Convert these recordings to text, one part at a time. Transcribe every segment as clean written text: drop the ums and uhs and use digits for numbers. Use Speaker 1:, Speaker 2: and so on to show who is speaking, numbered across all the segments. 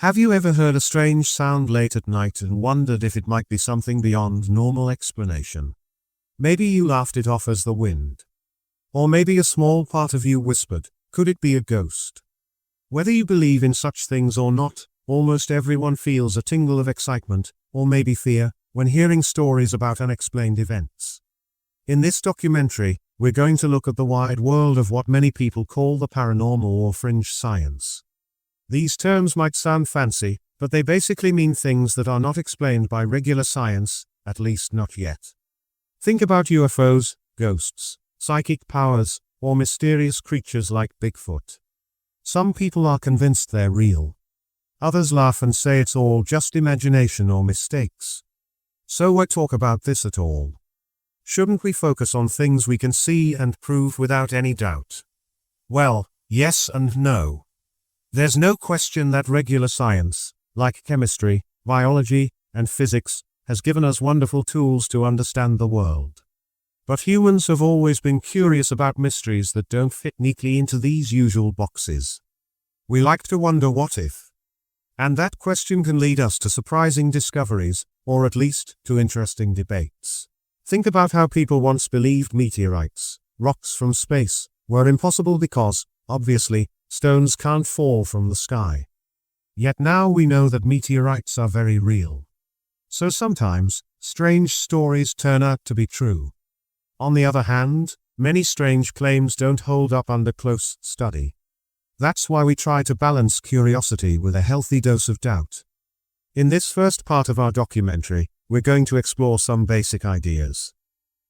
Speaker 1: Have you ever heard a strange sound late at night and wondered if it might be something beyond normal explanation? Maybe you laughed it off as the wind. Or maybe a small part of you whispered, could it be a ghost? Whether you believe in such things or not, almost everyone feels a tingle of excitement, or maybe fear, when hearing stories about unexplained events. In this documentary, we're going to look at the wide world of what many people call the paranormal or fringe science. These terms might sound fancy, but they basically mean things that are not explained by regular science, at least not yet. Think about UFOs, ghosts, psychic powers, or mysterious creatures like Bigfoot. Some people are convinced they're real. Others laugh and say it's all just imagination or mistakes. So why talk about this at all? Shouldn't we focus on things we can see and prove without any doubt? Well, yes and no. There's no question that regular science, like chemistry, biology, and physics, has given us wonderful tools to understand the world. But humans have always been curious about mysteries that don't fit neatly into these usual boxes. We like to wonder what if. And that question can lead us to surprising discoveries, or at least to interesting debates. Think about how people once believed meteorites, rocks from space, were impossible because, obviously, stones can't fall from the sky. Yet now we know that meteorites are very real. So sometimes, strange stories turn out to be true. On the other hand, many strange claims don't hold up under close study. That's why we try to balance curiosity with a healthy dose of doubt. In this first part of our documentary, we're going to explore some basic ideas.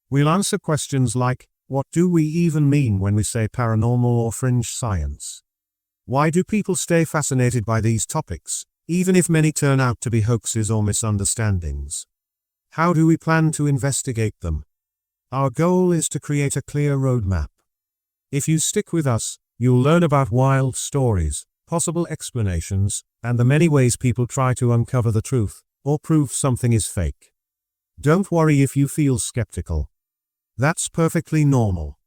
Speaker 1: We'll answer questions like, what do we even mean when we say paranormal or fringe science? Why do people stay fascinated by these topics, even if many turn out to be hoaxes or misunderstandings? How do we plan to investigate them? Our goal is to create a clear roadmap. If you stick with us, you'll learn about wild stories, possible explanations, and the many ways people try to uncover the truth, or prove something is fake. Don't worry if you feel skeptical. That's perfectly normal.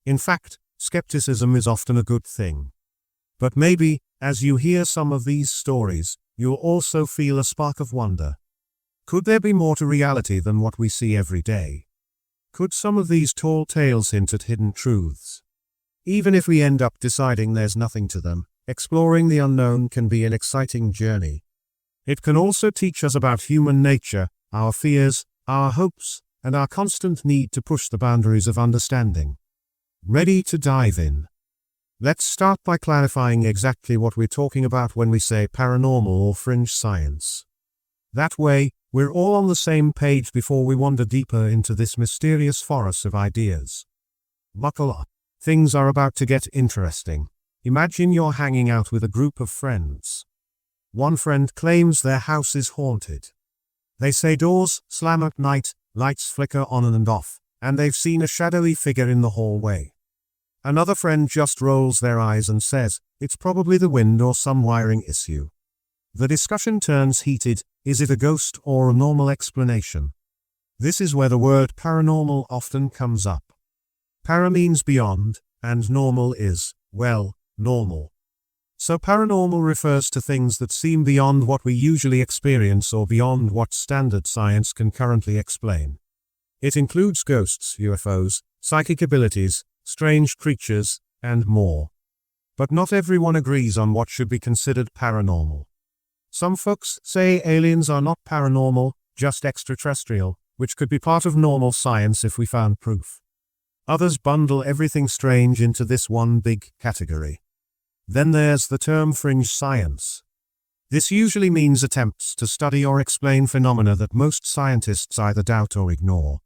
Speaker 1: In fact, skepticism is often a good thing. But maybe, as you hear some of these stories, you'll also feel a spark of wonder. Could there be more to reality than what we see every day? Could some of these tall tales hint at hidden truths? Even if we end up deciding there's nothing to them, exploring the unknown can be an exciting journey. It can also teach us about human nature, our fears, our hopes, and our constant need to push the boundaries of understanding. Ready to dive in? Let's start by clarifying exactly what we're talking about when we say paranormal or fringe science. That way, we're all on the same page before we wander deeper into this mysterious forest of ideas. Buckle up. Things are about to get interesting. Imagine you're hanging out with a group of friends. One friend claims their house is haunted. They say doors slam at night, lights flicker on and off, and they've seen a shadowy figure in the hallway. Another friend just rolls their eyes and says, it's probably the wind or some wiring issue. The discussion turns heated. Is it a ghost or a normal explanation? This is where the word paranormal often comes up. Para means beyond, and normal is, well, normal. So paranormal refers to things that seem beyond what we usually experience or beyond what standard science can currently explain. It includes ghosts, UFOs, psychic abilities, strange creatures, and more. But not everyone agrees on what should be considered paranormal. Some folks say aliens are not paranormal, just extraterrestrial, which could be part of normal science if we found proof. Others bundle everything strange into this one big category. Then there's the term fringe science. This usually means attempts to study or explain phenomena that most scientists either doubt or ignore.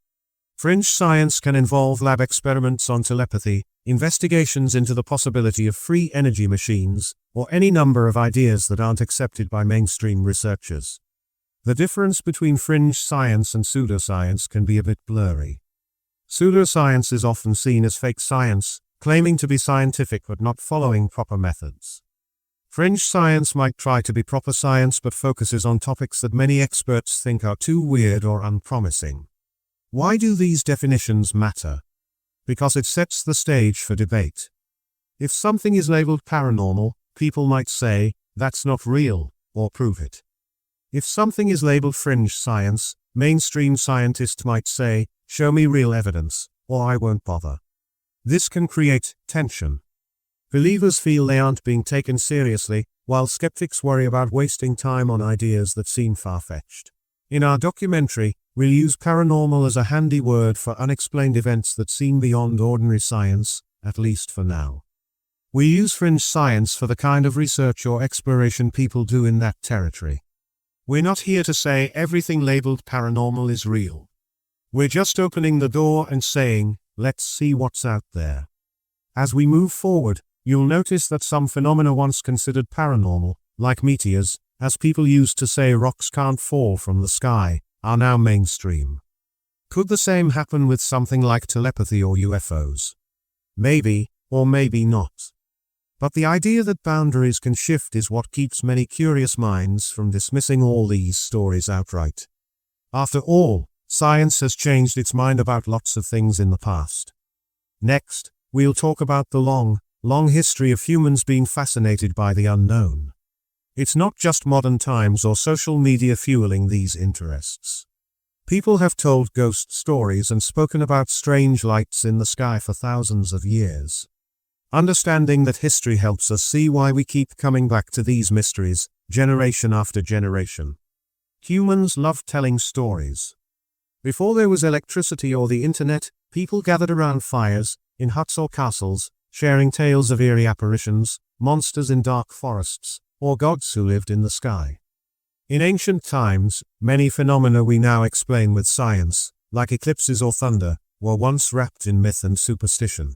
Speaker 1: Fringe science can involve lab experiments on telepathy, investigations into the possibility of free energy machines, or any number of ideas that aren't accepted by mainstream researchers. The difference between fringe science and pseudoscience can be a bit blurry. Pseudoscience is often seen as fake science, claiming to be scientific but not following proper methods. Fringe science might try to be proper science but focuses on topics that many experts think are too weird or unpromising. Why do these definitions matter? Because it sets the stage for debate. If something is labeled paranormal, people might say, that's not real, or prove it. If something is labeled fringe science, mainstream scientists might say, "Show me real evidence, or I won't bother." This can create tension. Believers feel they aren't being taken seriously, while skeptics worry about wasting time on ideas that seem far-fetched. In our documentary, we'll use paranormal as a handy word for unexplained events that seem beyond ordinary science, at least for now. We use fringe science for the kind of research or exploration people do in that territory. We're not here to say everything labeled paranormal is real. We're just opening the door and saying, let's see what's out there. As we move forward, you'll notice that some phenomena once considered paranormal, like meteors, as people used to say rocks can't fall from the sky, are now mainstream. Could the same happen with something like telepathy or UFOs? Maybe, or maybe not. But the idea that boundaries can shift is what keeps many curious minds from dismissing all these stories outright. After all, science has changed its mind about lots of things in the past. Next, we'll talk about the long history of humans being fascinated by the unknown. It's not just modern times or social media fueling these interests. People have told ghost stories and spoken about strange lights in the sky for thousands of years. Understanding that history helps us see why we keep coming back to these mysteries, generation after generation. Humans love telling stories. Before there was electricity or the internet, people gathered around fires, in huts or castles, sharing tales of eerie apparitions, monsters in dark forests, or gods who lived in the sky. In ancient times, many phenomena we now explain with science, like eclipses or thunder, were once wrapped in myth and superstition.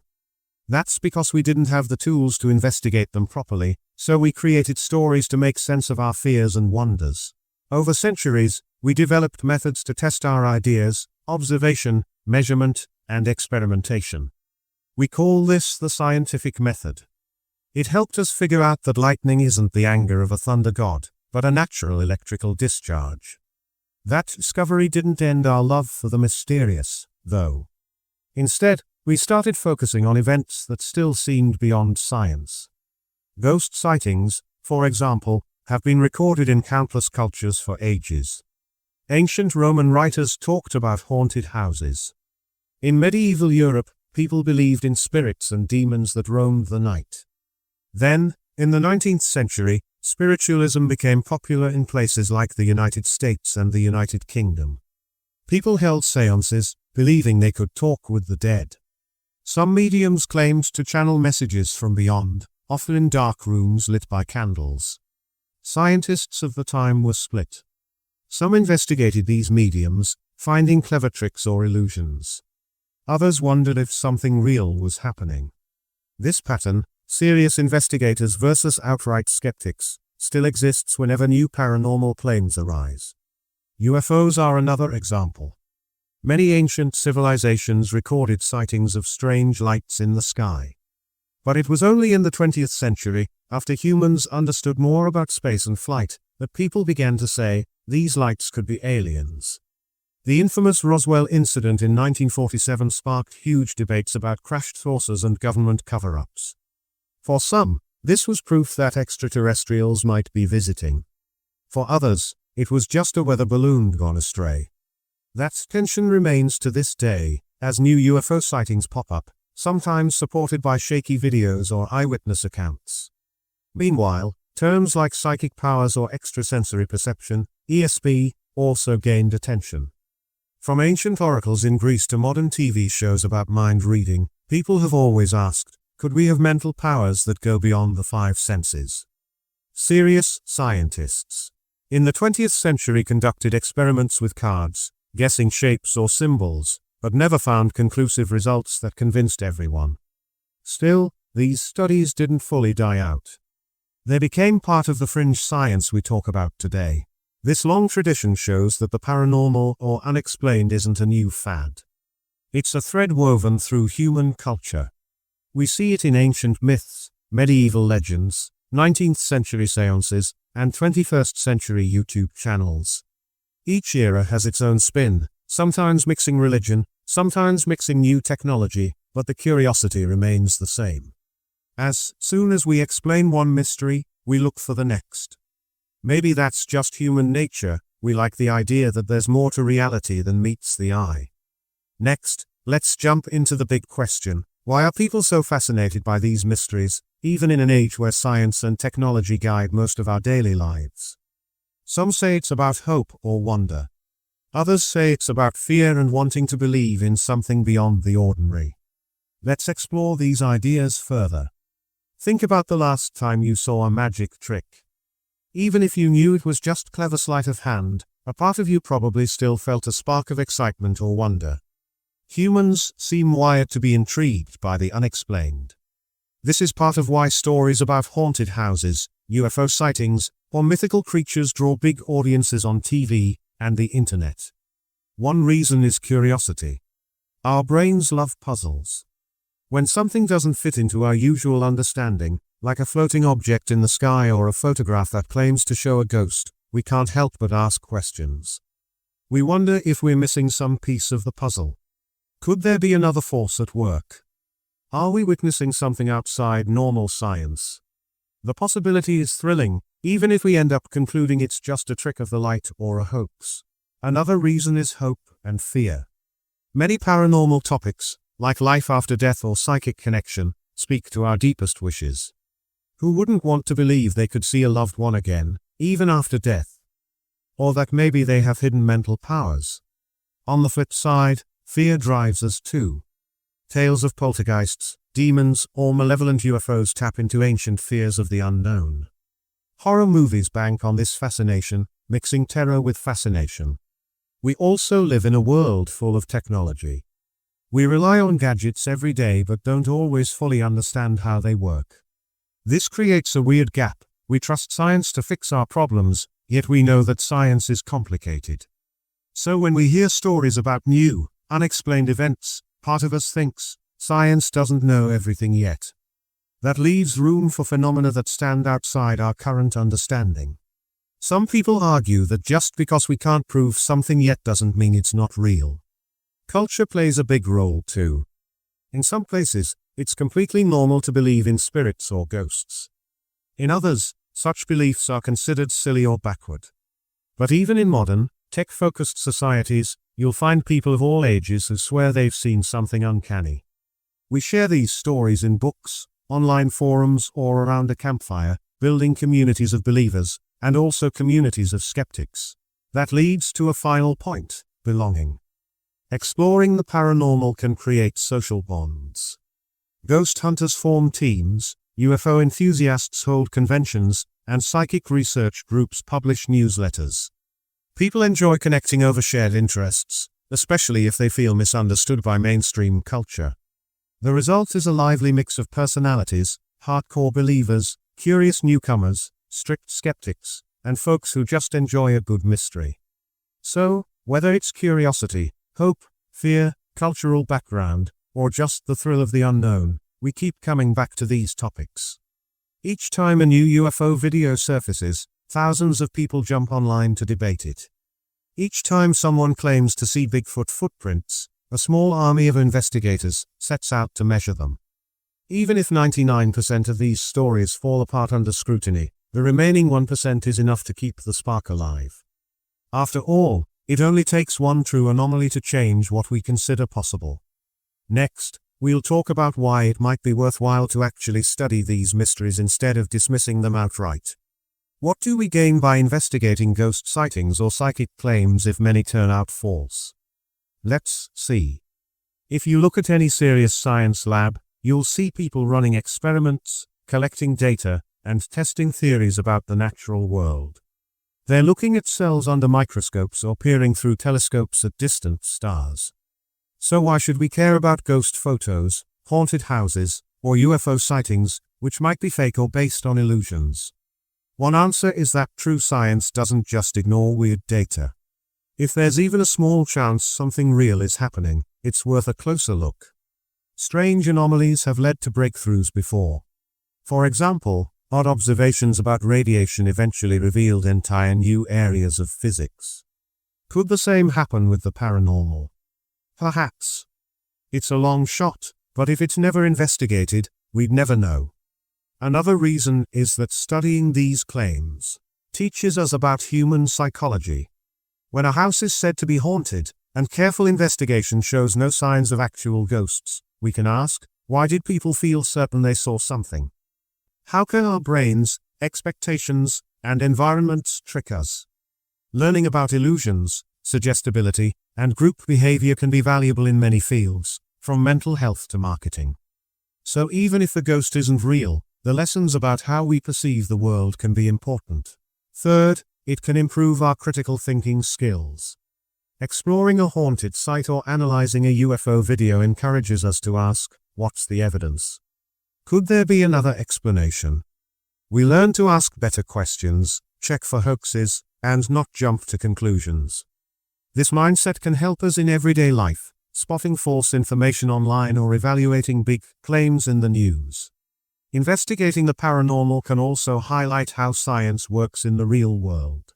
Speaker 1: That's because we didn't have the tools to investigate them properly, so we created stories to make sense of our fears and wonders. Over centuries, we developed methods to test our ideas: observation, measurement, and experimentation. We call this the scientific method. It helped us figure out that lightning isn't the anger of a thunder god, but a natural electrical discharge. That discovery didn't end our love for the mysterious, though. Instead, we started focusing on events that still seemed beyond science. Ghost sightings, for example, have been recorded in countless cultures for ages. Ancient Roman writers talked about haunted houses. In medieval Europe, people believed in spirits and demons that roamed the night. Then, in the 19th century, spiritualism became popular in places like the United States and the United Kingdom. People held seances, believing they could talk with the dead. Some mediums claimed to channel messages from beyond, often in dark rooms lit by candles. Scientists of the time were split. Some investigated these mediums, finding clever tricks or illusions. Others wondered if something real was happening. This pattern, serious investigators versus outright skeptics, still exists whenever new paranormal claims arise. UFOs are another example. Many ancient civilizations recorded sightings of strange lights in the sky. But it was only in the 20th century, after humans understood more about space and flight, that people began to say, these lights could be aliens. The infamous Roswell incident in 1947 sparked huge debates about crashed saucers and government cover-ups. For some, this was proof that extraterrestrials might be visiting. For others, it was just a weather balloon gone astray. That tension remains to this day, as new UFO sightings pop up, sometimes supported by shaky videos or eyewitness accounts. Meanwhile, terms like psychic powers or extrasensory perception, ESP, also gained attention. From ancient oracles in Greece to modern TV shows about mind reading, people have always asked, could we have mental powers that go beyond the five senses? Serious scientists in the 20th century conducted experiments with cards, guessing shapes or symbols, but never found conclusive results that convinced everyone. Still, these studies didn't fully die out. They became part of the fringe science we talk about today. This long tradition shows that the paranormal or unexplained isn't a new fad. It's a thread woven through human culture. We see it in ancient myths, medieval legends, 19th century seances, and 21st century YouTube channels. Each era has its own spin, sometimes mixing religion, sometimes mixing new technology, but the curiosity remains the same. As soon as we explain one mystery, we look for the next. Maybe that's just human nature. We like the idea that there's more to reality than meets the eye. Next, let's jump into the big question. Why are people so fascinated by these mysteries, even in an age where science and technology guide most of our daily lives? Some say it's about hope or wonder. Others say it's about fear and wanting to believe in something beyond the ordinary. Let's explore these ideas further. Think about the last time you saw a magic trick. Even if you knew it was just clever sleight of hand, a part of you probably still felt a spark of excitement or wonder. Humans seem wired to be intrigued by the unexplained. This is part of why stories about haunted houses, UFO sightings, or mythical creatures draw big audiences on TV and the internet. One reason is curiosity. Our brains love puzzles. When something doesn't fit into our usual understanding, like a floating object in the sky or a photograph that claims to show a ghost, we can't help but ask questions. We wonder if we're missing some piece of the puzzle. Could there be another force at work? Are we witnessing something outside normal science? The possibility is thrilling, even if we end up concluding it's just a trick of the light or a hoax. Another reason is hope and fear. Many paranormal topics, like life after death or psychic connection, speak to our deepest wishes. Who wouldn't want to believe they could see a loved one again, even after death? Or that maybe they have hidden mental powers? On the flip side, fear drives us too. Tales of poltergeists, demons, or malevolent UFOs tap into ancient fears of the unknown. Horror movies bank on this fascination, mixing terror with fascination. We also live in a world full of technology. We rely on gadgets every day but don't always fully understand how they work. This creates a weird gap. We trust science to fix our problems, yet we know that science is complicated. So when we hear stories about new, unexplained events, part of us thinks, science doesn't know everything yet. That leaves room for phenomena that stand outside our current understanding. Some people argue that just because we can't prove something yet doesn't mean it's not real. Culture plays a big role too. In some places, it's completely normal to believe in spirits or ghosts. In others, such beliefs are considered silly or backward. But even in modern, tech-focused societies, you'll find people of all ages who swear they've seen something uncanny. We share these stories in books, online forums, or around a campfire, building communities of believers, and also communities of skeptics. That leads to a final point: belonging. Exploring the paranormal can create social bonds. Ghost hunters form teams, UFO enthusiasts hold conventions, and psychic research groups publish newsletters. People enjoy connecting over shared interests, especially if they feel misunderstood by mainstream culture. The result is a lively mix of personalities: hardcore believers, curious newcomers, strict skeptics, and folks who just enjoy a good mystery. So, whether it's curiosity, hope, fear, cultural background, or just the thrill of the unknown, we keep coming back to these topics. Each time a new UFO video surfaces, thousands of people jump online to debate it. Each time someone claims to see Bigfoot footprints, a small army of investigators sets out to measure them. Even if 99% of these stories fall apart under scrutiny, the remaining 1% is enough to keep the spark alive. After all, it only takes one true anomaly to change what we consider possible. Next, we'll talk about why it might be worthwhile to actually study these mysteries instead of dismissing them outright. What do we gain by investigating ghost sightings or psychic claims if many turn out false? Let's see. If you look at any serious science lab, you'll see people running experiments, collecting data, and testing theories about the natural world. They're looking at cells under microscopes or peering through telescopes at distant stars. So why should we care about ghost photos, haunted houses, or UFO sightings, which might be fake or based on illusions? One answer is that true science doesn't just ignore weird data. If there's even a small chance something real is happening, it's worth a closer look. Strange anomalies have led to breakthroughs before. For example, odd observations about radiation eventually revealed entire new areas of physics. Could the same happen with the paranormal? Perhaps. It's a long shot, but if it's never investigated, we'd never know. Another reason is that studying these claims teaches us about human psychology. When a house is said to be haunted, and careful investigation shows no signs of actual ghosts, we can ask, why did people feel certain they saw something? How can our brains, expectations, and environments trick us? Learning about illusions, suggestibility, and group behavior can be valuable in many fields, from mental health to marketing. So even if the ghost isn't real, the lessons about how we perceive the world can be important. Third, it can improve our critical thinking skills. Exploring a haunted site or analyzing a UFO video encourages us to ask, what's the evidence? Could there be another explanation? We learn to ask better questions, check for hoaxes, and not jump to conclusions. This mindset can help us in everyday life, spotting false information online or evaluating big claims in the news. Investigating the paranormal can also highlight how science works in the real world.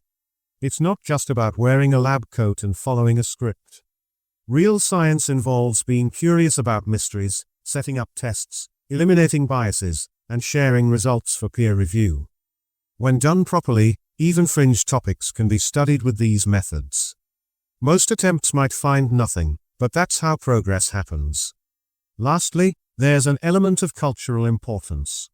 Speaker 1: It's not just about wearing a lab coat and following a script. Real science involves being curious about mysteries, setting up tests, eliminating biases, and sharing results for peer review. When done properly, even fringe topics can be studied with these methods. Most attempts might find nothing, but that's how progress happens. Lastly, there's an element of cultural importance.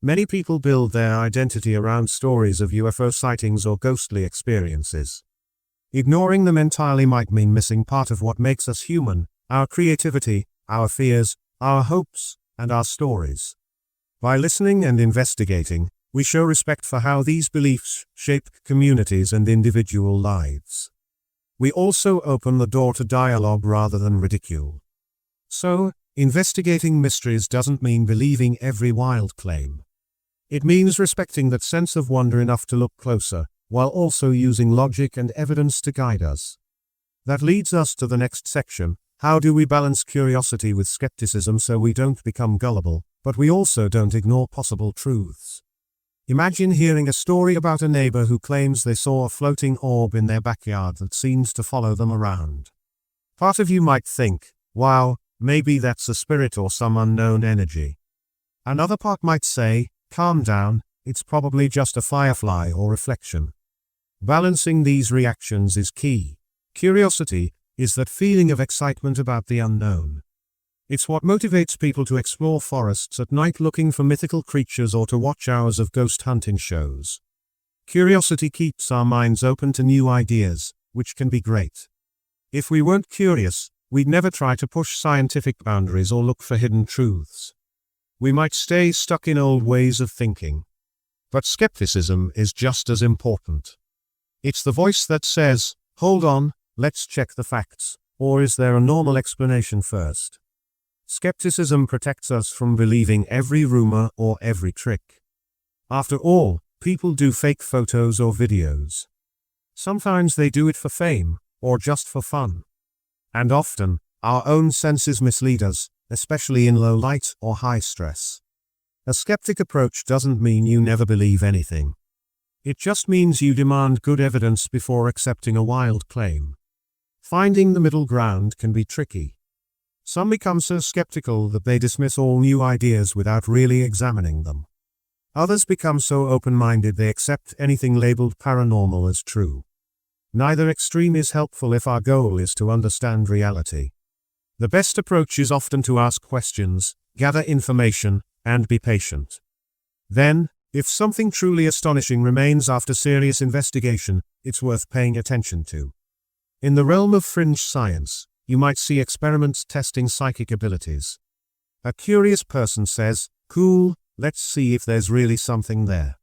Speaker 1: Many people build their identity around stories of UFO sightings or ghostly experiences. Ignoring them entirely might mean missing part of what makes us human, our creativity, our fears, our hopes, and our stories. By listening and investigating, we show respect for how these beliefs shape communities and individual lives. We also open the door to dialogue rather than ridicule. So, investigating mysteries doesn't mean believing every wild claim. It means respecting that sense of wonder enough to look closer, while also using logic and evidence to guide us. That leads us to the next section. How do we balance curiosity with skepticism so we don't become gullible, but we also don't ignore possible truths? Imagine hearing a story about a neighbor who claims they saw a floating orb in their backyard that seems to follow them around. Part of you might think, wow, maybe that's a spirit or some unknown energy. Another part might say, calm down, it's probably just a firefly or reflection. Balancing these reactions is key. Curiosity is that feeling of excitement about the unknown. It's what motivates people to explore forests at night looking for mythical creatures or to watch hours of ghost hunting shows. Curiosity keeps our minds open to new ideas, which can be great. If we weren't curious, we'd never try to push scientific boundaries or look for hidden truths. We might stay stuck in old ways of thinking. But skepticism is just as important. It's the voice that says, hold on, let's check the facts, or is there a normal explanation first? Skepticism protects us from believing every rumor or every trick. After all, people do fake photos or videos. Sometimes they do it for fame, or just for fun. And often, our own senses mislead us, especially in low light or high stress. A skeptic approach doesn't mean you never believe anything. It just means you demand good evidence before accepting a wild claim. Finding the middle ground can be tricky. Some become so skeptical that they dismiss all new ideas without really examining them. Others become so open-minded they accept anything labeled paranormal as true. Neither extreme is helpful if our goal is to understand reality. The best approach is often to ask questions, gather information, and be patient. Then, if something truly astonishing remains after serious investigation, it's worth paying attention to. In the realm of fringe science, you might see experiments testing psychic abilities. A curious person says, cool, let's see if there's really something there.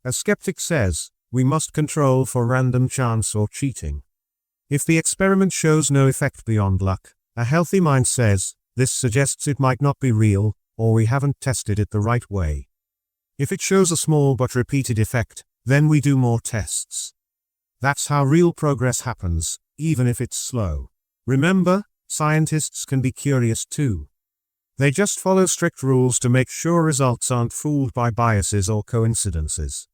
Speaker 1: A skeptic says, we must control for random chance or cheating. If the experiment shows no effect beyond luck, a healthy mind says, this suggests it might not be real, or we haven't tested it the right way. If it shows a small but repeated effect, then we do more tests. That's how real progress happens, even if it's slow. Remember, scientists can be curious too. They just follow strict rules to make sure results aren't fooled by biases or coincidences.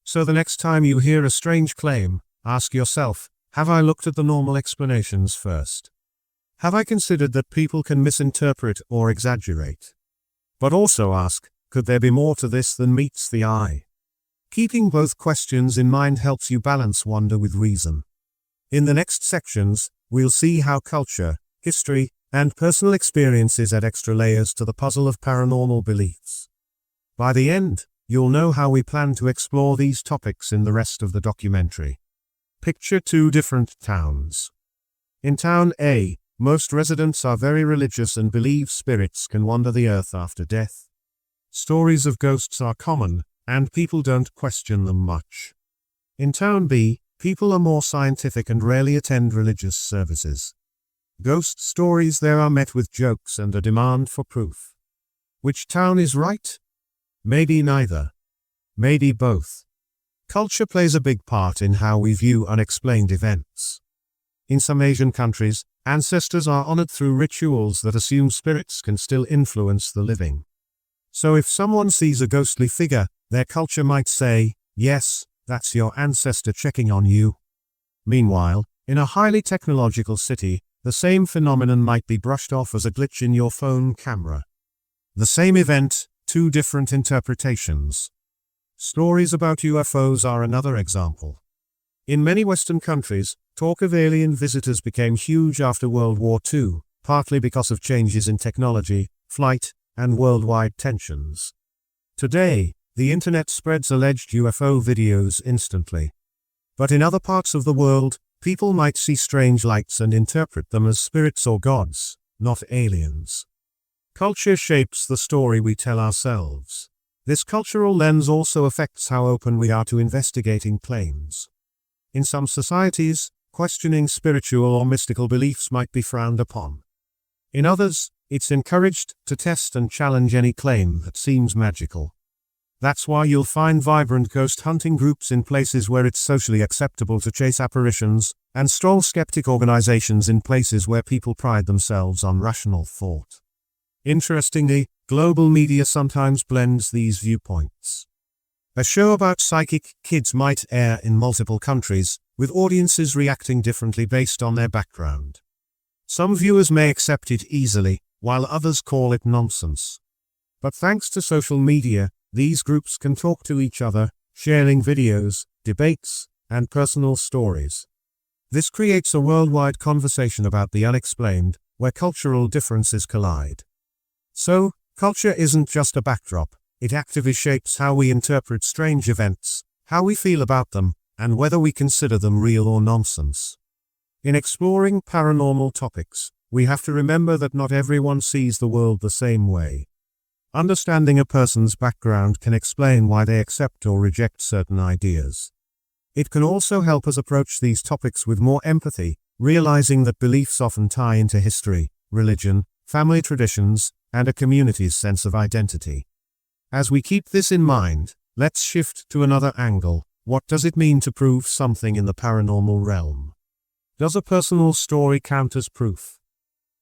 Speaker 1: So the next time you hear a strange claim, ask yourself, have I looked at the normal explanations first? Have I considered that people can misinterpret or exaggerate? But also ask, could there be more to this than meets the eye? Keeping both questions in mind helps you balance wonder with reason. In the next sections, we'll see how culture, history, and personal experiences add extra layers to the puzzle of paranormal beliefs. By the end, you'll know how we plan to explore these topics in the rest of the documentary. Picture two different towns. In Town A, most residents are very religious and believe spirits can wander the earth after death. Stories of ghosts are common, and people don't question them much. In Town B, people are more scientific and rarely attend religious services. Ghost stories there are met with jokes and a demand for proof. Which town is right? Maybe neither. Maybe both. Culture plays a big part in how we view unexplained events. In some Asian countries, ancestors are honored through rituals that assume spirits can still influence the living. So if someone sees a ghostly figure, their culture might say, "Yes, that's your ancestor checking on you." Meanwhile, in a highly technological city, the same phenomenon might be brushed off as a glitch in your phone camera. The same event, two different interpretations. Stories about UFOs are another example. In many Western countries, talk of alien visitors became huge after World War II, partly because of changes in technology, flight, and worldwide tensions. Today, the internet spreads alleged UFO videos instantly. But in other parts of the world, people might see strange lights and interpret them as spirits or gods, not aliens. Culture shapes the story we tell ourselves. This cultural lens also affects how open we are to investigating claims. In some societies, questioning spiritual or mystical beliefs might be frowned upon. In others, it's encouraged to test and challenge any claim that seems magical. That's why you'll find vibrant ghost hunting groups in places where it's socially acceptable to chase apparitions, and strong skeptic organizations in places where people pride themselves on rational thought. Interestingly, global media sometimes blends these viewpoints. A show about psychic kids might air in multiple countries, with audiences reacting differently based on their background. Some viewers may accept it easily, while others call it nonsense. But thanks to social media, these groups can talk to each other, sharing videos, debates, and personal stories. This creates a worldwide conversation about the unexplained, where cultural differences collide. So, culture isn't just a backdrop, it actively shapes how we interpret strange events, how we feel about them, and whether we consider them real or nonsense. In exploring paranormal topics, we have to remember that not everyone sees the world the same way. Understanding a person's background can explain why they accept or reject certain ideas. It can also help us approach these topics with more empathy, realizing that beliefs often tie into history, religion, family traditions, and a community's sense of identity. As we keep this in mind, let's shift to another angle. What does it mean to prove something in the paranormal realm? Does a personal story count as proof?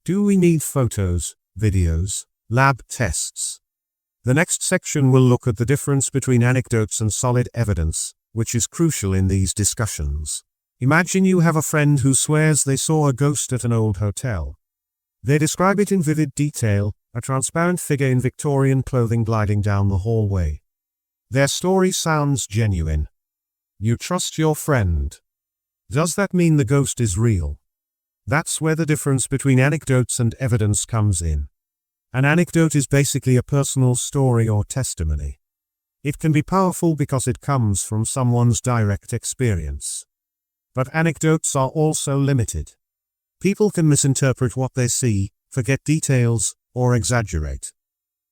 Speaker 1: Do we need photos, videos, lab tests? The next section will look at the difference between anecdotes and solid evidence, which is crucial in these discussions. Imagine you have a friend who swears they saw a ghost at an old hotel. They describe it in vivid detail, a transparent figure in Victorian clothing gliding down the hallway. Their story sounds genuine. You trust your friend. Does that mean the ghost is real? That's where the difference between anecdotes and evidence comes in. An anecdote is basically a personal story or testimony. It can be powerful because it comes from someone's direct experience. But anecdotes are also limited. People can misinterpret what they see, forget details, or exaggerate.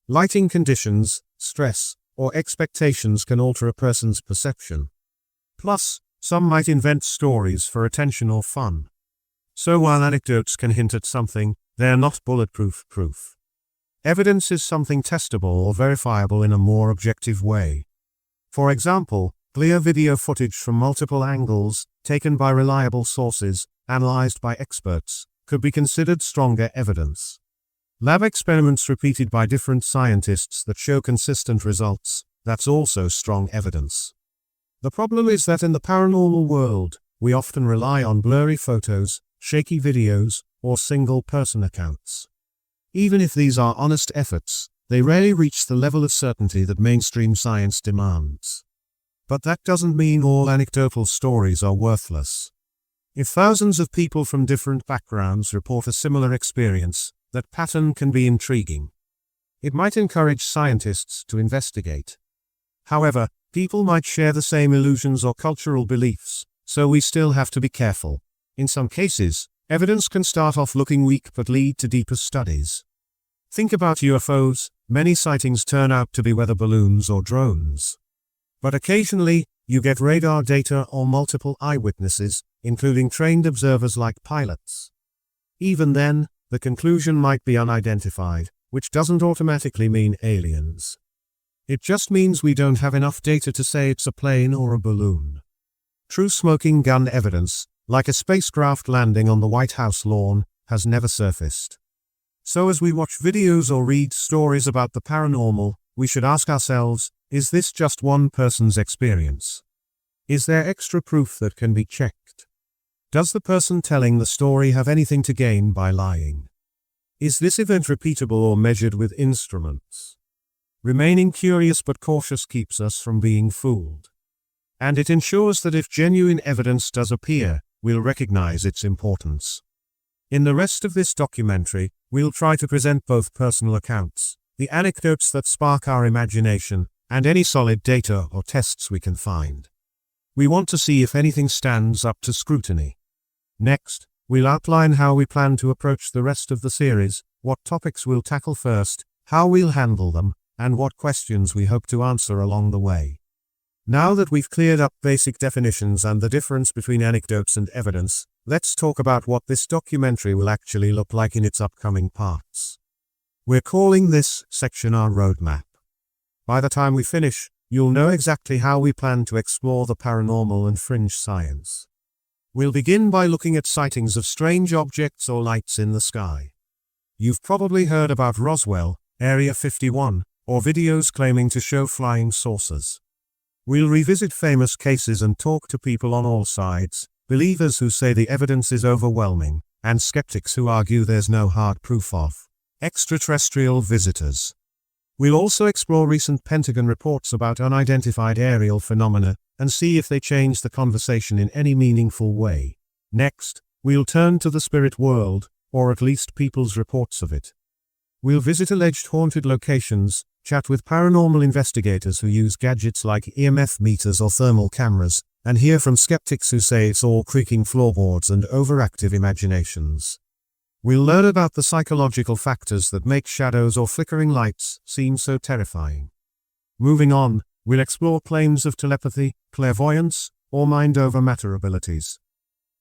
Speaker 1: Lighting conditions, stress, or expectations can alter a person's perception. Plus, some might invent stories for attention or fun. So while anecdotes can hint at something, they are not bulletproof proof. Evidence is something testable or verifiable in a more objective way. For example, clear video footage from multiple angles, taken by reliable sources, analyzed by experts, could be considered stronger evidence. Lab experiments repeated by different scientists that show consistent results, that's also strong evidence. The problem is that in the paranormal world, we often rely on blurry photos, shaky videos, or single-person accounts. Even if these are honest efforts, they rarely reach the level of certainty that mainstream science demands. But that doesn't mean all anecdotal stories are worthless. If thousands of people from different backgrounds report a similar experience, that pattern can be intriguing. It might encourage scientists to investigate. However, people might share the same illusions or cultural beliefs, so we still have to be careful. In some cases, evidence can start off looking weak but lead to deeper studies. Think about UFOs. Many sightings turn out to be weather balloons or drones. But occasionally, you get radar data or multiple eyewitnesses, including trained observers like pilots. Even then, the conclusion might be unidentified, which doesn't automatically mean aliens. It just means we don't have enough data to say it's a plane or a balloon. True smoking gun evidence, like a spacecraft landing on the White House lawn, has never surfaced. So as we watch videos or read stories about the paranormal, we should ask ourselves, is this just one person's experience? Is there extra proof that can be checked? Does the person telling the story have anything to gain by lying? Is this event repeatable or measured with instruments? Remaining curious but cautious keeps us from being fooled. And it ensures that if genuine evidence does appear, we'll recognize its importance. In the rest of this documentary, we'll try to present both personal accounts, the anecdotes that spark our imagination, and any solid data or tests we can find. We want to see if anything stands up to scrutiny. Next, we'll outline how we plan to approach the rest of the series, what topics we'll tackle first, how we'll handle them, and what questions we hope to answer along the way. Now that we've cleared up basic definitions and the difference between anecdotes and evidence, let's talk about what this documentary will actually look like in its upcoming parts. We're calling this section our roadmap. By the time we finish, you'll know exactly how we plan to explore the paranormal and fringe science. We'll begin by looking at sightings of strange objects or lights in the sky. You've probably heard about Roswell, Area 51, or videos claiming to show flying saucers. We'll revisit famous cases and talk to people on all sides, believers who say the evidence is overwhelming, and skeptics who argue there's no hard proof of extraterrestrial visitors. We'll also explore recent Pentagon reports about unidentified aerial phenomena, and see if they change the conversation in any meaningful way. Next, we'll turn to the spirit world, or at least people's reports of it. We'll visit alleged haunted locations, chat with paranormal investigators who use gadgets like EMF meters or thermal cameras, and hear from skeptics who say it's all creaking floorboards and overactive imaginations. We'll learn about the psychological factors that make shadows or flickering lights seem so terrifying. Moving on, we'll explore claims of telepathy, clairvoyance, or mind-over-matter abilities.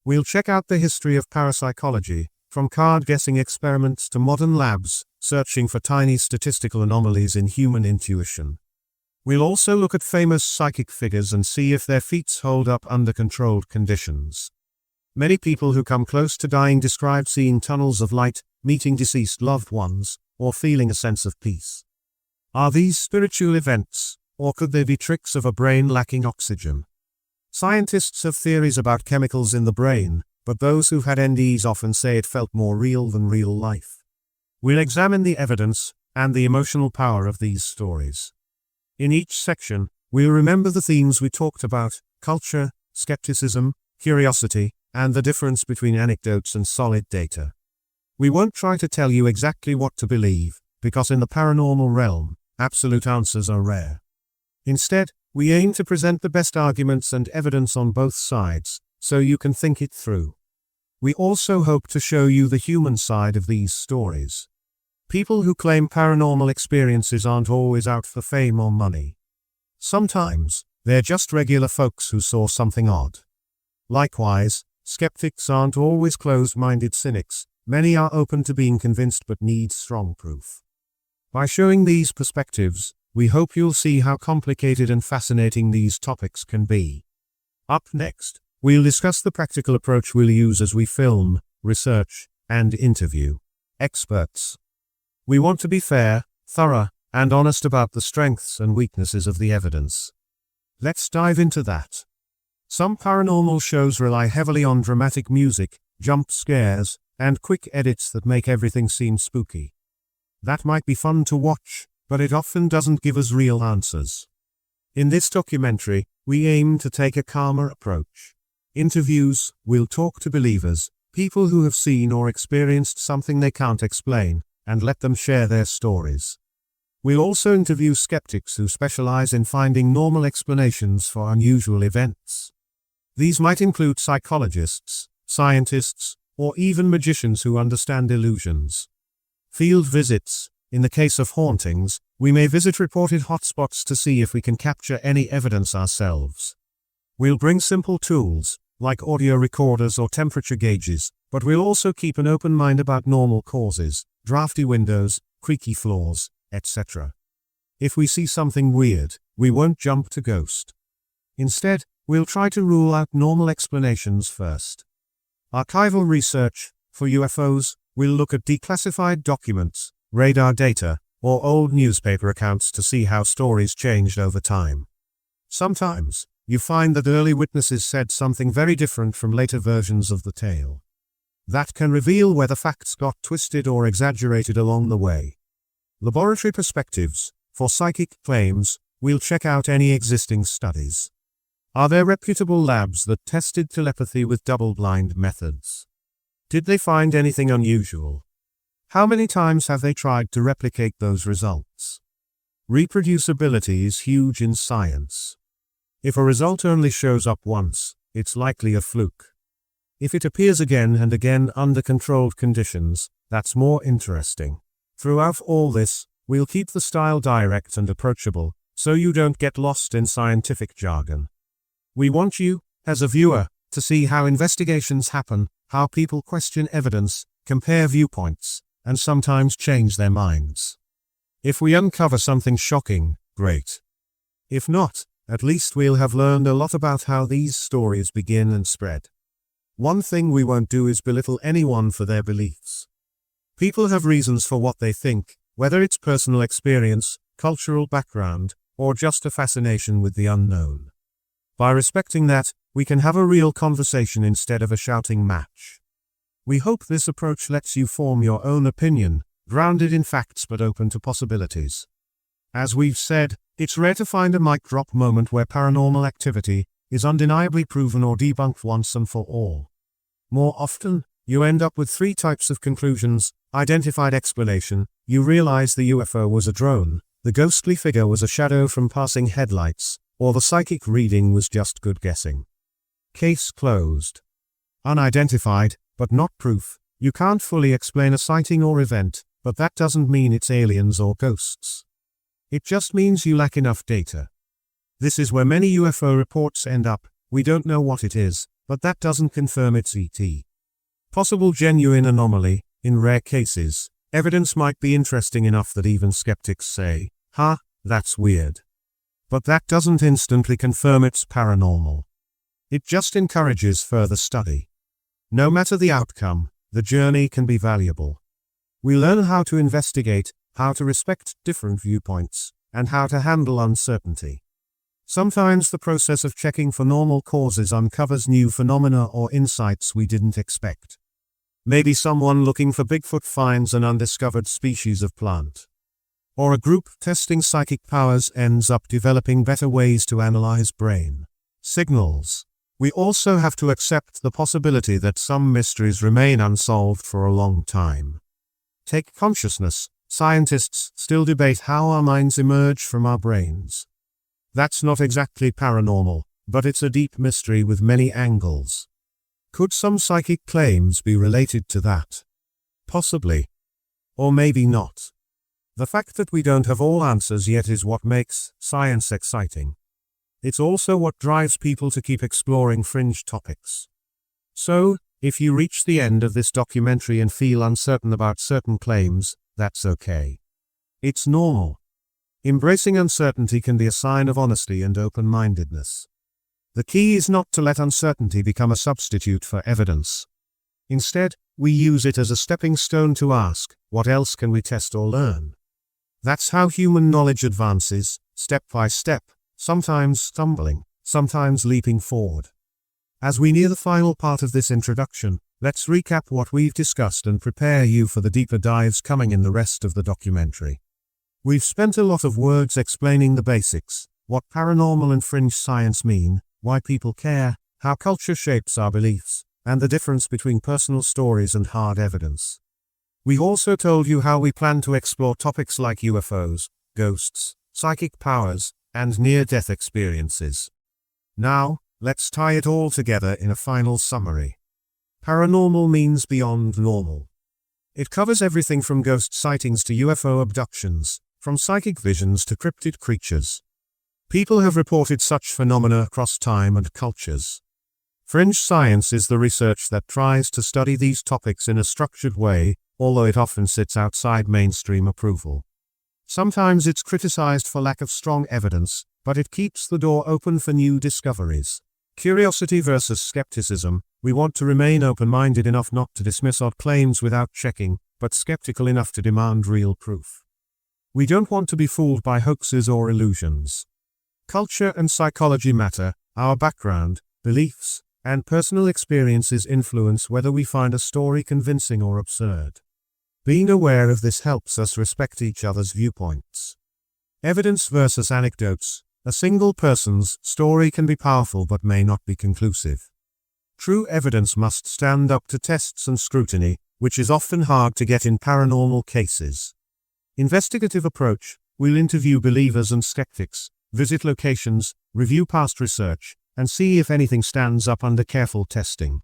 Speaker 1: We'll check out the history of parapsychology, from card-guessing experiments to modern labs, searching for tiny statistical anomalies in human intuition. We'll also look at famous psychic figures and see if their feats hold up under controlled conditions. Many people who come close to dying describe seeing tunnels of light, meeting deceased loved ones, or feeling a sense of peace. Are these spiritual events, or could they be tricks of a brain lacking oxygen? Scientists have theories about chemicals in the brain, but those who've had NDEs often say it felt more real than real life. We'll examine the evidence and the emotional power of these stories. In each section, we'll remember the themes we talked about: culture, skepticism, curiosity, and the difference between anecdotes and solid data. We won't try to tell you exactly what to believe, because in the paranormal realm, absolute answers are rare. Instead, we aim to present the best arguments and evidence on both sides, so you can think it through. We also hope to show you the human side of these stories. People who claim paranormal experiences aren't always out for fame or money. Sometimes, they're just regular folks who saw something odd. Likewise, skeptics aren't always closed-minded cynics. Many are open to being convinced but need strong proof. By showing these perspectives, we hope you'll see how complicated and fascinating these topics can be. Up next, we'll discuss the practical approach we'll use as we film, research, and interview experts. We want to be fair, thorough, and honest about the strengths and weaknesses of the evidence. Let's dive into that. Some paranormal shows rely heavily on dramatic music, jump scares, and quick edits that make everything seem spooky. That might be fun to watch, but it often doesn't give us real answers. In this documentary, we aim to take a calmer approach. Interviews, we'll talk to believers, people who have seen or experienced something they can't explain, and let them share their stories. We'll also interview skeptics who specialize in finding normal explanations for unusual events. These might include psychologists, scientists, or even magicians who understand illusions. Field visits. In the case of hauntings, we may visit reported hotspots to see if we can capture any evidence ourselves. We'll bring simple tools, like audio recorders or temperature gauges, but we'll also keep an open mind about normal causes, drafty windows, creaky floors, etc. If we see something weird, we won't jump to ghost. Instead, we'll try to rule out normal explanations first. Archival research. For UFOs, we'll look at declassified documents, radar data, or old newspaper accounts to see how stories changed over time. Sometimes, you find that early witnesses said something very different from later versions of the tale. That can reveal whether facts got twisted or exaggerated along the way. Laboratory perspectives. For psychic claims, we'll check out any existing studies. Are there reputable labs that tested telepathy with double-blind methods? Did they find anything unusual? How many times have they tried to replicate those results? Reproducibility is huge in science. If a result only shows up once, it's likely a fluke. If it appears again and again under controlled conditions, that's more interesting. Throughout all this, we'll keep the style direct and approachable, so you don't get lost in scientific jargon. We want you, as a viewer, to see how investigations happen, how people question evidence, compare viewpoints, and sometimes change their minds. If we uncover something shocking, great. If not, at least we'll have learned a lot about how these stories begin and spread. One thing we won't do is belittle anyone for their beliefs. People have reasons for what they think, whether it's personal experience, cultural background, or just a fascination with the unknown. By respecting that, we can have a real conversation instead of a shouting match. We hope this approach lets you form your own opinion, grounded in facts but open to possibilities. As we've said, it's rare to find a mic drop moment where paranormal activity is undeniably proven or debunked once and for all. More often, you end up with 3 types of conclusions: identified explanation, you realize the UFO was a drone, the ghostly figure was a shadow from passing headlights, or the psychic reading was just good guessing. Case closed. Unidentified, but not proof. You can't fully explain a sighting or event, but that doesn't mean it's aliens or ghosts. It just means you lack enough data. This is where many UFO reports end up. We don't know what it is, but that doesn't confirm it's ET. Possible genuine anomaly. In rare cases, evidence might be interesting enough that even skeptics say, that's weird. But that doesn't instantly confirm it's paranormal. It just encourages further study. No matter the outcome, the journey can be valuable. We learn how to investigate, how to respect different viewpoints, and how to handle uncertainty. Sometimes the process of checking for normal causes uncovers new phenomena or insights we didn't expect. Maybe someone looking for Bigfoot finds an undiscovered species of plant. Or a group testing psychic powers ends up developing better ways to analyze brain signals. We also have to accept the possibility that some mysteries remain unsolved for a long time. Take consciousness. Scientists still debate how our minds emerge from our brains. That's not exactly paranormal, but it's a deep mystery with many angles. Could some psychic claims be related to that? Possibly. Or maybe not. The fact that we don't have all answers yet is what makes science exciting. It's also what drives people to keep exploring fringe topics. So, if you reach the end of this documentary and feel uncertain about certain claims, that's okay. It's normal. Embracing uncertainty can be a sign of honesty and open-mindedness. The key is not to let uncertainty become a substitute for evidence. Instead, we use it as a stepping stone to ask, what else can we test or learn? That's how human knowledge advances, step by step, sometimes stumbling, sometimes leaping forward. As we near the final part of this introduction, let's recap what we've discussed and prepare you for the deeper dives coming in the rest of the documentary. We've spent a lot of words explaining the basics, what paranormal and fringe science mean, why people care, how culture shapes our beliefs, and the difference between personal stories and hard evidence. We also told you how we plan to explore topics like UFOs, ghosts, psychic powers, and near-death experiences. Now, let's tie it all together in a final summary. Paranormal means beyond normal. It covers everything from ghost sightings to UFO abductions, from psychic visions to cryptid creatures. People have reported such phenomena across time and cultures. Fringe science is the research that tries to study these topics in a structured way, although it often sits outside mainstream approval. Sometimes it's criticized for lack of strong evidence, but it keeps the door open for new discoveries. Curiosity versus skepticism. We want to remain open-minded enough not to dismiss odd claims without checking, but skeptical enough to demand real proof. We don't want to be fooled by hoaxes or illusions. Culture and psychology matter. Our background, beliefs, and personal experiences influence whether we find a story convincing or absurd. Being aware of this helps us respect each other's viewpoints. Evidence versus anecdotes. A single person's story can be powerful but may not be conclusive. True evidence must stand up to tests and scrutiny, which is often hard to get in paranormal cases. Investigative approach. We'll interview believers and skeptics, visit locations, review past research, and see if anything stands up under careful testing.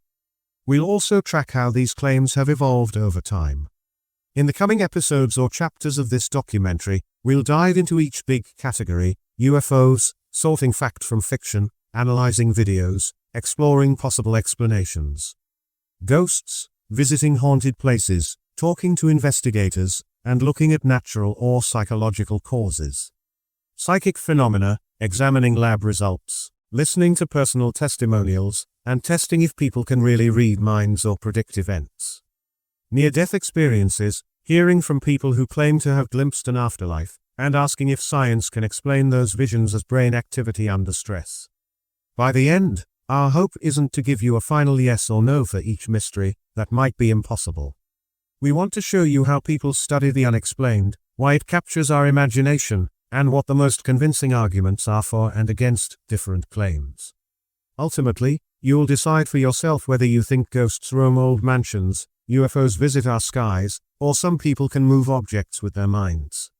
Speaker 1: We'll also track how these claims have evolved over time. In the coming episodes or chapters of this documentary, we'll dive into each big category: UFOs, sorting fact from fiction, analyzing videos, exploring possible explanations. Ghosts, visiting haunted places, talking to investigators, and looking at natural or psychological causes. Psychic phenomena, examining lab results, listening to personal testimonials, and testing if people can really read minds or predict events. Near-death experiences, hearing from people who claim to have glimpsed an afterlife, and asking if science can explain those visions as brain activity under stress. By the end, our hope isn't to give you a final yes or no for each mystery. That might be impossible. We want to show you how people study the unexplained, why it captures our imagination, and what the most convincing arguments are for and against different claims. Ultimately, you'll decide for yourself whether you think ghosts roam old mansions, UFOs visit our skies, or some people can move objects with their minds.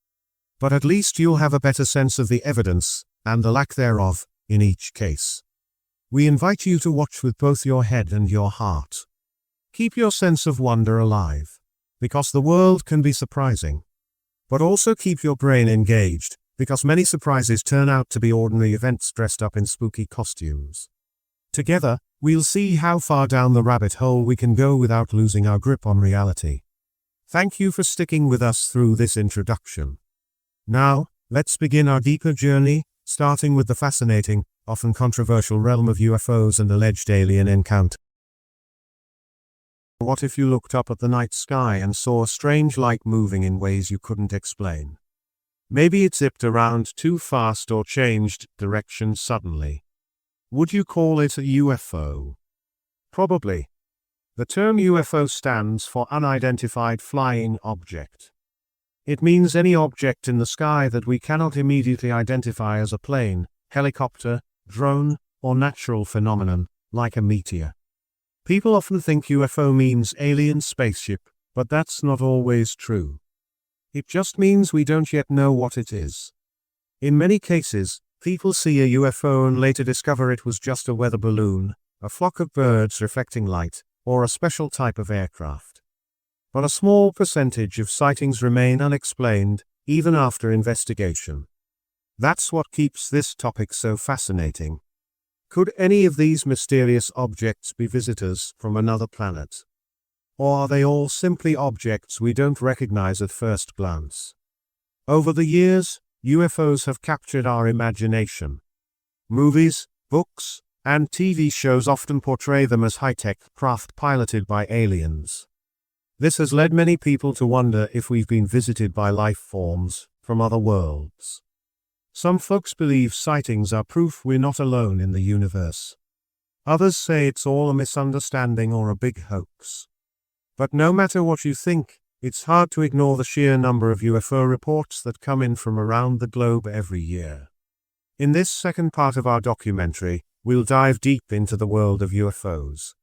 Speaker 1: But at least you'll have a better sense of the evidence, and the lack thereof, in each case. We invite you to watch with both your head and your heart. Keep your sense of wonder alive, because the world can be surprising. But also keep your brain engaged, because many surprises turn out to be ordinary events dressed up in spooky costumes. Together, we'll see how far down the rabbit hole we can go without losing our grip on reality. Thank you for sticking with us through this introduction. Now, let's begin our deeper journey, starting with the fascinating, often controversial realm of UFOs and alleged alien encounter. What if you looked up at the night sky and saw a strange light moving in ways you couldn't explain? Maybe it zipped around too fast or changed direction suddenly. Would you call it a UFO? Probably. The term UFO stands for Unidentified Flying Object. It means any object in the sky that we cannot immediately identify as a plane, helicopter, drone, or natural phenomenon, like a meteor. People often think UFO means alien spaceship, but that's not always true. It just means we don't yet know what it is. In many cases, people see a UFO and later discover it was just a weather balloon, a flock of birds reflecting light, or a special type of aircraft. But a small percentage of sightings remain unexplained, even after investigation. That's what keeps this topic so fascinating. Could any of these mysterious objects be visitors from another planet? Or are they all simply objects we don't recognize at first glance? Over the years, UFOs have captured our imagination. Movies, books, and TV shows often portray them as high-tech craft piloted by aliens. This has led many people to wonder if we've been visited by life forms from other worlds. Some folks believe sightings are proof we're not alone in the universe. Others say it's all a misunderstanding or a big hoax. But no matter what you think, it's hard to ignore the sheer number of UFO reports that come in from around the globe every year. In this second part of our documentary, we'll dive deep into the world of UFOs.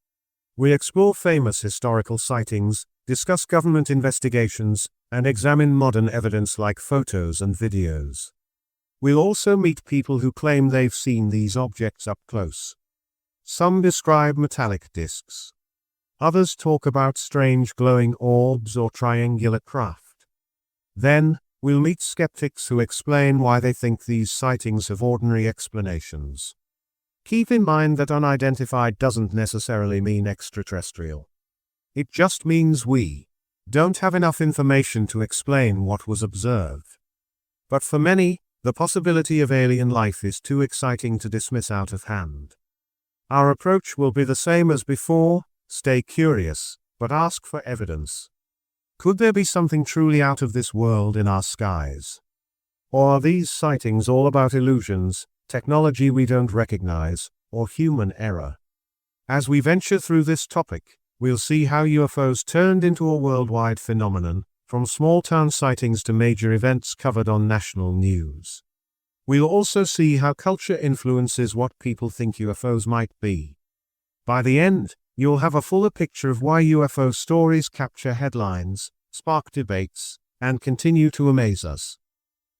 Speaker 1: We explore famous historical sightings, discuss government investigations, and examine modern evidence like photos and videos. We'll also meet people who claim they've seen these objects up close. Some describe metallic discs. Others talk about strange glowing orbs or triangular craft. Then, we'll meet skeptics who explain why they think these sightings have ordinary explanations. Keep in mind that unidentified doesn't necessarily mean extraterrestrial. It just means we don't have enough information to explain what was observed. But for many, the possibility of alien life is too exciting to dismiss out of hand. Our approach will be the same as before: stay curious, but ask for evidence. Could there be something truly out of this world in our skies? Or are these sightings all about illusions, technology we don't recognize, or human error? As we venture through this topic, we'll see how UFOs turned into a worldwide phenomenon, from small-town sightings to major events covered on national news. We'll also see how culture influences what people think UFOs might be. By the end, you'll have a fuller picture of why UFO stories capture headlines, spark debates, and continue to amaze us.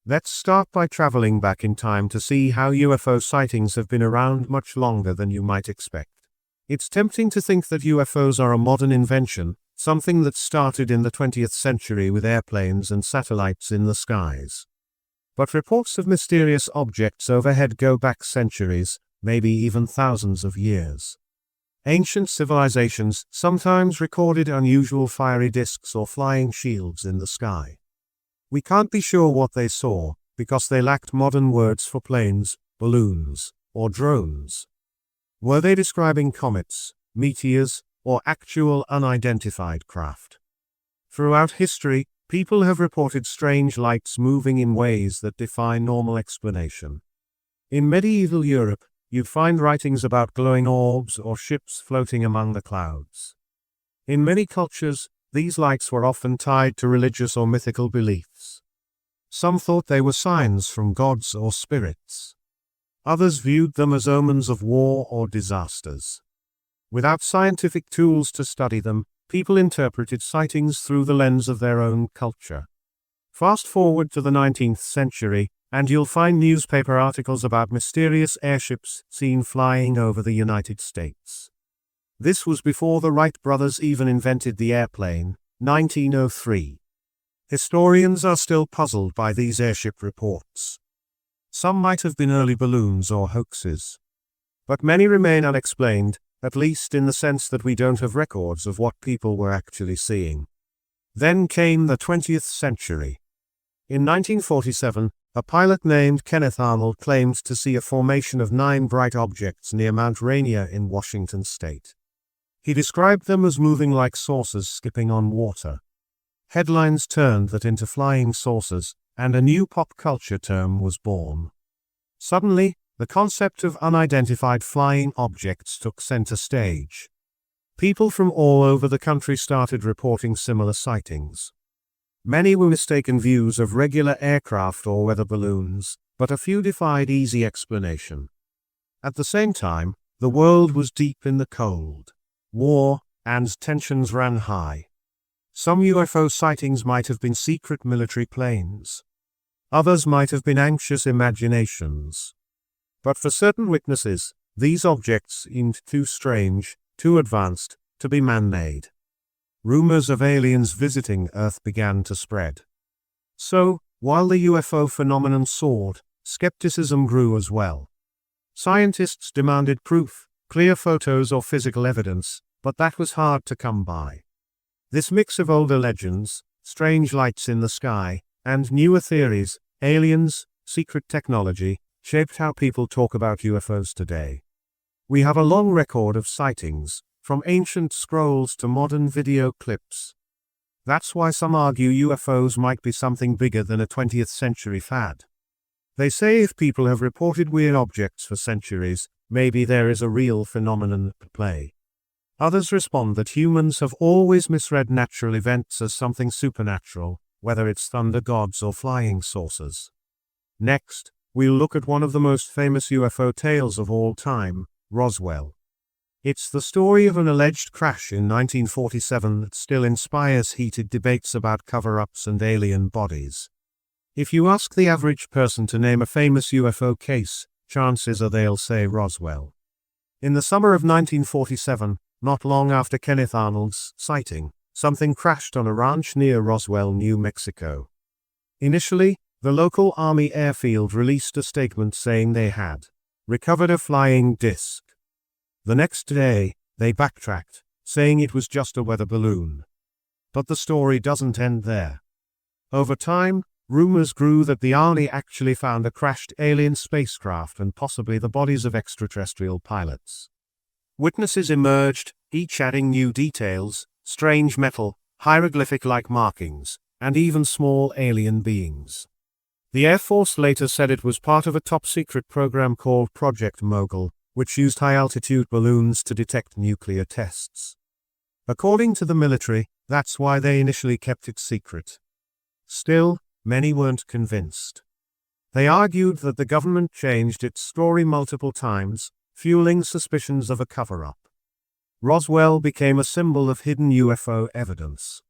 Speaker 1: Let's start by traveling back in time to see how UFO sightings have been around much longer than you might expect. It's tempting to think that UFOs are a modern invention, something that started in the 20th century with airplanes and satellites in the skies. But reports of mysterious objects overhead go back centuries, maybe even thousands of years. Ancient civilizations sometimes recorded unusual fiery disks or flying shields in the sky. We can't be sure what they saw, because they lacked modern words for planes, balloons, or drones. Were they describing comets, meteors, or actual unidentified craft? Throughout history, people have reported strange lights moving in ways that defy normal explanation. In medieval Europe, you'd find writings about glowing orbs or ships floating among the clouds. In many cultures, these lights were often tied to religious or mythical beliefs. Some thought they were signs from gods or spirits. Others viewed them as omens of war or disasters. Without scientific tools to study them, people interpreted sightings through the lens of their own culture. Fast forward to the 19th century, and you'll find newspaper articles about mysterious airships seen flying over the United States. This was before the Wright brothers even invented the airplane, 1903. Historians are still puzzled by these airship reports. Some might have been early balloons or hoaxes. But many remain unexplained, at least in the sense that we don't have records of what people were actually seeing. Then came the 20th century. In 1947, a pilot named Kenneth Arnold claimed to see a formation of 9 bright objects near Mount Rainier in Washington state. He described them as moving like saucers skipping on water. Headlines turned that into flying saucers, and a new pop culture term was born. Suddenly, the concept of unidentified flying objects took center stage. People from all over the country started reporting similar sightings. Many were mistaken views of regular aircraft or weather balloons, but a few defied easy explanation. At the same time, the world was deep in the cold. War and tensions ran high. Some UFO sightings might have been secret military planes. Others might have been anxious imaginations. But for certain witnesses, these objects seemed too strange, too advanced, to be man-made. Rumors of aliens visiting Earth began to spread. So, while the UFO phenomenon soared, skepticism grew as well. Scientists demanded proof, clear photos or physical evidence, but that was hard to come by. This mix of older legends, strange lights in the sky, and newer theories, aliens, secret technology, shaped how people talk about UFOs today. We have a long record of sightings, from ancient scrolls to modern video clips. That's why some argue UFOs might be something bigger than a 20th century fad. They say if people have reported weird objects for centuries, maybe there is a real phenomenon at play. Others respond that humans have always misread natural events as something supernatural, whether it's thunder gods or flying saucers. Next, we'll look at one of the most famous UFO tales of all time, Roswell. It's the story of an alleged crash in 1947 that still inspires heated debates about cover-ups and alien bodies. If you ask the average person to name a famous UFO case, chances are they'll say Roswell. In the summer of 1947, not long after Kenneth Arnold's sighting, something crashed on a ranch near Roswell, New Mexico. Initially, the local Army airfield released a statement saying they had recovered a flying disc. The next day, they backtracked, saying it was just a weather balloon. But the story doesn't end there. Over time, rumors grew that the Army actually found a crashed alien spacecraft and possibly the bodies of extraterrestrial pilots. Witnesses emerged, each adding new details, strange metal, hieroglyphic-like markings, and even small alien beings. The Air Force later said it was part of a top-secret program called Project Mogul, which used high-altitude balloons to detect nuclear tests. According to the military, that's why they initially kept it secret. Still, many weren't convinced. They argued that the government changed its story multiple times, fueling suspicions of a cover-up. Roswell became a symbol of hidden UFO evidence.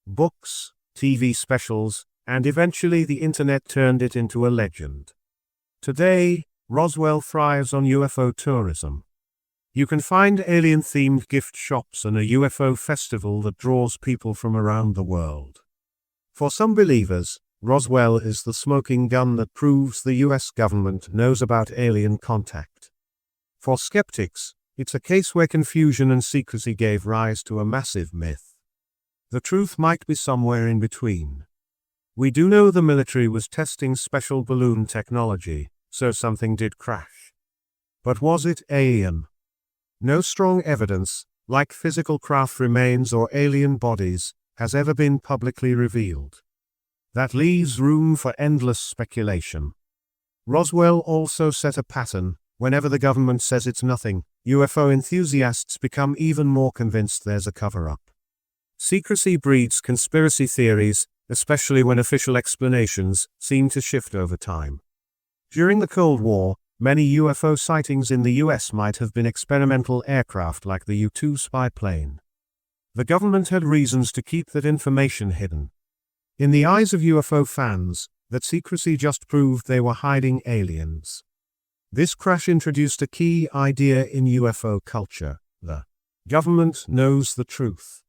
Speaker 1: Books, TV specials, and eventually the internet turned it into a legend. Today, Roswell thrives on UFO tourism. You can find alien-themed gift shops and a UFO festival that draws people from around the world. For some believers, Roswell is the smoking gun that proves the US government knows about alien contact. For skeptics, it's a case where confusion and secrecy gave rise to a massive myth. The truth might be somewhere in between. We do know the military was testing special balloon technology, so something did crash. But was it alien? No strong evidence, like physical craft remains or alien bodies, has ever been publicly revealed. That leaves room for endless speculation. Roswell also set a pattern. Whenever the government says it's nothing, UFO enthusiasts become even more convinced there's a cover-up. Secrecy breeds conspiracy theories, especially when official explanations seem to shift over time. During the Cold War, many UFO sightings in the US might have been experimental aircraft like the U-2 spy plane. The government had reasons to keep that information hidden. In the eyes of UFO fans, that secrecy just proved they were hiding aliens. This crash introduced a key idea in UFO culture: the government knows the truth.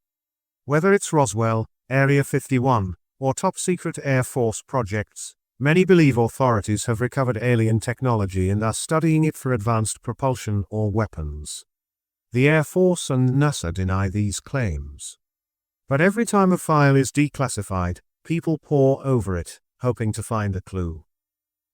Speaker 1: Whether it's Roswell, Area 51, or top-secret Air Force projects, many believe authorities have recovered alien technology and are studying it for advanced propulsion or weapons. The Air Force and NASA deny these claims. But every time a file is declassified, people pore over it, hoping to find a clue.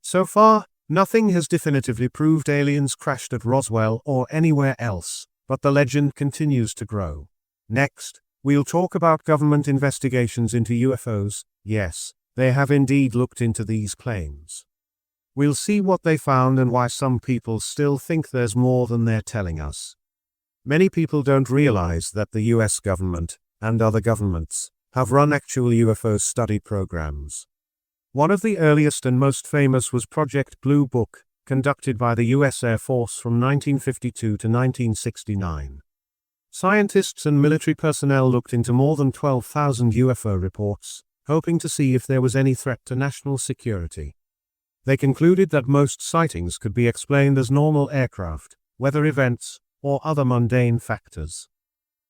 Speaker 1: So far, nothing has definitively proved aliens crashed at Roswell or anywhere else, but the legend continues to grow. Next, we'll talk about government investigations into UFOs. Yes, they have indeed looked into these claims. We'll see what they found and why some people still think there's more than they're telling us. Many people don't realize that the US government, and other governments, have run actual UFO study programs. One of the earliest and most famous was Project Blue Book, conducted by the US Air Force from 1952 to 1969. Scientists and military personnel looked into more than 12,000 UFO reports, hoping to see if there was any threat to national security. They concluded that most sightings could be explained as normal aircraft, weather events, or other mundane factors.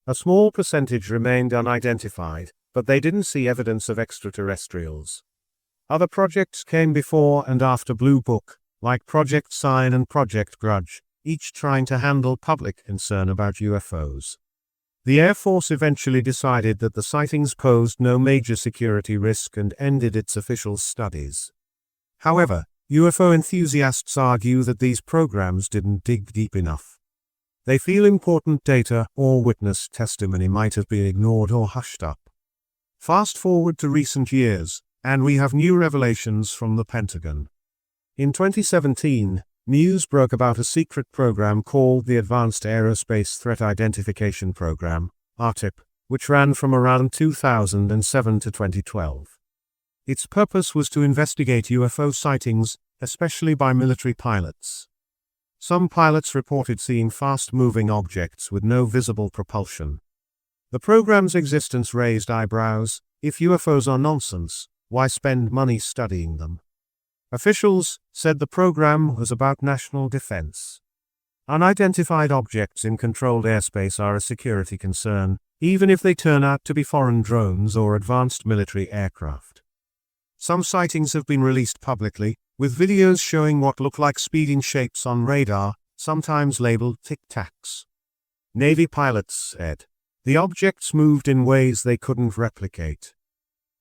Speaker 1: A small percentage remained unidentified, but they didn't see evidence of extraterrestrials. Other projects came before and after Blue Book, like Project Sign and Project Grudge, each trying to handle public concern about UFOs. The Air Force eventually decided that the sightings posed no major security risk and ended its official studies. However, UFO enthusiasts argue that these programs didn't dig deep enough. They feel important data or witness testimony might have been ignored or hushed up. Fast forward to recent years, and we have new revelations from the Pentagon. In 2017, news broke about a secret program called the Advanced Aerospace Threat Identification Program, ARTIP, which ran from around 2007 to 2012. Its purpose was to investigate UFO sightings, especially by military pilots. Some pilots reported seeing fast-moving objects with no visible propulsion. The program's existence raised eyebrows. If UFOs are nonsense, why spend money studying them? Officials said the program was about national defense. Unidentified objects in controlled airspace are a security concern, even if they turn out to be foreign drones or advanced military aircraft. Some sightings have been released publicly, with videos showing what look like speeding shapes on radar, sometimes labeled tic-tacs. Navy pilots said the objects moved in ways they couldn't replicate.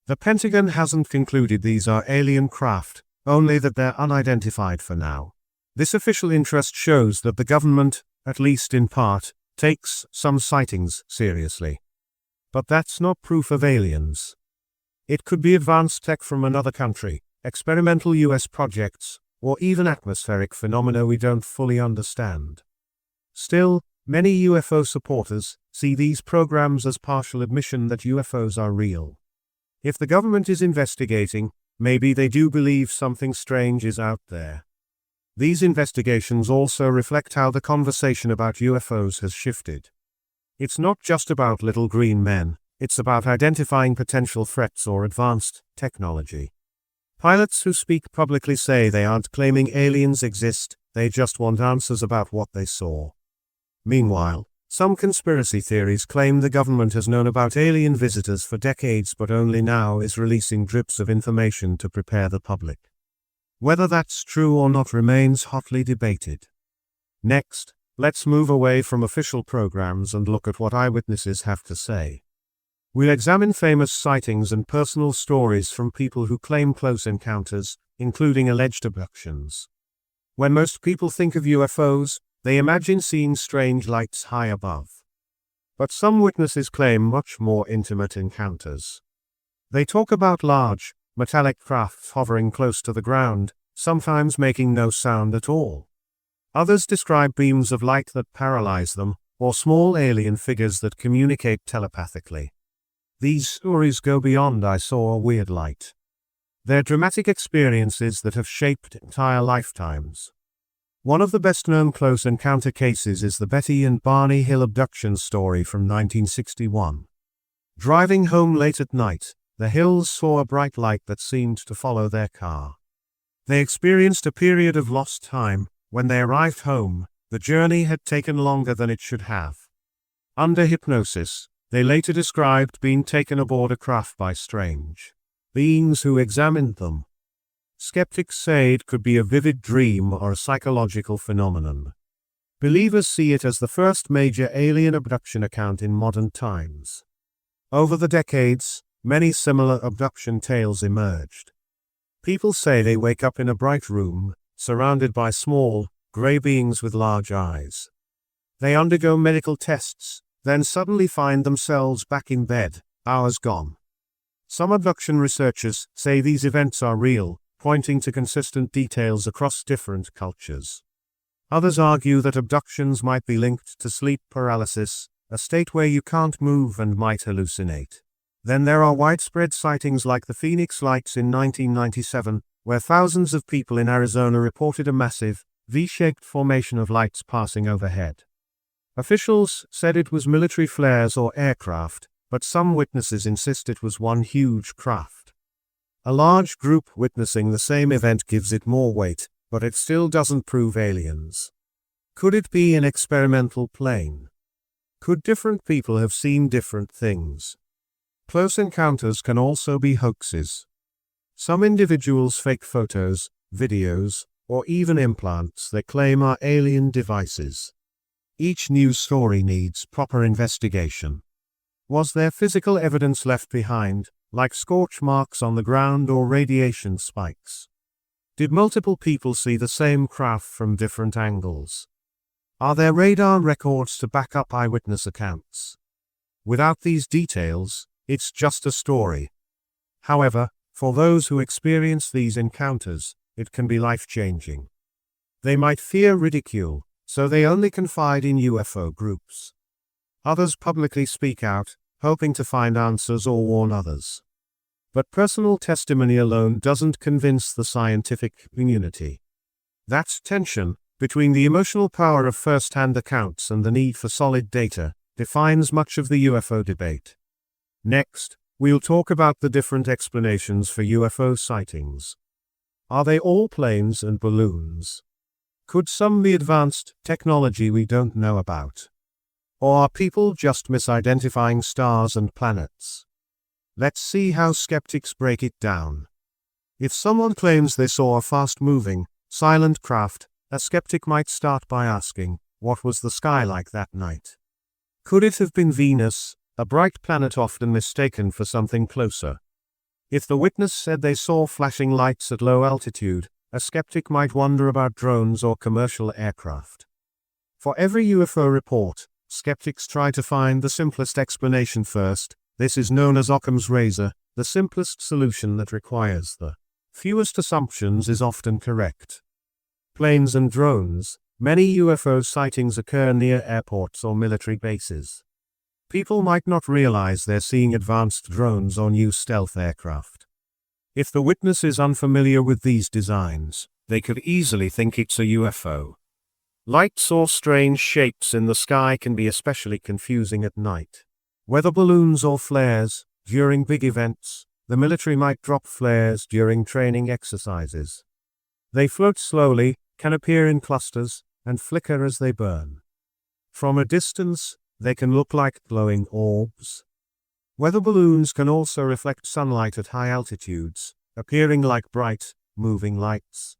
Speaker 1: The Pentagon hasn't concluded these are alien craft, only that they're unidentified for now. This official interest shows that the government, at least in part, takes some sightings seriously. But that's not proof of aliens. It could be advanced tech from another country, experimental US projects, or even atmospheric phenomena we don't fully understand. Still, many UFO supporters see these programs as partial admission that UFOs are real. If the government is investigating, maybe they do believe something strange is out there. These investigations also reflect how the conversation about UFOs has shifted. It's not just about little green men, it's about identifying potential threats or advanced technology. Pilots who speak publicly say they aren't claiming aliens exist, they just want answers about what they saw. Meanwhile, some conspiracy theories claim the government has known about alien visitors for decades but only now is releasing drips of information to prepare the public. Whether that's true or not remains hotly debated. Next, let's move away from official programs and look at what eyewitnesses have to say. We'll examine famous sightings and personal stories from people who claim close encounters, including alleged abductions. When most people think of UFOs, they imagine seeing strange lights high above. But some witnesses claim much more intimate encounters. They talk about large, metallic crafts hovering close to the ground, sometimes making no sound at all. Others describe beams of light that paralyze them, or small alien figures that communicate telepathically. These stories go beyond "I saw a weird light." They're dramatic experiences that have shaped entire lifetimes. One of the best-known close encounter cases is the Betty and Barney Hill abduction story from 1961. Driving home late at night, the Hills saw a bright light that seemed to follow their car. They experienced a period of lost time. When they arrived home, the journey had taken longer than it should have. Under hypnosis, they later described being taken aboard a craft by strange beings who examined them. Skeptics say it could be a vivid dream or a psychological phenomenon. Believers see it as the first major alien abduction account in modern times. Over the decades, many similar abduction tales emerged. People say they wake up in a bright room, surrounded by small, gray beings with large eyes. They undergo medical tests, then suddenly find themselves back in bed, hours gone. Some abduction researchers say these events are real, pointing to consistent details across different cultures. Others argue that abductions might be linked to sleep paralysis, a state where you can't move and might hallucinate. Then there are widespread sightings like the Phoenix Lights in 1997, where thousands of people in Arizona reported a massive, V-shaped formation of lights passing overhead. Officials said it was military flares or aircraft, but some witnesses insist it was one huge craft. A large group witnessing the same event gives it more weight, but it still doesn't prove aliens. Could it be an experimental plane? Could different people have seen different things? Close encounters can also be hoaxes. Some individuals fake photos, videos, or even implants they claim are alien devices. Each news story needs proper investigation. Was there physical evidence left behind, like scorch marks on the ground or radiation spikes? Did multiple people see the same craft from different angles? Are there radar records to back up eyewitness accounts? Without these details, it's just a story. However, for those who experience these encounters, it can be life-changing. They might fear ridicule, so they only confide in UFO groups. Others publicly speak out, hoping to find answers or warn others. But personal testimony alone doesn't convince the scientific community. That tension between the emotional power of first-hand accounts and the need for solid data defines much of the UFO debate. Next, we'll talk about the different explanations for UFO sightings. Are they all planes and balloons? Could some be advanced technology we don't know about? Or are people just misidentifying stars and planets? Let's see how skeptics break it down. If someone claims they saw a fast-moving, silent craft, a skeptic might start by asking, what was the sky like that night? Could it have been Venus, a bright planet often mistaken for something closer? If the witness said they saw flashing lights at low altitude, a skeptic might wonder about drones or commercial aircraft. For every UFO report, skeptics try to find the simplest explanation first. This is known as Occam's razor. The simplest solution that requires the fewest assumptions is often correct. Planes and drones. Many UFO sightings occur near airports or military bases. People might not realize they're seeing advanced drones or new stealth aircraft. If the witness is unfamiliar with these designs, they could easily think it's a UFO. Lights or strange shapes in the sky can be especially confusing at night. Whether balloons or flares, during big events, the military might drop flares during training exercises. They float slowly, can appear in clusters, and flicker as they burn. From a distance, they can look like glowing orbs. Weather balloons can also reflect sunlight at high altitudes, appearing like bright, moving lights.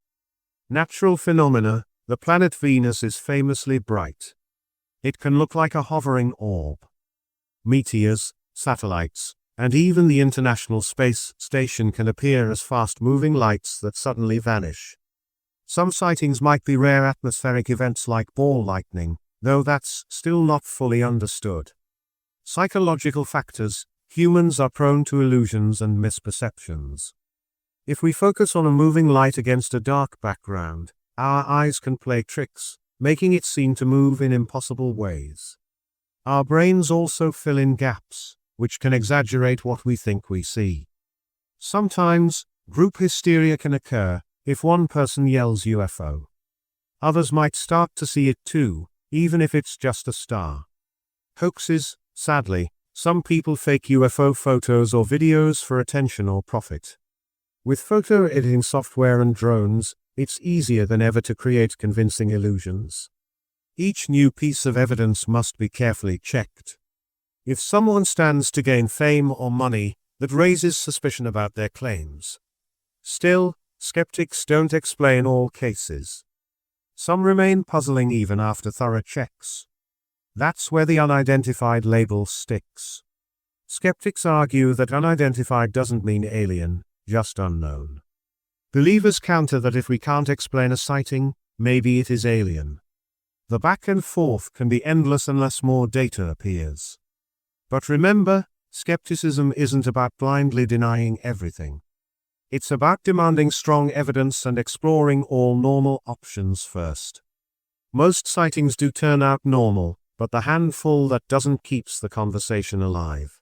Speaker 1: Natural phenomena. The planet Venus is famously bright. It can look like a hovering orb. Meteors, satellites, and even the International Space Station can appear as fast-moving lights that suddenly vanish. Some sightings might be rare atmospheric events like ball lightning, though that's still not fully understood. Psychological factors. Humans are prone to illusions and misperceptions. If we focus on a moving light against a dark background, our eyes can play tricks, making it seem to move in impossible ways. Our brains also fill in gaps, which can exaggerate what we think we see. Sometimes, group hysteria can occur. If one person yells UFO, others might start to see it too, even if it's just a star. Hoaxes. Sadly, some people fake UFO photos or videos for attention or profit. With photo editing software and drones, it's easier than ever to create convincing illusions. Each new piece of evidence must be carefully checked. If someone stands to gain fame or money, that raises suspicion about their claims. Still, skeptics don't explain all cases. Some remain puzzling even after thorough checks. That's where the unidentified label sticks. Skeptics argue that unidentified doesn't mean alien, just unknown. Believers counter that if we can't explain a sighting, maybe it is alien. The back and forth can be endless unless more data appears. But remember, skepticism isn't about blindly denying everything. It's about demanding strong evidence and exploring all normal options first. Most sightings do turn out normal, but the handful that doesn't keeps the conversation alive.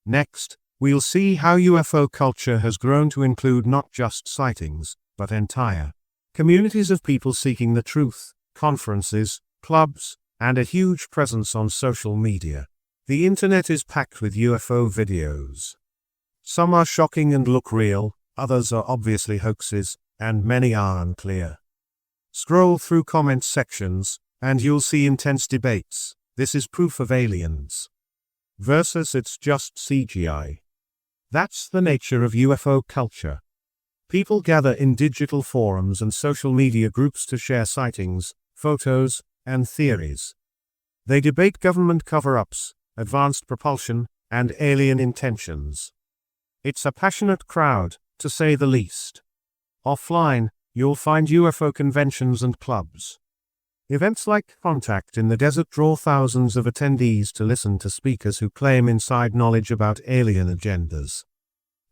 Speaker 1: Next, we'll see how UFO culture has grown to include not just sightings, but entire communities of people seeking the truth, conferences, clubs, and a huge presence on social media. The internet is packed with UFO videos. Some are shocking and look real, others are obviously hoaxes, and many are unclear. Scroll through comment sections, and you'll see intense debates. This is proof of aliens versus it's just CGI. That's the nature of UFO culture. People gather in digital forums and social media groups to share sightings, photos, and theories. They debate government cover-ups, advanced propulsion, and alien intentions. It's a passionate crowd, to say the least. Offline, you'll find UFO conventions and clubs. Events like Contact in the desert draw thousands of attendees to listen to speakers who claim inside knowledge about alien agendas.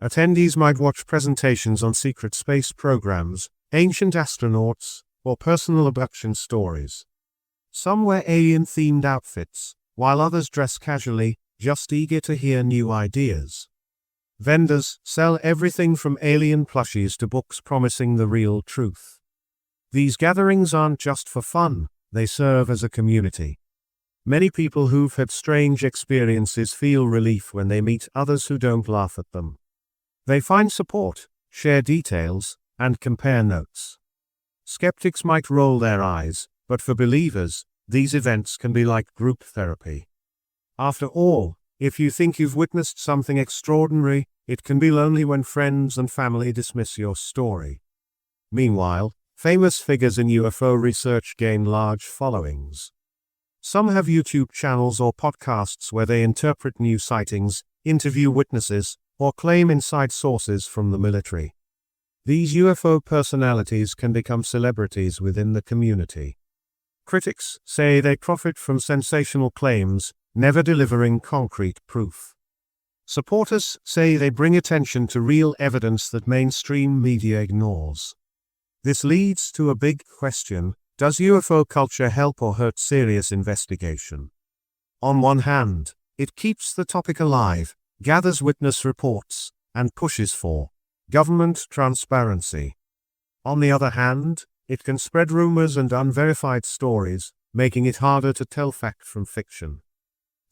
Speaker 1: Attendees might watch presentations on secret space programs, ancient astronauts, or personal abduction stories. Some wear alien-themed outfits, while others dress casually, just eager to hear new ideas. Vendors sell everything from alien plushies to books promising the real truth. These gatherings aren't just for fun, they serve as a community. Many people who've had strange experiences feel relief when they meet others who don't laugh at them. They find support, share details, and compare notes. Skeptics might roll their eyes, but for believers, these events can be like group therapy. After all, if you think you've witnessed something extraordinary, it can be lonely when friends and family dismiss your story. Meanwhile, famous figures in UFO research gain large followings. Some have YouTube channels or podcasts where they interpret new sightings, interview witnesses, or claim inside sources from the military. These UFO personalities can become celebrities within the community. Critics say they profit from sensational claims, never delivering concrete proof. Supporters say they bring attention to real evidence that mainstream media ignores. This leads to a big question: does UFO culture help or hurt serious investigation? On one hand, it keeps the topic alive, gathers witness reports, and pushes for government transparency. On the other hand, it can spread rumors and unverified stories, making it harder to tell fact from fiction.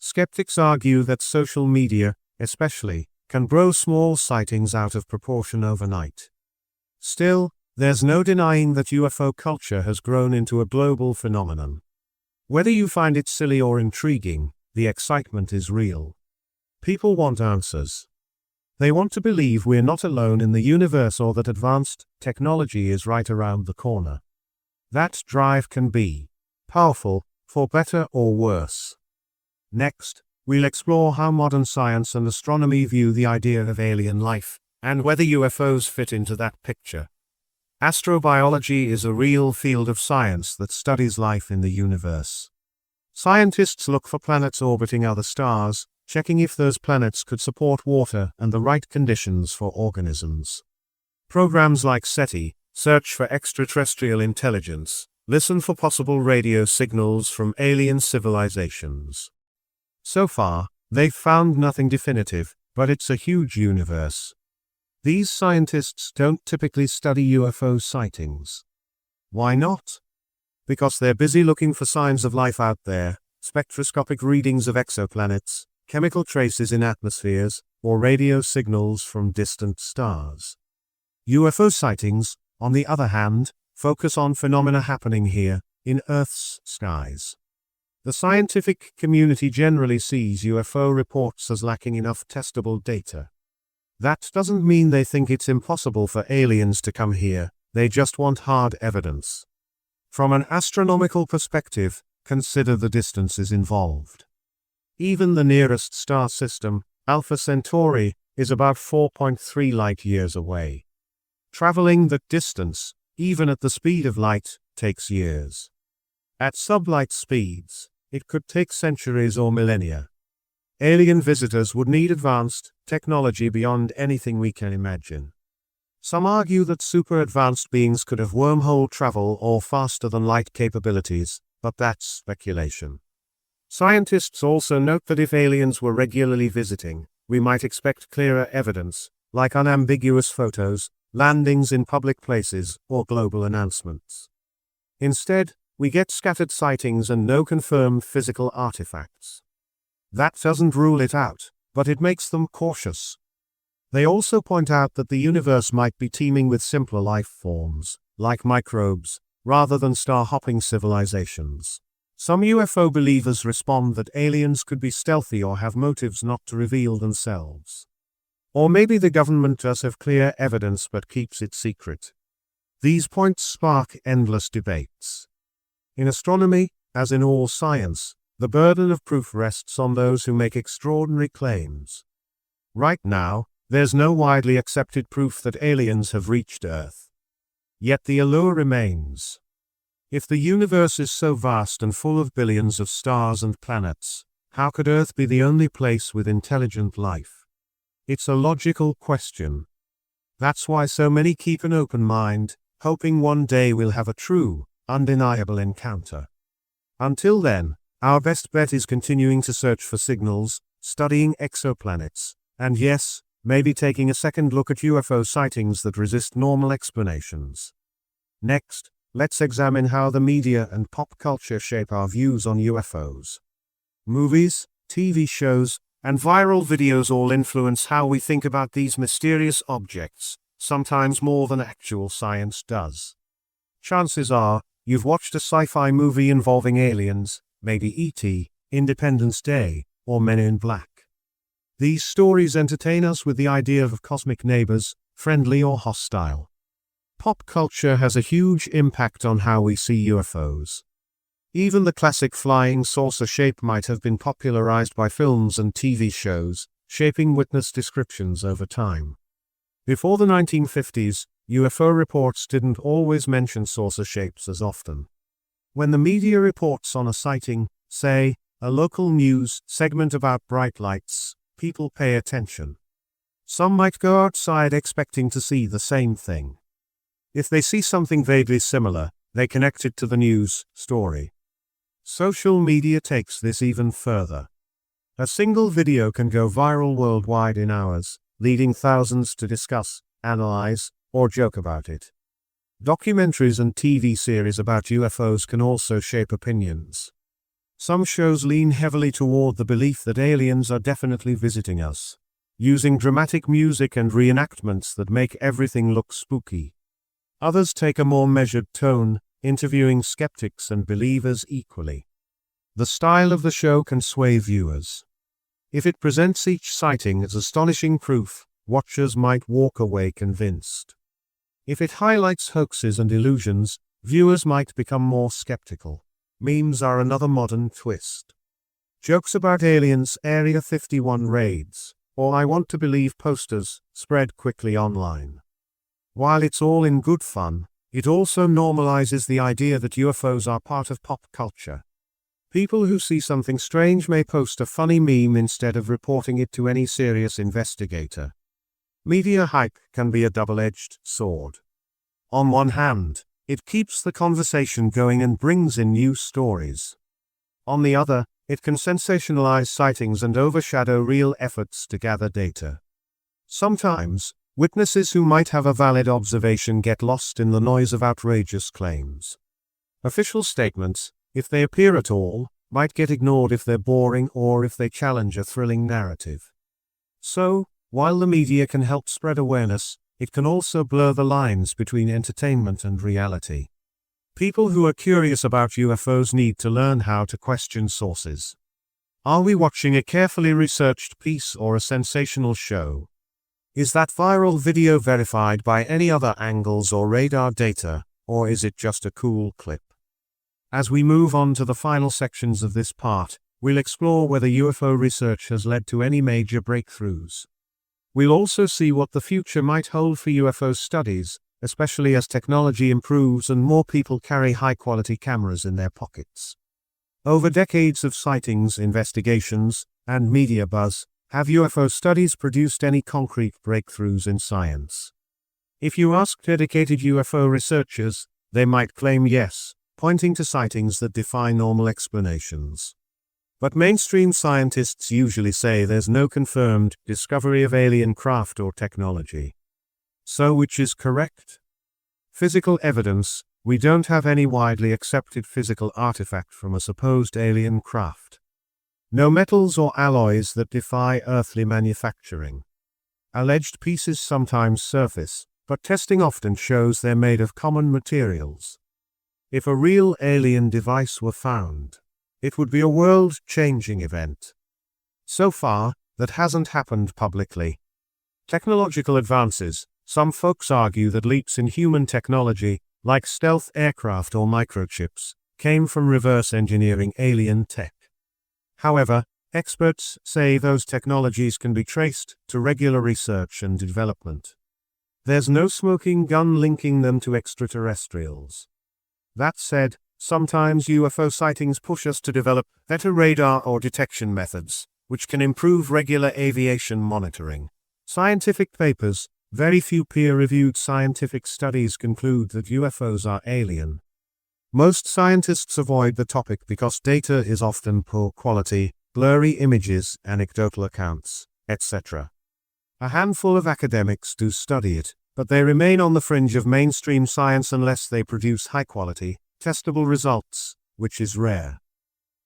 Speaker 1: Skeptics argue that social media, especially, can blow small sightings out of proportion overnight. Still, there's no denying that UFO culture has grown into a global phenomenon. Whether you find it silly or intriguing, the excitement is real. People want answers. They want to believe we're not alone in the universe or that advanced technology is right around the corner. That drive can be powerful, for better or worse. Next, we'll explore how modern science and astronomy view the idea of alien life, and whether UFOs fit into that picture. Astrobiology is a real field of science that studies life in the universe. Scientists look for planets orbiting other stars, checking if those planets could support water and the right conditions for organisms. Programs like SETI search for extraterrestrial intelligence, listen for possible radio signals from alien civilizations. So far, they've found nothing definitive, but it's a huge universe. These scientists don't typically study UFO sightings. Why not? Because they're busy looking for signs of life out there, spectroscopic readings of exoplanets, chemical traces in atmospheres, or radio signals from distant stars. UFO sightings, on the other hand, focus on phenomena happening here, in Earth's skies. The scientific community generally sees UFO reports as lacking enough testable data. That doesn't mean they think it's impossible for aliens to come here, they just want hard evidence. From an astronomical perspective, consider the distances involved. Even the nearest star system, Alpha Centauri, is about 4.3 light-years away. Traveling that distance, even at the speed of light, takes years. At sublight speeds, it could take centuries or millennia. Alien visitors would need advanced technology beyond anything we can imagine. Some argue that super-advanced beings could have wormhole travel or faster-than-light capabilities, but that's speculation. Scientists also note that if aliens were regularly visiting, we might expect clearer evidence, like unambiguous photos, landings in public places, or global announcements. Instead, we get scattered sightings and no confirmed physical artifacts. That doesn't rule it out, but it makes them cautious. They also point out that the universe might be teeming with simpler life forms, like microbes, rather than star-hopping civilizations. Some UFO believers respond that aliens could be stealthy or have motives not to reveal themselves. Or maybe the government does have clear evidence but keeps it secret. These points spark endless debates. In astronomy, as in all science, the burden of proof rests on those who make extraordinary claims. Right now, there's no widely accepted proof that aliens have reached Earth. Yet the allure remains. If the universe is so vast and full of billions of stars and planets, how could Earth be the only place with intelligent life? It's a logical question. That's why so many keep an open mind, hoping one day we'll have a true, undeniable encounter. Until then, our best bet is continuing to search for signals, studying exoplanets, and yes, maybe taking a second look at UFO sightings that resist normal explanations. Next, let's examine how the media and pop culture shape our views on UFOs. Movies, TV shows, and viral videos all influence how we think about these mysterious objects, sometimes more than actual science does. Chances are, you've watched a sci-fi movie involving aliens, maybe E.T., Independence Day, or Men in Black. These stories entertain us with the idea of cosmic neighbors, friendly or hostile. Pop culture has a huge impact on how we see UFOs. Even the classic flying saucer shape might have been popularized by films and TV shows, shaping witness descriptions over time. Before the 1950s, UFO reports didn't always mention saucer shapes as often. When the media reports on a sighting, say, a local news segment about bright lights, people pay attention. Some might go outside expecting to see the same thing. If they see something vaguely similar, they connect it to the news story. Social media takes this even further. A single video can go viral worldwide in hours, leading thousands to discuss, analyze, or joke about it. Documentaries and TV series about UFOs can also shape opinions. Some shows lean heavily toward the belief that aliens are definitely visiting us, using dramatic music and reenactments that make everything look spooky. Others take a more measured tone, interviewing skeptics and believers equally. The style of the show can sway viewers. If it presents each sighting as astonishing proof, watchers might walk away convinced. If it highlights hoaxes and illusions, viewers might become more skeptical. Memes are another modern twist. Jokes about aliens, Area 51 raids, or I want to believe posters, spread quickly online. While it's all in good fun, it also normalizes the idea that UFOs are part of pop culture. People who see something strange may post a funny meme instead of reporting it to any serious investigator. Media hype can be a double-edged sword. On one hand, it keeps the conversation going and brings in new stories. On the other, it can sensationalize sightings and overshadow real efforts to gather data. Sometimes, witnesses who might have a valid observation get lost in the noise of outrageous claims. Official statements, if they appear at all, might get ignored if they're boring or if they challenge a thrilling narrative. So, while the media can help spread awareness, it can also blur the lines between entertainment and reality. People who are curious about UFOs need to learn how to question sources. Are we watching a carefully researched piece or a sensational show? Is that viral video verified by any other angles or radar data, or is it just a cool clip? As we move on to the final sections of this part, we'll explore whether UFO research has led to any major breakthroughs. We'll also see what the future might hold for UFO studies, especially as technology improves and more people carry high-quality cameras in their pockets. Over decades of sightings, investigations, and media buzz, have UFO studies produced any concrete breakthroughs in science? If you ask dedicated UFO researchers, they might claim yes, pointing to sightings that defy normal explanations. But mainstream scientists usually say there's no confirmed discovery of alien craft or technology. So which is correct? Physical evidence: we don't have any widely accepted physical artifact from a supposed alien craft. No metals or alloys that defy earthly manufacturing. Alleged pieces sometimes surface, but testing often shows they're made of common materials. If a real alien device were found, it would be a world-changing event. So far, that hasn't happened publicly. Technological advances: some folks argue that leaps in human technology, like stealth aircraft or microchips, came from reverse engineering alien tech. However, experts say those technologies can be traced to regular research and development. There's no smoking gun linking them to extraterrestrials. That said, sometimes UFO sightings push us to develop better radar or detection methods, which can improve regular aviation monitoring. Scientific papers: very few peer-reviewed scientific studies conclude that UFOs are alien. Most scientists avoid the topic because data is often poor quality, blurry images, anecdotal accounts, etc. A handful of academics do study it, but they remain on the fringe of mainstream science unless they produce high-quality, testable results, which is rare.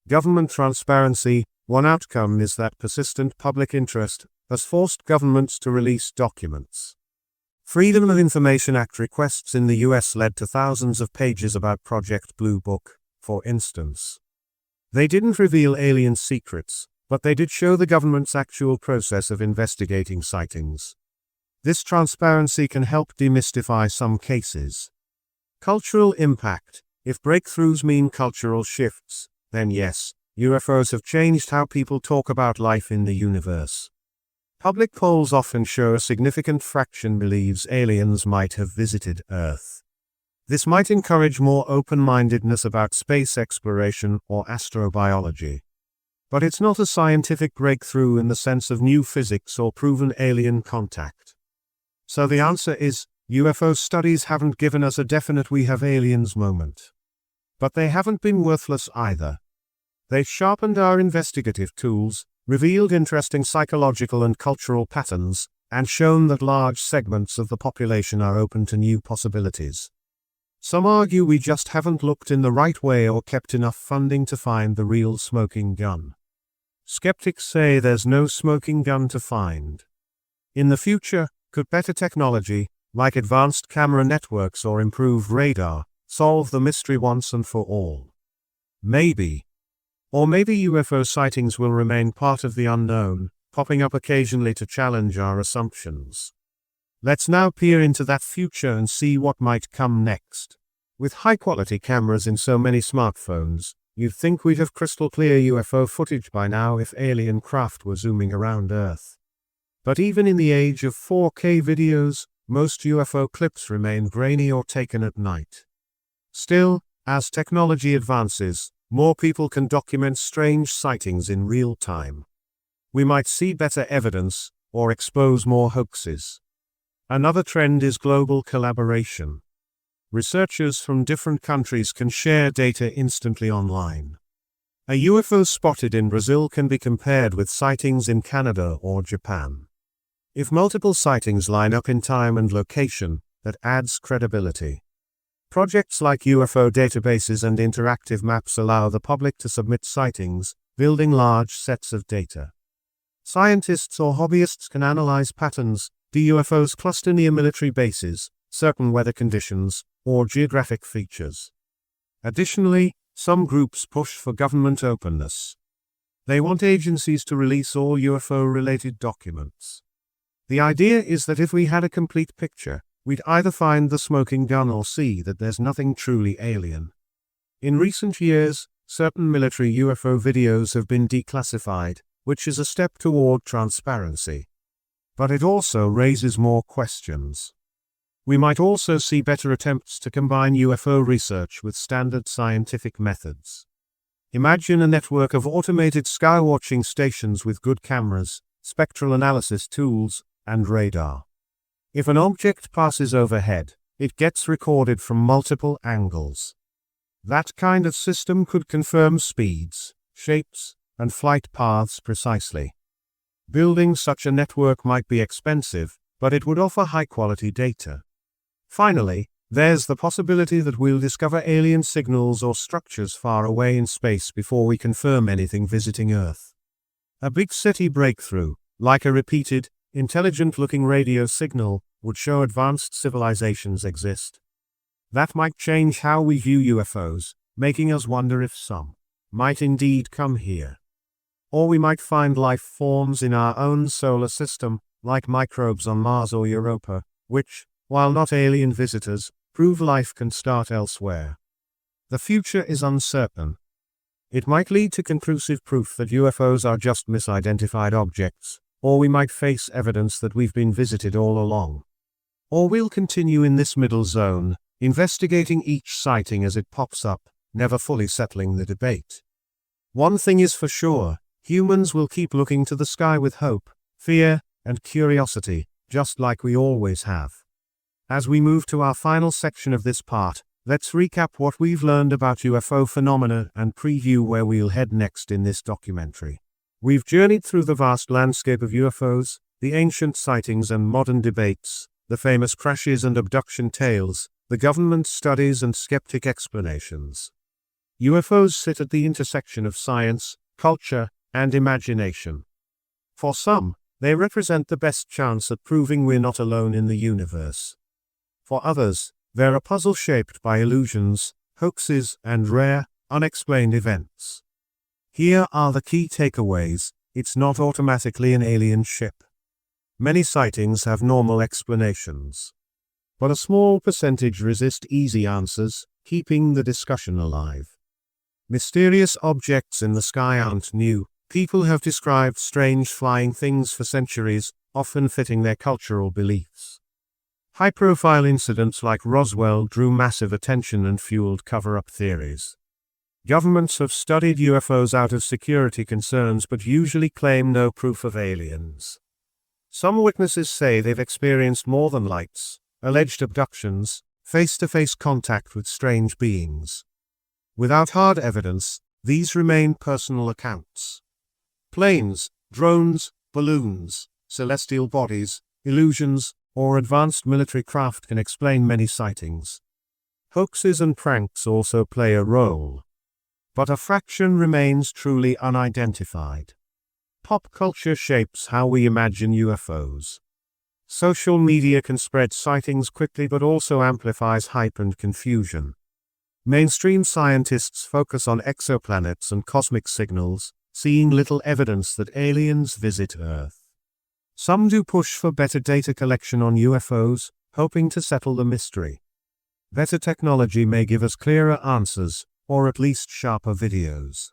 Speaker 1: Government transparency. One outcome is that persistent public interest has forced governments to release documents. Freedom of Information Act requests in the US led to thousands of pages about Project Blue Book, for instance. They didn't reveal alien secrets, but they did show the government's actual process of investigating sightings. This transparency can help demystify some cases. Cultural impact. If breakthroughs mean cultural shifts, then yes, UFOs have changed how people talk about life in the universe. Public polls often show a significant fraction believes aliens might have visited Earth. This might encourage more open-mindedness about space exploration or astrobiology. But it's not a scientific breakthrough in the sense of new physics or proven alien contact. So the answer is, UFO studies haven't given us a definite "we have aliens" moment. But they haven't been worthless either. They've sharpened our investigative tools, revealed interesting psychological and cultural patterns, and shown that large segments of the population are open to new possibilities. Some argue we just haven't looked in the right way or kept enough funding to find the real smoking gun. Skeptics say there's no smoking gun to find. In the future, could better technology, like advanced camera networks or improved radar, solve the mystery once and for all? Maybe. Or maybe UFO sightings will remain part of the unknown, popping up occasionally to challenge our assumptions. Let's now peer into that future and see what might come next. With high-quality cameras in so many smartphones, you'd think we'd have crystal-clear UFO footage by now if alien craft were zooming around Earth. But even in the age of 4K videos, most UFO clips remain grainy or taken at night. Still, as technology advances, more people can document strange sightings in real time. We might see better evidence, or expose more hoaxes. Another trend is global collaboration. Researchers from different countries can share data instantly online. A UFO spotted in Brazil can be compared with sightings in Canada or Japan. If multiple sightings line up in time and location, that adds credibility. Projects like UFO databases and interactive maps allow the public to submit sightings, building large sets of data. Scientists or hobbyists can analyze patterns. Do UFOs cluster near military bases, certain weather conditions, or geographic features? Additionally, some groups push for government openness. They want agencies to release all UFO-related documents. The idea is that if we had a complete picture, we'd either find the smoking gun or see that there's nothing truly alien. In recent years, certain military UFO videos have been declassified, which is a step toward transparency. But it also raises more questions. We might also see better attempts to combine UFO research with standard scientific methods. Imagine a network of automated skywatching stations with good cameras, spectral analysis tools, and radar. If an object passes overhead, it gets recorded from multiple angles. That kind of system could confirm speeds, shapes, and flight paths precisely. Building such a network might be expensive, but it would offer high-quality data. Finally, there's the possibility that we'll discover alien signals or structures far away in space before we confirm anything visiting Earth. A big SETI breakthrough, like a repeated, intelligent-looking radio signal, would show advanced civilizations exist. That might change how we view UFOs, making us wonder if some might indeed come here. Or we might find life forms in our own solar system, like microbes on Mars or Europa, which, while not alien visitors, prove life can start elsewhere. The future is uncertain. It might lead to conclusive proof that UFOs are just misidentified objects, or we might face evidence that we've been visited all along. Or we'll continue in this middle zone, investigating each sighting as it pops up, never fully settling the debate. One thing is for sure, humans will keep looking to the sky with hope, fear, and curiosity, just like we always have. As we move to our final section of this part, let's recap what we've learned about UFO phenomena and preview where we'll head next in this documentary. We've journeyed through the vast landscape of UFOs, the ancient sightings and modern debates, the famous crashes and abduction tales, the government studies and skeptic explanations. UFOs sit at the intersection of science, culture, and imagination. For some, they represent the best chance at proving we're not alone in the universe. For others, they're a puzzle shaped by illusions, hoaxes, and rare, unexplained events. Here are the key takeaways. It's not automatically an alien ship. Many sightings have normal explanations. But a small percentage resist easy answers, keeping the discussion alive. Mysterious objects in the sky aren't new. People have described strange flying things for centuries, often fitting their cultural beliefs. High-profile incidents like Roswell drew massive attention and fueled cover-up theories. Governments have studied UFOs out of security concerns but usually claim no proof of aliens. Some witnesses say they've experienced more than lights, alleged abductions, face-to-face contact with strange beings. Without hard evidence, these remain personal accounts. Planes, drones, balloons, celestial bodies, illusions, or advanced military craft can explain many sightings. Hoaxes and pranks also play a role. But a fraction remains truly unidentified. Pop culture shapes how we imagine UFOs. Social media can spread sightings quickly but also amplifies hype and confusion. Mainstream scientists focus on exoplanets and cosmic signals, seeing little evidence that aliens visit Earth. Some do push for better data collection on UFOs, hoping to settle the mystery. Better technology may give us clearer answers, or at least sharper videos.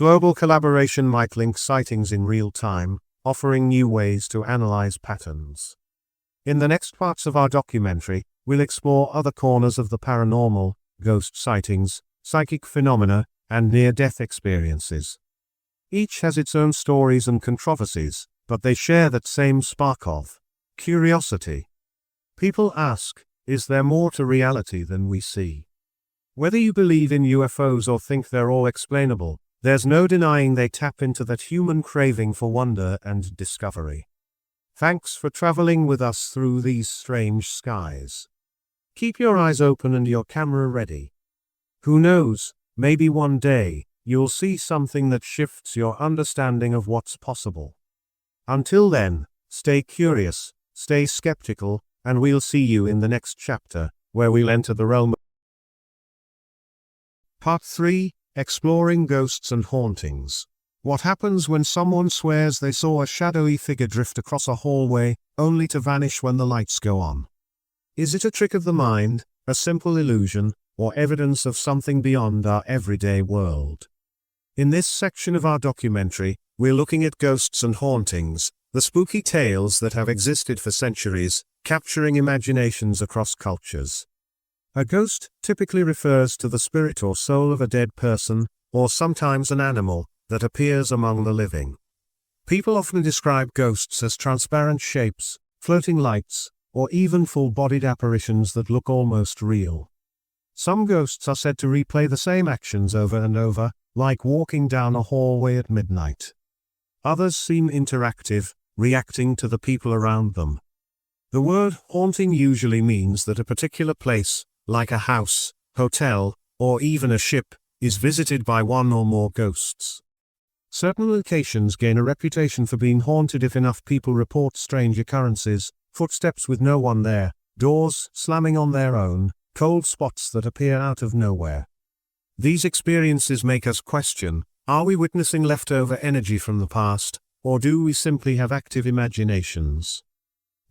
Speaker 1: Global collaboration might link sightings in real time, offering new ways to analyze patterns. In the next parts of our documentary, we'll explore other corners of the paranormal, ghost sightings, psychic phenomena, and near-death experiences. Each has its own stories and controversies, but they share that same spark of curiosity. People ask, is there more to reality than we see? Whether you believe in UFOs or think they're all explainable, there's no denying they tap into that human craving for wonder and discovery. Thanks for traveling with us through these strange skies. Keep your eyes open and your camera ready. Who knows, maybe one day, you'll see something that shifts your understanding of what's possible. Until then, stay curious, stay skeptical, and we'll see you in the next chapter, where we'll enter the realm. Part 3, Exploring Ghosts and Hauntings. What happens when someone swears they saw a shadowy figure drift across a hallway, only to vanish when the lights go on? Is it a trick of the mind, a simple illusion, or evidence of something beyond our everyday world? In this section of our documentary, we're looking at ghosts and hauntings, the spooky tales that have existed for centuries, capturing imaginations across cultures. A ghost typically refers to the spirit or soul of a dead person, or sometimes an animal, that appears among the living. People often describe ghosts as transparent shapes, floating lights, or even full-bodied apparitions that look almost real. Some ghosts are said to replay the same actions over and over, like walking down a hallway at midnight. Others seem interactive, reacting to the people around them. The word haunting usually means that a particular place, like a house, hotel, or even a ship, is visited by one or more ghosts. Certain locations gain a reputation for being haunted if enough people report strange occurrences, footsteps with no one there, doors slamming on their own, cold spots that appear out of nowhere. These experiences make us question, are we witnessing leftover energy from the past, or do we simply have active imaginations?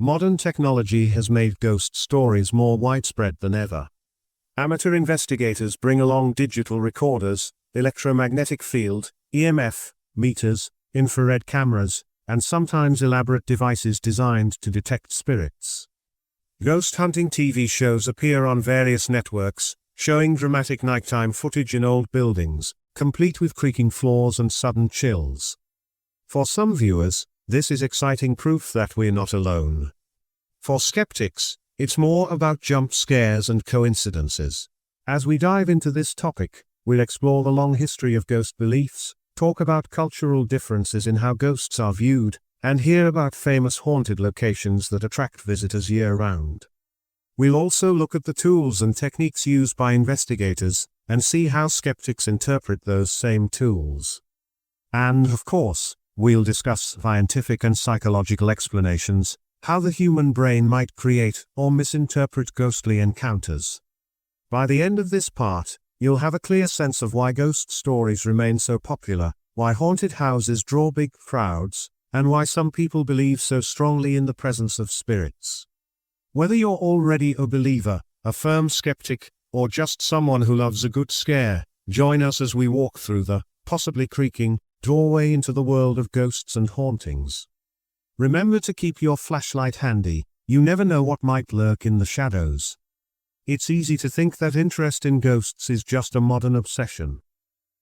Speaker 1: Modern technology has made ghost stories more widespread than ever. Amateur investigators bring along digital recorders, electromagnetic field, EMF, meters, infrared cameras, and sometimes elaborate devices designed to detect spirits. Ghost hunting TV shows appear on various networks, showing dramatic nighttime footage in old buildings, complete with creaking floors and sudden chills. For some viewers, this is exciting proof that we're not alone. For skeptics, it's more about jump scares and coincidences. As we dive into this topic, we'll explore the long history of ghost beliefs, talk about cultural differences in how ghosts are viewed, and hear about famous haunted locations that attract visitors year-round. We'll also look at the tools and techniques used by investigators, and see how skeptics interpret those same tools. And, of course, we'll discuss scientific and psychological explanations, how the human brain might create or misinterpret ghostly encounters. By the end of this part, you'll have a clear sense of why ghost stories remain so popular, why haunted houses draw big crowds, and why some people believe so strongly in the presence of spirits. Whether you're already a believer, a firm skeptic, or just someone who loves a good scare, join us as we walk through the, possibly creaking, doorway into the world of ghosts and hauntings. Remember to keep your flashlight handy, you never know what might lurk in the shadows. It's easy to think that interest in ghosts is just a modern obsession.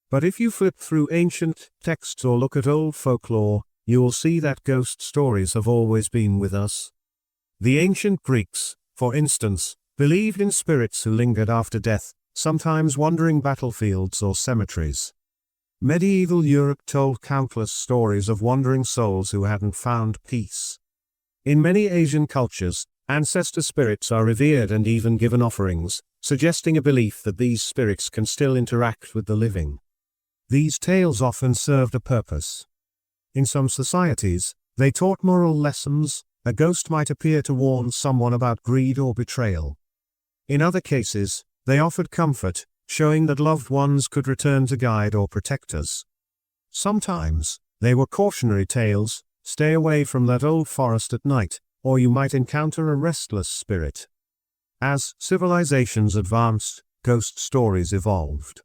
Speaker 1: But if you flip through ancient texts or look at old folklore, you'll see that ghost stories have always been with us. The ancient Greeks, for instance, believed in spirits who lingered after death, sometimes wandering battlefields or cemeteries. Medieval Europe told countless stories of wandering souls who hadn't found peace. In many Asian cultures, ancestor spirits are revered and even given offerings, suggesting a belief that these spirits can still interact with the living. These tales often served a purpose. In some societies, they taught moral lessons. A ghost might appear to warn someone about greed or betrayal. In other cases, they offered comfort, showing that loved ones could return to guide or protect us. Sometimes, they were cautionary tales: stay away from that old forest at night, or you might encounter a restless spirit. As civilizations advanced, ghost stories evolved.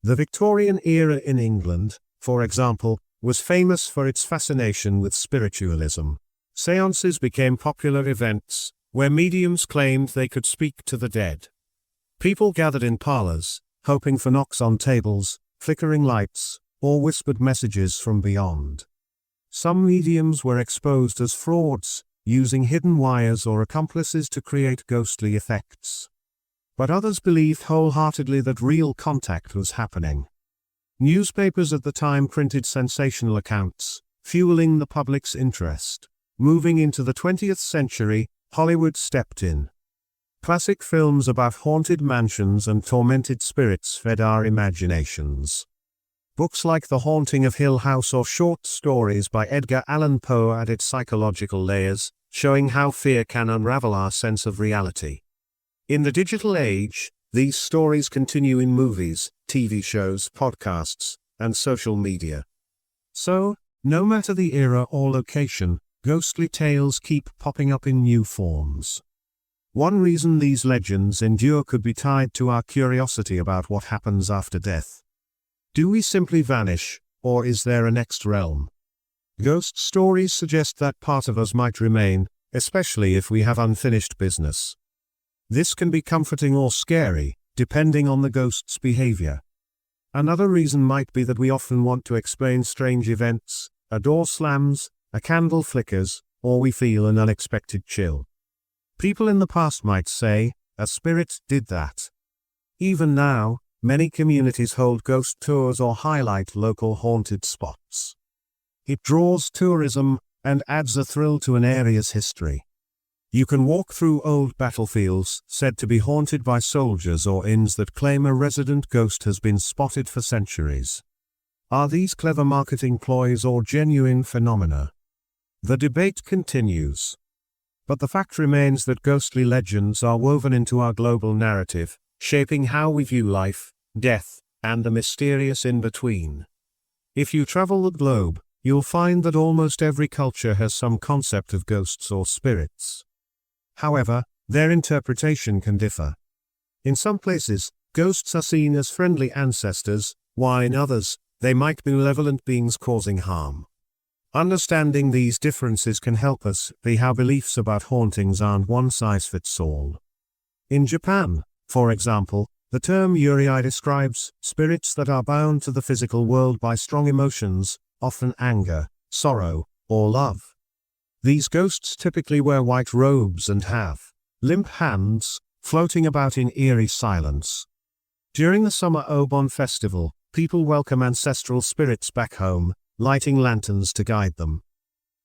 Speaker 1: The Victorian era in England, for example, was famous for its fascination with spiritualism. Seances became popular events, where mediums claimed they could speak to the dead. People gathered in parlors, hoping for knocks on tables, flickering lights, or whispered messages from beyond. Some mediums were exposed as frauds, using hidden wires or accomplices to create ghostly effects. But others believed wholeheartedly that real contact was happening. Newspapers at the time printed sensational accounts, fueling the public's interest. Moving into the 20th century, Hollywood stepped in. Classic films about haunted mansions and tormented spirits fed our imaginations. Books like The Haunting of Hill House or short stories by Edgar Allan Poe added psychological layers, showing how fear can unravel our sense of reality. In the digital age, these stories continue in movies, TV shows, podcasts, and social media. So, no matter the era or location, ghostly tales keep popping up in new forms. One reason these legends endure could be tied to our curiosity about what happens after death. Do we simply vanish, or is there a next realm? Ghost stories suggest that part of us might remain, especially if we have unfinished business. This can be comforting or scary, depending on the ghost's behavior. Another reason might be that we often want to explain strange events: a door slams, a candle flickers, or we feel an unexpected chill. People in the past might say, a spirit did that. Even now, many communities hold ghost tours or highlight local haunted spots. It draws tourism, and adds a thrill to an area's history. You can walk through old battlefields, said to be haunted by soldiers, or inns that claim a resident ghost has been spotted for centuries. Are these clever marketing ploys or genuine phenomena? The debate continues. But the fact remains that ghostly legends are woven into our global narrative, shaping how we view life, death, and the mysterious in between. If you travel the globe, you'll find that almost every culture has some concept of ghosts or spirits. However, their interpretation can differ. In some places, ghosts are seen as friendly ancestors, while in others, they might be malevolent beings causing harm. Understanding these differences can help us see how beliefs about hauntings aren't one-size-fits-all. In Japan, for example, the term eerie describes spirits that are bound to the physical world by strong emotions, often anger, sorrow, or love. These ghosts typically wear white robes and have limp hands, floating about in eerie silence. During the summer Obon festival, people welcome ancestral spirits back home, lighting lanterns to guide them.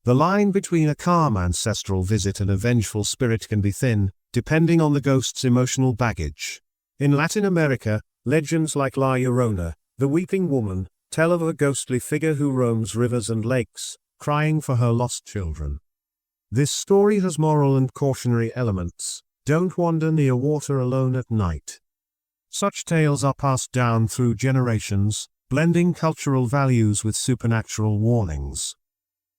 Speaker 1: The line between a calm ancestral visit and a vengeful spirit can be thin, depending on the ghost's emotional baggage. In Latin America, legends like La Llorona, the weeping woman, tell of a ghostly figure who roams rivers and lakes, crying for her lost children. This story has moral and cautionary elements. Don't wander near water alone at night. Such tales are passed down through generations, blending cultural values with supernatural warnings.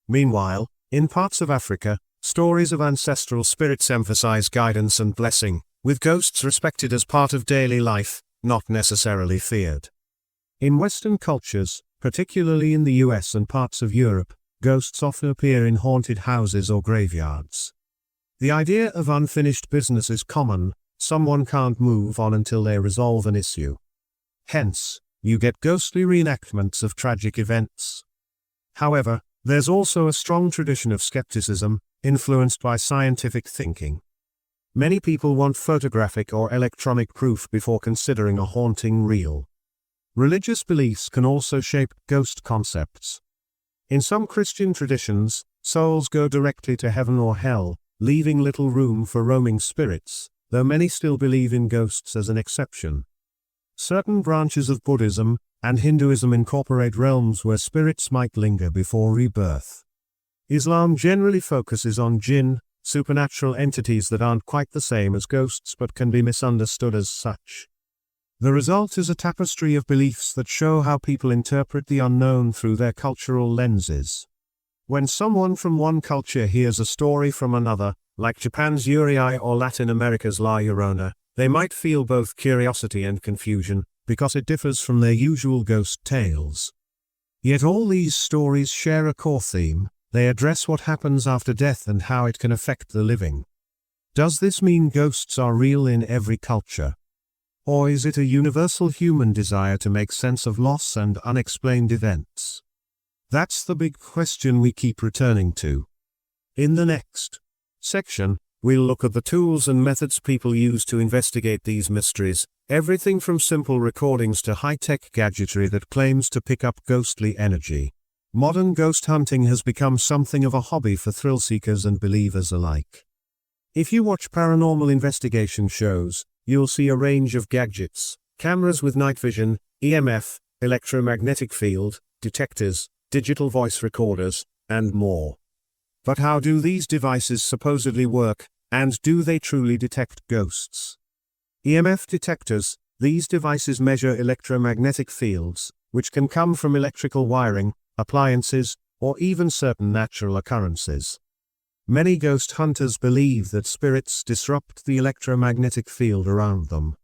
Speaker 1: Meanwhile, in parts of Africa, stories of ancestral spirits emphasize guidance and blessing, with ghosts respected as part of daily life, not necessarily feared. In Western cultures, particularly in the US and parts of Europe, ghosts often appear in haunted houses or graveyards. The idea of unfinished business is common. Someone can't move on until they resolve an issue. Hence, you get ghostly reenactments of tragic events. However, there's also a strong tradition of skepticism, influenced by scientific thinking. Many people want photographic or electronic proof before considering a haunting real. Religious beliefs can also shape ghost concepts. In some Christian traditions, souls go directly to heaven or hell, leaving little room for roaming spirits, though many still believe in ghosts as an exception. Certain branches of Buddhism and Hinduism incorporate realms where spirits might linger before rebirth. Islam generally focuses on jinn, supernatural entities that aren't quite the same as ghosts but can be misunderstood as such. The result is a tapestry of beliefs that show how people interpret the unknown through their cultural lenses. When someone from one culture hears a story from another, like Japan's eerie or Latin America's La Llorona, they might feel both curiosity and confusion, because it differs from their usual ghost tales. Yet all these stories share a core theme. They address what happens after death and how it can affect the living. Does this mean ghosts are real in every culture? Or is it a universal human desire to make sense of loss and unexplained events? That's the big question we keep returning to. In the next section, we'll look at the tools and methods people use to investigate these mysteries, everything from simple recordings to high-tech gadgetry that claims to pick up ghostly energy. Modern ghost hunting has become something of a hobby for thrill-seekers and believers alike. If you watch paranormal investigation shows, you'll see a range of gadgets: cameras with night vision, EMF, electromagnetic field, detectors, digital voice recorders, and more. But how do these devices supposedly work, and do they truly detect ghosts? EMF detectors: these devices measure electromagnetic fields, which can come from electrical wiring, appliances, or even certain natural occurrences. Many ghost hunters believe that spirits disrupt the electromagnetic field around them.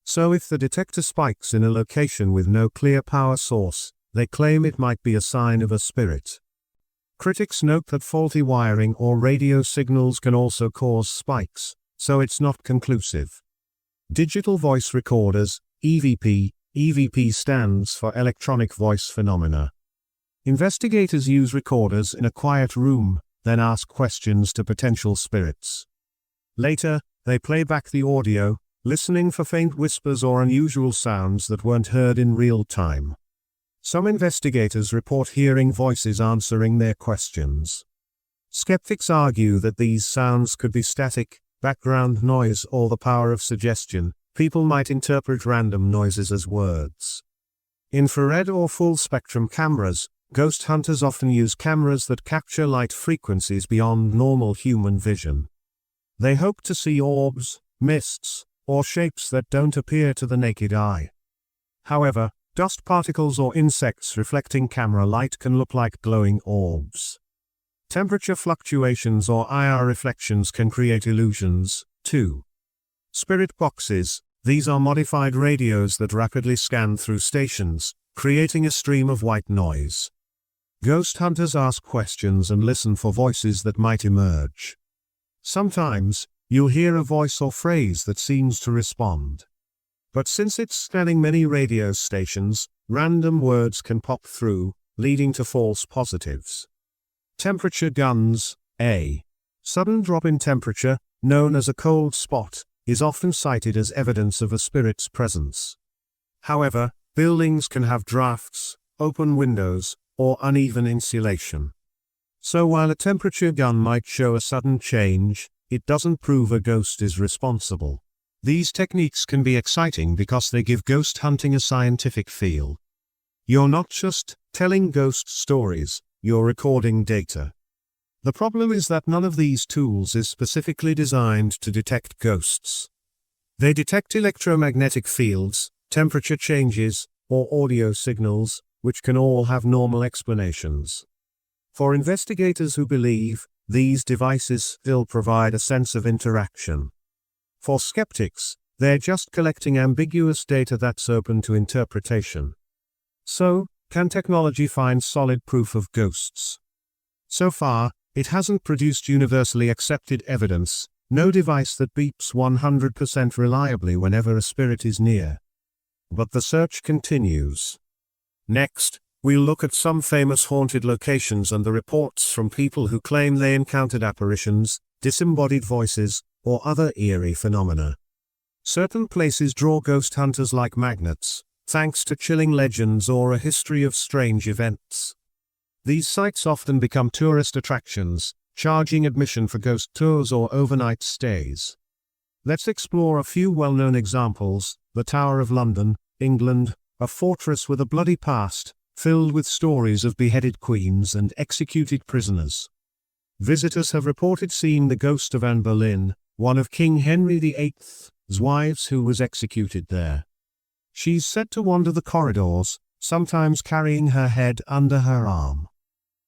Speaker 1: So if the detector spikes in a location with no clear power source, they claim it might be a sign of a spirit. Critics note that faulty wiring or radio signals can also cause spikes, so it's not conclusive. Digital voice recorders, EVP. EVP stands for electronic voice phenomena. Investigators use recorders in a quiet room, then ask questions to potential spirits. Later, they play back the audio, listening for faint whispers or unusual sounds that weren't heard in real time. Some investigators report hearing voices answering their questions. Skeptics argue that these sounds could be static, background noise, or the power of suggestion. People might interpret random noises as words. Infrared or full-spectrum cameras. Ghost hunters often use cameras that capture light frequencies beyond normal human vision. They hope to see orbs, mists, or shapes that don't appear to the naked eye. However, dust particles or insects reflecting camera light can look like glowing orbs. Temperature fluctuations or IR reflections can create illusions, too. Spirit boxes. These are modified radios that rapidly scan through stations, creating a stream of white noise. Ghost hunters ask questions and listen for voices that might emerge. Sometimes, you'll hear a voice or phrase that seems to respond. But since it's scanning many radio stations, random words can pop through, leading to false positives. Temperature guns. A sudden drop in temperature, known as a cold spot, is often cited as evidence of a spirit's presence. However, buildings can have drafts, open windows, or uneven insulation. So while a temperature gun might show a sudden change, it doesn't prove a ghost is responsible. These techniques can be exciting because they give ghost hunting a scientific feel. You're not just telling ghost stories, you're recording data. The problem is that none of these tools is specifically designed to detect ghosts. They detect electromagnetic fields, temperature changes, or audio signals, which can all have normal explanations. For investigators who believe, these devices still provide a sense of interaction. For skeptics, they're just collecting ambiguous data that's open to interpretation. So, can technology find solid proof of ghosts? So far, it hasn't produced universally accepted evidence, no device that beeps 100% reliably whenever a spirit is near. But the search continues. Next, we'll look at some famous haunted locations and the reports from people who claim they encountered apparitions, disembodied voices, or other eerie phenomena. Certain places draw ghost hunters like magnets, thanks to chilling legends or a history of strange events. These sites often become tourist attractions, charging admission for ghost tours or overnight stays. Let's explore a few well-known examples. The Tower of London, England, a fortress with a bloody past, filled with stories of beheaded queens and executed prisoners. Visitors have reported seeing the ghost of Anne Boleyn, one of King Henry VIII's wives who was executed there. She's said to wander the corridors, sometimes carrying her head under her arm.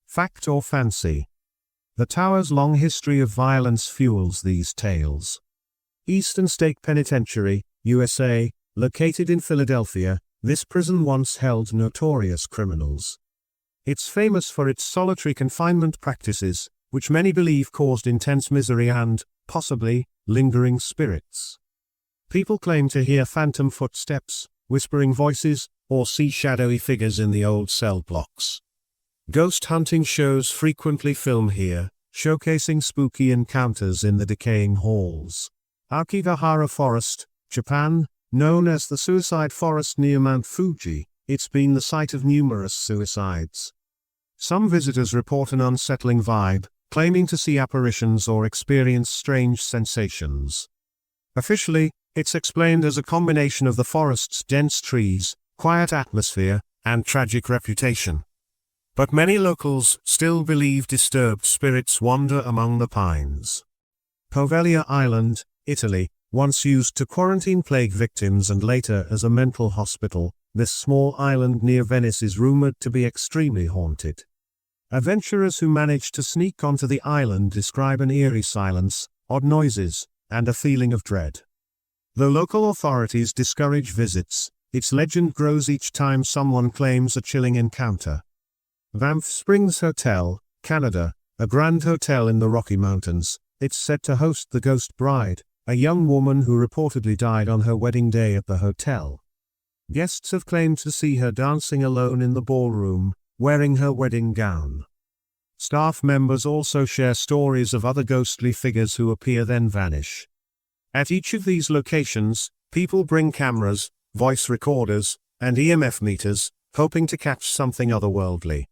Speaker 1: Fact or fancy? The tower's long history of violence fuels these tales. Eastern State Penitentiary, USA, located in Philadelphia, this prison once held notorious criminals. It's famous for its solitary confinement practices, which many believe caused intense misery and, possibly, lingering spirits. People claim to hear phantom footsteps, whispering voices, or see shadowy figures in the old cell blocks. Ghost hunting shows frequently film here, showcasing spooky encounters in the decaying halls. Aokigahara Forest, Japan, known as the Suicide Forest near Mount Fuji, it's been the site of numerous suicides. Some visitors report an unsettling vibe, claiming to see apparitions or experience strange sensations. Officially, it's explained as a combination of the forest's dense trees, quiet atmosphere, and tragic reputation. But many locals still believe disturbed spirits wander among the pines. Poveglia Island, Italy, once used to quarantine plague victims and later as a mental hospital, this small island near Venice is rumored to be extremely haunted. Adventurers who manage to sneak onto the island describe an eerie silence, odd noises, and a feeling of dread. Though local authorities discourage visits, its legend grows each time someone claims a chilling encounter. Banff Springs Hotel, Canada, a grand hotel in the Rocky Mountains, it's said to host the Ghost Bride, a young woman who reportedly died on her wedding day at the hotel. Guests have claimed to see her dancing alone in the ballroom, wearing her wedding gown. Staff members also share stories of other ghostly figures who appear then vanish. At each of these locations, people bring cameras, voice recorders, and EMF meters, hoping to catch something otherworldly.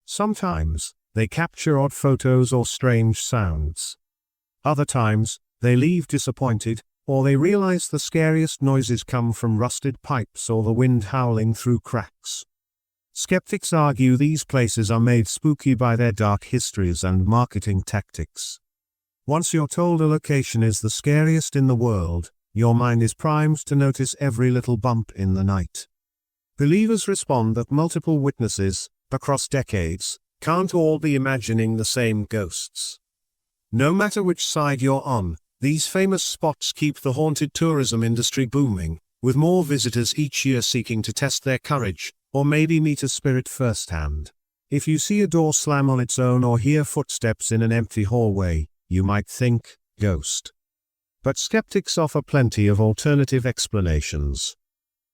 Speaker 1: Sometimes, they capture odd photos or strange sounds. Other times, they leave disappointed, or they realize the scariest noises come from rusted pipes or the wind howling through cracks. Skeptics argue these places are made spooky by their dark histories and marketing tactics. Once you're told a location is the scariest in the world, your mind is primed to notice every little bump in the night. Believers respond that multiple witnesses, across decades, can't all be imagining the same ghosts. No matter which side you're on, these famous spots keep the haunted tourism industry booming, with more visitors each year seeking to test their courage, or maybe meet a spirit firsthand. If you see a door slam on its own or hear footsteps in an empty hallway, you might think, ghost. But skeptics offer plenty of alternative explanations.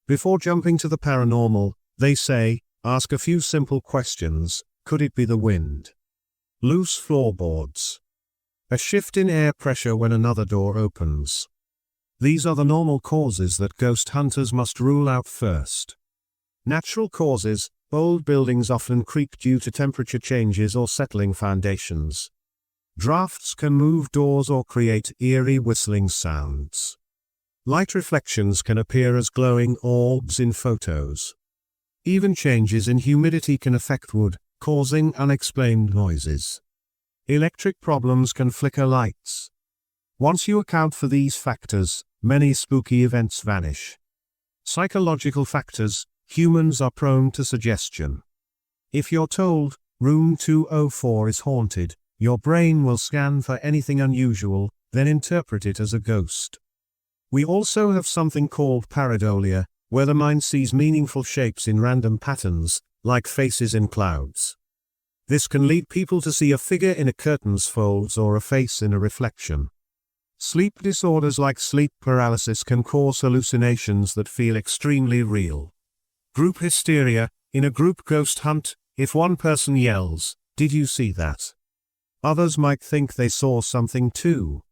Speaker 1: Before jumping to the paranormal, they say, ask a few simple questions. Could it be the wind? Loose floorboards. A shift in air pressure when another door opens. These are the normal causes that ghost hunters must rule out first. Natural causes, Old buildings often creak due to temperature changes or settling foundations. Drafts can move doors or create eerie whistling sounds. Light reflections can appear as glowing orbs in photos. Even changes in humidity can affect wood, causing unexplained noises. Electric problems can flicker lights. Once you account for these factors, many spooky events vanish. Psychological factors. Humans are prone to suggestion. If you're told, room 204 is haunted, your brain will scan for anything unusual, then interpret it as a ghost. We also have something called pareidolia, where the mind sees meaningful shapes in random patterns, like faces in clouds. This can lead people to see a figure in a curtain's folds or a face in a reflection. Sleep disorders like sleep paralysis can cause hallucinations that feel extremely real. Group hysteria. In a group ghost hunt, if one person yells, "Did you see that?" others might think they saw something too.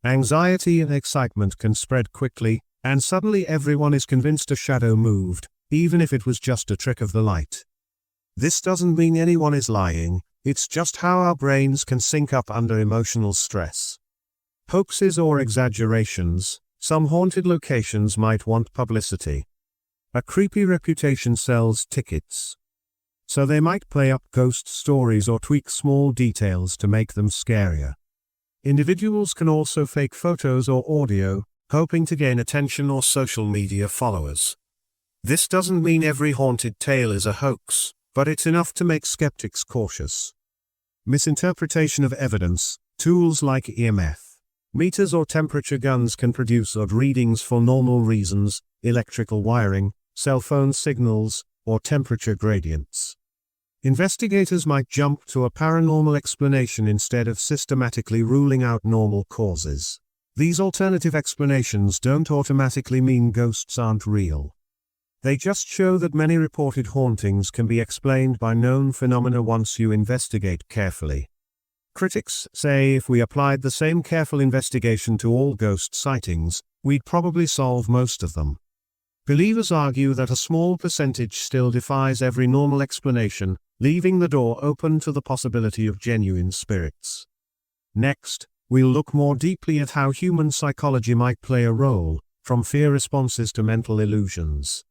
Speaker 1: Anxiety and excitement can spread quickly, and suddenly everyone is convinced a shadow moved, even if it was just a trick of the light. This doesn't mean anyone is lying, it's just how our brains can sync up under emotional stress. Hoaxes or exaggerations. Some haunted locations might want publicity. A creepy reputation sells tickets. So they might play up ghost stories or tweak small details to make them scarier. Individuals can also fake photos or audio, hoping to gain attention or social media followers. This doesn't mean every haunted tale is a hoax, but it's enough to make skeptics cautious. Misinterpretation of evidence. Tools like EMF meters or temperature guns can produce odd readings for normal reasons, electrical wiring, cell phone signals, or temperature gradients. Investigators might jump to a paranormal explanation instead of systematically ruling out normal causes. These alternative explanations don't automatically mean ghosts aren't real. They just show that many reported hauntings can be explained by known phenomena once you investigate carefully. Critics say if we applied the same careful investigation to all ghost sightings, we'd probably solve most of them. Believers argue that a small percentage still defies every normal explanation, leaving the door open to the possibility of genuine spirits. Next, we'll look more deeply at how human psychology might play a role, from fear responses to mental illusions.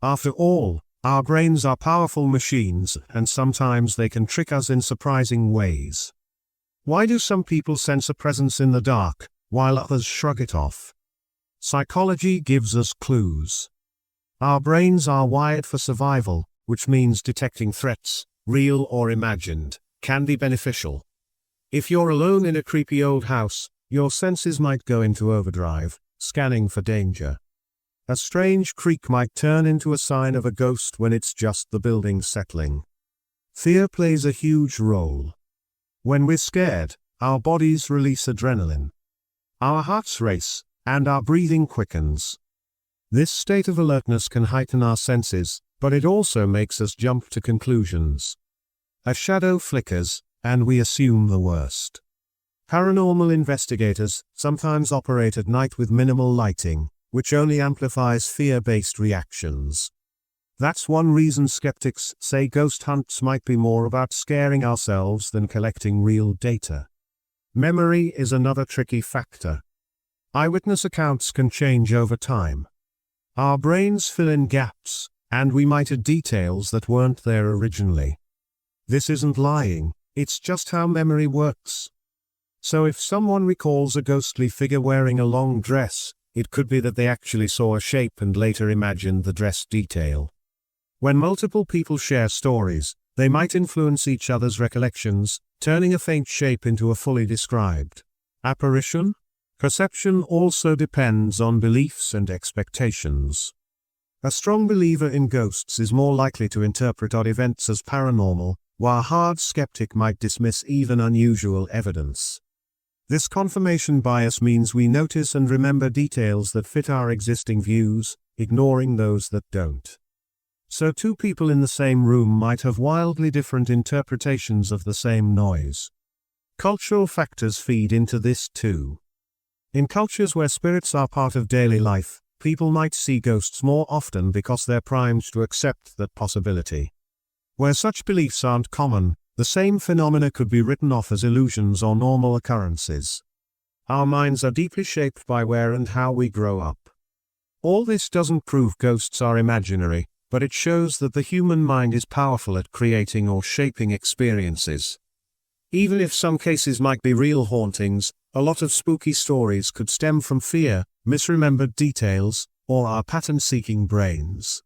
Speaker 1: After all, our brains are powerful machines, and sometimes they can trick us in surprising ways. Why do some people sense a presence in the dark, while others shrug it off? Psychology gives us clues. Our brains are wired for survival, which means detecting threats, real or imagined, can be beneficial. If you're alone in a creepy old house, your senses might go into overdrive, scanning for danger. A strange creak might turn into a sign of a ghost when it's just the building settling. Fear plays a huge role. When we're scared, our bodies release adrenaline. Our hearts race, and our breathing quickens. This state of alertness can heighten our senses, but it also makes us jump to conclusions. A shadow flickers, and we assume the worst. Paranormal investigators sometimes operate at night with minimal lighting, which only amplifies fear-based reactions. That's one reason skeptics say ghost hunts might be more about scaring ourselves than collecting real data. Memory is another tricky factor. Eyewitness accounts can change over time. Our brains fill in gaps, and we might add details that weren't there originally. This isn't lying, it's just how memory works. So if someone recalls a ghostly figure wearing a long dress, it could be that they actually saw a shape and later imagined the dress detail. When multiple people share stories, they might influence each other's recollections, turning a faint shape into a fully described apparition. Perception also depends on beliefs and expectations. A strong believer in ghosts is more likely to interpret odd events as paranormal, while a hard skeptic might dismiss even unusual evidence. This confirmation bias means we notice and remember details that fit our existing views, ignoring those that don't. So two people in the same room might have wildly different interpretations of the same noise. Cultural factors feed into this too. In cultures where spirits are part of daily life, people might see ghosts more often because they're primed to accept that possibility. Where such beliefs aren't common, the same phenomena could be written off as illusions or normal occurrences. Our minds are deeply shaped by where and how we grow up. All this doesn't prove ghosts are imaginary, but it shows that the human mind is powerful at creating or shaping experiences. Even if some cases might be real hauntings, a lot of spooky stories could stem from fear, misremembered details, or our pattern-seeking brains.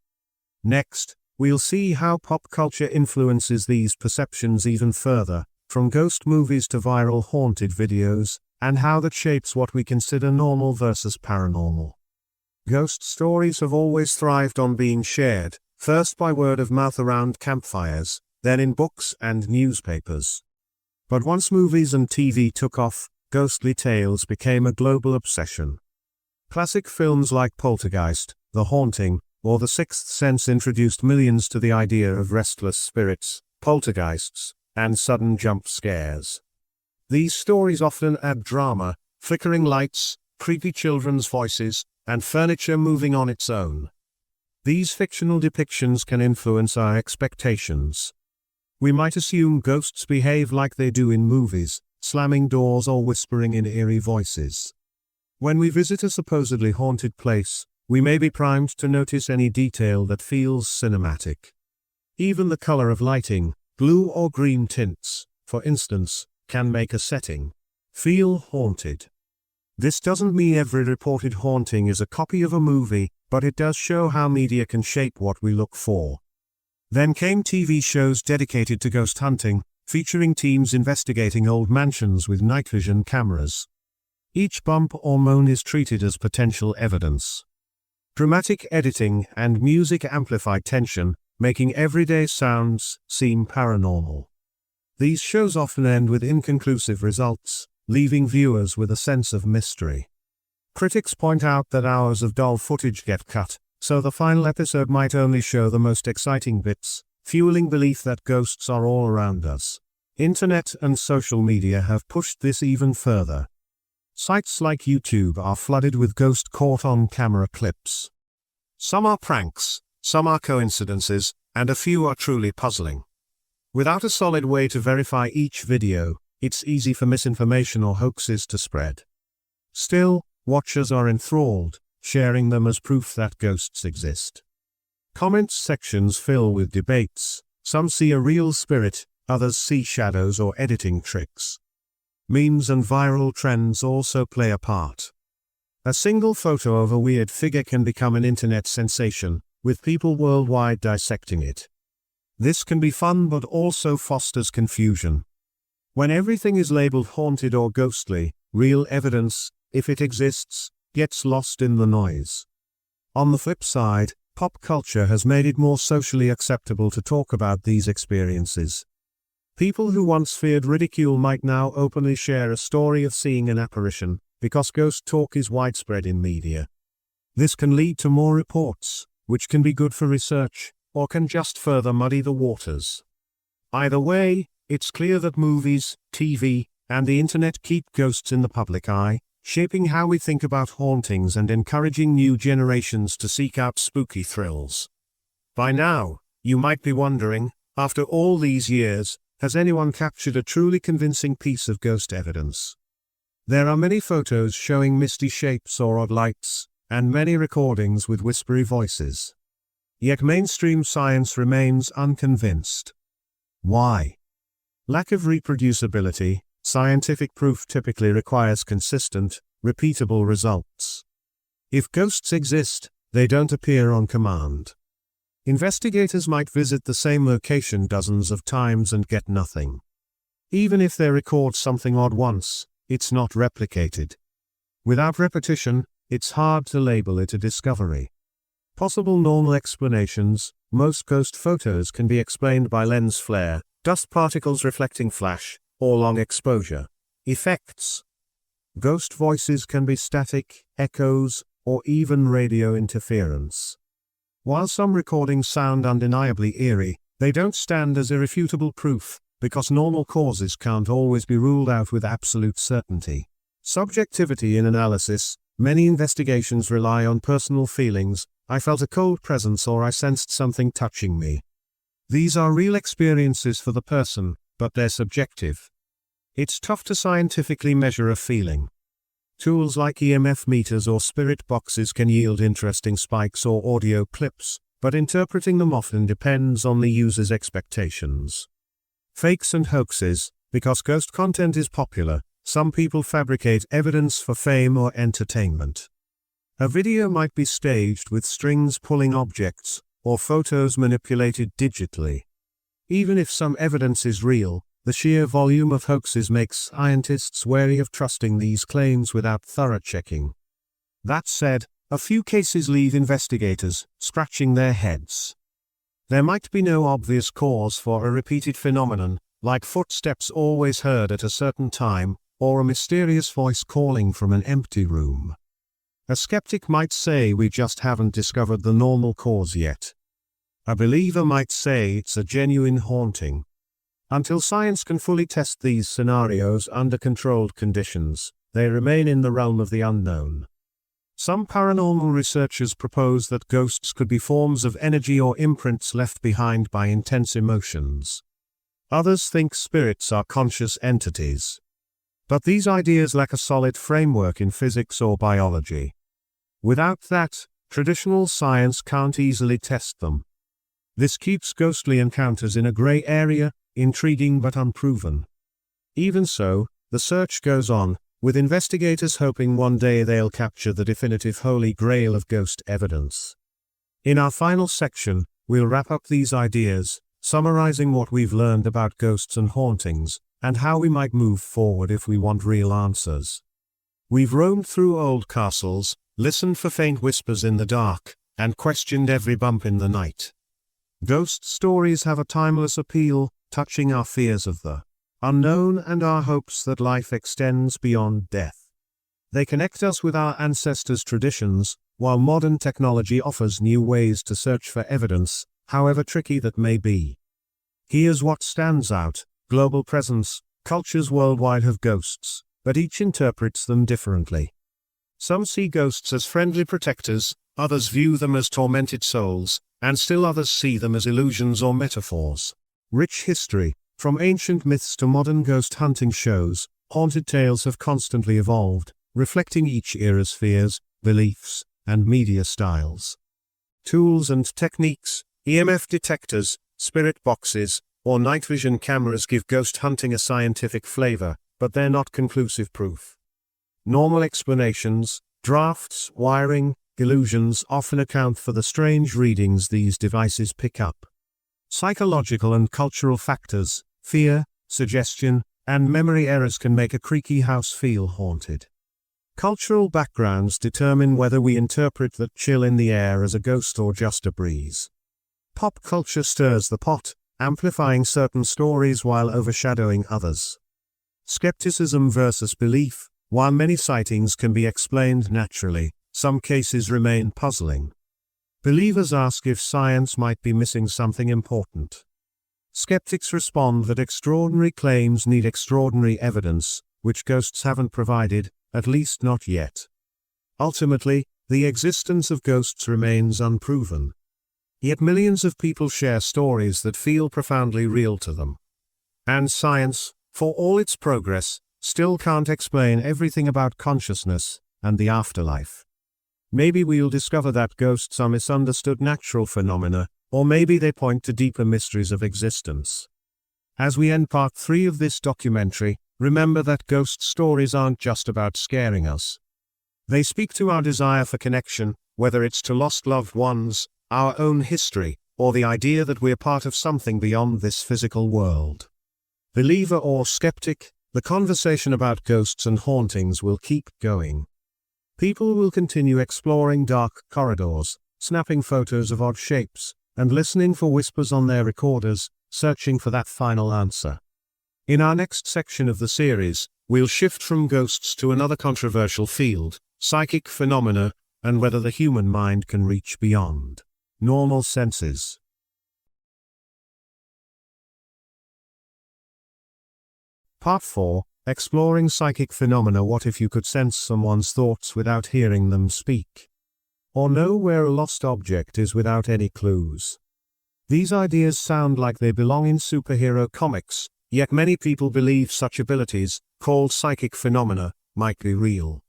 Speaker 1: Next, we'll see how pop culture influences these perceptions even further, from ghost movies to viral haunted videos, and how that shapes what we consider normal versus paranormal. Ghost stories have always thrived on being shared, first by word of mouth around campfires, then in books and newspapers. But once movies and TV took off, ghostly tales became a global obsession. Classic films like Poltergeist, The Haunting, or The Sixth Sense introduced millions to the idea of restless spirits, poltergeists, and sudden jump scares. These stories often add drama, flickering lights, creepy children's voices, and furniture moving on its own. These fictional depictions can influence our expectations. We might assume ghosts behave like they do in movies, slamming doors or whispering in eerie voices. When we visit a supposedly haunted place, we may be primed to notice any detail that feels cinematic. Even the color of lighting, blue or green tints, for instance, can make a setting feel haunted. This doesn't mean every reported haunting is a copy of a movie, but it does show how media can shape what we look for. Then came TV shows dedicated to ghost hunting, featuring teams investigating old mansions with night vision cameras. Each bump or moan is treated as potential evidence. Dramatic editing and music amplify tension, making everyday sounds seem paranormal. These shows often end with inconclusive results, leaving viewers with a sense of mystery. Critics point out that hours of dull footage get cut, so the final episode might only show the most exciting bits, fueling belief that ghosts are all around us. Internet and social media have pushed this even further. Sites like YouTube are flooded with ghost caught-on-camera clips. Some are pranks, some are coincidences, and a few are truly puzzling. Without a solid way to verify each video, it's easy for misinformation or hoaxes to spread. Still, watchers are enthralled, sharing them as proof that ghosts exist. Comments sections fill with debates. Some see a real spirit, others see shadows or editing tricks. Memes and viral trends also play a part. A single photo of a weird figure can become an internet sensation, with people worldwide dissecting it. This can be fun but also fosters confusion. When everything is labeled haunted or ghostly, real evidence, if it exists, gets lost in the noise. On the flip side, pop culture has made it more socially acceptable to talk about these experiences. People who once feared ridicule might now openly share a story of seeing an apparition, because ghost talk is widespread in media. This can lead to more reports, which can be good for research, or can just further muddy the waters. Either way, it's clear that movies, TV, and the internet keep ghosts in the public eye, shaping how we think about hauntings and encouraging new generations to seek out spooky thrills. By now, you might be wondering, after all these years, has anyone captured a truly convincing piece of ghost evidence? There are many photos showing misty shapes or odd lights, and many recordings with whispery voices. Yet mainstream science remains unconvinced. Why? Lack of reproducibility. Scientific proof typically requires consistent, repeatable results. If ghosts exist, they don't appear on command. Investigators might visit the same location dozens of times and get nothing. Even if they record something odd once, it's not replicated. Without repetition, it's hard to label it a discovery. Possible normal explanations. Most ghost photos can be explained by lens flare, dust particles reflecting flash, or long exposure effects. Ghost voices can be static, echoes, or even radio interference. While some recordings sound undeniably eerie, they don't stand as irrefutable proof, because normal causes can't always be ruled out with absolute certainty. Subjectivity in analysis. Many investigations rely on personal feelings. I felt a cold presence or I sensed something touching me. These are real experiences for the person, but they're subjective. It's tough to scientifically measure a feeling. Tools like EMF meters or spirit boxes can yield interesting spikes or audio clips, but interpreting them often depends on the user's expectations. Fakes and hoaxes. Because ghost content is popular, some people fabricate evidence for fame or entertainment. A video might be staged with strings pulling objects, or photos manipulated digitally. Even if some evidence is real, the sheer volume of hoaxes makes scientists wary of trusting these claims without thorough checking. That said, a few cases leave investigators scratching their heads. There might be no obvious cause for a repeated phenomenon, like footsteps always heard at a certain time, or a mysterious voice calling from an empty room. A skeptic might say we just haven't discovered the normal cause yet. A believer might say it's a genuine haunting. Until science can fully test these scenarios under controlled conditions, they remain in the realm of the unknown. Some paranormal researchers propose that ghosts could be forms of energy or imprints left behind by intense emotions. Others think spirits are conscious entities. But these ideas lack a solid framework in physics or biology. Without that, traditional science can't easily test them. This keeps ghostly encounters in a gray area, intriguing but unproven. Even so, the search goes on, with investigators hoping one day they'll capture the definitive holy grail of ghost evidence. In our final section, we'll wrap up these ideas, summarizing what we've learned about ghosts and hauntings, and how we might move forward if we want real answers. We've roamed through old castles, listened for faint whispers in the dark, and questioned every bump in the night. Ghost stories have a timeless appeal, touching our fears of the unknown and our hopes that life extends beyond death. They connect us with our ancestors' traditions, while modern technology offers new ways to search for evidence, however tricky that may be. Here's what stands out: global presence. Cultures worldwide have ghosts, but each interprets them differently. Some see ghosts as friendly protectors, others view them as tormented souls, and still others see them as illusions or metaphors. Rich history. From ancient myths to modern ghost hunting shows, haunted tales have constantly evolved, reflecting each era's fears, beliefs, and media styles. Tools and techniques. EMF detectors, spirit boxes, or night vision cameras give ghost hunting a scientific flavor, but they're not conclusive proof. Normal explanations, drafts, wiring, illusions often account for the strange readings these devices pick up. Psychological and cultural factors, fear, suggestion, and memory errors can make a creaky house feel haunted. Cultural backgrounds determine whether we interpret that chill in the air as a ghost or just a breeze. Pop culture stirs the pot, amplifying certain stories while overshadowing others. Skepticism versus belief. While many sightings can be explained naturally, some cases remain puzzling. Believers ask if science might be missing something important. Skeptics respond that extraordinary claims need extraordinary evidence, which ghosts haven't provided, at least not yet. Ultimately, the existence of ghosts remains unproven. Yet millions of people share stories that feel profoundly real to them. And science, for all its progress, still can't explain everything about consciousness and the afterlife. Maybe we'll discover that ghosts are misunderstood natural phenomena, or maybe they point to deeper mysteries of existence. As we end part 3 of this documentary, remember that ghost stories aren't just about scaring us. They speak to our desire for connection, whether it's to lost loved ones, our own history, or the idea that we're part of something beyond this physical world. Believer or skeptic, the conversation about ghosts and hauntings will keep going. People will continue exploring dark corridors, snapping photos of odd shapes, and listening for whispers on their recorders, searching for that final answer. In our next section of the series, we'll shift from ghosts to another controversial field, psychic phenomena, and whether the human mind can reach beyond normal senses. Part 4, Exploring Psychic Phenomena. What if you could sense someone's thoughts without hearing them speak? Or know where a lost object is without any clues? These ideas sound like they belong in superhero comics, yet many people believe such abilities, called psychic phenomena, might be real.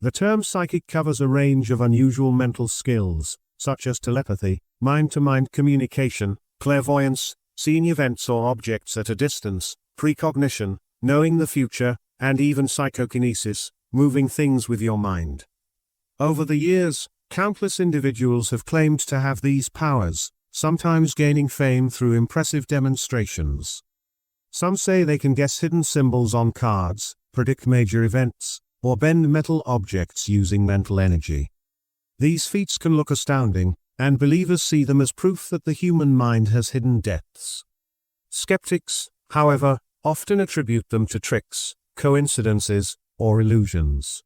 Speaker 1: The term psychic covers a range of unusual mental skills, such as telepathy, mind-to-mind communication, clairvoyance, seeing events or objects at a distance, precognition, knowing the future, and even psychokinesis, moving things with your mind. Over the years, countless individuals have claimed to have these powers, sometimes gaining fame through impressive demonstrations. Some say they can guess hidden symbols on cards, predict major events, or bend metal objects using mental energy. These feats can look astounding, and believers see them as proof that the human mind has hidden depths. Skeptics, however, often attribute them to tricks, coincidences, or illusions.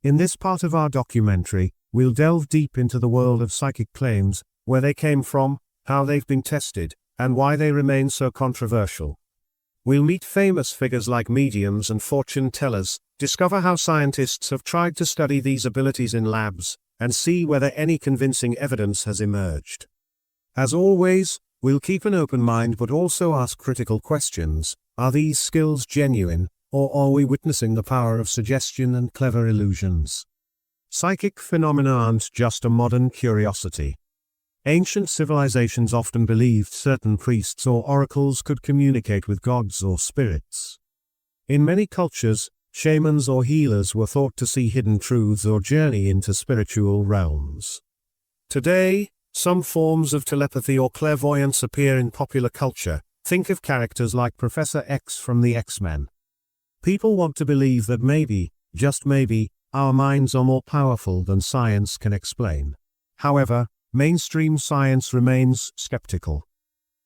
Speaker 1: In this part of our documentary, we'll delve deep into the world of psychic claims, where they came from, how they've been tested, and why they remain so controversial. We'll meet famous figures like mediums and fortune tellers, discover how scientists have tried to study these abilities in labs, and see whether any convincing evidence has emerged. As always, we'll keep an open mind but also ask critical questions. Are these skills genuine, or are we witnessing the power of suggestion and clever illusions? Psychic phenomena aren't just a modern curiosity. Ancient civilizations often believed certain priests or oracles could communicate with gods or spirits. In many cultures, shamans or healers were thought to see hidden truths or journey into spiritual realms. Today, some forms of telepathy or clairvoyance appear in popular culture. Think of characters like Professor X from the X-Men. People want to believe that maybe, just maybe, our minds are more powerful than science can explain. However, mainstream science remains skeptical.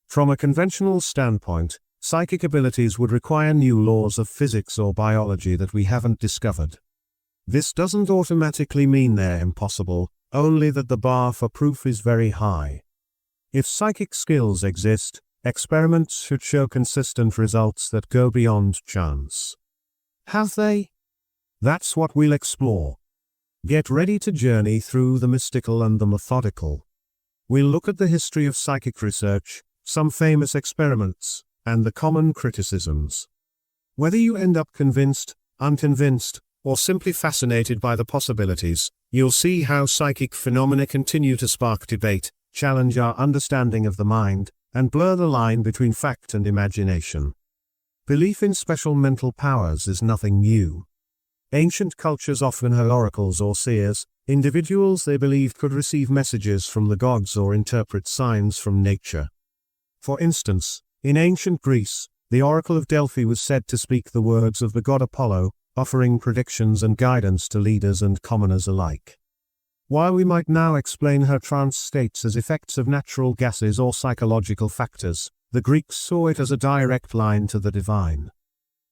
Speaker 1: From a conventional standpoint, psychic abilities would require new laws of physics or biology that we haven't discovered. This doesn't automatically mean they're impossible, only that the bar for proof is very high. If psychic skills exist, experiments should show consistent results that go beyond chance. Have they? That's what we'll explore. Get ready to journey through the mystical and the methodical. We'll look at the history of psychic research, some famous experiments, and the common criticisms. Whether you end up convinced, unconvinced, or simply fascinated by the possibilities, you'll see how psychic phenomena continue to spark debate, challenge our understanding of the mind, and blur the line between fact and imagination. Belief in special mental powers is nothing new. Ancient cultures often had oracles or seers, individuals they believed could receive messages from the gods or interpret signs from nature. For instance, in ancient Greece, the Oracle of Delphi was said to speak the words of the god Apollo, offering predictions and guidance to leaders and commoners alike. While we might now explain her trance states as effects of natural gases or psychological factors, the Greeks saw it as a direct line to the divine.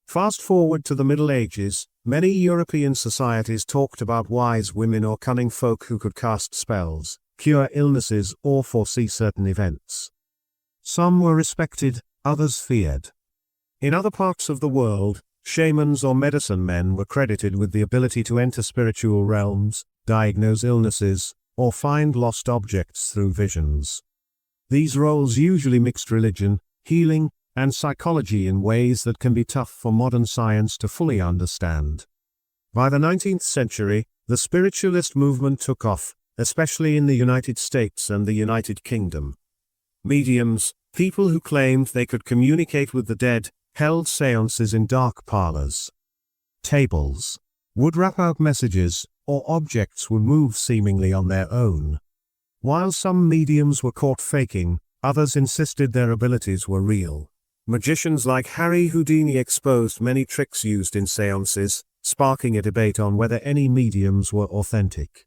Speaker 1: Fast forward to the Middle Ages, many European societies talked about wise women or cunning folk who could cast spells, cure illnesses, or foresee certain events. Some were respected, others feared. In other parts of the world, shamans or medicine men were credited with the ability to enter spiritual realms, diagnose illnesses, or find lost objects through visions. These roles usually mixed religion, healing, and psychology in ways that can be tough for modern science to fully understand. By the 19th century, the spiritualist movement took off, especially in the United States and the United Kingdom. Mediums, people who claimed they could communicate with the dead, held seances in dark parlors. Tables would rap out messages, or objects would move seemingly on their own. While some mediums were caught faking, others insisted their abilities were real. Magicians like Harry Houdini exposed many tricks used in seances, sparking a debate on whether any mediums were authentic.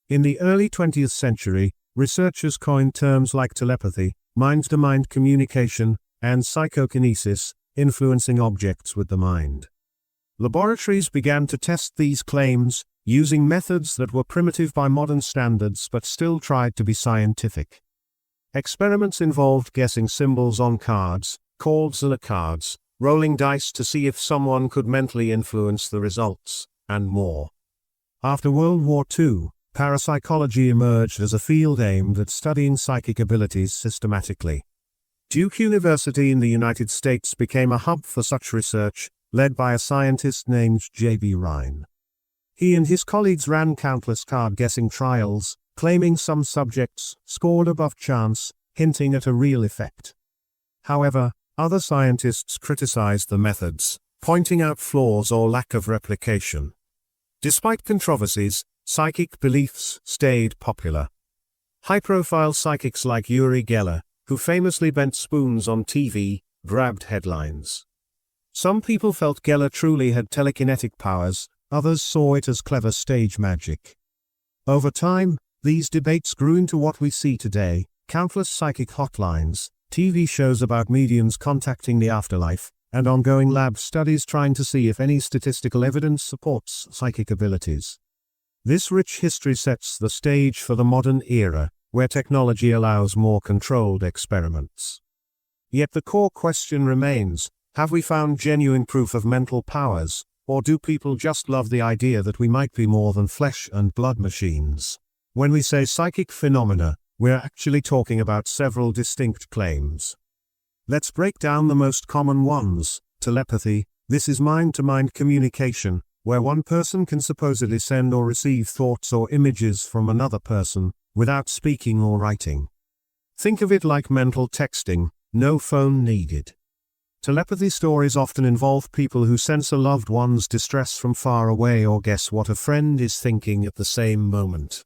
Speaker 1: In the early 20th century, researchers coined terms like telepathy, mind-to-mind communication, and psychokinesis, influencing objects with the mind. Laboratories began to test these claims, using methods that were primitive by modern standards but still tried to be scientific. Experiments involved guessing symbols on cards, called Zilla cards, rolling dice to see if someone could mentally influence the results, and more. After World War II, parapsychology emerged as a field aimed at studying psychic abilities systematically. Duke University in the United States became a hub for such research, led by a scientist named J.B. Rhine. He and his colleagues ran countless card-guessing trials, claiming some subjects scored above chance, hinting at a real effect. However, other scientists criticized the methods, pointing out flaws or lack of replication. Despite controversies, psychic beliefs stayed popular. High-profile psychics like Uri Geller, who famously bent spoons on TV, grabbed headlines. Some people felt Geller truly had telekinetic powers, others saw it as clever stage magic. Over time, these debates grew into what we see today: countless psychic hotlines, TV shows about mediums contacting the afterlife, and ongoing lab studies trying to see if any statistical evidence supports psychic abilities. This rich history sets the stage for the modern era, where technology allows more controlled experiments. Yet the core question remains: have we found genuine proof of mental powers, or do people just love the idea that we might be more than flesh and blood machines? When we say psychic phenomena, we're actually talking about several distinct claims. Let's break down the most common ones. Telepathy. This is mind-to-mind communication, where one person can supposedly send or receive thoughts or images from another person, without speaking or writing. Think of it like mental texting, no phone needed. Telepathy stories often involve people who sense a loved one's distress from far away or guess what a friend is thinking at the same moment.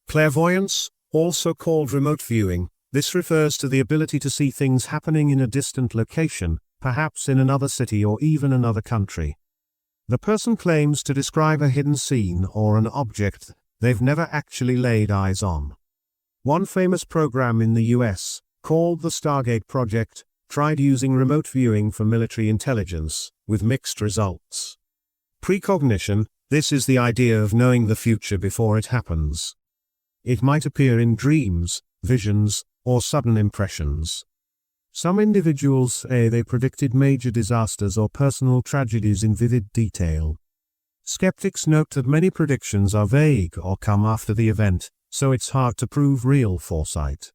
Speaker 1: Clairvoyance, also called remote viewing, this refers to the ability to see things happening in a distant location, perhaps in another city or even another country. The person claims to describe a hidden scene or an object they've never actually laid eyes on. One famous program in the US, called the Stargate Project, tried using remote viewing for military intelligence, with mixed results. Precognition. This is the idea of knowing the future before it happens. It might appear in dreams, visions, or sudden impressions. Some individuals say they predicted major disasters or personal tragedies in vivid detail. Skeptics note that many predictions are vague or come after the event, so it's hard to prove real foresight.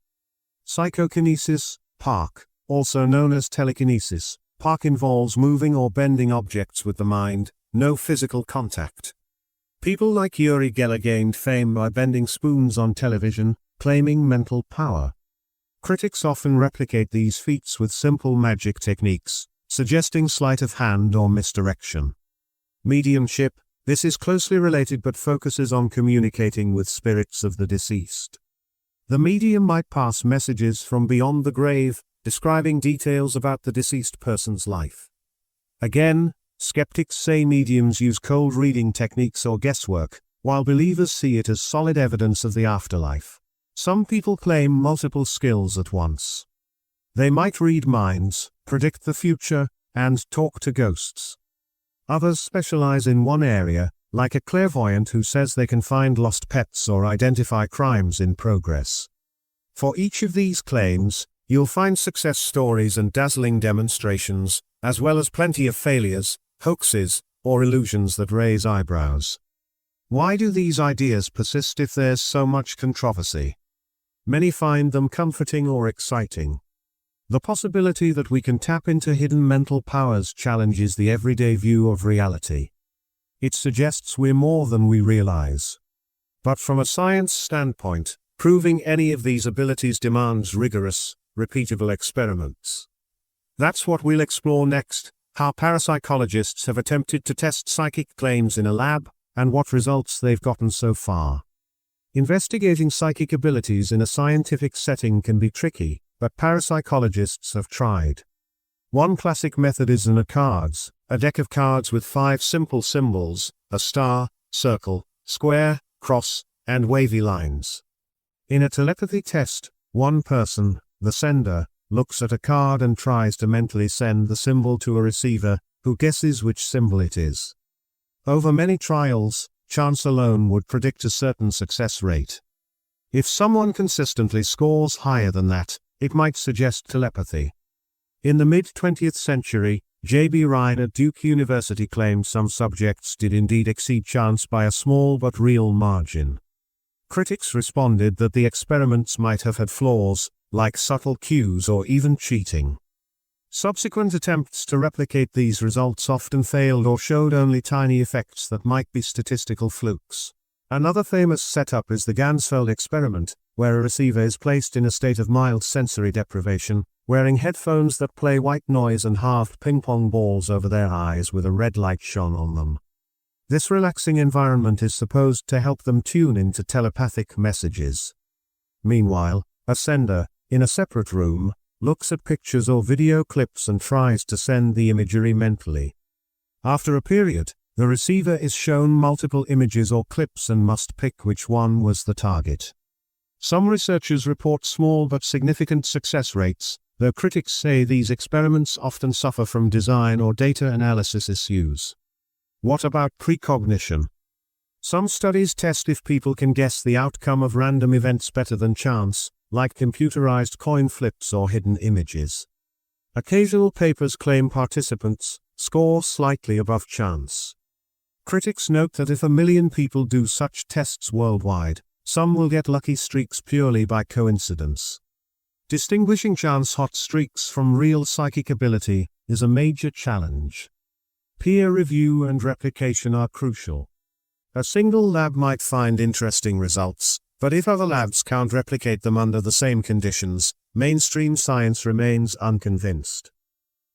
Speaker 1: Psychokinesis, PARC, also known as telekinesis. PARC involves moving or bending objects with the mind, no physical contact. People like Uri Geller gained fame by bending spoons on television, claiming mental power. Critics often replicate these feats with simple magic techniques, suggesting sleight of hand or misdirection. Mediumship. This is closely related but focuses on communicating with spirits of the deceased. The medium might pass messages from beyond the grave, describing details about the deceased person's life. Again, skeptics say mediums use cold reading techniques or guesswork, while believers see it as solid evidence of the afterlife. Some people claim multiple skills at once. They might read minds, predict the future, and talk to ghosts. Others specialize in one area, like a clairvoyant who says they can find lost pets or identify crimes in progress. For each of these claims, you'll find success stories and dazzling demonstrations, as well as plenty of failures, hoaxes, or illusions that raise eyebrows. Why do these ideas persist if there's so much controversy? Many find them comforting or exciting. The possibility that we can tap into hidden mental powers challenges the everyday view of reality. It suggests we're more than we realize. But from a science standpoint, proving any of these abilities demands rigorous, repeatable experiments. That's what we'll explore next: how parapsychologists have attempted to test psychic claims in a lab, and what results they've gotten so far. Investigating psychic abilities in a scientific setting can be tricky, but parapsychologists have tried. One classic method is cards, a deck of cards with 5 simple symbols: a star, circle, square, cross, and wavy lines. In a telepathy test, one person, the sender, looks at a card and tries to mentally send the symbol to a receiver, who guesses which symbol it is. Over many trials, chance alone would predict a certain success rate. If someone consistently scores higher than that, it might suggest telepathy. In the mid-20th century, J.B. Rhine at Duke University claimed some subjects did indeed exceed chance by a small but real margin. Critics responded that the experiments might have had flaws, like subtle cues or even cheating. Subsequent attempts to replicate these results often failed or showed only tiny effects that might be statistical flukes. Another famous setup is the Ganzfeld experiment, where a receiver is placed in a state of mild sensory deprivation, wearing headphones that play white noise and halved ping-pong balls over their eyes with a red light shone on them. This relaxing environment is supposed to help them tune into telepathic messages. Meanwhile, a sender, in a separate room, looks at pictures or video clips and tries to send the imagery mentally. After a period, the receiver is shown multiple images or clips and must pick which one was the target. Some researchers report small but significant success rates, though critics say these experiments often suffer from design or data analysis issues. What about precognition? Some studies test if people can guess the outcome of random events better than chance, like computerized coin flips or hidden images. Occasional papers claim participants score slightly above chance. Critics note that if 1 million people do such tests worldwide, some will get lucky streaks purely by coincidence. Distinguishing chance hot streaks from real psychic ability is a major challenge. Peer review and replication are crucial. A single lab might find interesting results, but if other labs can't replicate them under the same conditions, mainstream science remains unconvinced.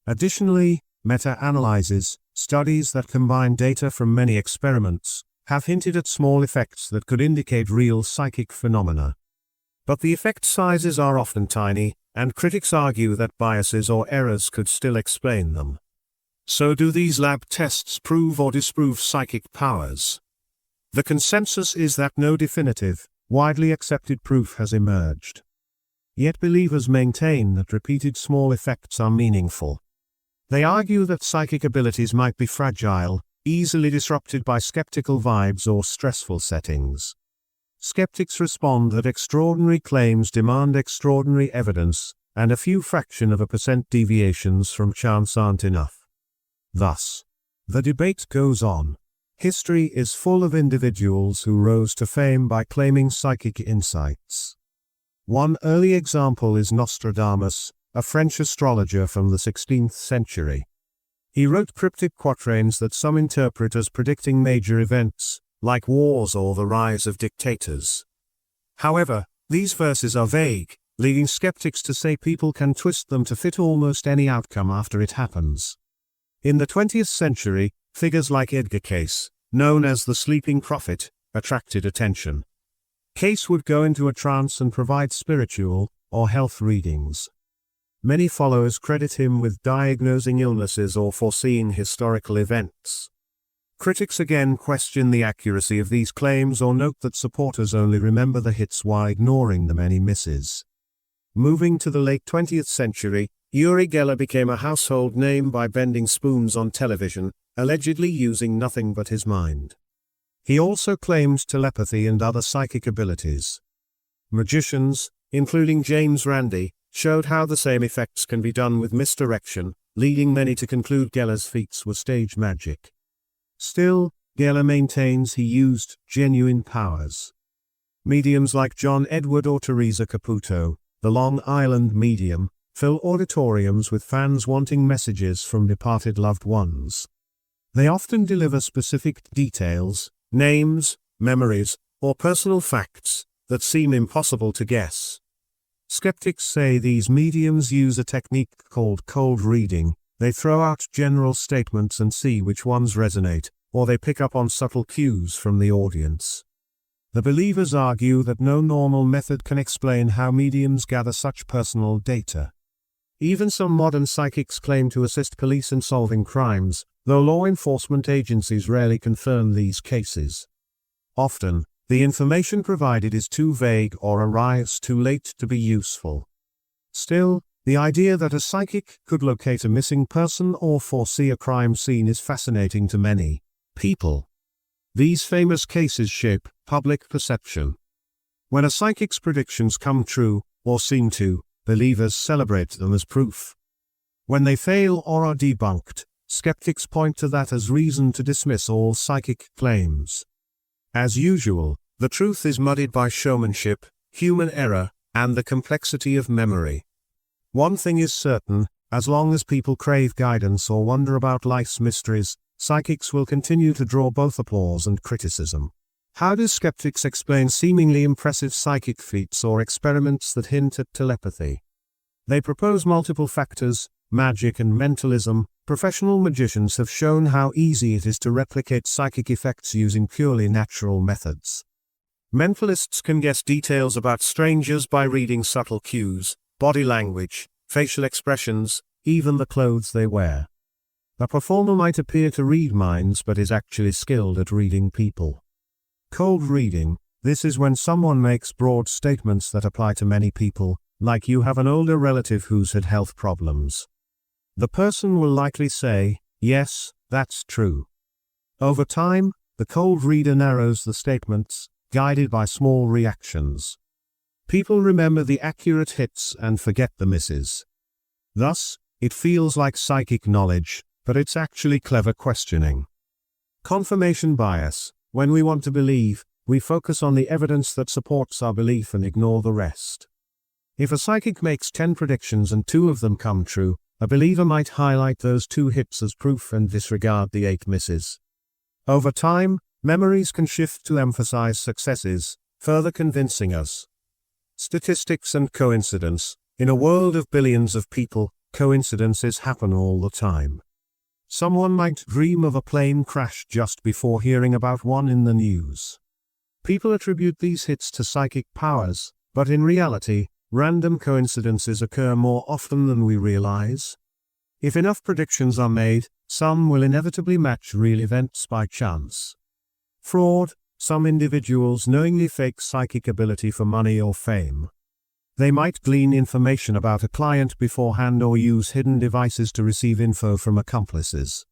Speaker 1: Additionally, meta-analyses, studies that combine data from many experiments, have hinted at small effects that could indicate real psychic phenomena. But the effect sizes are often tiny, and critics argue that biases or errors could still explain them. So do these lab tests prove or disprove psychic powers? The consensus is that no definitive, widely accepted proof has emerged. Yet believers maintain that repeated small effects are meaningful. They argue that psychic abilities might be fragile, easily disrupted by skeptical vibes or stressful settings. Skeptics respond that extraordinary claims demand extraordinary evidence, and a few fraction of a percent deviations from chance aren't enough. Thus, the debate goes on. History is full of individuals who rose to fame by claiming psychic insights. One early example is Nostradamus, a French astrologer from the 16th century. He wrote cryptic quatrains that some interpret as predicting major events, like wars or the rise of dictators. However, these verses are vague, leading skeptics to say people can twist them to fit almost any outcome after it happens. In the 20th century, figures like Edgar Cayce, known as the Sleeping Prophet, attracted attention. Cayce would go into a trance and provide spiritual or health readings. Many followers credit him with diagnosing illnesses or foreseeing historical events. Critics again question the accuracy of these claims or note that supporters only remember the hits while ignoring the many misses. Moving to the late 20th century, Uri Geller became a household name by bending spoons on television, allegedly using nothing but his mind. He also claimed telepathy and other psychic abilities. Magicians, including James Randi, showed how the same effects can be done with misdirection, leading many to conclude Geller's feats were stage magic. Still, Geller maintains he used genuine powers. Mediums like John Edward or Teresa Caputo, the Long Island medium, fill auditoriums with fans wanting messages from departed loved ones. They often deliver specific details, names, memories, or personal facts that seem impossible to guess. Skeptics say these mediums use a technique called cold reading. They throw out general statements and see which ones resonate, or they pick up on subtle cues from the audience. The believers argue that no normal method can explain how mediums gather such personal data. Even some modern psychics claim to assist police in solving crimes, though law enforcement agencies rarely confirm these cases. Often, the information provided is too vague or arrives too late to be useful. Still, the idea that a psychic could locate a missing person or foresee a crime scene is fascinating to many people. These famous cases shape public perception. When a psychic's predictions come true, or seem to, believers celebrate them as proof. When they fail or are debunked, skeptics point to that as reason to dismiss all psychic claims. As usual, The truth is muddied by showmanship, human error, and the complexity of memory. One thing is certain, as long as people crave guidance or wonder about life's mysteries, psychics will continue to draw both applause and criticism. How do skeptics explain seemingly impressive psychic feats or experiments that hint at telepathy? They propose multiple factors: magic and mentalism. Professional magicians have shown how easy it is to replicate psychic effects using purely natural methods. Mentalists can guess details about strangers by reading subtle cues, body language, facial expressions, even the clothes they wear. A performer might appear to read minds but is actually skilled at reading people. Cold reading: this is when someone makes broad statements that apply to many people, like you have an older relative who's had health problems. The person will likely say, "Yes, that's true." Over time, the cold reader narrows the statements, guided by small reactions. People remember the accurate hits and forget the misses. Thus, it feels like psychic knowledge, but it's actually clever questioning. Confirmation bias: when we want to believe, we focus on the evidence that supports our belief and ignore the rest. If a psychic makes 10 predictions and 2 of them come true, a believer might highlight those 2 hits as proof and disregard the 8 misses. Over time, memories can shift to emphasize successes, further convincing us. Statistics and coincidence: in a world of billions of people, coincidences happen all the time. Someone might dream of a plane crash just before hearing about one in the news. People attribute these hits to psychic powers, but in reality, random coincidences occur more often than we realize. If enough predictions are made, some will inevitably match real events by chance. Fraud: some individuals knowingly fake psychic ability for money or fame. They might glean information about a client beforehand or use hidden devices to receive info from accomplices.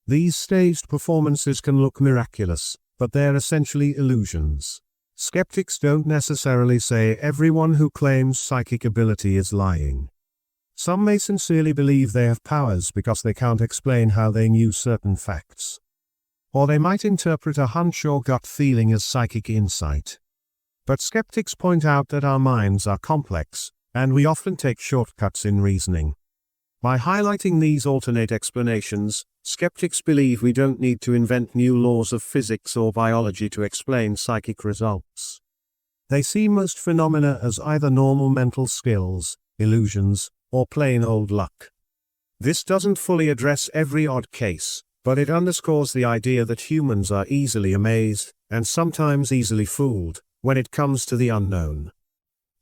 Speaker 1: These staged performances can look miraculous, but they're essentially illusions. Skeptics don't necessarily say everyone who claims psychic ability is lying. Some may sincerely believe they have powers because they can't explain how they knew certain facts. Or they might interpret a hunch or gut feeling as psychic insight. But skeptics point out that our minds are complex, and we often take shortcuts in reasoning. By highlighting these alternate explanations, skeptics believe we don't need to invent new laws of physics or biology to explain psychic results. They see most phenomena as either normal mental skills, illusions, or plain old luck. This doesn't fully address every odd case, but it underscores the idea that humans are easily amazed, and sometimes easily fooled, when it comes to the unknown.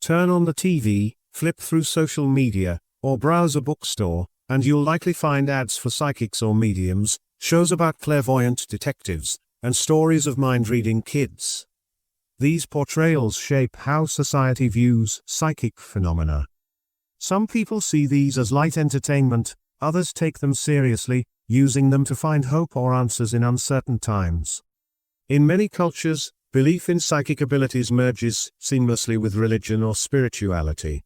Speaker 1: Turn on the TV, flip through social media, or browse a bookstore, and you'll likely find ads for psychics or mediums, shows about clairvoyant detectives, and stories of mind-reading kids. These portrayals shape how society views psychic phenomena. Some people see these as light entertainment, others take them seriously, using them to find hope or answers in uncertain times. In many cultures, belief in psychic abilities merges seamlessly with religion or spirituality.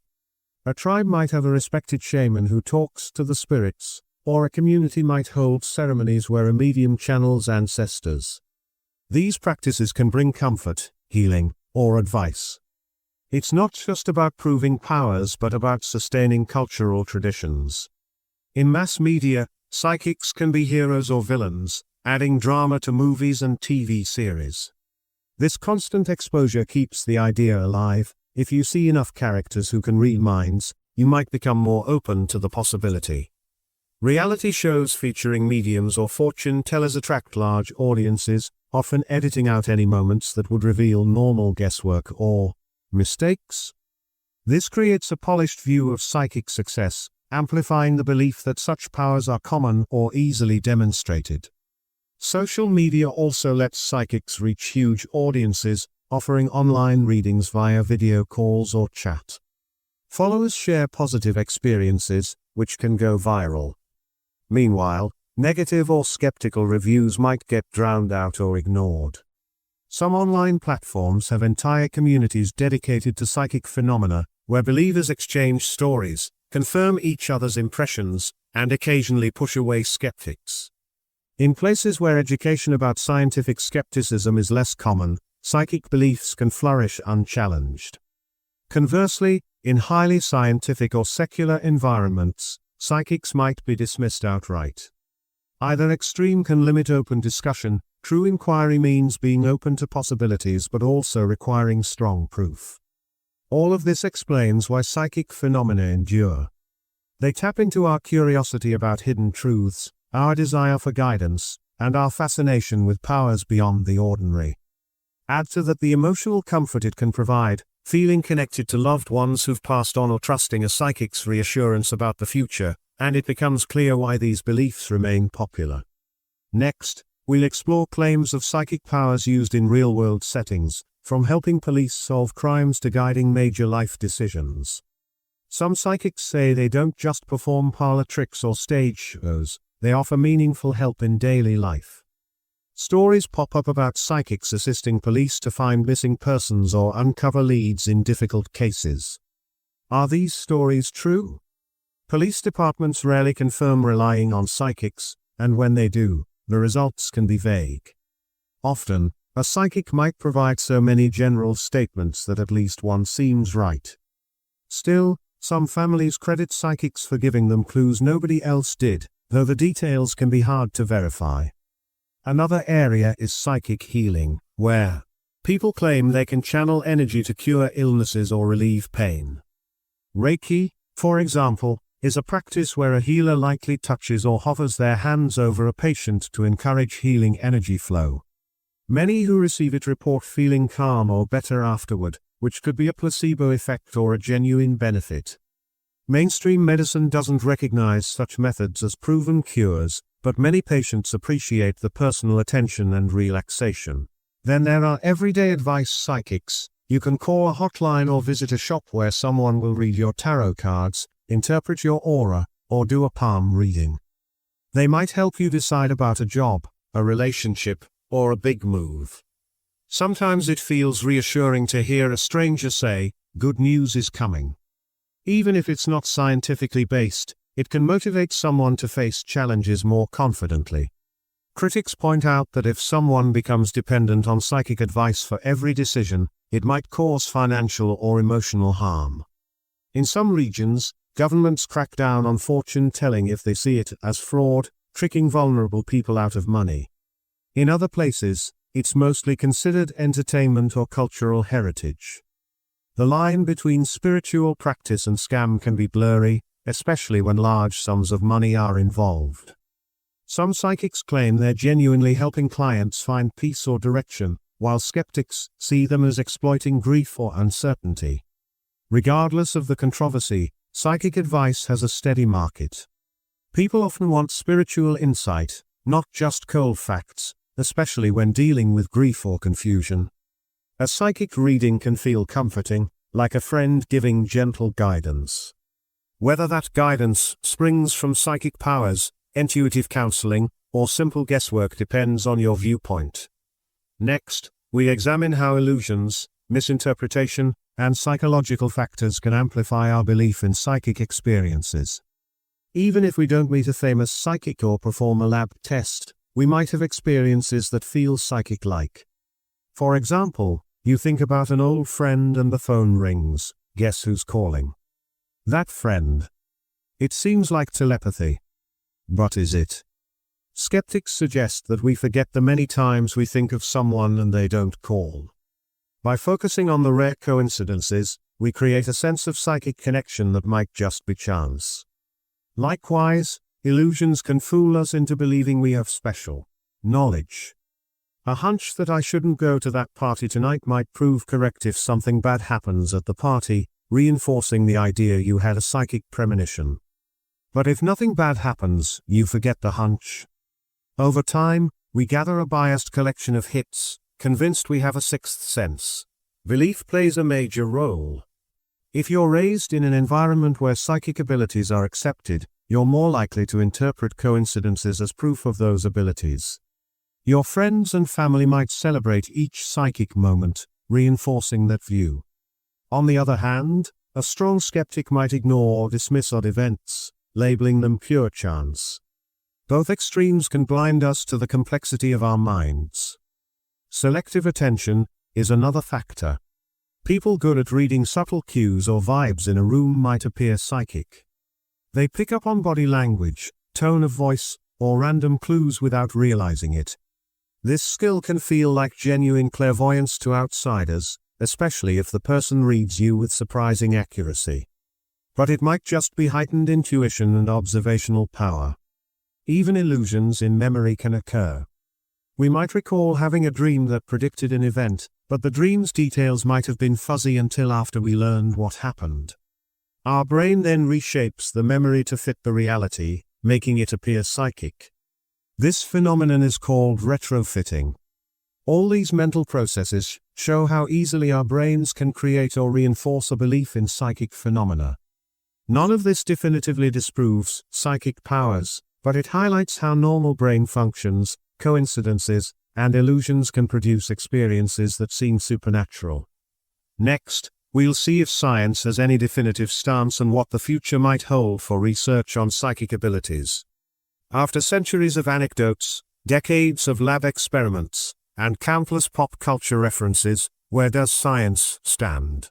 Speaker 1: A tribe might have a respected shaman who talks to the spirits, or a community might hold ceremonies where a medium channels ancestors. These practices can bring comfort, healing, or advice. It's not just about proving powers but about sustaining cultural traditions. In mass media, psychics can be heroes or villains, adding drama to movies and TV series. This constant exposure keeps the idea alive. If you see enough characters who can read minds, you might become more open to the possibility. Reality shows featuring mediums or fortune tellers attract large audiences, often editing out any moments that would reveal normal guesswork or mistakes. This creates a polished view of psychic success, amplifying the belief that such powers are common or easily demonstrated. Social media also lets psychics reach huge audiences, offering online readings via video calls or chat. Followers share positive experiences, which can go viral. Meanwhile, negative or skeptical reviews might get drowned out or ignored. Some online platforms have entire communities dedicated to psychic phenomena, where believers exchange stories, confirm each other's impressions, and occasionally push away skeptics. In places where education about scientific skepticism is less common, psychic beliefs can flourish unchallenged. Conversely, in highly scientific or secular environments, psychics might be dismissed outright. Either extreme can limit open discussion. True inquiry means being open to possibilities but also requiring strong proof. All of this explains why psychic phenomena endure. They tap into our curiosity about hidden truths, our desire for guidance, and our fascination with powers beyond the ordinary. Add to that the emotional comfort it can provide, feeling connected to loved ones who've passed on or trusting a psychic's reassurance about the future, and it becomes clear why these beliefs remain popular. Next, we'll explore claims of psychic powers used in real-world settings, from helping police solve crimes to guiding major life decisions. Some psychics say they don't just perform parlor tricks or stage shows, they offer meaningful help in daily life. Stories pop up about psychics assisting police to find missing persons or uncover leads in difficult cases. Are these stories true? Police departments rarely confirm relying on psychics, and when they do, the results can be vague. Often, a psychic might provide so many general statements that at least one seems right. Still, some families credit psychics for giving them clues nobody else did, though the details can be hard to verify. Another area is psychic healing, where people claim they can channel energy to cure illnesses or relieve pain. Reiki, for example, is a practice where a healer lightly touches or hovers their hands over a patient to encourage healing energy flow. Many who receive it report feeling calm or better afterward, which could be a placebo effect or a genuine benefit. Mainstream medicine doesn't recognize such methods as proven cures, but many patients appreciate the personal attention and relaxation. Then there are everyday advice psychics. You can call a hotline or visit a shop where someone will read your tarot cards, interpret your aura, or do a palm reading. They might help you decide about a job, a relationship, or a big move. Sometimes it feels reassuring to hear a stranger say, "Good news is coming." Even if it's not scientifically based, it can motivate someone to face challenges more confidently. Critics point out that if someone becomes dependent on psychic advice for every decision, it might cause financial or emotional harm. In some regions, governments crack down on fortune-telling if they see it as fraud, tricking vulnerable people out of money. In other places, it's mostly considered entertainment or cultural heritage. The line between spiritual practice and scam can be blurry, especially when large sums of money are involved. Some psychics claim they're genuinely helping clients find peace or direction, while skeptics see them as exploiting grief or uncertainty. Regardless of the controversy, psychic advice has a steady market. People often want spiritual insight, not just cold facts, especially when dealing with grief or confusion. A psychic reading can feel comforting, like a friend giving gentle guidance. Whether that guidance springs from psychic powers, intuitive counseling, or simple guesswork depends on your viewpoint. Next, we examine how illusions, misinterpretation, and psychological factors can amplify our belief in psychic experiences. Even if we don't meet a famous psychic or perform a lab test, we might have experiences that feel psychic-like. For example, you think about an old friend and the phone rings. Guess who's calling? That friend. It seems like telepathy. But is it? Skeptics suggest that we forget the many times we think of someone and they don't call. By focusing on the rare coincidences, we create a sense of psychic connection that might just be chance. Likewise, illusions can fool us into believing we have special knowledge. A hunch that I shouldn't go to that party tonight might prove correct if something bad happens at the party, reinforcing the idea you had a psychic premonition. But if nothing bad happens, you forget the hunch. Over time, we gather a biased collection of hits, convinced we have a sixth sense. Belief plays a major role. If you're raised in an environment where psychic abilities are accepted, you're more likely to interpret coincidences as proof of those abilities. Your friends and family might celebrate each psychic moment, reinforcing that view. On the other hand, a strong skeptic might ignore or dismiss odd events, labeling them pure chance. Both extremes can blind us to the complexity of our minds. Selective attention, is another factor. People good at reading subtle cues or vibes in a room might appear psychic. They pick up on body language, tone of voice, or random clues without realizing it. This skill can feel like genuine clairvoyance to outsiders, especially if the person reads you with surprising accuracy. But it might just be heightened intuition and observational power. Even illusions in memory can occur. We might recall having a dream that predicted an event, but the dream's details might have been fuzzy until after we learned what happened. Our brain then reshapes the memory to fit the reality, making it appear psychic. This phenomenon is called retrofitting. All these mental processes show how easily our brains can create or reinforce a belief in psychic phenomena. None of this definitively disproves psychic powers, but it highlights how normal brain functions, coincidences, and illusions can produce experiences that seem supernatural. Next, we'll see if science has any definitive stance on what the future might hold for research on psychic abilities. After centuries of anecdotes, decades of lab experiments, and countless pop culture references, where does science stand?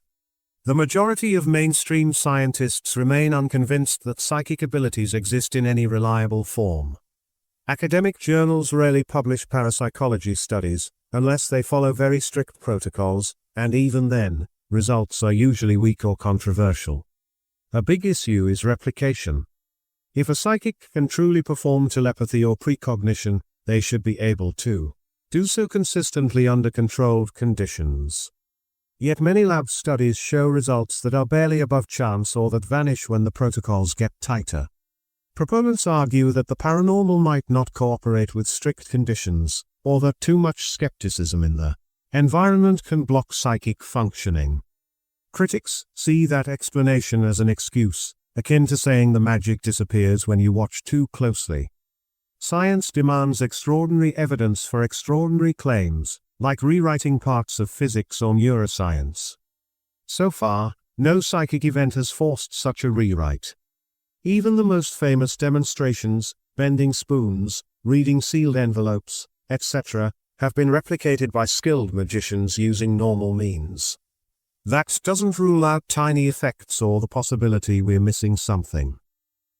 Speaker 1: The majority of mainstream scientists remain unconvinced that psychic abilities exist in any reliable form. Academic journals rarely publish parapsychology studies, unless they follow very strict protocols, and even then, results are usually weak or controversial. A big issue is replication. If a psychic can truly perform telepathy or precognition, they should be able to do so consistently under controlled conditions. Yet many lab studies show results that are barely above chance or that vanish when the protocols get tighter. Proponents argue that the paranormal might not cooperate with strict conditions, or that too much skepticism in the environment can block psychic functioning. Critics see that explanation as an excuse, akin to saying the magic disappears when you watch too closely. Science demands extraordinary evidence for extraordinary claims, like rewriting parts of physics or neuroscience. So far, no psychic event has forced such a rewrite. Even the most famous demonstrations, bending spoons, reading sealed envelopes, etc., have been replicated by skilled magicians using normal means. That doesn't rule out tiny effects or the possibility we're missing something.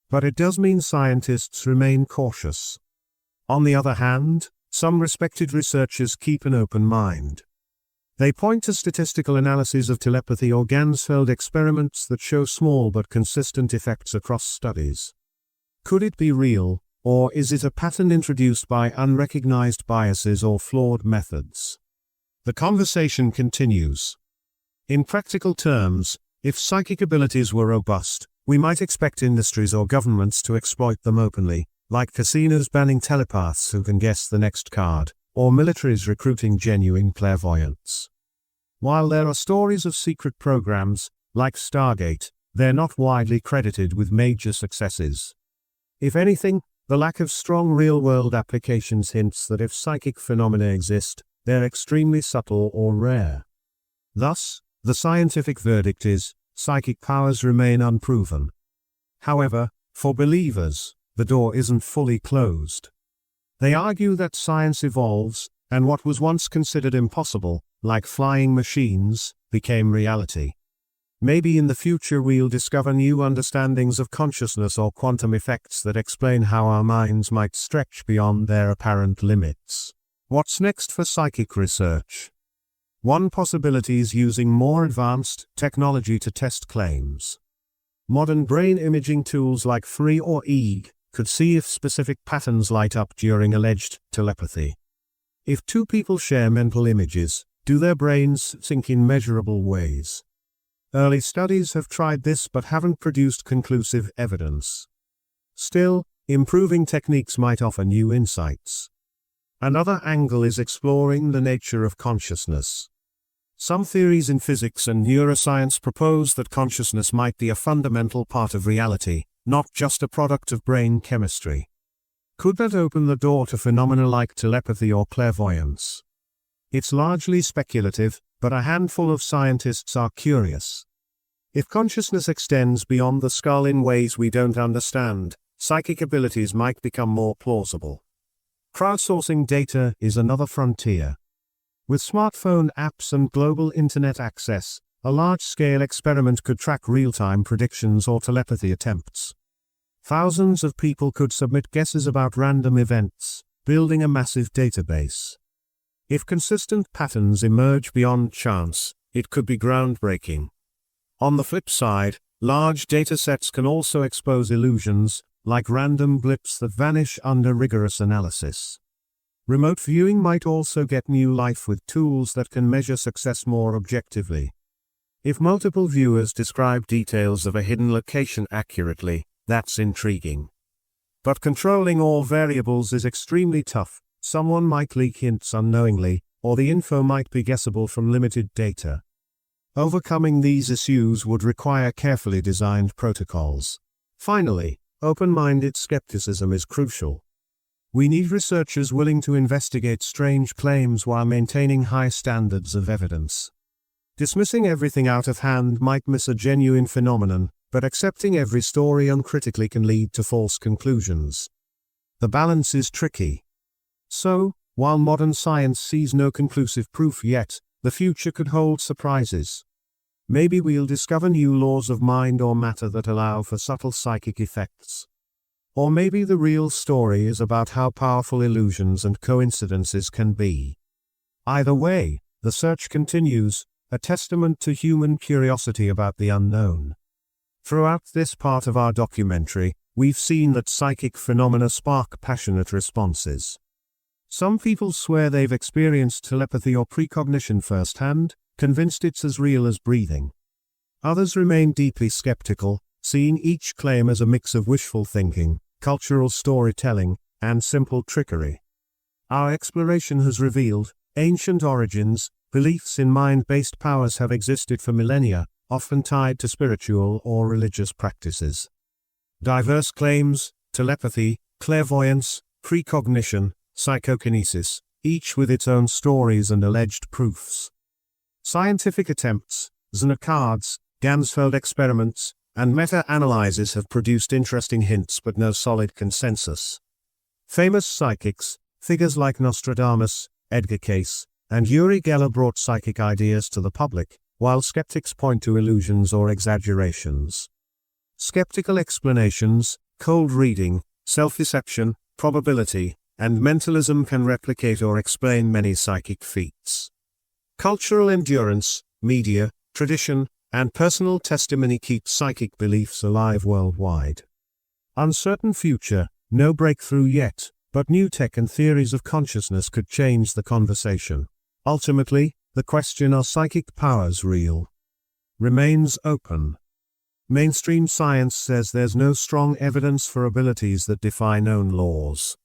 Speaker 1: But it does mean scientists remain cautious. On the other hand, some respected researchers keep an open mind. They point to statistical analyses of telepathy or Ganzfeld experiments that show small but consistent effects across studies. Could it be real, or is it a pattern introduced by unrecognized biases or flawed methods? The conversation continues. In practical terms, if psychic abilities were robust, we might expect industries or governments to exploit them openly, like casinos banning telepaths who can guess the next card, or militaries recruiting genuine clairvoyants. While there are stories of secret programs, like Stargate, they're not widely credited with major successes. If anything, the lack of strong real-world applications hints that if psychic phenomena exist, they're extremely subtle or rare. Thus, the scientific verdict is, psychic powers remain unproven. However, for believers, the door isn't fully closed. They argue that science evolves, and what was once considered impossible, like flying machines, became reality. Maybe in the future we'll discover new understandings of consciousness or quantum effects that explain how our minds might stretch beyond their apparent limits. What's next for psychic research? One possibility is using more advanced technology to test claims. Modern brain imaging tools like Free or EEG could see if specific patterns light up during alleged telepathy. If two people share mental images, do their brains sync in measurable ways? Early studies have tried this but haven't produced conclusive evidence. Still, improving techniques might offer new insights. Another angle is exploring the nature of consciousness. Some theories in physics and neuroscience propose that consciousness might be a fundamental part of reality, not just a product of brain chemistry. Could that open the door to phenomena like telepathy or clairvoyance? It's largely speculative, but a handful of scientists are curious. If consciousness extends beyond the skull in ways we don't understand, psychic abilities might become more plausible. Crowdsourcing data is another frontier. With smartphone apps and global internet access, a large-scale experiment could track real-time predictions or telepathy attempts. Thousands of people could submit guesses about random events, building a massive database. If consistent patterns emerge beyond chance, it could be groundbreaking. On the flip side, large datasets can also expose illusions, like random blips that vanish under rigorous analysis. Remote viewing might also get new life with tools that can measure success more objectively. If multiple viewers describe details of a hidden location accurately, that's intriguing. But controlling all variables is extremely tough. Someone might leak hints unknowingly, or the info might be guessable from limited data. Overcoming these issues would require carefully designed protocols. Finally, open-minded skepticism is crucial. We need researchers willing to investigate strange claims while maintaining high standards of evidence. Dismissing everything out of hand might miss a genuine phenomenon, but accepting every story uncritically can lead to false conclusions. The balance is tricky. So, while modern science sees no conclusive proof yet, the future could hold surprises. Maybe we'll discover new laws of mind or matter that allow for subtle psychic effects. Or maybe the real story is about how powerful illusions and coincidences can be. Either way, the search continues, a testament to human curiosity about the unknown. Throughout this part of our documentary, we've seen that psychic phenomena spark passionate responses. Some people swear they've experienced telepathy or precognition firsthand, convinced it's as real as breathing. Others remain deeply skeptical, seeing each claim as a mix of wishful thinking, cultural storytelling, and simple trickery. Our exploration has revealed ancient origins. Beliefs in mind-based powers have existed for millennia, often tied to spiritual or religious practices. Diverse claims, telepathy, clairvoyance, precognition, psychokinesis, each with its own stories and alleged proofs. Scientific attempts, Xenocards, Ganzfeld experiments, and meta-analyses have produced interesting hints but no solid consensus. Famous psychics, figures like Nostradamus, Edgar Cayce, and Uri Geller brought psychic ideas to the public, while skeptics point to illusions or exaggerations. Skeptical explanations, cold reading, self-deception, probability, and mentalism can replicate or explain many psychic feats. Cultural endurance, media, tradition, and personal testimony keep psychic beliefs alive worldwide. Uncertain future, no breakthrough yet, but new tech and theories of consciousness could change the conversation. Ultimately, the question, are psychic powers real, remains open. Mainstream science says there's no strong evidence for abilities that defy known laws.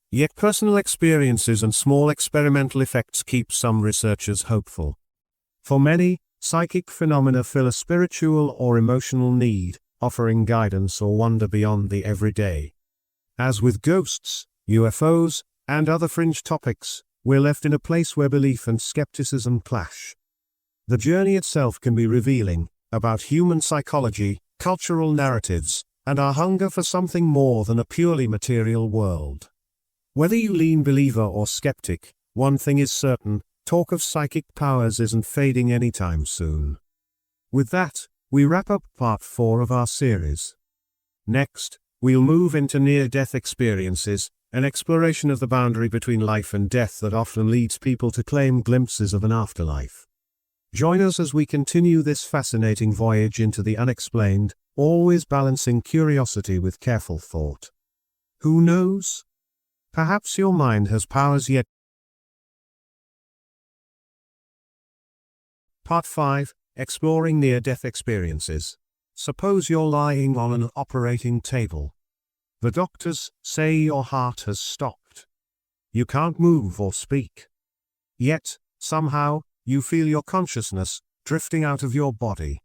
Speaker 1: Yet personal experiences and small experimental effects keep some researchers hopeful. For many, psychic phenomena fill a spiritual or emotional need, offering guidance or wonder beyond the everyday. As with ghosts, UFOs, and other fringe topics, we're left in a place where belief and skepticism clash. The journey itself can be revealing, about human psychology, cultural narratives, and our hunger for something more than a purely material world. Whether you lean believer or skeptic, one thing is certain, talk of psychic powers isn't fading anytime soon. With that, we wrap up part 4 of our series. Next, we'll move into near-death experiences, an exploration of the boundary between life and death that often leads people to claim glimpses of an afterlife. Join us as we continue this fascinating voyage into the unexplained, always balancing curiosity with careful thought. Who knows? Perhaps your mind has powers yet. Part 5, Exploring Near-Death Experiences. Suppose you're lying on an operating table. The doctors say your heart has stopped. You can't move or speak. Yet, somehow, you feel your consciousness drifting out of your body.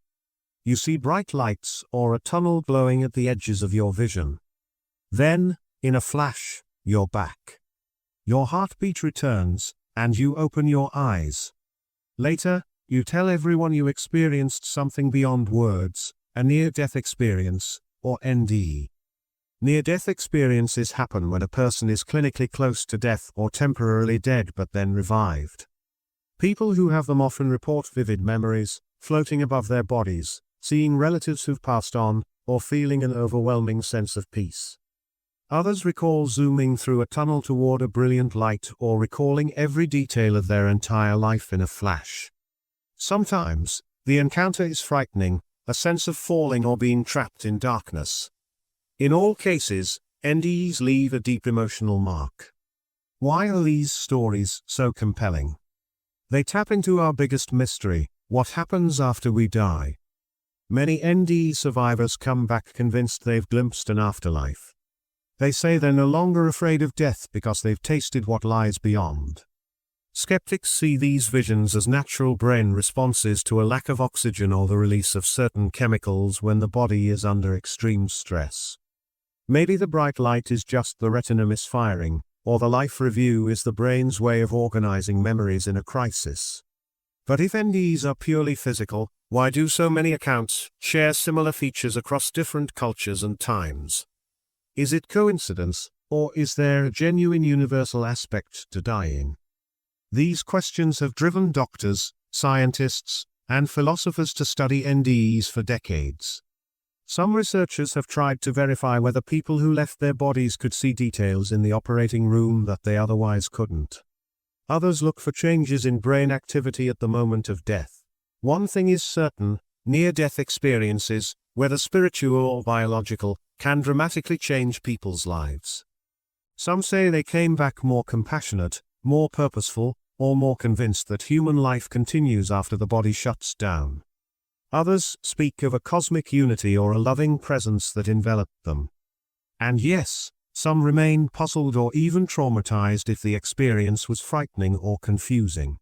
Speaker 1: You see bright lights or a tunnel glowing at the edges of your vision. Then, in a flash, you're back. Your heartbeat returns, and you open your eyes. Later, you tell everyone you experienced something beyond words, a near-death experience, or NDE. Near-death experiences happen when a person is clinically close to death or temporarily dead but then revived. People who have them often report vivid memories, floating above their bodies, seeing relatives who've passed on, or feeling an overwhelming sense of peace. Others recall zooming through a tunnel toward a brilliant light or recalling every detail of their entire life in a flash. Sometimes, the encounter is frightening, a sense of falling or being trapped in darkness. In all cases, NDEs leave a deep emotional mark. Why are these stories so compelling? They tap into our biggest mystery: what happens after we die? Many NDE survivors come back convinced they've glimpsed an afterlife. They say they're no longer afraid of death because they've tasted what lies beyond. Skeptics see these visions as natural brain responses to a lack of oxygen or the release of certain chemicals when the body is under extreme stress. Maybe the bright light is just the retina misfiring, or the life review is the brain's way of organizing memories in a crisis. But if NDEs are purely physical, why do so many accounts share similar features across different cultures and times? Is it coincidence, or is there a genuine universal aspect to dying? These questions have driven doctors, scientists, and philosophers to study NDEs for decades. Some researchers have tried to verify whether people who left their bodies could see details in the operating room that they otherwise couldn't. Others look for changes in brain activity at the moment of death. One thing is certain: near-death experiences, whether spiritual or biological, can dramatically change people's lives. Some say they came back more compassionate, more purposeful, or more convinced that human life continues after the body shuts down. Others speak of a cosmic unity or a loving presence that enveloped them. And yes, some remain puzzled or even traumatized if the experience was frightening or confusing.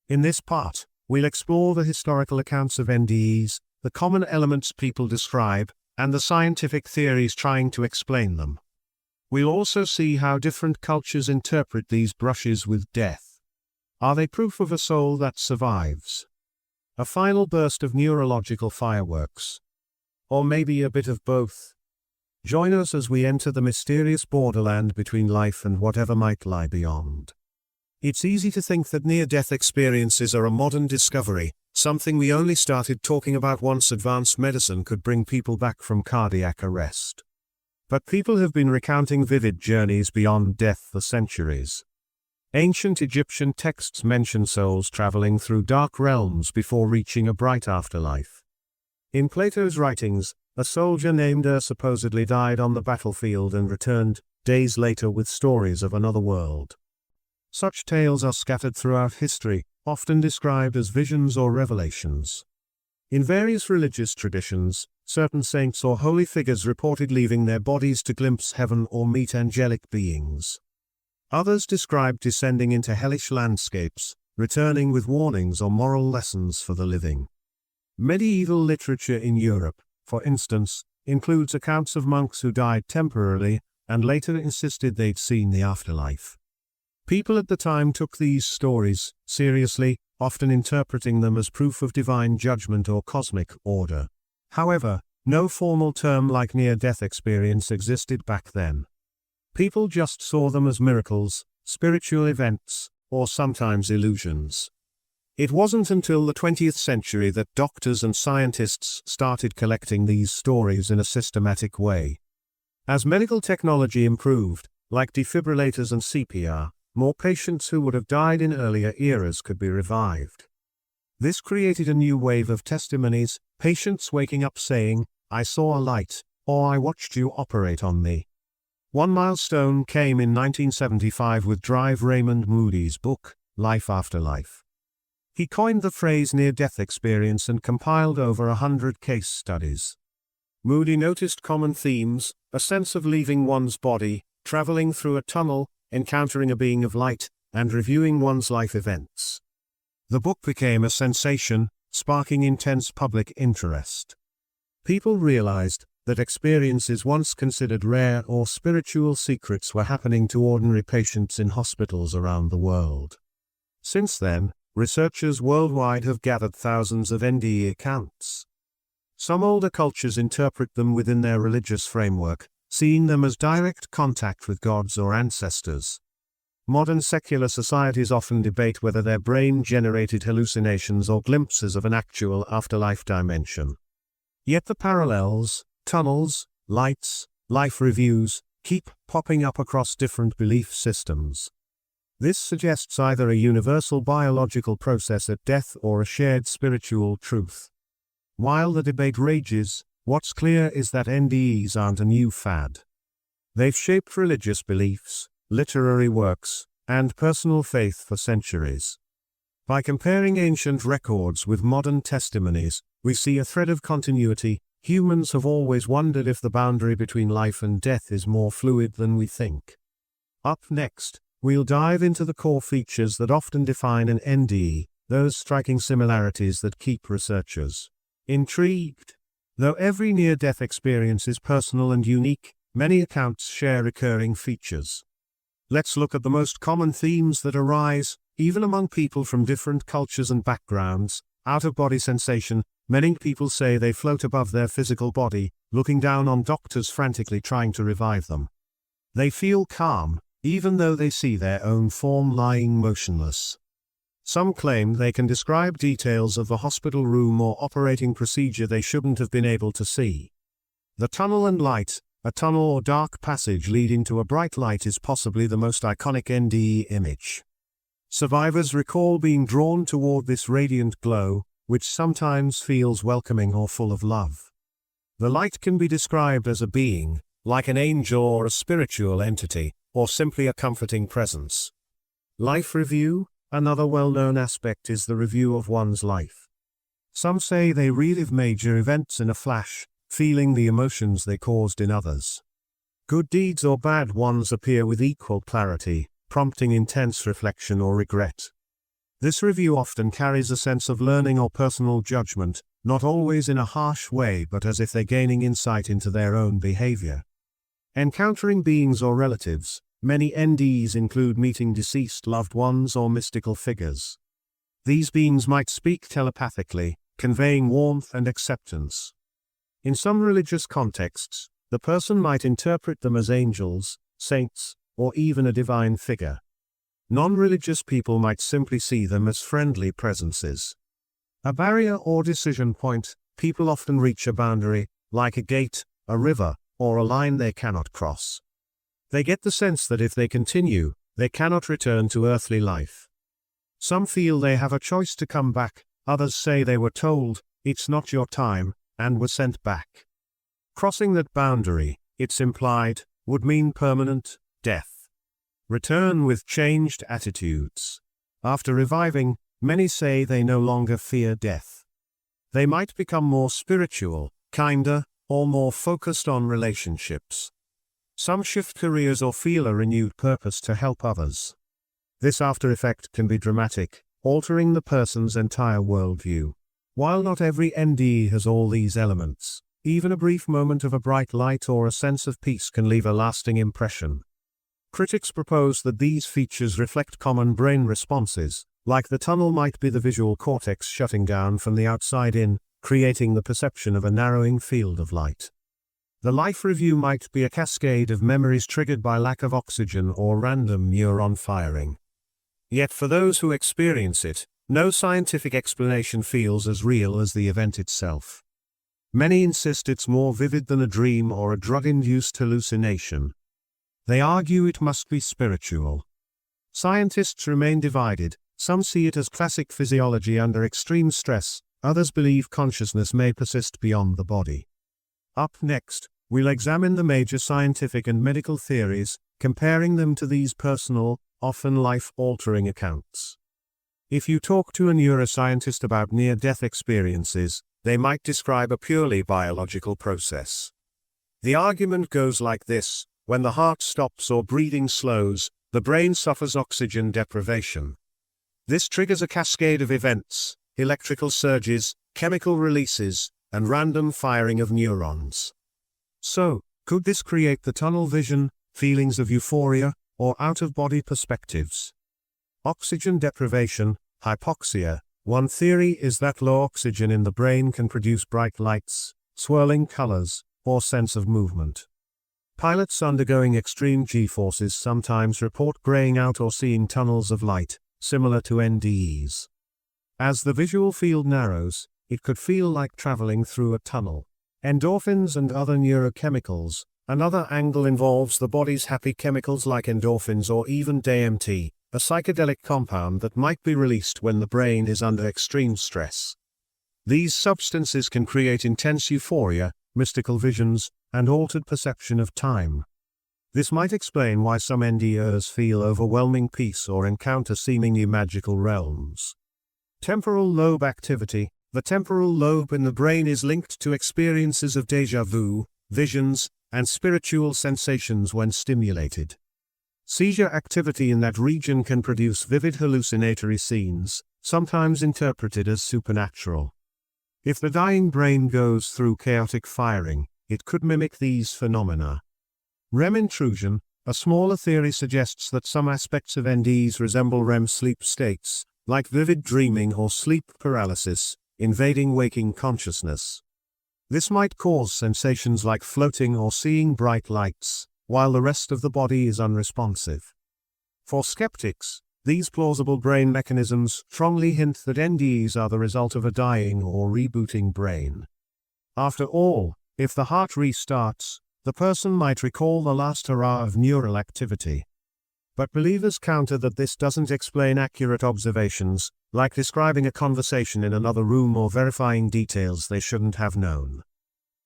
Speaker 1: In this part, we'll explore the historical accounts of NDEs, the common elements people describe, and the scientific theories trying to explain them. We'll also see how different cultures interpret these brushes with death. Are they proof of a soul that survives? A final burst of neurological fireworks? Or maybe a bit of both? Join us as we enter the mysterious borderland between life and whatever might lie beyond. It's easy to think that near-death experiences are a modern discovery, something we only started talking about once advanced medicine could bring people back from cardiac arrest. But people have been recounting vivid journeys beyond death for centuries. Ancient Egyptian texts mention souls traveling through dark realms before reaching a bright afterlife. In Plato's writings, a soldier named supposedly died on the battlefield and returned days later with stories of another world. Such tales are scattered throughout history, often described as visions or revelations. In various religious traditions, certain saints or holy figures reported leaving their bodies to glimpse heaven or meet angelic beings. Others described descending into hellish landscapes, returning with warnings or moral lessons for the living. Medieval literature in Europe, for instance, includes accounts of monks who died temporarily, and later insisted they'd seen the afterlife. People at the time took these stories seriously, often interpreting them as proof of divine judgment or cosmic order. However, no formal term like near-death experience existed back then. People just saw them as miracles, spiritual events, or sometimes illusions. It wasn't until the 20th century that doctors and scientists started collecting these stories in a systematic way. As medical technology improved, like defibrillators and CPR, more patients who would have died in earlier eras could be revived. This created a new wave of testimonies, patients waking up saying, "I saw a light," or "I watched you operate on me." One milestone came in 1975 with Drive Raymond Moody's book, Life After Life. He coined the phrase near-death experience and compiled over 100 case studies. Moody noticed common themes: a sense of leaving one's body, traveling through a tunnel, encountering a being of light, and reviewing one's life events. The book became a sensation, sparking intense public interest. People realized that experiences once considered rare or spiritual secrets were happening to ordinary patients in hospitals around the world. Since then, researchers worldwide have gathered thousands of NDE accounts. Some older cultures interpret them within their religious framework, seeing them as direct contact with gods or ancestors. Modern secular societies often debate whether their brain-generated hallucinations or glimpses of an actual afterlife dimension. Yet the parallels, tunnels, lights, life reviews, keep popping up across different belief systems. This suggests either a universal biological process at death or a shared spiritual truth. While the debate rages, what's clear is that NDEs aren't a new fad. They've shaped religious beliefs, literary works, and personal faith for centuries. By comparing ancient records with modern testimonies, we see a thread of continuity. Humans have always wondered if the boundary between life and death is more fluid than we think. Up next, we'll dive into the core features that often define an NDE, those striking similarities that keep researchers intrigued. Though every near-death experience is personal and unique, many accounts share recurring features. Let's look at the most common themes that arise, even among people from different cultures and backgrounds. Out-of-body sensation. Many people say they float above their physical body, looking down on doctors frantically trying to revive them. They feel calm, even though they see their own form lying motionless. Some claim they can describe details of the hospital room or operating procedure they shouldn't have been able to see. The tunnel and light. A tunnel or dark passage leading to a bright light is possibly the most iconic NDE image. Survivors recall being drawn toward this radiant glow, which sometimes feels welcoming or full of love. The light can be described as a being, like an angel or a spiritual entity, or simply a comforting presence. Life review. Another well-known aspect is the review of one's life. Some say they relive major events in a flash, feeling the emotions they caused in others. Good deeds or bad ones appear with equal clarity, prompting intense reflection or regret. This review often carries a sense of learning or personal judgment, not always in a harsh way but as if they're gaining insight into their own behavior. Encountering beings or relatives. Many NDEs include meeting deceased loved ones or mystical figures. These beings might speak telepathically, conveying warmth and acceptance. In some religious contexts, the person might interpret them as angels, saints, or even a divine figure. Non-religious people might simply see them as friendly presences. A barrier or decision point. People often reach a boundary, like a gate, a river, or a line they cannot cross. They get the sense that if they continue, they cannot return to earthly life. Some feel they have a choice to come back, others say they were told, "It's not your time," and were sent back. Crossing that boundary, it's implied, would mean permanent death. Return with changed attitudes. After reviving, many say they no longer fear death. They might become more spiritual, kinder, or more focused on relationships. Some shift careers or feel a renewed purpose to help others. This after effect can be dramatic, altering the person's entire worldview. While not every NDE has all these elements, even a brief moment of a bright light or a sense of peace can leave a lasting impression. Critics propose that these features reflect common brain responses, like the tunnel might be the visual cortex shutting down from the outside in, creating the perception of a narrowing field of light. The life review might be a cascade of memories triggered by lack of oxygen or random neuron firing. Yet for those who experience it, no scientific explanation feels as real as the event itself. Many insist it's more vivid than a dream or a drug-induced hallucination. They argue it must be spiritual. Scientists remain divided. Some see it as classic physiology under extreme stress, others believe consciousness may persist beyond the body. Up next, we'll examine the major scientific and medical theories, comparing them to these personal, often life-altering accounts. If you talk to a neuroscientist about near-death experiences, they might describe a purely biological process. The argument goes like this: when the heart stops or breathing slows, the brain suffers oxygen deprivation. This triggers a cascade of events, electrical surges, chemical releases, and random firing of neurons. So, could this create the tunnel vision, feelings of euphoria, or out-of-body perspectives? Oxygen deprivation, hypoxia. One theory is that low oxygen in the brain can produce bright lights, swirling colors, or sense of movement. Pilots undergoing extreme G-forces sometimes report graying out or seeing tunnels of light, similar to NDEs. As the visual field narrows, it could feel like traveling through a tunnel. Endorphins and other neurochemicals. Another angle involves the body's happy chemicals like endorphins or even DMT, a psychedelic compound that might be released when the brain is under extreme stress. These substances can create intense euphoria, mystical visions, and altered perception of time. This might explain why some NDErs feel overwhelming peace or encounter seemingly magical realms. Temporal lobe activity. The temporal lobe in the brain is linked to experiences of déjà vu, visions, and spiritual sensations when stimulated. Seizure activity in that region can produce vivid hallucinatory scenes, sometimes interpreted as supernatural. If the dying brain goes through chaotic firing, it could mimic these phenomena. REM intrusion. A smaller theory suggests that some aspects of NDEs resemble REM sleep states, like vivid dreaming or sleep paralysis, invading waking consciousness. This might cause sensations like floating or seeing bright lights, while the rest of the body is unresponsive. For skeptics, these plausible brain mechanisms strongly hint that NDEs are the result of a dying or rebooting brain. After all, if the heart restarts, the person might recall the last hurrah of neural activity. But believers counter that this doesn't explain accurate observations, like describing a conversation in another room or verifying details they shouldn't have known.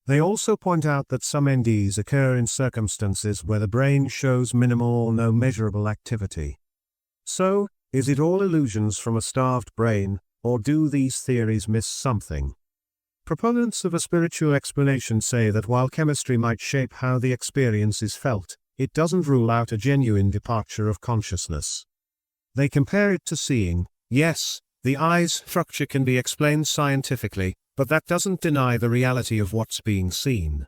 Speaker 1: They also point out that some NDEs occur in circumstances where the brain shows minimal or no measurable activity. So, is it all illusions from a starved brain, or do these theories miss something? Proponents of a spiritual explanation say that while chemistry might shape how the experience is felt, it doesn't rule out a genuine departure of consciousness. They compare it to seeing. Yes, the eye's structure can be explained scientifically, but that doesn't deny the reality of what's being seen.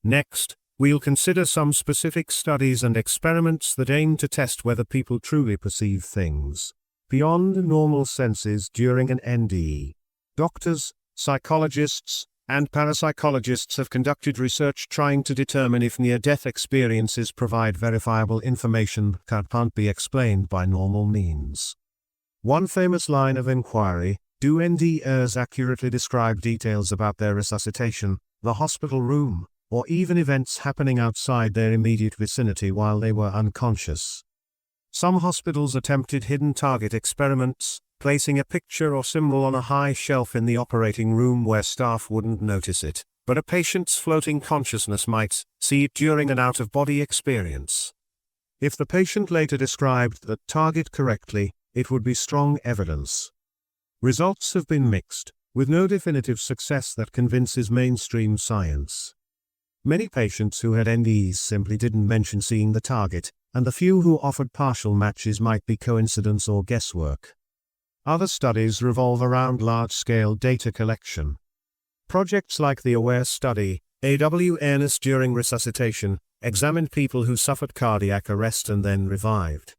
Speaker 1: Next, we'll consider some specific studies and experiments that aim to test whether people truly perceive things beyond normal senses during an NDE. Doctors, psychologists, and parapsychologists have conducted research trying to determine if near-death experiences provide verifiable information that can't be explained by normal means. One famous line of inquiry: do NDErs accurately describe details about their resuscitation, the hospital room, or even events happening outside their immediate vicinity while they were unconscious? Some hospitals attempted hidden target experiments, placing a picture or symbol on a high shelf in the operating room where staff wouldn't notice it, but a patient's floating consciousness might see it during an out-of-body experience. If the patient later described that target correctly, it would be strong evidence. Results have been mixed, with no definitive success that convinces mainstream science. Many patients who had NDEs simply didn't mention seeing the target, and the few who offered partial matches might be coincidence or guesswork. Other studies revolve around large-scale data collection. Projects like the AWARE study, awareness during resuscitation, examined people who suffered cardiac arrest and then revived.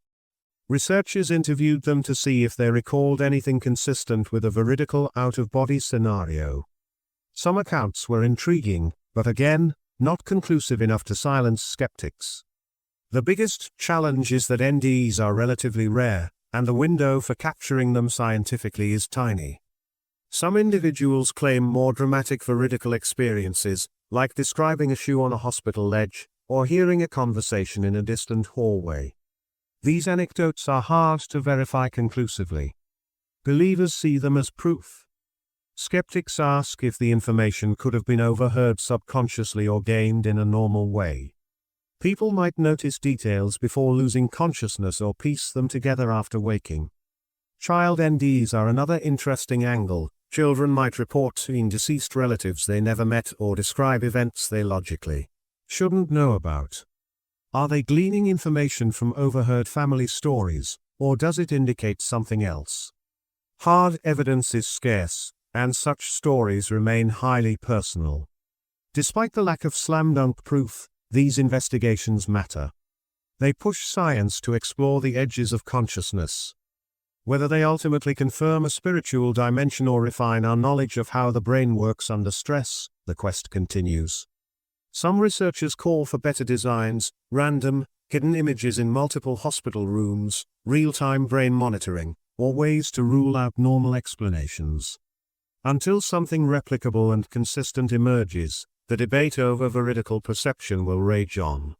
Speaker 1: Researchers interviewed them to see if they recalled anything consistent with a veridical out-of-body scenario. Some accounts were intriguing, but again, not conclusive enough to silence skeptics. The biggest challenge is that NDEs are relatively rare, and the window for capturing them scientifically is tiny. Some individuals claim more dramatic veridical experiences, like describing a shoe on a hospital ledge, or hearing a conversation in a distant hallway. These anecdotes are hard to verify conclusively. Believers see them as proof. Skeptics ask if the information could have been overheard subconsciously or gained in a normal way. People might notice details before losing consciousness or piece them together after waking. Child NDEs are another interesting angle. Children might report seeing deceased relatives they never met or describe events they logically shouldn't know about. Are they gleaning information from overheard family stories, or does it indicate something else? Hard evidence is scarce, and such stories remain highly personal. Despite the lack of slam-dunk proof, these investigations matter. They push science to explore the edges of consciousness. Whether they ultimately confirm a spiritual dimension or refine our knowledge of how the brain works under stress, the quest continues. Some researchers call for better designs, random, hidden images in multiple hospital rooms, real-time brain monitoring, or ways to rule out normal explanations. Until something replicable and consistent emerges, the debate over veridical perception will rage on.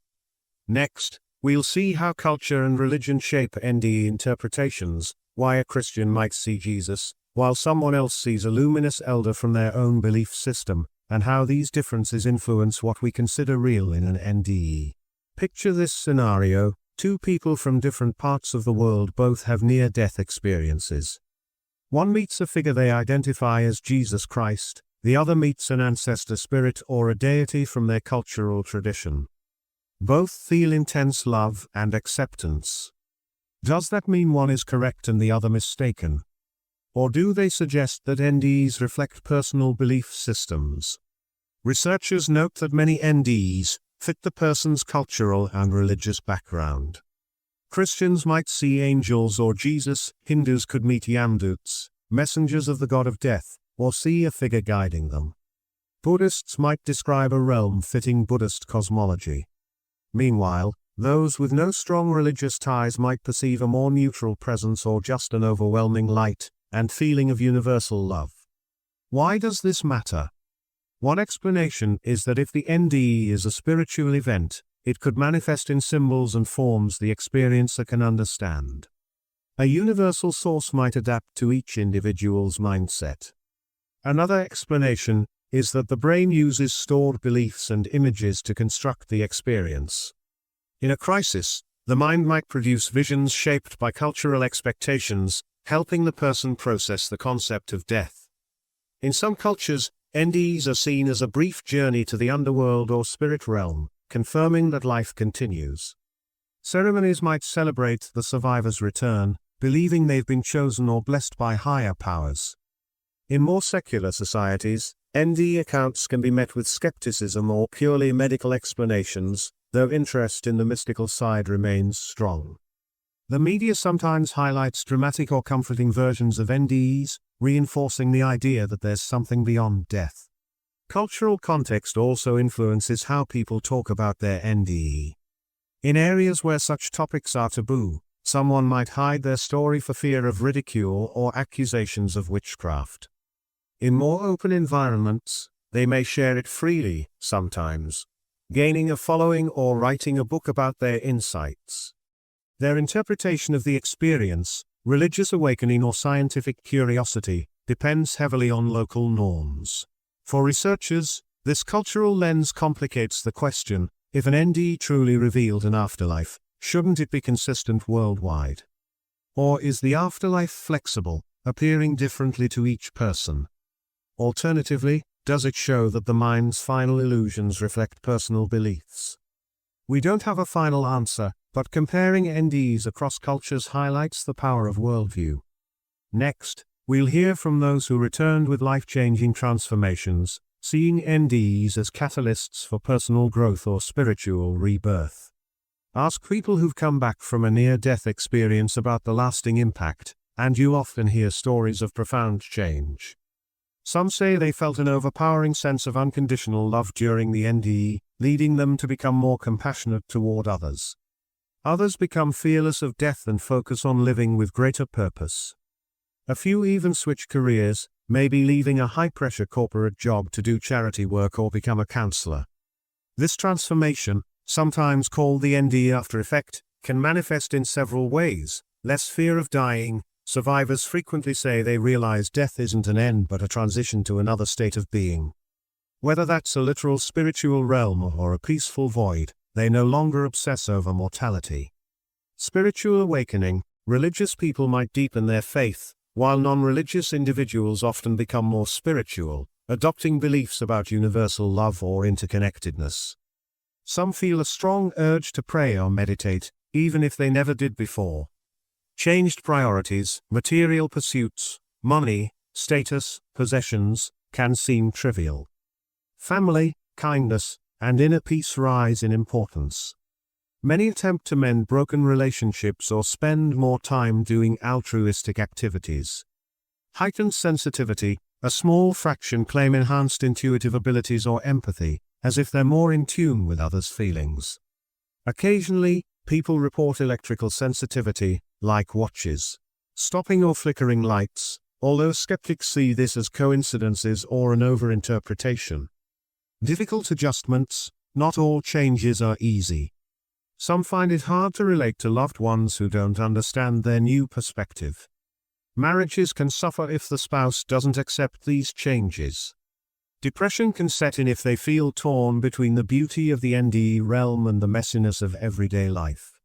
Speaker 1: Next, we'll see how culture and religion shape NDE interpretations, why a Christian might see Jesus, while someone else sees a luminous elder from their own belief system, and how these differences influence what we consider real in an NDE. Picture this scenario: two people from different parts of the world both have near-death experiences. One meets a figure they identify as Jesus Christ, the other meets an ancestor spirit or a deity from their cultural tradition. Both feel intense love and acceptance. Does that mean one is correct and the other mistaken? Or do they suggest that NDEs reflect personal belief systems? Researchers note that many NDEs fit the person's cultural and religious background. Christians might see angels or Jesus, Hindus could meet Yamdoots, messengers of the god of death, or see a figure guiding them. Buddhists might describe a realm fitting Buddhist cosmology. Meanwhile, those with no strong religious ties might perceive a more neutral presence or just an overwhelming light and feeling of universal love. Why does this matter? One explanation is that if the NDE is a spiritual event, it could manifest in symbols and forms the experiencer can understand. A universal source might adapt to each individual's mindset. Another explanation is that the brain uses stored beliefs and images to construct the experience. In a crisis, the mind might produce visions shaped by cultural expectations, helping the person process the concept of death. In some cultures, NDEs are seen as a brief journey to the underworld or spirit realm, confirming that life continues. Ceremonies might celebrate the survivor's return, believing they've been chosen or blessed by higher powers. In more secular societies, NDE accounts can be met with skepticism or purely medical explanations, though interest in the mystical side remains strong. The media sometimes highlights dramatic or comforting versions of NDEs, reinforcing the idea that there's something beyond death. Cultural context also influences how people talk about their NDE. In areas where such topics are taboo, someone might hide their story for fear of ridicule or accusations of witchcraft. In more open environments, they may share it freely, sometimes, gaining a following or writing a book about their insights. Their interpretation of the experience, religious awakening or scientific curiosity, depends heavily on local norms. For researchers, this cultural lens complicates the question: if an NDE truly revealed an afterlife, shouldn't it be consistent worldwide? Or is the afterlife flexible, appearing differently to each person? Alternatively, does it show that the mind's final illusions reflect personal beliefs? We don't have a final answer, but comparing NDEs across cultures highlights the power of worldview. Next, we'll hear from those who returned with life-changing transformations, seeing NDEs as catalysts for personal growth or spiritual rebirth. Ask people who've come back from a near-death experience about the lasting impact, and you'll often hear stories of profound change. Some say they felt an overpowering sense of unconditional love during the NDE, leading them to become more compassionate toward others. Others become fearless of death and focus on living with greater purpose. A few even switch careers, maybe leaving a high-pressure corporate job to do charity work or become a counselor. This transformation, sometimes called the NDE after effect, can manifest in several ways: less fear of dying. Survivors frequently say they realize death isn't an end but a transition to another state of being. Whether that's a literal spiritual realm or a peaceful void, they no longer obsess over mortality. Spiritual awakening: religious people might deepen their faith, while non-religious individuals often become more spiritual, adopting beliefs about universal love or interconnectedness. Some feel a strong urge to pray or meditate, even if they never did before. Changed priorities, material pursuits, money, status, possessions, can seem trivial. Family, kindness, and inner peace rise in importance. Many attempt to mend broken relationships or spend more time doing altruistic activities. Heightened sensitivity: a small fraction claim enhanced intuitive abilities or empathy, as if they're more in tune with others' feelings. Occasionally, people report electrical sensitivity, like watches stopping or flickering lights, although skeptics see this as coincidences or an overinterpretation. Difficult adjustments. Not all changes are easy. Some find it hard to relate to loved ones who don't understand their new perspective. Marriages can suffer if the spouse doesn't accept these changes. Depression can set in if they feel torn between the beauty of the NDE realm and the messiness of everyday life.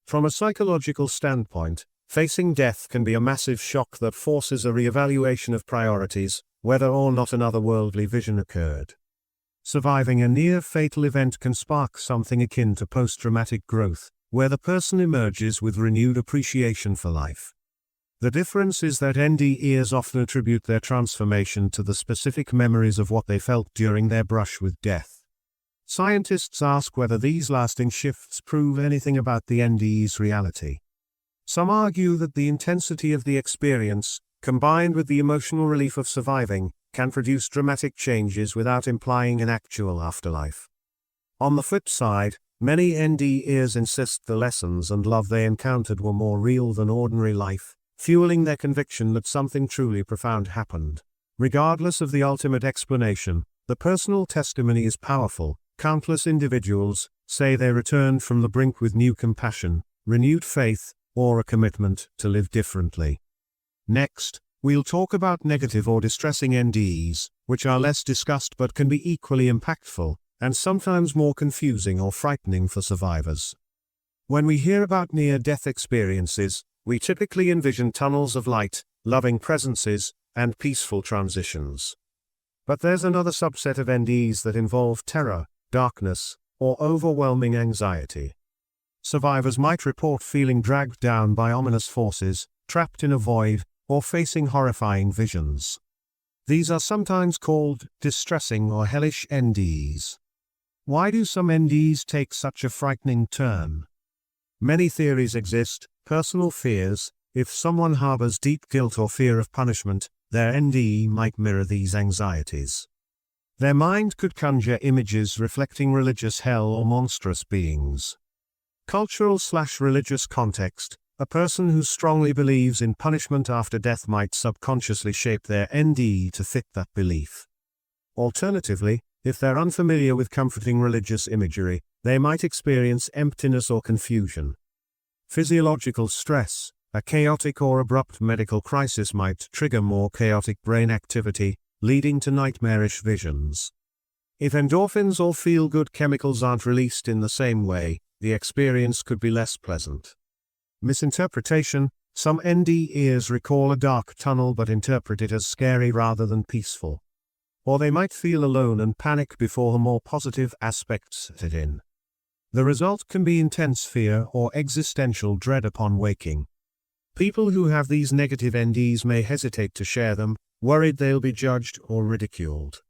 Speaker 1: From a psychological standpoint, facing death can be a massive shock that forces a reevaluation of priorities, whether or not an otherworldly vision occurred. Surviving a near-fatal event can spark something akin to post-traumatic growth, where the person emerges with renewed appreciation for life. The difference is that NDEs often attribute their transformation to the specific memories of what they felt during their brush with death. Scientists ask whether these lasting shifts prove anything about the NDE's reality. Some argue that the intensity of the experience, combined with the emotional relief of surviving, can produce dramatic changes without implying an actual afterlife. On the flip side, many NDEs insist the lessons and love they encountered were more real than ordinary life, fueling their conviction that something truly profound happened. Regardless of the ultimate explanation, the personal testimony is powerful. Countless individuals say they returned from the brink with new compassion, renewed faith, or a commitment to live differently. Next, we'll talk about negative or distressing NDEs, which are less discussed but can be equally impactful, and sometimes more confusing or frightening for survivors. When we hear about near-death experiences, we typically envision tunnels of light, loving presences, and peaceful transitions. But there's another subset of NDEs that involve terror, darkness, or overwhelming anxiety. Survivors might report feeling dragged down by ominous forces, trapped in a void, or facing horrifying visions. These are sometimes called distressing or hellish NDEs. Why do some NDEs take such a frightening turn? Many theories exist. Personal fears. If someone harbors deep guilt or fear of punishment, their NDE might mirror these anxieties. Their mind could conjure images reflecting religious hell or monstrous beings. Cultural/religious context. A person who strongly believes in punishment after death might subconsciously shape their NDE to fit that belief. Alternatively, if they're unfamiliar with comforting religious imagery, they might experience emptiness or confusion. Physiological stress. A chaotic or abrupt medical crisis might trigger more chaotic brain activity, leading to nightmarish visions. If endorphins or feel-good chemicals aren't released in the same way, the experience could be less pleasant. Misinterpretation. Some NDEs recall a dark tunnel but interpret it as scary rather than peaceful. Or they might feel alone and panic before the more positive aspects set in. The result can be intense fear or existential dread upon waking. People who have these negative NDEs may hesitate to share them, worried they'll be judged or ridiculed.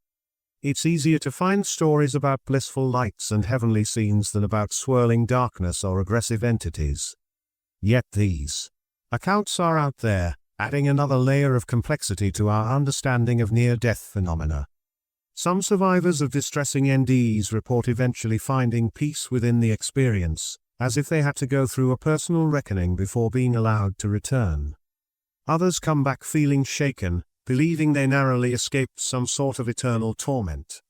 Speaker 1: It's easier to find stories about blissful lights and heavenly scenes than about swirling darkness or aggressive entities. Yet these accounts are out there, adding another layer of complexity to our understanding of near-death phenomena. Some survivors of distressing NDEs report eventually finding peace within the experience, as if they had to go through a personal reckoning before being allowed to return. Others come back feeling shaken, believing they narrowly escaped some sort of eternal torment.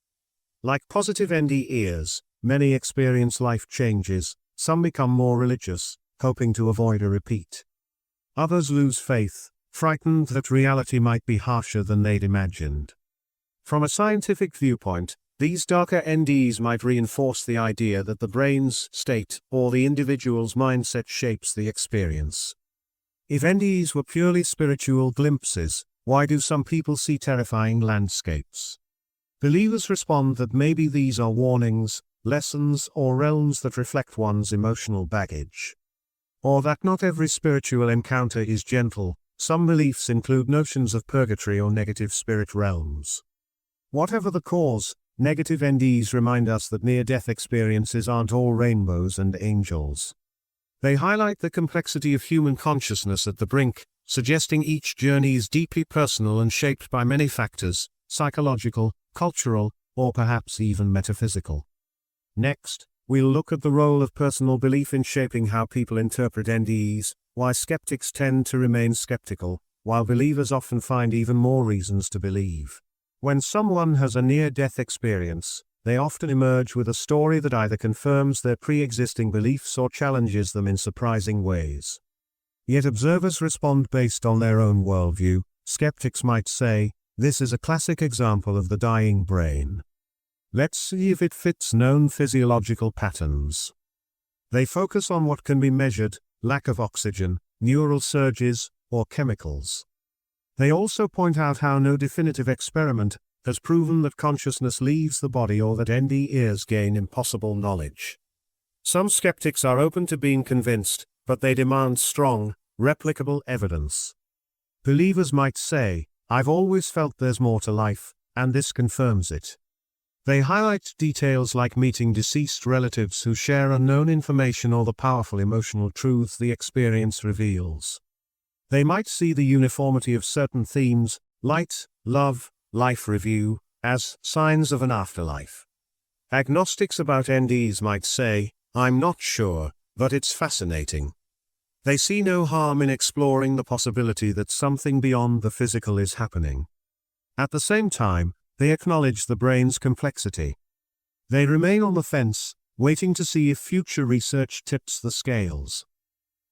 Speaker 1: Like positive NDEs, many experience life changes. Some become more religious, hoping to avoid a repeat. Others lose faith, frightened that reality might be harsher than they'd imagined. From a scientific viewpoint, these darker NDEs might reinforce the idea that the brain's state or the individual's mindset shapes the experience. If NDEs were purely spiritual glimpses, why do some people see terrifying landscapes? Believers respond that maybe these are warnings, lessons, or realms that reflect one's emotional baggage. Or that not every spiritual encounter is gentle. Some beliefs include notions of purgatory or negative spirit realms. Whatever the cause, negative NDEs remind us that near-death experiences aren't all rainbows and angels. They highlight the complexity of human consciousness at the brink, suggesting each journey is deeply personal and shaped by many factors: psychological, cultural, or perhaps even metaphysical. Next, we'll look at the role of personal belief in shaping how people interpret NDEs, why skeptics tend to remain skeptical, while believers often find even more reasons to believe. When someone has a near-death experience, they often emerge with a story that either confirms their pre-existing beliefs or challenges them in surprising ways. Yet observers respond based on their own worldview. Skeptics might say, "This is a classic example of the dying brain. Let's see if it fits known physiological patterns." They focus on what can be measured: lack of oxygen, neural surges, or chemicals. They also point out how no definitive experiment has proven that consciousness leaves the body or that NDEs gain impossible knowledge. Some skeptics are open to being convinced, but they demand strong, replicable evidence. Believers might say, "I've always felt there's more to life, and this confirms it." They highlight details like meeting deceased relatives who share unknown information or the powerful emotional truths the experience reveals. They might see the uniformity of certain themes, light, love, life review, as signs of an afterlife. Agnostics about NDEs might say, "I'm not sure, but it's fascinating." They see no harm in exploring the possibility that something beyond the physical is happening. At the same time, they acknowledge the brain's complexity. They remain on the fence, waiting to see if future research tips the scales.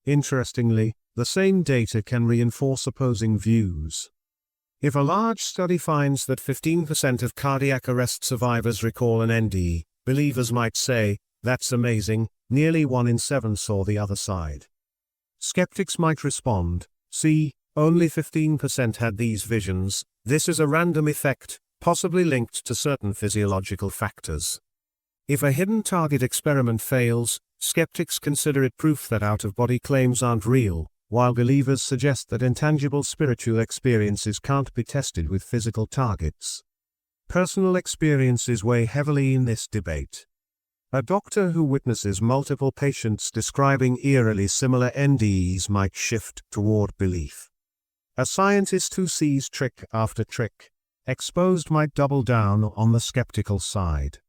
Speaker 1: Interestingly, the same data can reinforce opposing views. If a large study finds that 15% of cardiac arrest survivors recall an NDE, believers might say, "That's amazing, nearly 1 in 7 saw the other side." Skeptics might respond, "See, only 15% had these visions. This is a random effect, possibly linked to certain physiological factors." If a hidden target experiment fails, skeptics consider it proof that out-of-body claims aren't real, while believers suggest that intangible spiritual experiences can't be tested with physical targets. Personal experiences weigh heavily in this debate. A doctor who witnesses multiple patients describing eerily similar NDEs might shift toward belief. A scientist who sees trick after trick exposed might double down on the skeptical side.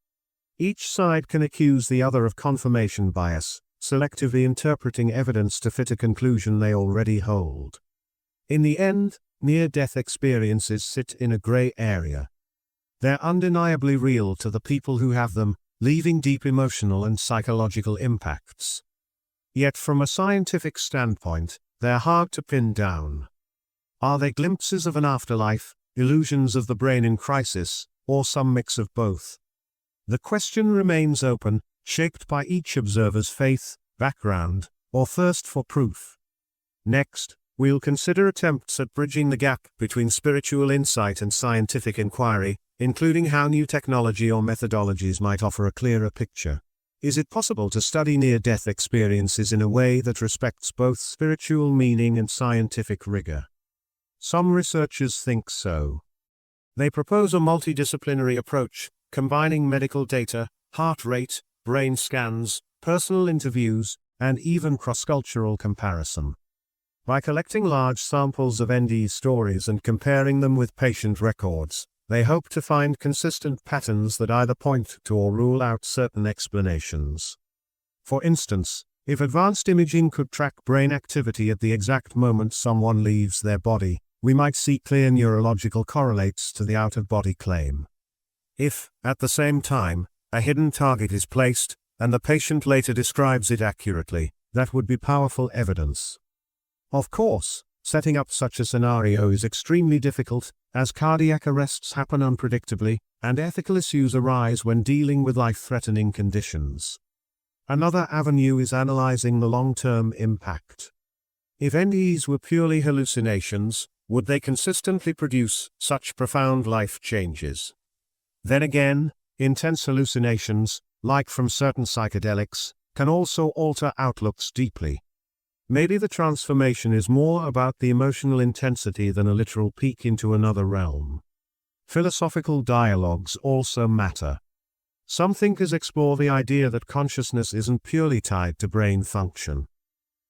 Speaker 1: Each side can accuse the other of confirmation bias, selectively interpreting evidence to fit a conclusion they already hold. In the end, near-death experiences sit in a gray area. They're undeniably real to the people who have them, leaving deep emotional and psychological impacts. Yet from a scientific standpoint, they're hard to pin down. Are they glimpses of an afterlife, illusions of the brain in crisis, or some mix of both? The question remains open, shaped by each observer's faith, background, or thirst for proof. Next, we'll consider attempts at bridging the gap between spiritual insight and scientific inquiry, including how new technology or methodologies might offer a clearer picture. Is it possible to study near-death experiences in a way that respects both spiritual meaning and scientific rigor? Some researchers think so. They propose a multidisciplinary approach, combining medical data, heart rate, brain scans, personal interviews, and even cross-cultural comparison. By collecting large samples of NDE stories and comparing them with patient records, they hope to find consistent patterns that either point to or rule out certain explanations. For instance, if advanced imaging could track brain activity at the exact moment someone leaves their body, we might see clear neurological correlates to the out-of-body claim. If, at the same time, a hidden target is placed, and the patient later describes it accurately, that would be powerful evidence. Of course, setting up such a scenario is extremely difficult, as cardiac arrests happen unpredictably, and ethical issues arise when dealing with life-threatening conditions. Another avenue is analyzing the long-term impact. If NDEs were purely hallucinations, would they consistently produce such profound life changes? Then again, intense hallucinations, like from certain psychedelics, can also alter outlooks deeply. Maybe the transformation is more about the emotional intensity than a literal peek into another realm. Philosophical dialogues also matter. Some thinkers explore the idea that consciousness isn't purely tied to brain function.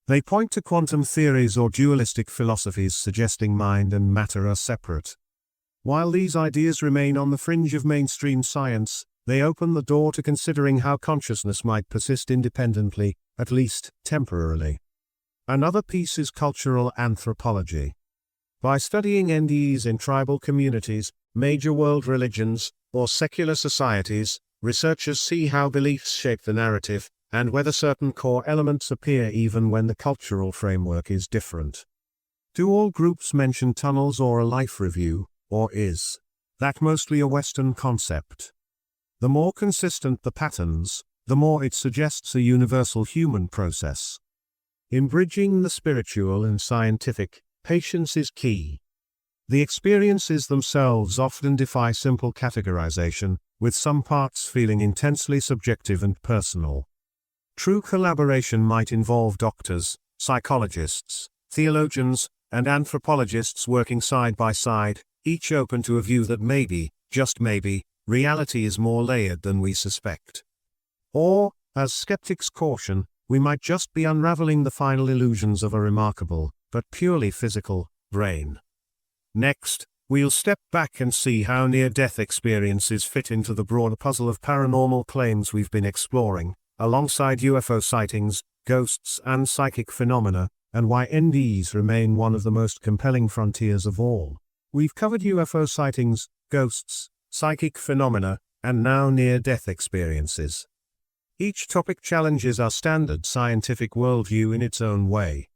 Speaker 1: They point to quantum theories or dualistic philosophies suggesting mind and matter are separate. While these ideas remain on the fringe of mainstream science, they open the door to considering how consciousness might persist independently, at least temporarily. Another piece is cultural anthropology. By studying NDEs in tribal communities, major world religions, or secular societies, researchers see how beliefs shape the narrative, and whether certain core elements appear even when the cultural framework is different. Do all groups mention tunnels or a life review, or is that mostly a Western concept? The more consistent the patterns, the more it suggests a universal human process. In bridging the spiritual and scientific, patience is key. The experiences themselves often defy simple categorization, with some parts feeling intensely subjective and personal. True collaboration might involve doctors, psychologists, theologians, and anthropologists working side by side, each open to a view that maybe, just maybe, reality is more layered than we suspect. Or, as skeptics caution, we might just be unraveling the final illusions of a remarkable, but purely physical, brain. Next, we'll step back and see how near-death experiences fit into the broader puzzle of paranormal claims we've been exploring, alongside UFO sightings, ghosts, and psychic phenomena, and why NDEs remain one of the most compelling frontiers of all. We've covered UFO sightings, ghosts, psychic phenomena, and now near-death experiences. Each topic challenges our standard scientific worldview in its own way.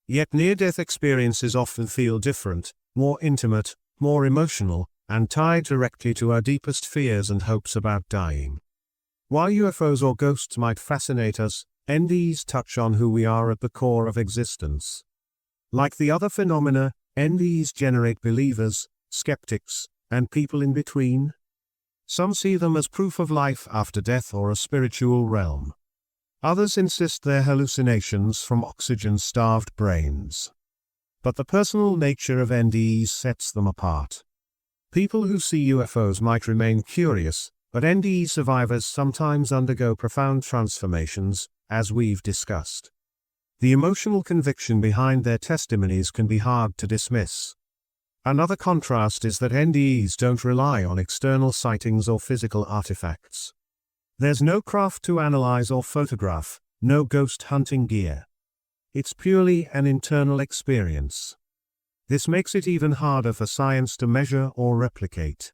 Speaker 1: Yet near-death experiences often feel different, more intimate, more emotional, and tied directly to our deepest fears and hopes about dying. While UFOs or ghosts might fascinate us, NDEs touch on who we are at the core of existence. Like the other phenomena, NDEs generate believers, skeptics, and people in between. Some see them as proof of life after death or a spiritual realm. Others insist they're hallucinations from oxygen-starved brains. But the personal nature of NDEs sets them apart. People who see UFOs might remain curious, but NDE survivors sometimes undergo profound transformations, as we've discussed. The emotional conviction behind their testimonies can be hard to dismiss. Another contrast is that NDEs don't rely on external sightings or physical artifacts. There's no craft to analyze or photograph, no ghost hunting gear. It's purely an internal experience. This makes it even harder for science to measure or replicate.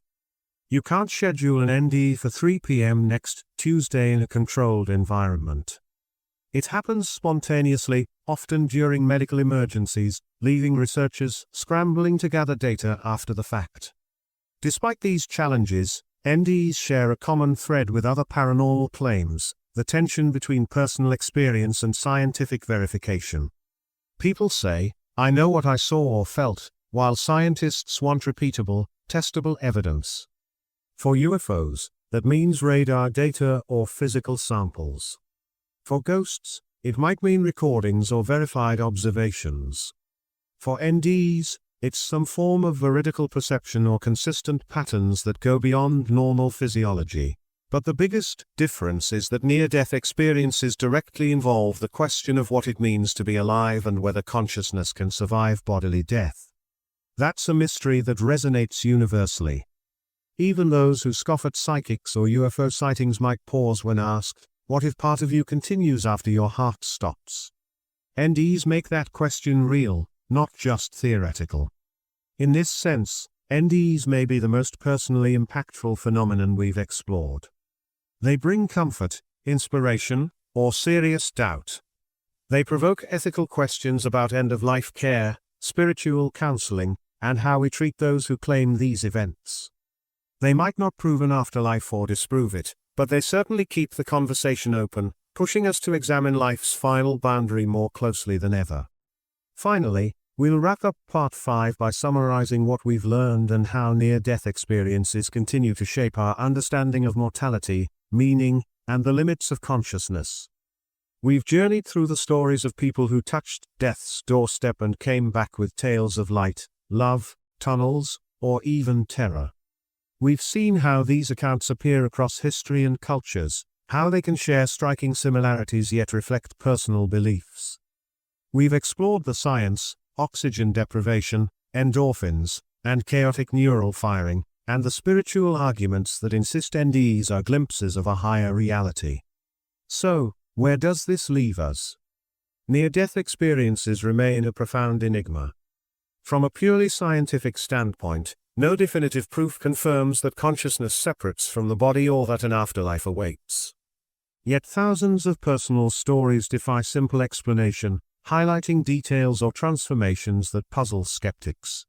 Speaker 1: You can't schedule an NDE for 3 p.m. next Tuesday in a controlled environment. It happens spontaneously, often during medical emergencies, leaving researchers scrambling to gather data after the fact. Despite these challenges, NDEs share a common thread with other paranormal claims: the tension between personal experience and scientific verification. People say, "I know what I saw or felt," while scientists want repeatable, testable evidence. For UFOs, that means radar data or physical samples. For ghosts, it might mean recordings or verified observations. For NDEs, it's some form of veridical perception or consistent patterns that go beyond normal physiology. But the biggest difference is that near-death experiences directly involve the question of what it means to be alive and whether consciousness can survive bodily death. That's a mystery that resonates universally. Even those who scoff at psychics or UFO sightings might pause when asked, "What if part of you continues after your heart stops?" NDEs make that question real, not just theoretical. In this sense, NDEs may be the most personally impactful phenomenon we've explored. They bring comfort, inspiration, or serious doubt. They provoke ethical questions about end-of-life care, spiritual counseling, and how we treat those who claim these events. They might not prove an afterlife or disprove it, but they certainly keep the conversation open, pushing us to examine life's final boundary more closely than ever. Finally, we'll wrap up Part 5 by summarizing what we've learned and how near-death experiences continue to shape our understanding of mortality, meaning, and the limits of consciousness. We've journeyed through the stories of people who touched death's doorstep and came back with tales of light, love, tunnels, or even terror. We've seen how these accounts appear across history and cultures, how they can share striking similarities yet reflect personal beliefs. We've explored the science, oxygen deprivation, endorphins, and chaotic neural firing, and the spiritual arguments that insist NDEs are glimpses of a higher reality. So, where does this leave us? Near-death experiences remain a profound enigma. From a purely scientific standpoint, no definitive proof confirms that consciousness separates from the body or that an afterlife awaits. Yet thousands of personal stories defy simple explanation, highlighting details or transformations that puzzle skeptics.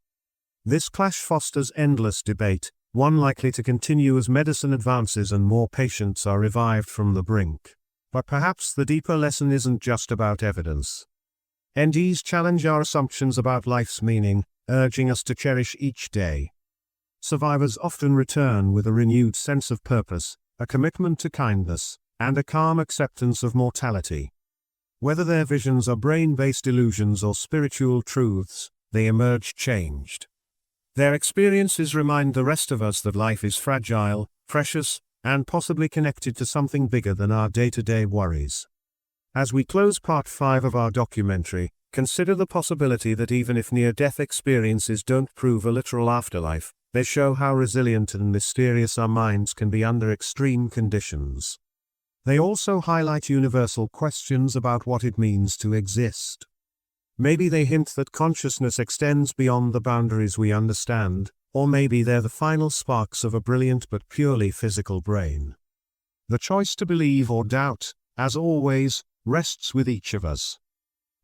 Speaker 1: This clash fosters endless debate, one likely to continue as medicine advances and more patients are revived from the brink. But perhaps the deeper lesson isn't just about evidence. NDs challenge our assumptions about life's meaning, urging us to cherish each day. Survivors often return with a renewed sense of purpose, a commitment to kindness, and a calm acceptance of mortality. Whether their visions are brain-based illusions or spiritual truths, they emerge changed. Their experiences remind the rest of us that life is fragile, precious, and possibly connected to something bigger than our day-to-day worries. As we close part 5 of our documentary, consider the possibility that even if near-death experiences don't prove a literal afterlife, they show how resilient and mysterious our minds can be under extreme conditions. They also highlight universal questions about what it means to exist. Maybe they hint that consciousness extends beyond the boundaries we understand, or maybe they're the final sparks of a brilliant but purely physical brain. The choice to believe or doubt, as always, rests with each of us.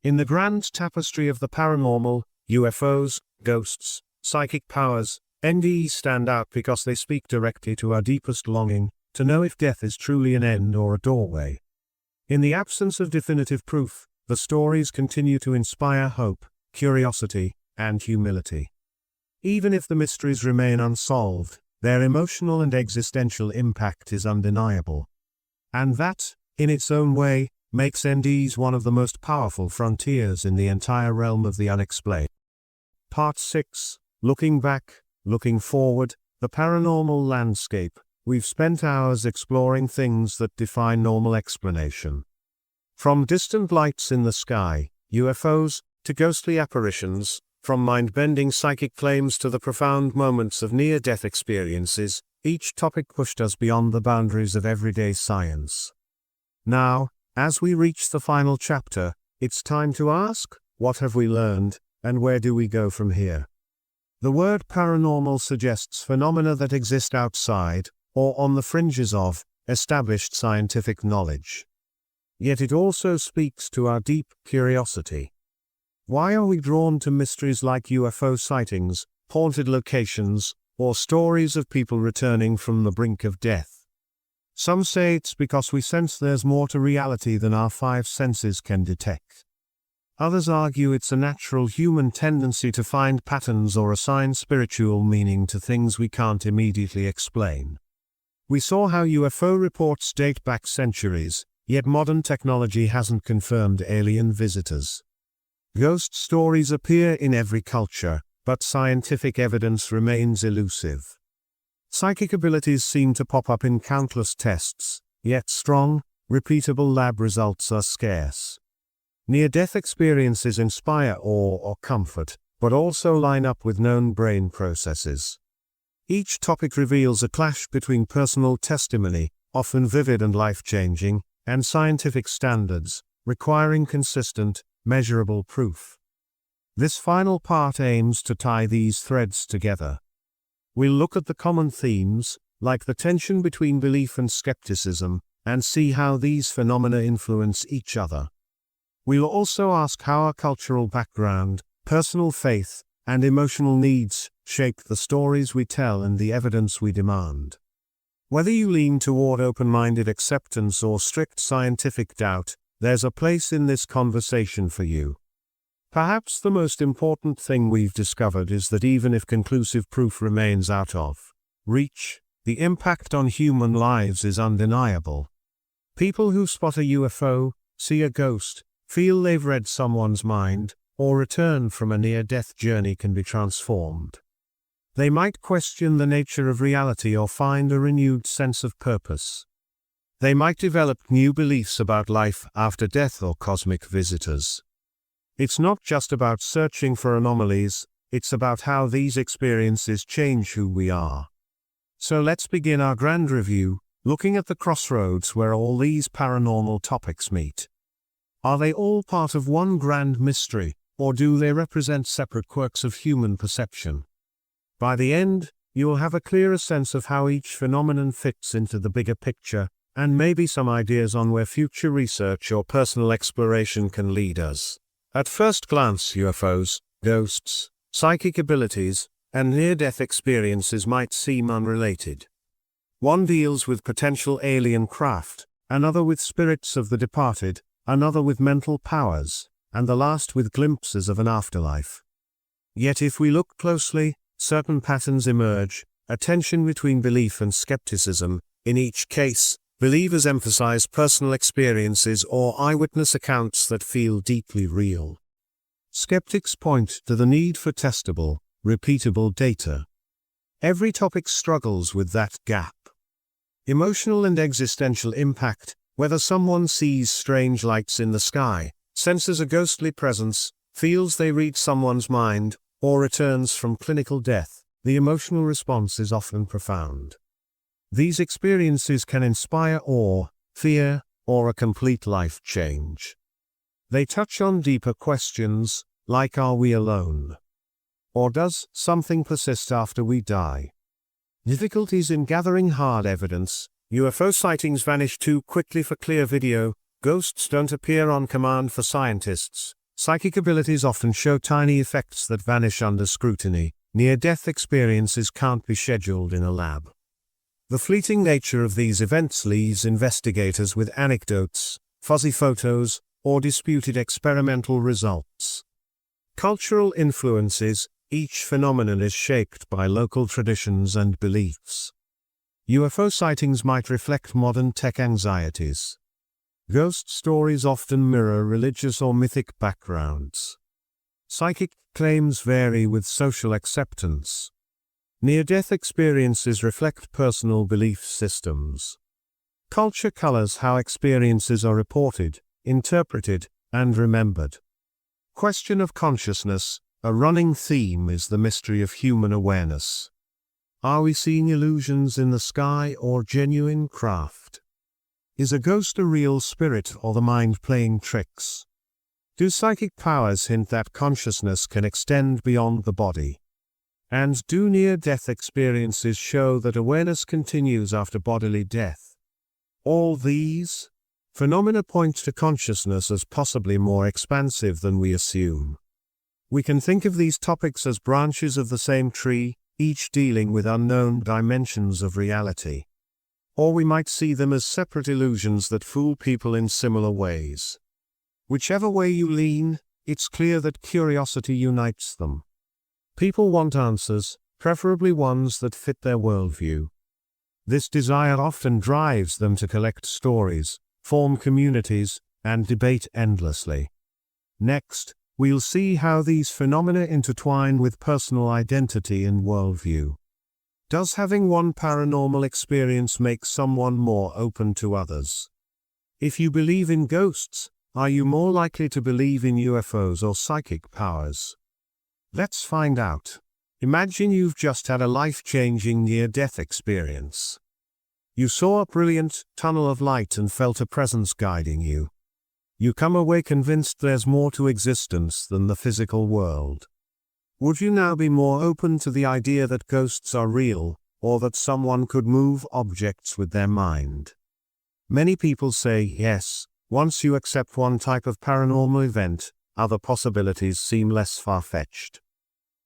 Speaker 1: In the grand tapestry of the paranormal, UFOs, ghosts, psychic powers, NDEs stand out because they speak directly to our deepest longing, to know if death is truly an end or a doorway. In the absence of definitive proof, the stories continue to inspire hope, curiosity, and humility. Even if the mysteries remain unsolved, their emotional and existential impact is undeniable. And that, in its own way, makes NDEs one of the most powerful frontiers in the entire realm of the unexplained. Part 6, Looking Back, Looking Forward, the Paranormal Landscape. We've spent hours exploring things that defy normal explanation. From distant lights in the sky, UFOs, to ghostly apparitions, from mind-bending psychic claims to the profound moments of near-death experiences, each topic pushed us beyond the boundaries of everyday science. Now, as we reach the final chapter, it's time to ask, what have we learned, and where do we go from here? The word paranormal suggests phenomena that exist outside, or on the fringes of, established scientific knowledge. Yet it also speaks to our deep curiosity. Why are we drawn to mysteries like UFO sightings, haunted locations, or stories of people returning from the brink of death? Some say it's because we sense there's more to reality than our 5 senses can detect. Others argue it's a natural human tendency to find patterns or assign spiritual meaning to things we can't immediately explain. We saw how UFO reports date back centuries, yet modern technology hasn't confirmed alien visitors. Ghost stories appear in every culture, but scientific evidence remains elusive. Psychic abilities seem to pop up in countless tests, yet strong, repeatable lab results are scarce. Near-death experiences inspire awe or comfort, but also line up with known brain processes. Each topic reveals a clash between personal testimony, often vivid and life-changing, and scientific standards, requiring consistent, measurable proof. This final part aims to tie these threads together. We'll look at the common themes, like the tension between belief and skepticism, and see how these phenomena influence each other. We'll also ask how our cultural background, personal faith, and emotional needs shape the stories we tell and the evidence we demand. Whether you lean toward open-minded acceptance or strict scientific doubt, there's a place in this conversation for you. Perhaps the most important thing we've discovered is that even if conclusive proof remains out of reach, the impact on human lives is undeniable. People who spot a UFO, see a ghost, feel they've read someone's mind, or return from a near-death journey can be transformed. They might question the nature of reality or find a renewed sense of purpose. They might develop new beliefs about life after death or cosmic visitors. It's not just about searching for anomalies, it's about how these experiences change who we are. So let's begin our grand review, looking at the crossroads where all these paranormal topics meet. Are they all part of one grand mystery, or do they represent separate quirks of human perception? By the end, you'll have a clearer sense of how each phenomenon fits into the bigger picture, and maybe some ideas on where future research or personal exploration can lead us. At first glance, UFOs, ghosts, psychic abilities, and near-death experiences might seem unrelated. One deals with potential alien craft, another with spirits of the departed, another with mental powers, and the last with glimpses of an afterlife. Yet if we look closely, certain patterns emerge, a tension between belief and skepticism. In each case, believers emphasize personal experiences or eyewitness accounts that feel deeply real. Skeptics point to the need for testable, repeatable data. Every topic struggles with that gap. Emotional and existential impact, whether someone sees strange lights in the sky, senses a ghostly presence, feels they read someone's mind, or returns from clinical death, the emotional response is often profound. These experiences can inspire awe, fear, or a complete life change. They touch on deeper questions, like are we alone? Or does something persist after we die? Difficulties in gathering hard evidence. UFO sightings vanish too quickly for clear video, ghosts don't appear on command for scientists, psychic abilities often show tiny effects that vanish under scrutiny, near-death experiences can't be scheduled in a lab. The fleeting nature of these events leaves investigators with anecdotes, fuzzy photos, or disputed experimental results. Cultural influences. Each phenomenon is shaped by local traditions and beliefs. UFO sightings might reflect modern tech anxieties. Ghost stories often mirror religious or mythic backgrounds. Psychic claims vary with social acceptance. Near-death experiences reflect personal belief systems. Culture colors how experiences are reported, interpreted, and remembered. Question of consciousness. A running theme is the mystery of human awareness. Are we seeing illusions in the sky or genuine craft? Is a ghost a real spirit or the mind playing tricks? Do psychic powers hint that consciousness can extend beyond the body? And do near-death experiences show that awareness continues after bodily death? All these phenomena point to consciousness as possibly more expansive than we assume. We can think of these topics as branches of the same tree, each dealing with unknown dimensions of reality. Or we might see them as separate illusions that fool people in similar ways. Whichever way you lean, it's clear that curiosity unites them. People want answers, preferably ones that fit their worldview. This desire often drives them to collect stories, form communities, and debate endlessly. Next, we'll see how these phenomena intertwine with personal identity and worldview. Does having one paranormal experience make someone more open to others? If you believe in ghosts, are you more likely to believe in UFOs or psychic powers? Let's find out. Imagine you've just had a life-changing near-death experience. You saw a brilliant tunnel of light and felt a presence guiding you. You come away convinced there's more to existence than the physical world. Would you now be more open to the idea that ghosts are real, or that someone could move objects with their mind? Many people say yes. Once you accept one type of paranormal event, other possibilities seem less far-fetched.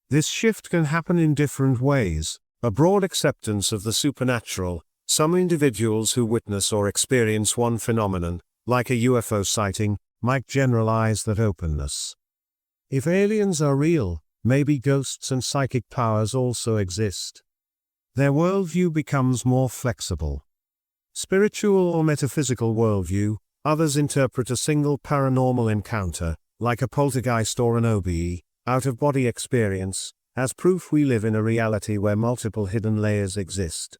Speaker 1: This shift can happen in different ways. A broad acceptance of the supernatural. Some individuals who witness or experience one phenomenon, like a UFO sighting, might generalize that openness. If aliens are real, maybe ghosts and psychic powers also exist. Their worldview becomes more flexible. Spiritual or metaphysical worldview. Others interpret a single paranormal encounter, like a poltergeist or an OBE, out-of-body experience, as proof we live in a reality where multiple hidden layers exist.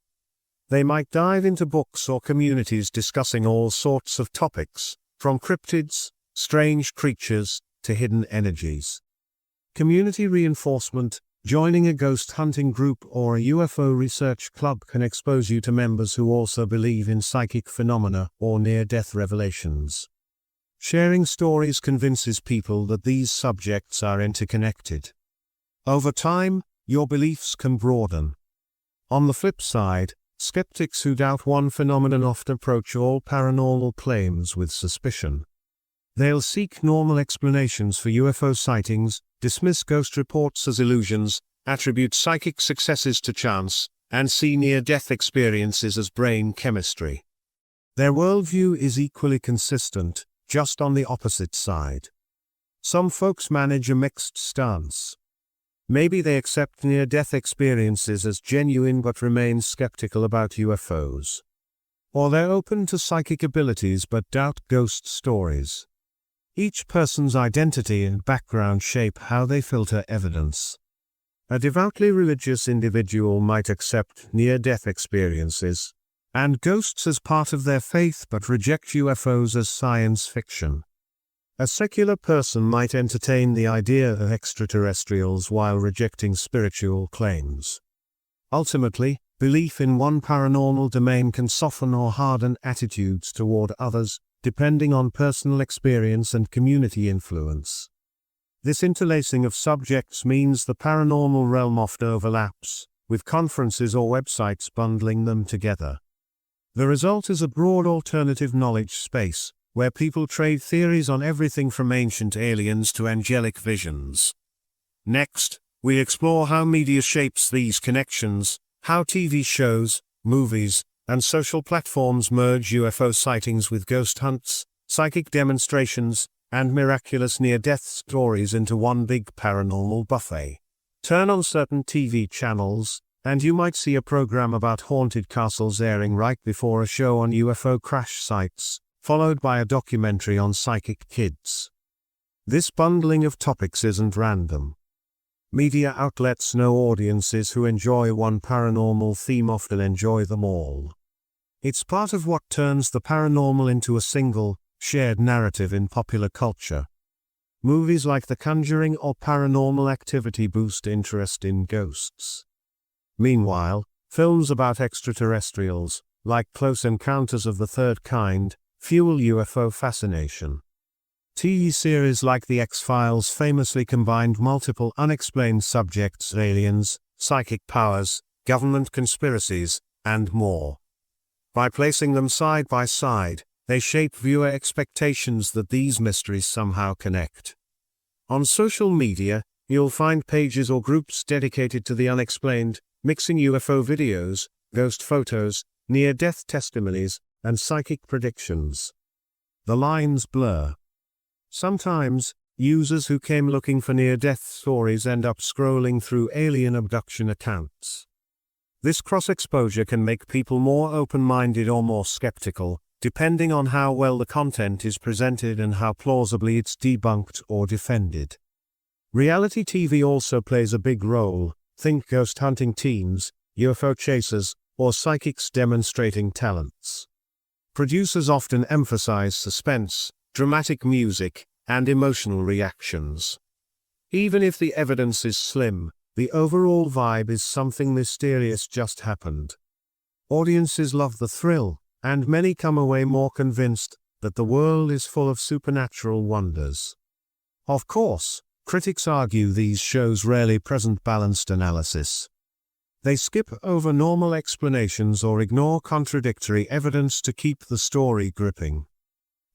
Speaker 1: They might dive into books or communities discussing all sorts of topics, from cryptids, strange creatures, to hidden energies. Community reinforcement. Joining a ghost hunting group or a UFO research club can expose you to members who also believe in psychic phenomena or near-death revelations. Sharing stories convinces people that these subjects are interconnected. Over time, your beliefs can broaden. On the flip side, skeptics who doubt one phenomenon often approach all paranormal claims with suspicion. They'll seek normal explanations for UFO sightings, dismiss ghost reports as illusions, attribute psychic successes to chance, and see near-death experiences as brain chemistry. Their worldview is equally consistent, just on the opposite side. Some folks manage a mixed stance. Maybe they accept near-death experiences as genuine but remain skeptical about UFOs. Or they're open to psychic abilities but doubt ghost stories. Each person's identity and background shape how they filter evidence. A devoutly religious individual might accept near-death experiences and ghosts as part of their faith but reject UFOs as science fiction. A secular person might entertain the idea of extraterrestrials while rejecting spiritual claims. Ultimately, belief in one paranormal domain can soften or harden attitudes toward others, depending on personal experience and community influence. This interlacing of subjects means the paranormal realm often overlaps, with conferences or websites bundling them together. The result is a broad alternative knowledge space, where people trade theories on everything from ancient aliens to angelic visions. Next, we explore how media shapes these connections, how TV shows, movies, and social platforms merge UFO sightings with ghost hunts, psychic demonstrations, and miraculous near-death stories into one big paranormal buffet. Turn on certain TV channels, and you might see a program about haunted castles airing right before a show on UFO crash sites, followed by a documentary on psychic kids. This bundling of topics isn't random. Media outlets know audiences who enjoy one paranormal theme often enjoy them all. It's part of what turns the paranormal into a single, shared narrative in popular culture. Movies like The Conjuring or Paranormal Activity boost interest in ghosts. Meanwhile, films about extraterrestrials, like Close Encounters of the Third Kind, fuel UFO fascination. TV series like The X-Files famously combined multiple unexplained subjects: aliens, psychic powers, government conspiracies, and more. By placing them side by side, they shape viewer expectations that these mysteries somehow connect. On social media, you'll find pages or groups dedicated to the unexplained, mixing UFO videos, ghost photos, near-death testimonies, and psychic predictions. The lines blur. Sometimes, users who came looking for near-death stories end up scrolling through alien abduction accounts. This cross-exposure can make people more open-minded or more skeptical, depending on how well the content is presented and how plausibly it's debunked or defended. Reality TV also plays a big role. Think ghost hunting teams, UFO chasers, or psychics demonstrating talents. Producers often emphasize suspense, dramatic music, and emotional reactions. Even if the evidence is slim, the overall vibe is something mysterious just happened. Audiences love the thrill, and many come away more convinced that the world is full of supernatural wonders. Of course, critics argue these shows rarely present balanced analysis. They skip over normal explanations or ignore contradictory evidence to keep the story gripping.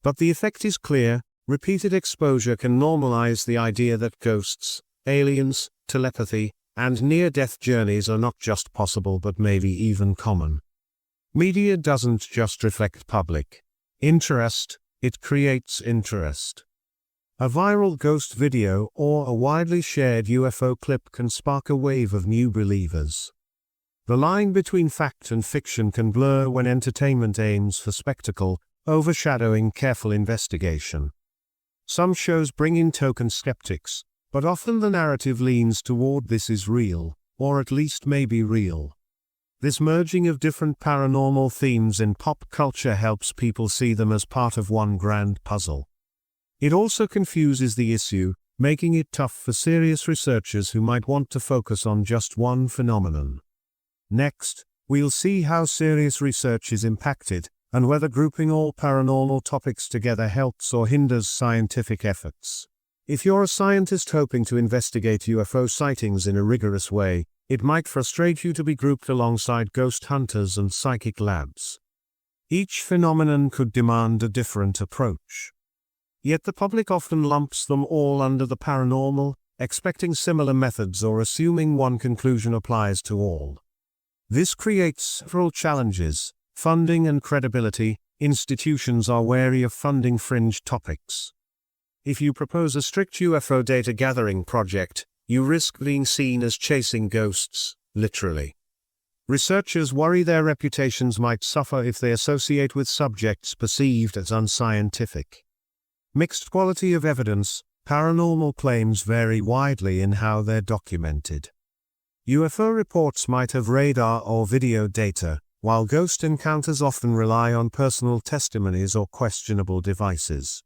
Speaker 1: But the effect is clear. Repeated exposure can normalize the idea that ghosts, aliens, telepathy, and near-death journeys are not just possible but maybe even common. Media doesn't just reflect public interest, it creates interest. A viral ghost video or a widely shared UFO clip can spark a wave of new believers. The line between fact and fiction can blur when entertainment aims for spectacle, overshadowing careful investigation. Some shows bring in token skeptics, but often the narrative leans toward this is real, or at least may be real. This merging of different paranormal themes in pop culture helps people see them as part of one grand puzzle. It also confuses the issue. making it tough for serious researchers who might want to focus on just one phenomenon. Next, we'll see how serious research is impacted, and whether grouping all paranormal topics together helps or hinders scientific efforts. If you're a scientist hoping to investigate UFO sightings in a rigorous way, it might frustrate you to be grouped alongside ghost hunters and psychic labs. Each phenomenon could demand a different approach. Yet the public often lumps them all under the paranormal, expecting similar methods or assuming one conclusion applies to all. This creates several challenges: funding and credibility. Institutions are wary of funding fringe topics. If you propose a strict UFO data gathering project, you risk being seen as chasing ghosts, literally. Researchers worry their reputations might suffer if they associate with subjects perceived as unscientific. Mixed quality of evidence. Paranormal claims vary widely in how they're documented. UFO reports might have radar or video data, while ghost encounters often rely on personal testimonies or questionable devices.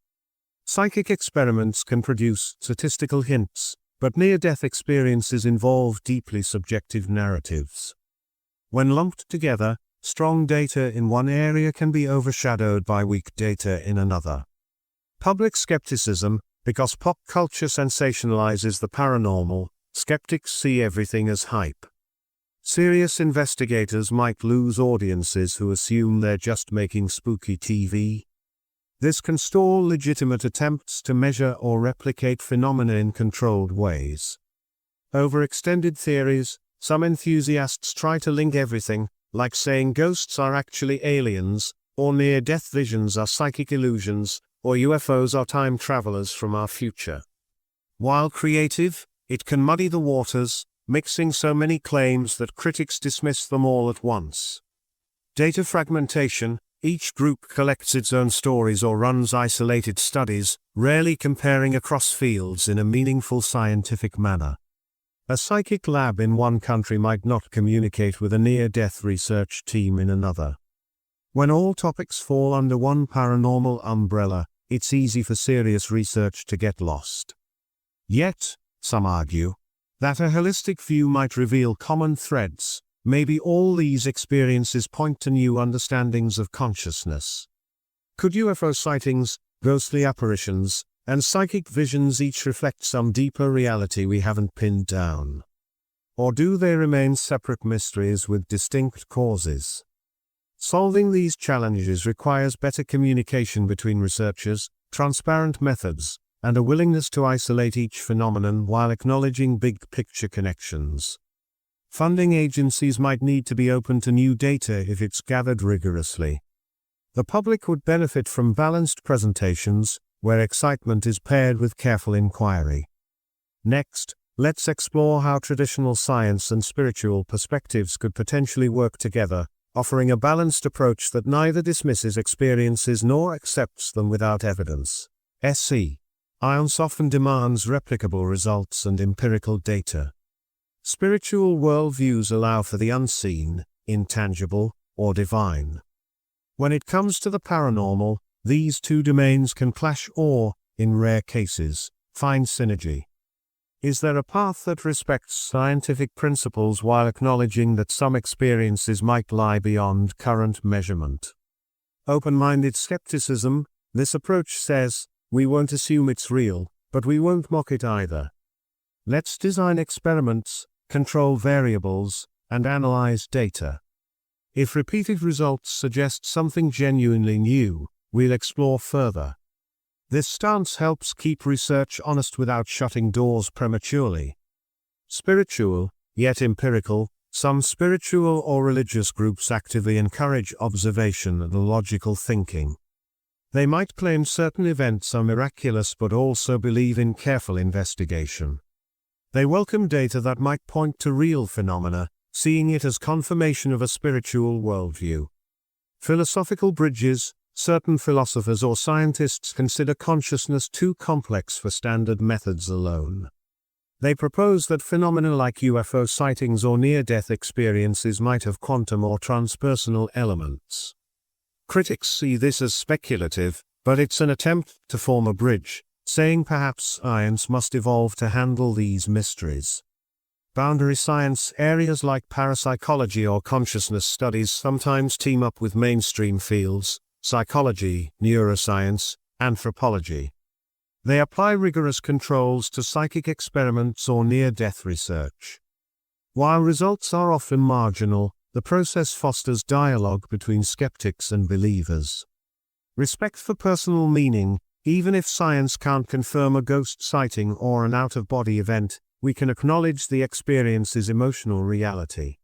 Speaker 1: Psychic experiments can produce statistical hints, but near-death experiences involve deeply subjective narratives. When lumped together, strong data in one area can be overshadowed by weak data in another. Public skepticism. Because pop culture sensationalizes the paranormal, skeptics see everything as hype. Serious investigators might lose audiences who assume they're just making spooky TV. This can stall legitimate attempts to measure or replicate phenomena in controlled ways. Overextended theories. Some enthusiasts try to link everything, like saying ghosts are actually aliens, or near-death visions are psychic illusions, or UFOs are time travelers from our future. While creative, it can muddy the waters, mixing so many claims that critics dismiss them all at once. Data fragmentation. Each group collects its own stories or runs isolated studies, rarely comparing across fields in a meaningful scientific manner. A psychic lab in one country might not communicate with a near-death research team in another. When all topics fall under one paranormal umbrella, it's easy for serious research to get lost. Yet, some argue that a holistic view might reveal common threads. Maybe all these experiences point to new understandings of consciousness. Could UFO sightings, ghostly apparitions, and psychic visions each reflect some deeper reality we haven't pinned down? Or do they remain separate mysteries with distinct causes? Solving these challenges requires better communication between researchers, transparent methods, and a willingness to isolate each phenomenon while acknowledging big-picture connections. Funding agencies might need to be open to new data if it's gathered rigorously. The public would benefit from balanced presentations, where excitement is paired with careful inquiry. Next, let's explore how traditional science and spiritual perspectives could potentially work together, offering a balanced approach that neither dismisses experiences nor accepts them without evidence. Science often demands replicable results and empirical data. Spiritual worldviews allow for the unseen, intangible, or divine. When it comes to the paranormal, these two domains can clash or, in rare cases, find synergy. Is there a path that respects scientific principles while acknowledging that some experiences might lie beyond current measurement? Open-minded skepticism. This approach says, we won't assume it's real, but we won't mock it either. Let's design experiments, control variables, and analyze data. If repeated results suggest something genuinely new, we'll explore further. This stance helps keep research honest without shutting doors prematurely. Spiritual, yet empirical. Some spiritual or religious groups actively encourage observation and logical thinking. They might claim certain events are miraculous but also believe in careful investigation. They welcome data that might point to real phenomena, seeing it as confirmation of a spiritual worldview. Philosophical bridges. Certain philosophers or scientists consider consciousness too complex for standard methods alone. They propose that phenomena like UFO sightings or near-death experiences might have quantum or transpersonal elements. Critics see this as speculative, but it's an attempt to form a bridge, saying perhaps science must evolve to handle these mysteries. Boundary science areas like parapsychology or consciousness studies sometimes team up with mainstream fields, psychology, neuroscience, anthropology. They apply rigorous controls to psychic experiments or near-death research. While results are often marginal, the process fosters dialogue between skeptics and believers. Respect for personal meaning. Even if science can't confirm a ghost sighting or an out-of-body event, we can acknowledge the experience's emotional reality.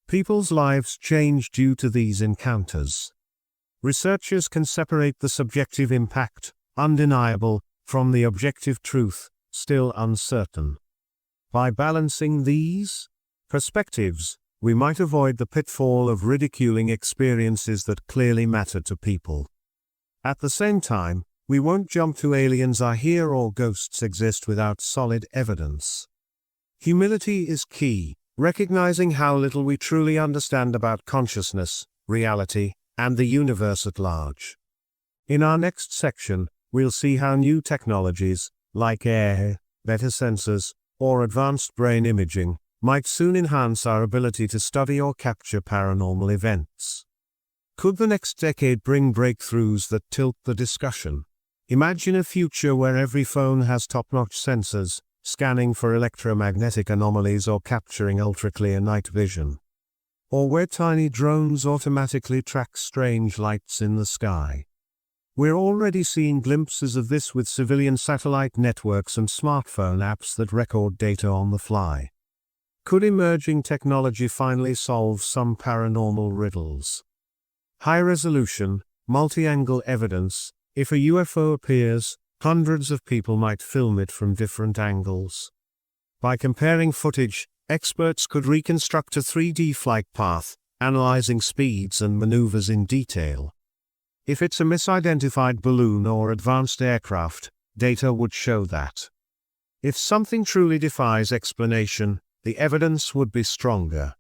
Speaker 1: People's lives change due to these encounters. Researchers can separate the subjective impact, undeniable, from the objective truth, still uncertain. By balancing these perspectives, we might avoid the pitfall of ridiculing experiences that clearly matter to people. At the same time, we won't jump to aliens are here or ghosts exist without solid evidence. Humility is key, recognizing how little we truly understand about consciousness, reality, and the universe at large. In our next section, we'll see how new technologies, like eerie, better sensors, or advanced brain imaging, might soon enhance our ability to study or capture paranormal events. Could the next decade bring breakthroughs that tilt the discussion? Imagine a future where every phone has top-notch sensors, scanning for electromagnetic anomalies or capturing ultra-clear night vision. Or where tiny drones automatically track strange lights in the sky. We're already seeing glimpses of this with civilian satellite networks and smartphone apps that record data on the fly. Could emerging technology finally solve some paranormal riddles? High-resolution, multi-angle evidence. If a UFO appears, hundreds of people might film it from different angles. By comparing footage, experts could reconstruct a 3D flight path, analyzing speeds and maneuvers in detail. If it's a misidentified balloon or advanced aircraft, data would show that. If something truly defies explanation, the evidence would be stronger.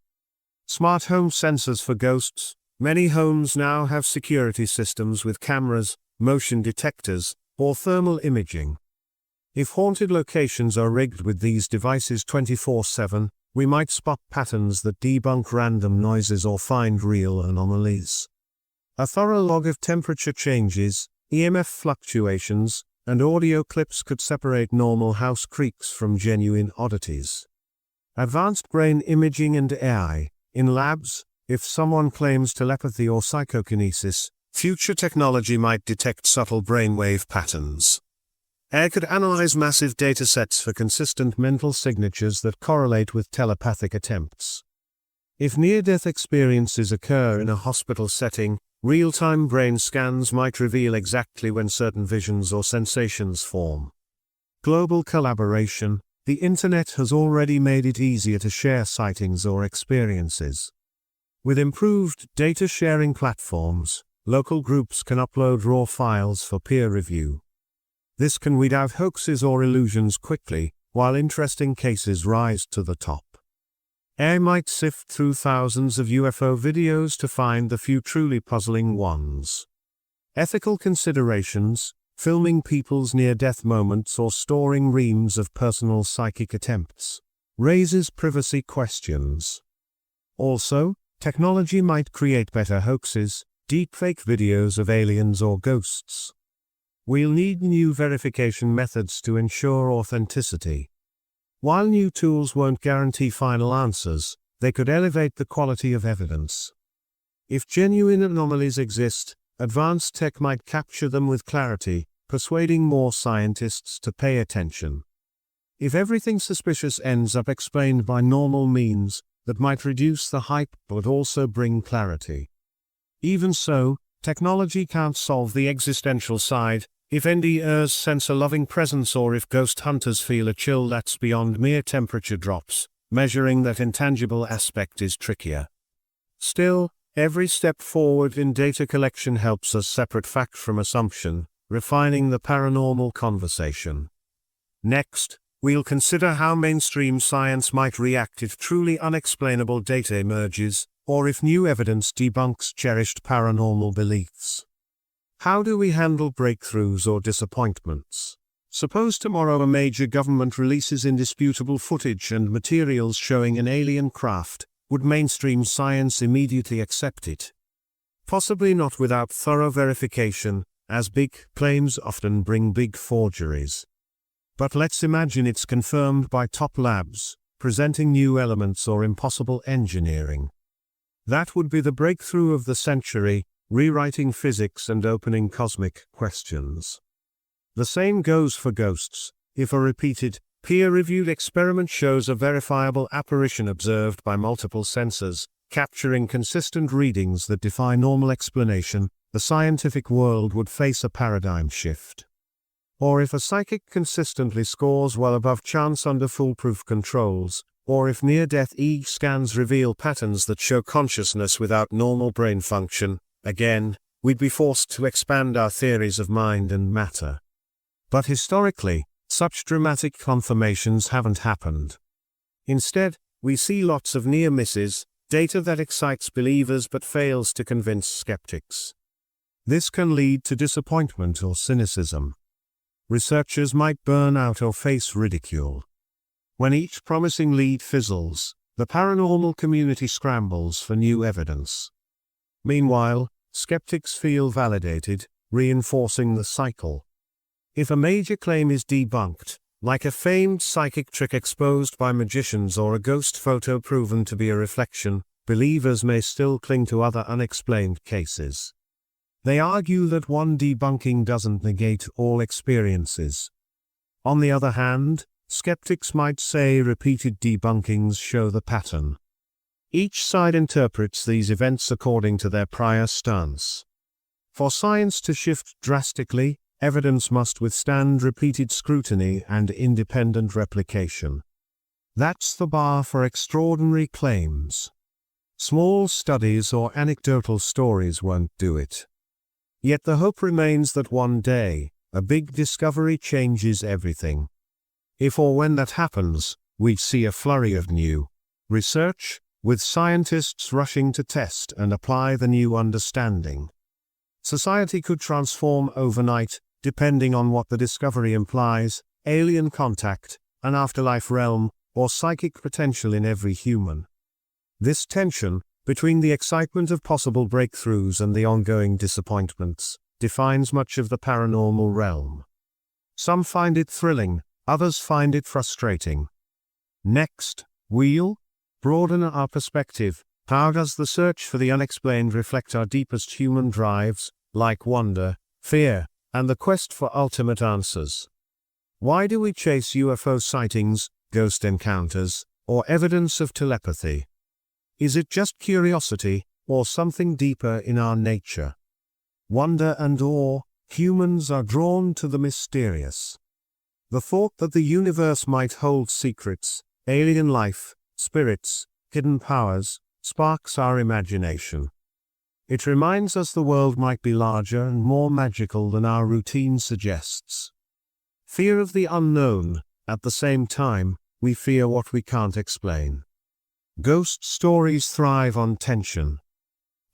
Speaker 1: Smart home sensors for ghosts. Many homes now have security systems with cameras, motion detectors, or thermal imaging. If haunted locations are rigged with these devices 24/7, we might spot patterns that debunk random noises or find real anomalies. A thorough log of temperature changes, EMF fluctuations, and audio clips could separate normal house creaks from genuine oddities. Advanced brain imaging and AI. In labs, if someone claims telepathy or psychokinesis, future technology might detect subtle brainwave patterns. AI could analyze massive datasets for consistent mental signatures that correlate with telepathic attempts. If near-death experiences occur in a hospital setting, real-time brain scans might reveal exactly when certain visions or sensations form. Global collaboration. The internet has already made it easier to share sightings or experiences. With improved data-sharing platforms, local groups can upload raw files for peer review. This can weed out hoaxes or illusions quickly, while interesting cases rise to the top. AI might sift through thousands of UFO videos to find the few truly puzzling ones. Ethical considerations. Filming people's near-death moments or storing reams of personal psychic attempts raises privacy questions. Also, technology might create better hoaxes, deepfake videos of aliens or ghosts. We'll need new verification methods to ensure authenticity. While new tools won't guarantee final answers, they could elevate the quality of evidence. If genuine anomalies exist, advanced tech might capture them with clarity, persuading more scientists to pay attention. If everything suspicious ends up explained by normal means, that might reduce the hype but also bring clarity. Even so, technology can't solve the existential side. If NDErs sense a loving presence or if ghost hunters feel a chill that's beyond mere temperature drops, measuring that intangible aspect is trickier. Still, every step forward in data collection helps us separate fact from assumption, refining the paranormal conversation. Next, we'll consider how mainstream science might react if truly unexplainable data emerges, or if new evidence debunks cherished paranormal beliefs. How do we handle breakthroughs or disappointments? Suppose tomorrow a major government releases indisputable footage and materials showing an alien craft. Would mainstream science immediately accept it? Possibly not without thorough verification, as big claims often bring big forgeries. But let's imagine it's confirmed by top labs, presenting new elements or impossible engineering. That would be the breakthrough of the century, rewriting physics and opening cosmic questions. The same goes for ghosts. If a repeated, peer-reviewed experiment shows a verifiable apparition observed by multiple sensors, capturing consistent readings that defy normal explanation, the scientific world would face a paradigm shift. Or if a psychic consistently scores well above chance under foolproof controls, or if near-death EEG scans reveal patterns that show consciousness without normal brain function, again, we'd be forced to expand our theories of mind and matter. But historically, such dramatic confirmations haven't happened. Instead, we see lots of near misses, data that excites believers but fails to convince skeptics. This can lead to disappointment or cynicism. Researchers might burn out or face ridicule. When each promising lead fizzles, the paranormal community scrambles for new evidence. Meanwhile, skeptics feel validated, reinforcing the cycle. If a major claim is debunked, like a famed psychic trick exposed by magicians or a ghost photo proven to be a reflection, believers may still cling to other unexplained cases. They argue that one debunking doesn't negate all experiences. On the other hand, skeptics might say repeated debunkings show the pattern. Each side interprets these events according to their prior stance. For science to shift drastically, evidence must withstand repeated scrutiny and independent replication. That's the bar for extraordinary claims. Small studies or anecdotal stories won't do it. Yet the hope remains that one day, a big discovery changes everything. If or when that happens, we'd see a flurry of new research, with scientists rushing to test and apply the new understanding. Society could transform overnight, depending on what the discovery implies: alien contact, an afterlife realm, or psychic potential in every human. This tension, between the excitement of possible breakthroughs and the ongoing disappointments, defines much of the paranormal realm. Some find it thrilling, others find it frustrating. Next, we'll broaden our perspective. How does the search for the unexplained reflect our deepest human drives, like wonder, fear, and the quest for ultimate answers? Why do we chase UFO sightings, ghost encounters, or evidence of telepathy? Is it just curiosity, or something deeper in our nature? Wonder and awe, humans are drawn to the mysterious. The thought that the universe might hold secrets, alien life, spirits, hidden powers, sparks our imagination. It reminds us the world might be larger and more magical than our routine suggests. Fear of the unknown. At the same time, we fear what we can't explain. Ghost stories thrive on tension.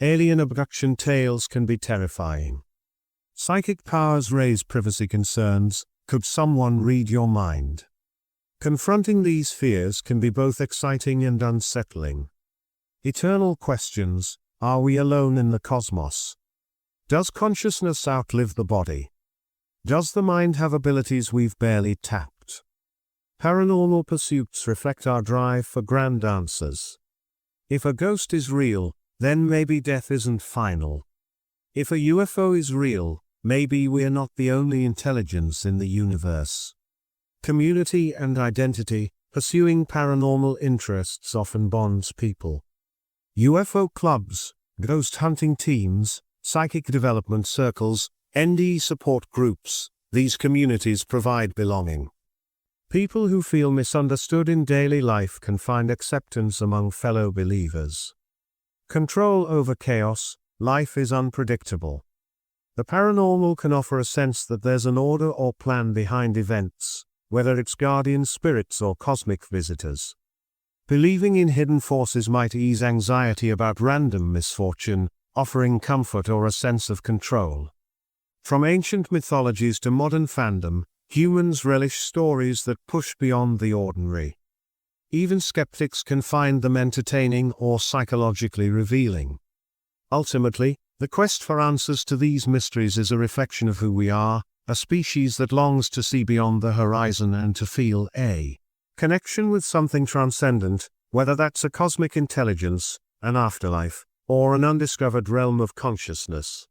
Speaker 1: Alien abduction tales can be terrifying. Psychic powers raise privacy concerns. Could someone read your mind? Confronting these fears can be both exciting and unsettling. Eternal questions. Are we alone in the cosmos? Does consciousness outlive the body? Does the mind have abilities we've barely tapped? Paranormal pursuits reflect our drive for grand answers. If a ghost is real, then maybe death isn't final. If a UFO is real, maybe we're not the only intelligence in the universe. Community and identity. Pursuing paranormal interests often bonds people. UFO clubs, ghost hunting teams, psychic development circles, ND support groups, these communities provide belonging. People who feel misunderstood in daily life can find acceptance among fellow believers. Control over chaos. Life is unpredictable. The paranormal can offer a sense that there's an order or plan behind events, whether it's guardian spirits or cosmic visitors. Believing in hidden forces might ease anxiety about random misfortune, offering comfort or a sense of control. From ancient mythologies to modern fandom, Humans relish stories that push beyond the ordinary. Even skeptics can find them entertaining or psychologically revealing. Ultimately, the quest for answers to these mysteries is a reflection of who we are, a species that longs to see beyond the horizon and to feel a connection with something transcendent, whether that's a cosmic intelligence, an afterlife, or an undiscovered realm of consciousness.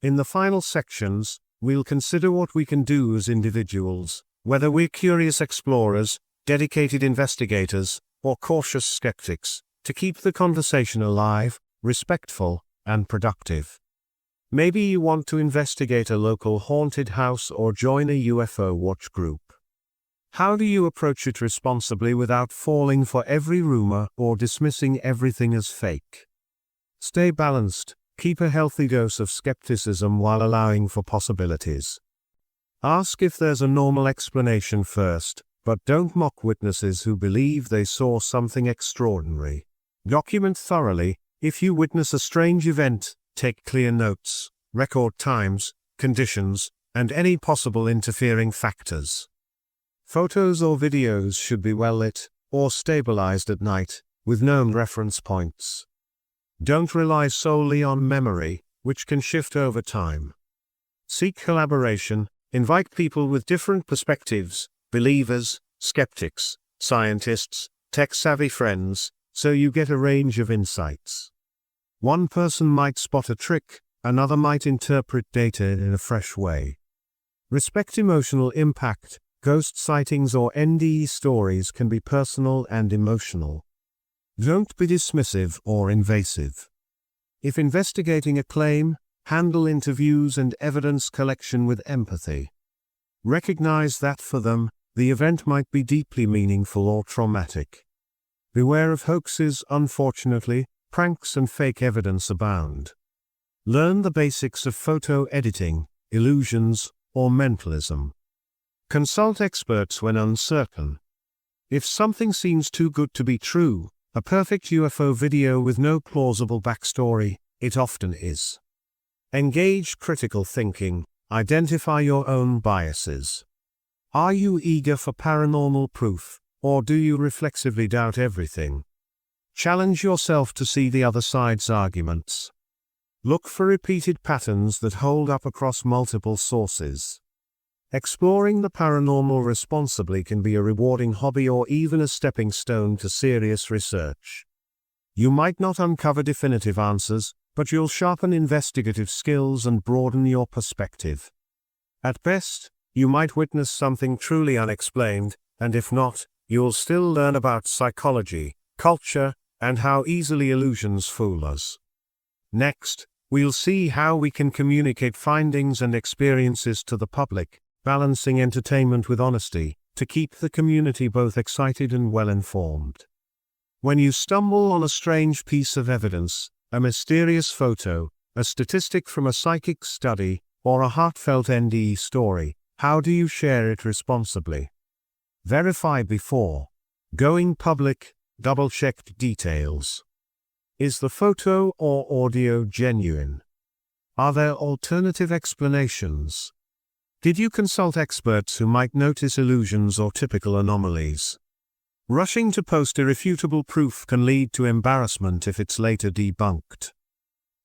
Speaker 1: In the final sections, we'll consider what we can do as individuals, whether we're curious explorers, dedicated investigators, or cautious skeptics, to keep the conversation alive, respectful, and productive. Maybe you want to investigate a local haunted house or join a UFO watch group. How do you approach it responsibly without falling for every rumor or dismissing everything as fake? Stay balanced, keep a healthy dose of skepticism while allowing for possibilities. Ask if there's a normal explanation first, but don't mock witnesses who believe they saw something extraordinary. Document thoroughly. If you witness a strange event, take clear notes, record times, conditions, and any possible interfering factors. Photos or videos should be well lit, or stabilized at night, with known reference points. Don't rely solely on memory, which can shift over time. Seek collaboration, invite people with different perspectives, believers, skeptics, scientists, tech-savvy friends, so you get a range of insights. One person might spot a trick, another might interpret data in a fresh way. Respect emotional impact. Ghost sightings or NDE stories can be personal and emotional. Don't be dismissive or invasive. If investigating a claim, handle interviews and evidence collection with empathy. Recognize that for them, the event might be deeply meaningful or traumatic. Beware of hoaxes. Unfortunately, pranks and fake evidence abound. Learn the basics of photo editing, illusions, or mentalism. Consult experts when uncertain. If something seems too good to be true, a perfect UFO video with no plausible backstory, it often is. Engage critical thinking, identify your own biases. Are you eager for paranormal proof, or do you reflexively doubt everything? Challenge yourself to see the other side's arguments. Look for repeated patterns that hold up across multiple sources. Exploring the paranormal responsibly can be a rewarding hobby or even a stepping stone to serious research. You might not uncover definitive answers, but you'll sharpen investigative skills and broaden your perspective. At best, you might witness something truly unexplained, and if not, you'll still learn about psychology, culture, and how easily illusions fool us. Next, we'll see how we can communicate findings and experiences to the public, balancing entertainment with honesty, to keep the community both excited and well-informed. When you stumble on a strange piece of evidence, a mysterious photo, a statistic from a psychic study, or a heartfelt NDE story, how do you share it responsibly? Verify before going public. Double-check details. Is the photo or audio genuine? Are there alternative explanations? Did you consult experts who might notice illusions or typical anomalies? Rushing to post irrefutable proof can lead to embarrassment if it's later debunked.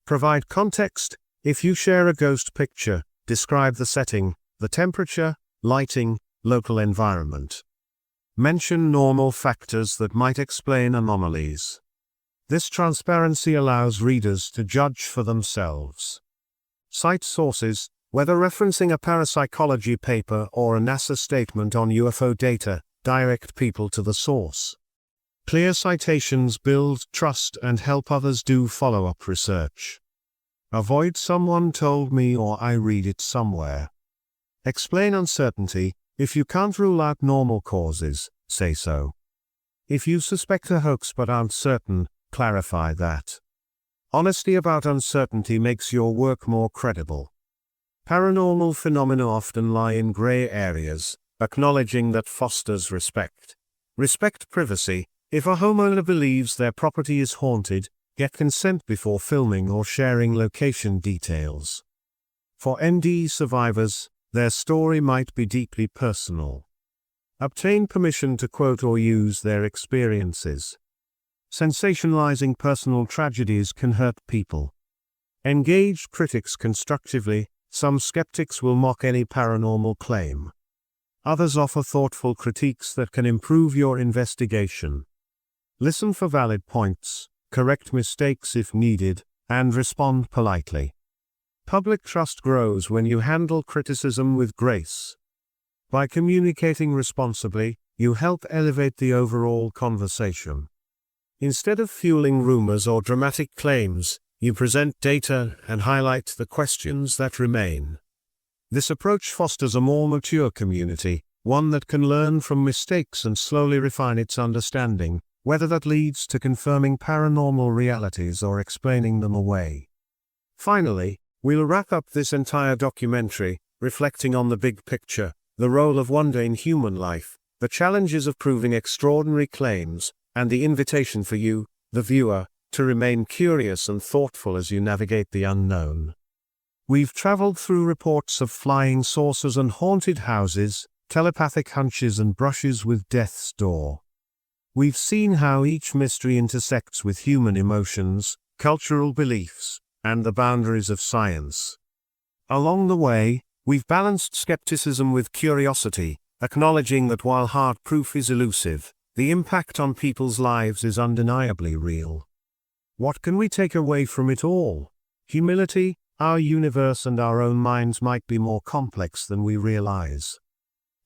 Speaker 1: Provide context. If you share a ghost picture, describe the setting, the temperature, lighting, local environment. Mention normal factors that might explain anomalies. This transparency allows readers to judge for themselves. Cite sources, whether referencing a parapsychology paper or a NASA statement on UFO data, direct people to the source. Clear citations build trust and help others do follow-up research. Avoid "someone told me" or "I read it somewhere." Explain uncertainty. If you can't rule out normal causes, say so. If you suspect a hoax but aren't certain, clarify that. Honesty about uncertainty makes your work more credible. Paranormal phenomena often lie in gray areas, acknowledging that fosters respect. Respect privacy. If a homeowner believes their property is haunted, get consent before filming or sharing location details. For NDE survivors, Their story might be deeply personal. Obtain permission to quote or use their experiences. Sensationalizing personal tragedies can hurt people. Engage critics constructively. Some skeptics will mock any paranormal claim. Others offer thoughtful critiques that can improve your investigation. Listen for valid points, correct mistakes if needed, and respond politely. Public trust grows when you handle criticism with grace. By communicating responsibly, you help elevate the overall conversation. Instead of fueling rumors or dramatic claims, you present data and highlight the questions that remain. This approach fosters a more mature community, one that can learn from mistakes and slowly refine its understanding, whether that leads to confirming paranormal realities or explaining them away. Finally, we'll wrap up this entire documentary, reflecting on the big picture, the role of wonder in human life, the challenges of proving extraordinary claims, and the invitation for you, the viewer, to remain curious and thoughtful as you navigate the unknown. We've traveled through reports of flying saucers and haunted houses, telepathic hunches and brushes with death's door. We've seen how each mystery intersects with human emotions, cultural beliefs, and the boundaries of science. Along the way, we've balanced skepticism with curiosity, acknowledging that while hard proof is elusive, the impact on people's lives is undeniably real. What can we take away from it all? Humility. Our universe and our own minds might be more complex than we realize.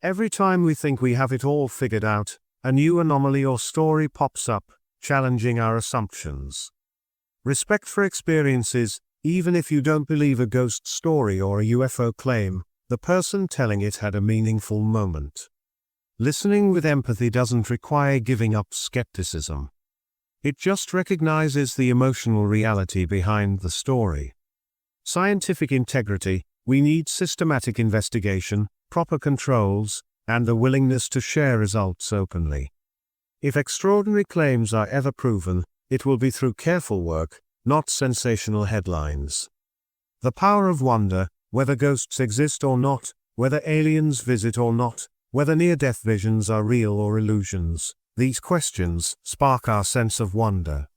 Speaker 1: Every time we think we have it all figured out, a new anomaly or story pops up, challenging our assumptions. Respect for experiences. Even if you don't believe a ghost story or a UFO claim, the person telling it had a meaningful moment. Listening with empathy doesn't require giving up skepticism. It just recognizes the emotional reality behind the story. Scientific integrity. We need systematic investigation, proper controls, and the willingness to share results openly. If extraordinary claims are ever proven, it will be through careful work, not sensational headlines. The power of wonder, whether ghosts exist or not, whether aliens visit or not, whether near-death visions are real or illusions, these questions spark our sense of wonder.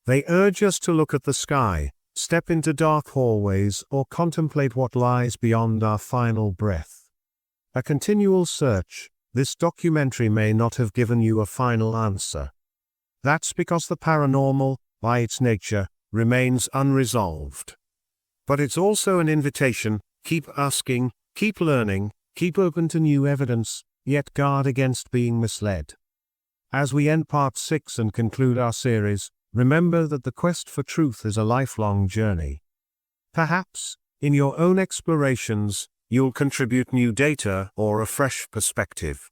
Speaker 1: They urge us to look at the sky, step into dark hallways, or contemplate what lies beyond our final breath. A continual search. This documentary may not have given you a final answer. That's because the paranormal, by its nature, remains unresolved. But it's also an invitation. Keep asking, keep learning, keep open to new evidence, yet guard against being misled. As we end part 6 and conclude our series, remember that the quest for truth is a lifelong journey. Perhaps, in your own explorations, you'll contribute new data or a fresh perspective.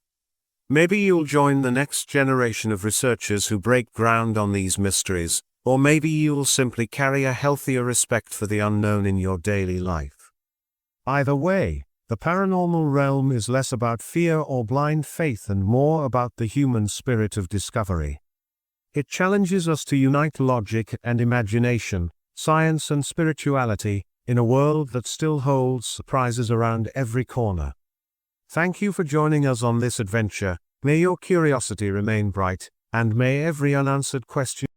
Speaker 1: Maybe you'll join the next generation of researchers who break ground on these mysteries, or maybe you'll simply carry a healthier respect for the unknown in your daily life. Either way, the paranormal realm is less about fear or blind faith and more about the human spirit of discovery. It challenges us to unite logic and imagination, science and spirituality, in a world that still holds surprises around every corner. Thank you for joining us on this adventure. May your curiosity remain bright, and may every unanswered question.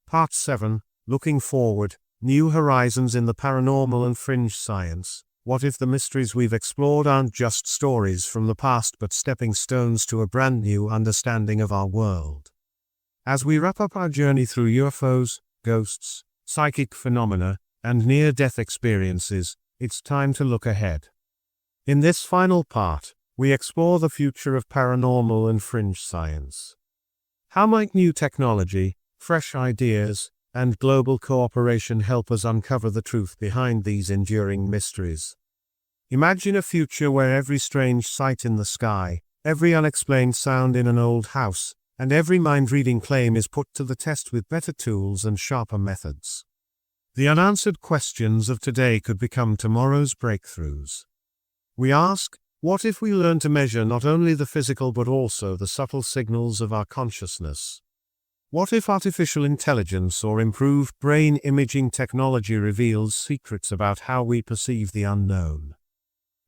Speaker 1: Part 7, Looking Forward, New Horizons in the Paranormal and Fringe Science. What if the mysteries we've explored aren't just stories from the past but stepping stones to a brand new understanding of our world? As we wrap up our journey through UFOs, ghosts, psychic phenomena, and near-death experiences, it's time to look ahead. In this final part, we explore the future of paranormal and fringe science. How might new technology, fresh ideas, and global cooperation help us uncover the truth behind these enduring mysteries? Imagine a future where every strange sight in the sky, every unexplained sound in an old house, and every mind-reading claim is put to the test with better tools and sharper methods. The unanswered questions of today could become tomorrow's breakthroughs. We ask, what if we learn to measure not only the physical but also the subtle signals of our consciousness? What if artificial intelligence or improved brain imaging technology reveals secrets about how we perceive the unknown?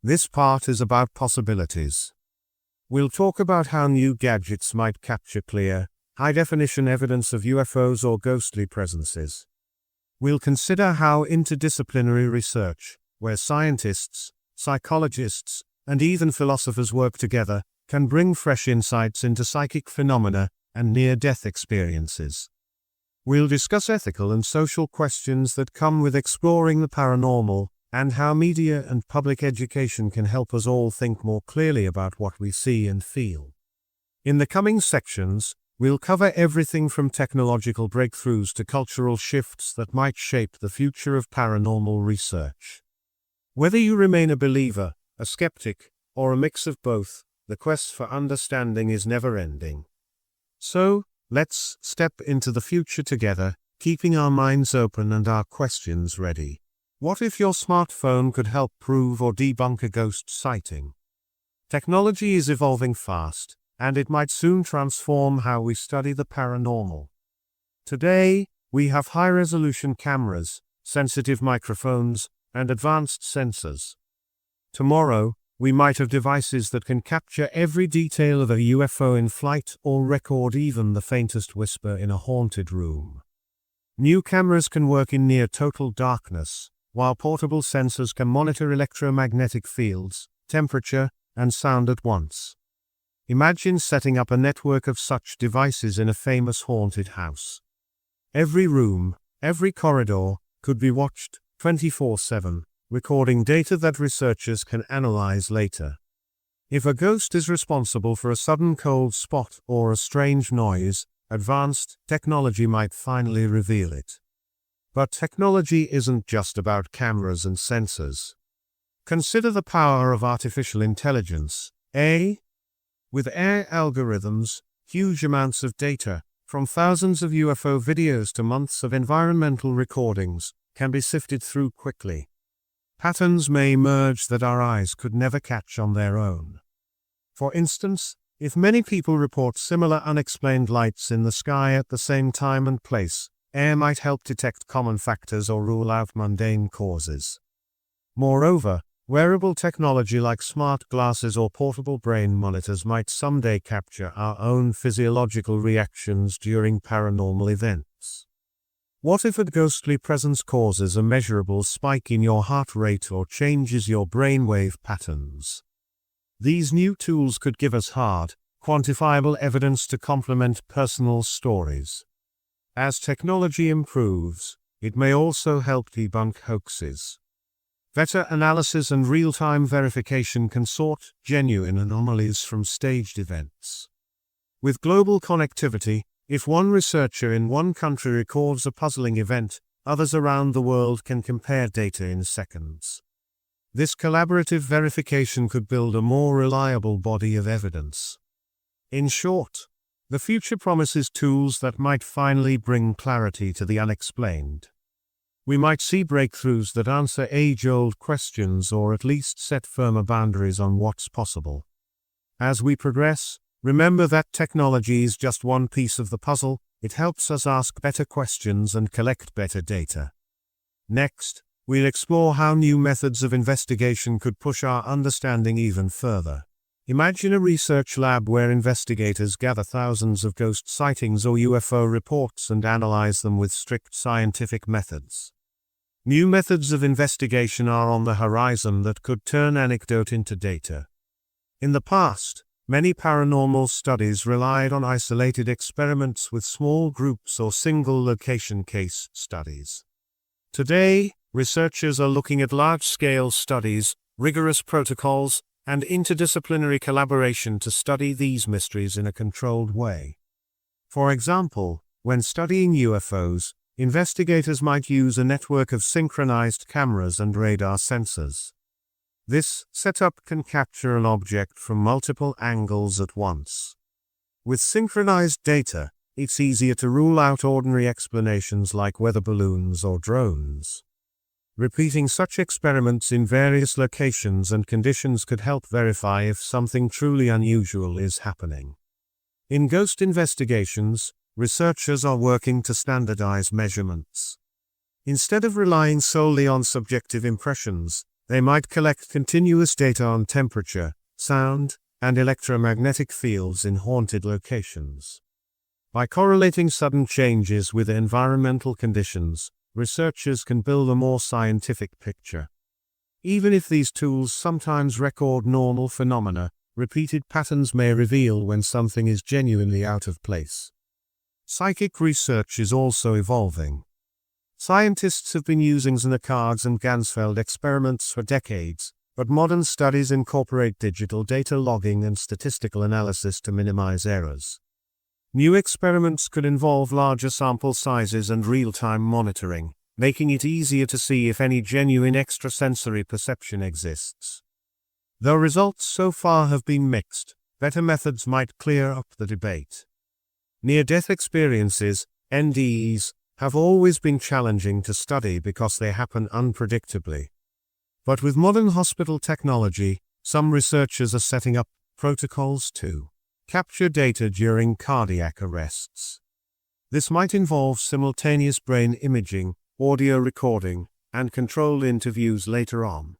Speaker 1: This part is about possibilities. We'll talk about how new gadgets might capture clear, high-definition evidence of UFOs or ghostly presences. We'll consider how interdisciplinary research, where scientists, psychologists, and even philosophers work together, can bring fresh insights into psychic phenomena and near-death experiences. We'll discuss ethical and social questions that come with exploring the paranormal, and how media and public education can help us all think more clearly about what we see and feel. In the coming sections, we'll cover everything from technological breakthroughs to cultural shifts that might shape the future of paranormal research. Whether you remain a believer, a skeptic, or a mix of both, the quest for understanding is never-ending. So, let's step into the future together, keeping our minds open and our questions ready. What if your smartphone could help prove or debunk a ghost sighting? Technology is evolving fast, and it might soon transform how we study the paranormal. Today, we have high-resolution cameras, sensitive microphones, and advanced sensors. Tomorrow, we might have devices that can capture every detail of a UFO in flight or record even the faintest whisper in a haunted room. New cameras can work in near-total darkness, while portable sensors can monitor electromagnetic fields, temperature, and sound at once. Imagine setting up a network of such devices in a famous haunted house. Every room, every corridor, could be watched 24/7, recording data that researchers can analyze later. If a ghost is responsible for a sudden cold spot or a strange noise, advanced technology might finally reveal it. But technology isn't just about cameras and sensors. Consider the power of artificial intelligence, With AI algorithms, huge amounts of data, from thousands of UFO videos to months of environmental recordings, can be sifted through quickly. Patterns may emerge that our eyes could never catch on their own. For instance, if many people report similar unexplained lights in the sky at the same time and place, AI might help detect common factors or rule out mundane causes. Moreover, wearable technology like smart glasses or portable brain monitors might someday capture our own physiological reactions during paranormal events. What if a ghostly presence causes a measurable spike in your heart rate or changes your brainwave patterns? These new tools could give us hard, quantifiable evidence to complement personal stories. As technology improves, it may also help debunk hoaxes. Better analysis and real-time verification can sort genuine anomalies from staged events. With global connectivity, if one researcher in one country records a puzzling event, others around the world can compare data in seconds. This collaborative verification could build a more reliable body of evidence. In short, the future promises tools that might finally bring clarity to the unexplained. We might see breakthroughs that answer age-old questions or at least set firmer boundaries on what's possible. As we progress, remember that technology is just one piece of the puzzle. It helps us ask better questions and collect better data. Next, we'll explore how new methods of investigation could push our understanding even further. Imagine a research lab where investigators gather thousands of ghost sightings or UFO reports and analyze them with strict scientific methods. New methods of investigation are on the horizon that could turn anecdote into data. In the past, many paranormal studies relied on isolated experiments with small groups or single-location case studies. Today, researchers are looking at large-scale studies, rigorous protocols, and interdisciplinary collaboration to study these mysteries in a controlled way. For example, when studying UFOs, investigators might use a network of synchronized cameras and radar sensors. This setup can capture an object from multiple angles at once. With synchronized data, it's easier to rule out ordinary explanations like weather balloons or drones. Repeating such experiments in various locations and conditions could help verify if something truly unusual is happening. In ghost investigations, researchers are working to standardize measurements. Instead of relying solely on subjective impressions, they might collect continuous data on temperature, sound, and electromagnetic fields in haunted locations. By correlating sudden changes with environmental conditions, researchers can build a more scientific picture. Even if these tools sometimes record normal phenomena, repeated patterns may reveal when something is genuinely out of place. Psychic research is also evolving. Scientists have been using Znackar's and Ganzfeld experiments for decades, but modern studies incorporate digital data logging and statistical analysis to minimize errors. New experiments could involve larger sample sizes and real-time monitoring, making it easier to see if any genuine extrasensory perception exists. Though results so far have been mixed, better methods might clear up the debate. Near-death experiences, NDEs, have always been challenging to study because they happen unpredictably. But with modern hospital technology, some researchers are setting up protocols to capture data during cardiac arrests. This might involve simultaneous brain imaging, audio recording, and controlled interviews later on.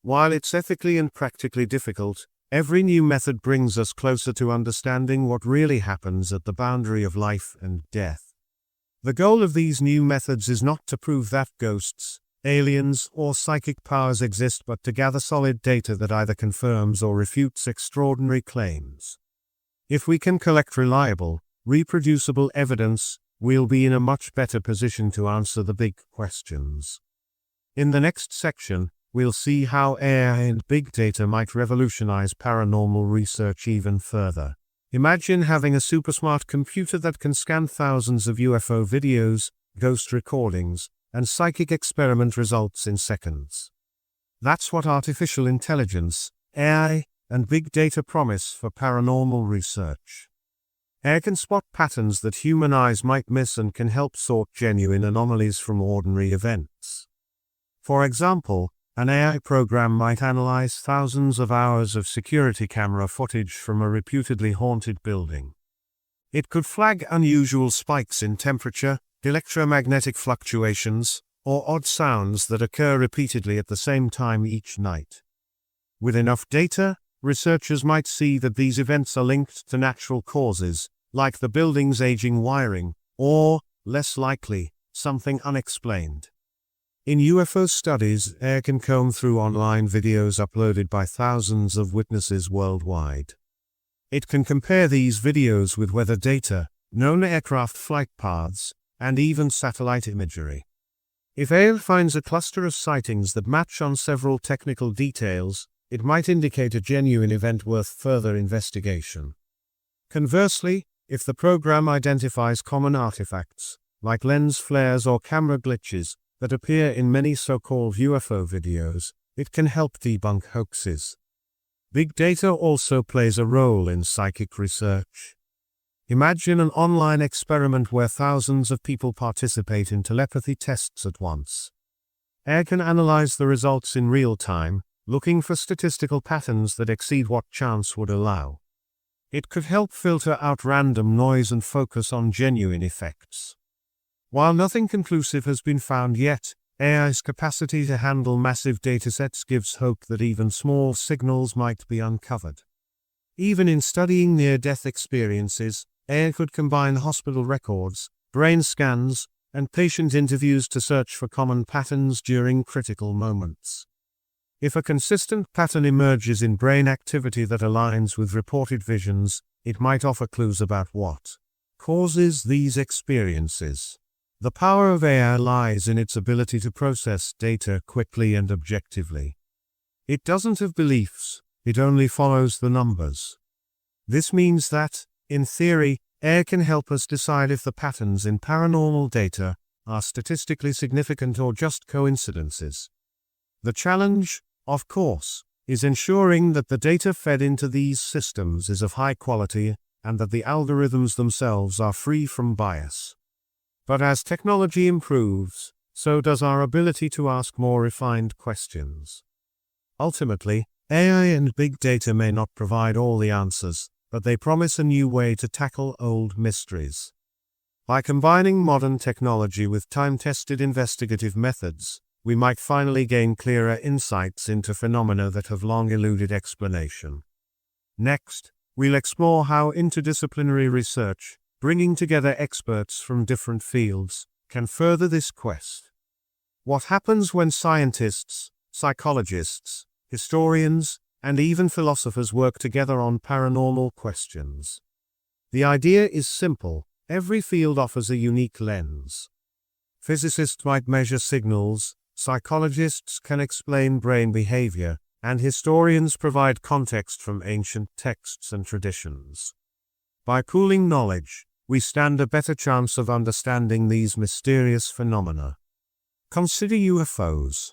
Speaker 1: While it's ethically and practically difficult, every new method brings us closer to understanding what really happens at the boundary of life and death. The goal of these new methods is not to prove that ghosts, aliens, or psychic powers exist, but to gather solid data that either confirms or refutes extraordinary claims. If we can collect reliable, reproducible evidence, we'll be in a much better position to answer the big questions. In the next section, we'll see how AI and big data might revolutionize paranormal research even further. Imagine having a super-smart computer that can scan thousands of UFO videos, ghost recordings, and psychic experiment results in seconds. That's what artificial intelligence, AI, and big data promise for paranormal research. AI can spot patterns that human eyes might miss and can help sort genuine anomalies from ordinary events. For example, an AI program might analyze thousands of hours of security camera footage from a reputedly haunted building. It could flag unusual spikes in temperature, electromagnetic fluctuations, or odd sounds that occur repeatedly at the same time each night. With enough data, researchers might see that these events are linked to natural causes, like the building's aging wiring, or, less likely, something unexplained. In UFO studies, AI can comb through online videos uploaded by thousands of witnesses worldwide. It can compare these videos with weather data, known aircraft flight paths, and even satellite imagery. If AI finds a cluster of sightings that match on several technical details, it might indicate a genuine event worth further investigation. Conversely, if the program identifies common artifacts, like lens flares or camera glitches, that appear in many so-called UFO videos, it can help debunk hoaxes. Big data also plays a role in psychic research. Imagine an online experiment where thousands of people participate in telepathy tests at once. AI can analyze the results in real time, looking for statistical patterns that exceed what chance would allow. It could help filter out random noise and focus on genuine effects. While nothing conclusive has been found yet, AI's capacity to handle massive datasets gives hope that even small signals might be uncovered. Even in studying near-death experiences, AI could combine hospital records, brain scans, and patient interviews to search for common patterns during critical moments. If a consistent pattern emerges in brain activity that aligns with reported visions, it might offer clues about what causes these experiences. The power of AI lies in its ability to process data quickly and objectively. It doesn't have beliefs, it only follows the numbers. This means that, in theory, AI can help us decide if the patterns in paranormal data are statistically significant or just coincidences. The challenge, of course, is ensuring that the data fed into these systems is of high quality and that the algorithms themselves are free from bias. But as technology improves, so does our ability to ask more refined questions. Ultimately, AI and big data may not provide all the answers, but they promise a new way to tackle old mysteries. By combining modern technology with time-tested investigative methods, we might finally gain clearer insights into phenomena that have long eluded explanation. Next, we'll explore how interdisciplinary research, bringing together experts from different fields, can further this quest. What happens when scientists, psychologists, historians, and even philosophers work together on paranormal questions? The idea is simple: every field offers a unique lens. Physicists might measure signals, psychologists can explain brain behavior, and historians provide context from ancient texts and traditions. By pooling knowledge, we stand a better chance of understanding these mysterious phenomena. Consider UFOs.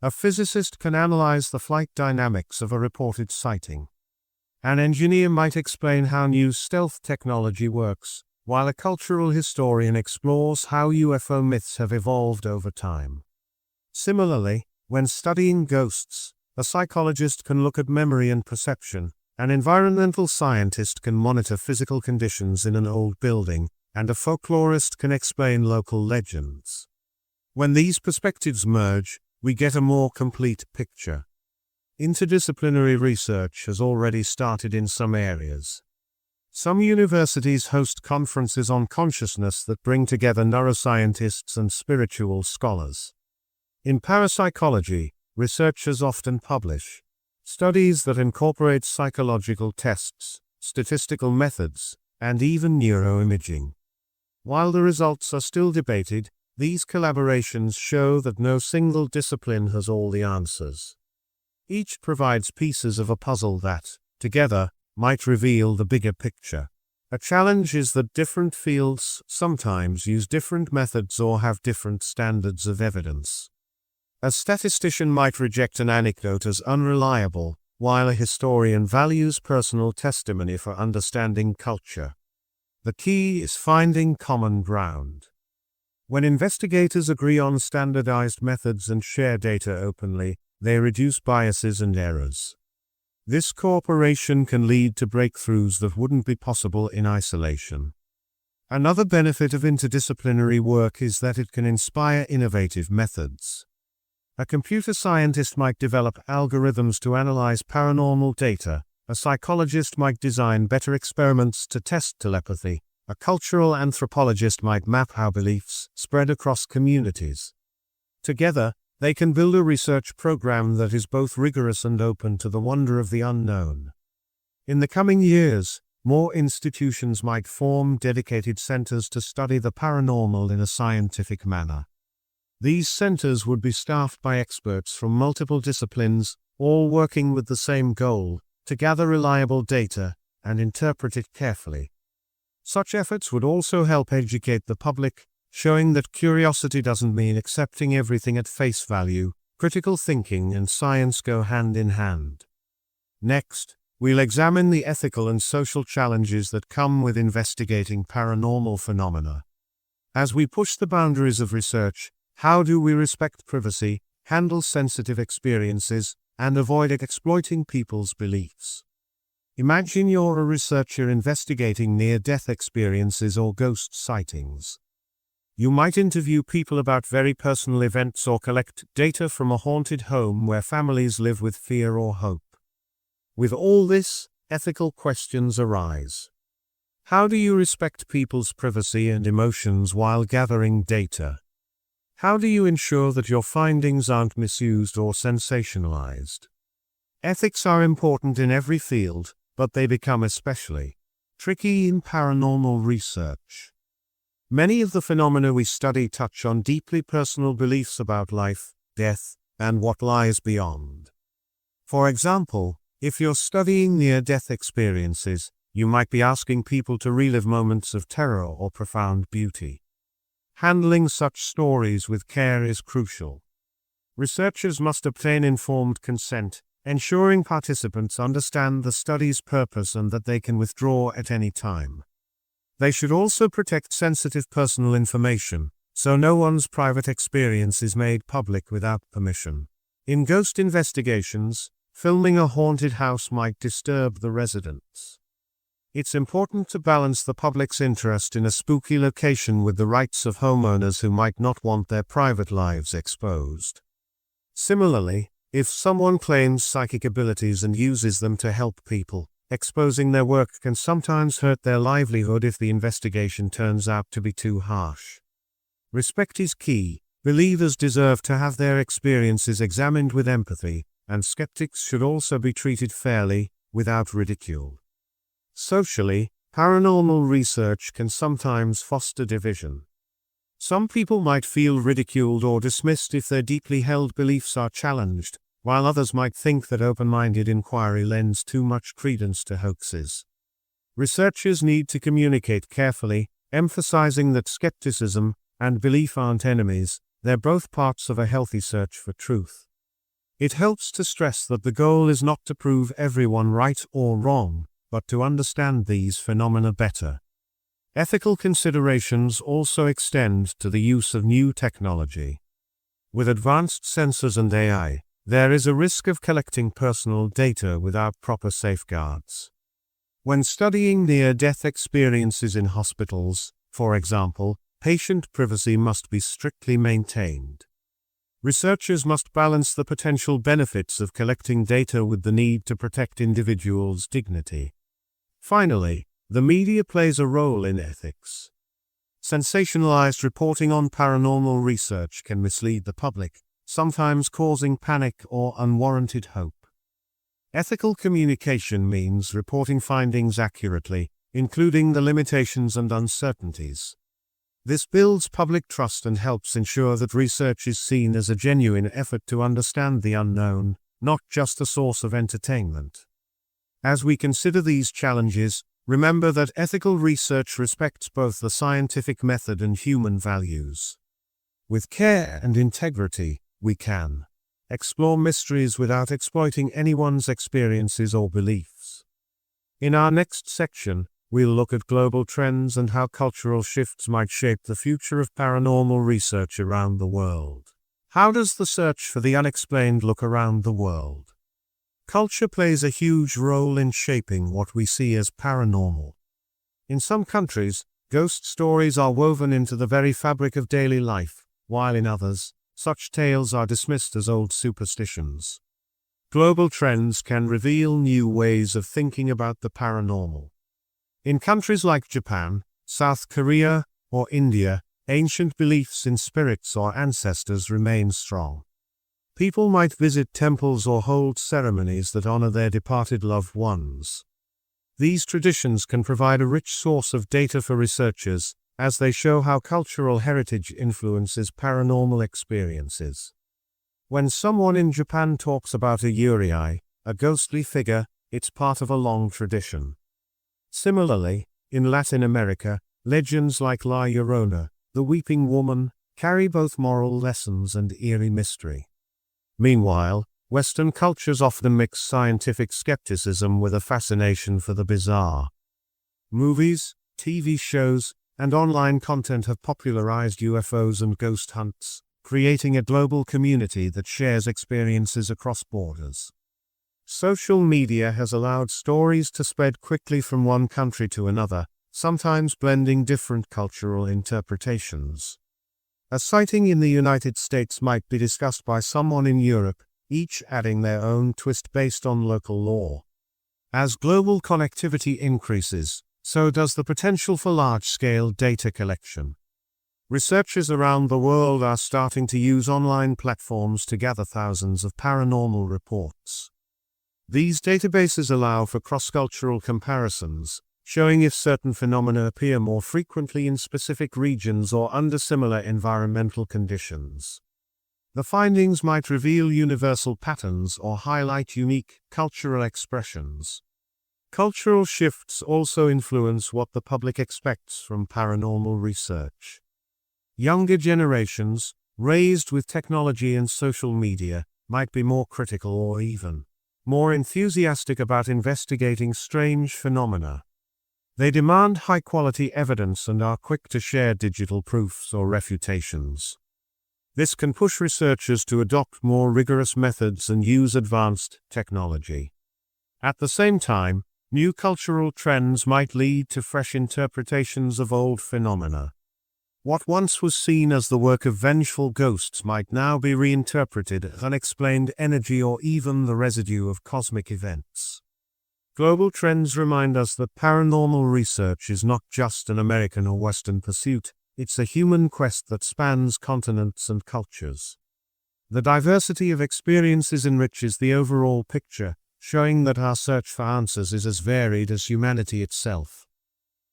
Speaker 1: A physicist can analyze the flight dynamics of a reported sighting. An engineer might explain how new stealth technology works, while a cultural historian explores how UFO myths have evolved over time. Similarly, when studying ghosts, a psychologist can look at memory and perception, an environmental scientist can monitor physical conditions in an old building, and a folklorist can explain local legends. When these perspectives merge, we get a more complete picture. Interdisciplinary research has already started in some areas. Some universities host conferences on consciousness that bring together neuroscientists and spiritual scholars. In parapsychology, researchers often publish studies that incorporate psychological tests, statistical methods, and even neuroimaging. While the results are still debated, these collaborations show that no single discipline has all the answers. Each provides pieces of a puzzle that, together, might reveal the bigger picture. A challenge is that different fields sometimes use different methods or have different standards of evidence. A statistician might reject an anecdote as unreliable, while a historian values personal testimony for understanding culture. The key is finding common ground. When investigators agree on standardized methods and share data openly, they reduce biases and errors. This cooperation can lead to breakthroughs that wouldn't be possible in isolation. Another benefit of interdisciplinary work is that it can inspire innovative methods. A computer scientist might develop algorithms to analyze paranormal data, a psychologist might design better experiments to test telepathy, a cultural anthropologist might map how beliefs spread across communities. Together, they can build a research program that is both rigorous and open to the wonder of the unknown. In the coming years, more institutions might form dedicated centers to study the paranormal in a scientific manner. These centers would be staffed by experts from multiple disciplines, all working with the same goal: to gather reliable data and interpret it carefully. Such efforts would also help educate the public, showing that curiosity doesn't mean accepting everything at face value. Critical thinking and science go hand in hand. Next, we'll examine the ethical and social challenges that come with investigating paranormal phenomena. As we push the boundaries of research, how do we respect privacy, handle sensitive experiences, and avoid exploiting people's beliefs? Imagine you're a researcher investigating near-death experiences or ghost sightings. You might interview people about very personal events or collect data from a haunted home where families live with fear or hope. With all this, ethical questions arise. How do you respect people's privacy and emotions while gathering data? How do you ensure that your findings aren't misused or sensationalized? Ethics are important in every field, but they become especially tricky in paranormal research. Many of the phenomena we study touch on deeply personal beliefs about life, death, and what lies beyond. For example, if you're studying near-death experiences, you might be asking people to relive moments of terror or profound beauty. Handling such stories with care is crucial. Researchers must obtain informed consent, ensuring participants understand the study's purpose and that they can withdraw at any time. They should also protect sensitive personal information, so no one's private experience is made public without permission. In ghost investigations, filming a haunted house might disturb the residents. It's important to balance the public's interest in a spooky location with the rights of homeowners who might not want their private lives exposed. Similarly, if someone claims psychic abilities and uses them to help people, exposing their work can sometimes hurt their livelihood if the investigation turns out to be too harsh. Respect is key. Believers deserve to have their experiences examined with empathy, and skeptics should also be treated fairly, without ridicule. Socially, paranormal research can sometimes foster division. Some people might feel ridiculed or dismissed if their deeply held beliefs are challenged, while others might think that open-minded inquiry lends too much credence to hoaxes. Researchers need to communicate carefully, emphasizing that skepticism and belief aren't enemies, they're both parts of a healthy search for truth. It helps to stress that the goal is not to prove everyone right or wrong, but to understand these phenomena better. Ethical considerations also extend to the use of new technology. With advanced sensors and AI, there is a risk of collecting personal data without proper safeguards. When studying near-death experiences in hospitals, for example, patient privacy must be strictly maintained. Researchers must balance the potential benefits of collecting data with the need to protect individuals' dignity. Finally, the media plays a role in ethics. Sensationalized reporting on paranormal research can mislead the public, sometimes causing panic or unwarranted hope. Ethical communication means reporting findings accurately, including the limitations and uncertainties. This builds public trust and helps ensure that research is seen as a genuine effort to understand the unknown, not just a source of entertainment. As we consider these challenges, remember that ethical research respects both the scientific method and human values. With care and integrity, we can explore mysteries without exploiting anyone's experiences or beliefs. In our next section, we'll look at global trends and how cultural shifts might shape the future of paranormal research around the world. How does the search for the unexplained look around the world? Culture plays a huge role in shaping what we see as paranormal. In some countries, ghost stories are woven into the very fabric of daily life, while in others, such tales are dismissed as old superstitions. Global trends can reveal new ways of thinking about the paranormal. In countries like Japan, South Korea, or India, ancient beliefs in spirits or ancestors remain strong. People might visit temples or hold ceremonies that honor their departed loved ones. These traditions can provide a rich source of data for researchers, as they show how cultural heritage influences paranormal experiences. When someone in Japan talks about a eerie, a ghostly figure, it's part of a long tradition. Similarly, in Latin America, legends like La Llorona, the Weeping Woman, carry both moral lessons and eerie mystery. Meanwhile, Western cultures often mix scientific skepticism with a fascination for the bizarre. Movies, TV shows, and online content have popularized UFOs and ghost hunts, creating a global community that shares experiences across borders. Social media has allowed stories to spread quickly from one country to another, sometimes blending different cultural interpretations. A sighting in the United States might be discussed by someone in Europe, each adding their own twist based on local law. As global connectivity increases, so does the potential for large-scale data collection. Researchers around the world are starting to use online platforms to gather thousands of paranormal reports. These databases allow for cross-cultural comparisons, showing if certain phenomena appear more frequently in specific regions or under similar environmental conditions. The findings might reveal universal patterns or highlight unique cultural expressions. Cultural shifts also influence what the public expects from paranormal research. Younger generations, raised with technology and social media, might be more critical or even more enthusiastic about investigating strange phenomena. They demand high-quality evidence and are quick to share digital proofs or refutations. This can push researchers to adopt more rigorous methods and use advanced technology. At the same time, New cultural trends might lead to fresh interpretations of old phenomena. What once was seen as the work of vengeful ghosts might now be reinterpreted as unexplained energy or even the residue of cosmic events. Global trends remind us that paranormal research is not just an American or Western pursuit, it's a human quest that spans continents and cultures. The diversity of experiences enriches the overall picture, showing that our search for answers is as varied as humanity itself.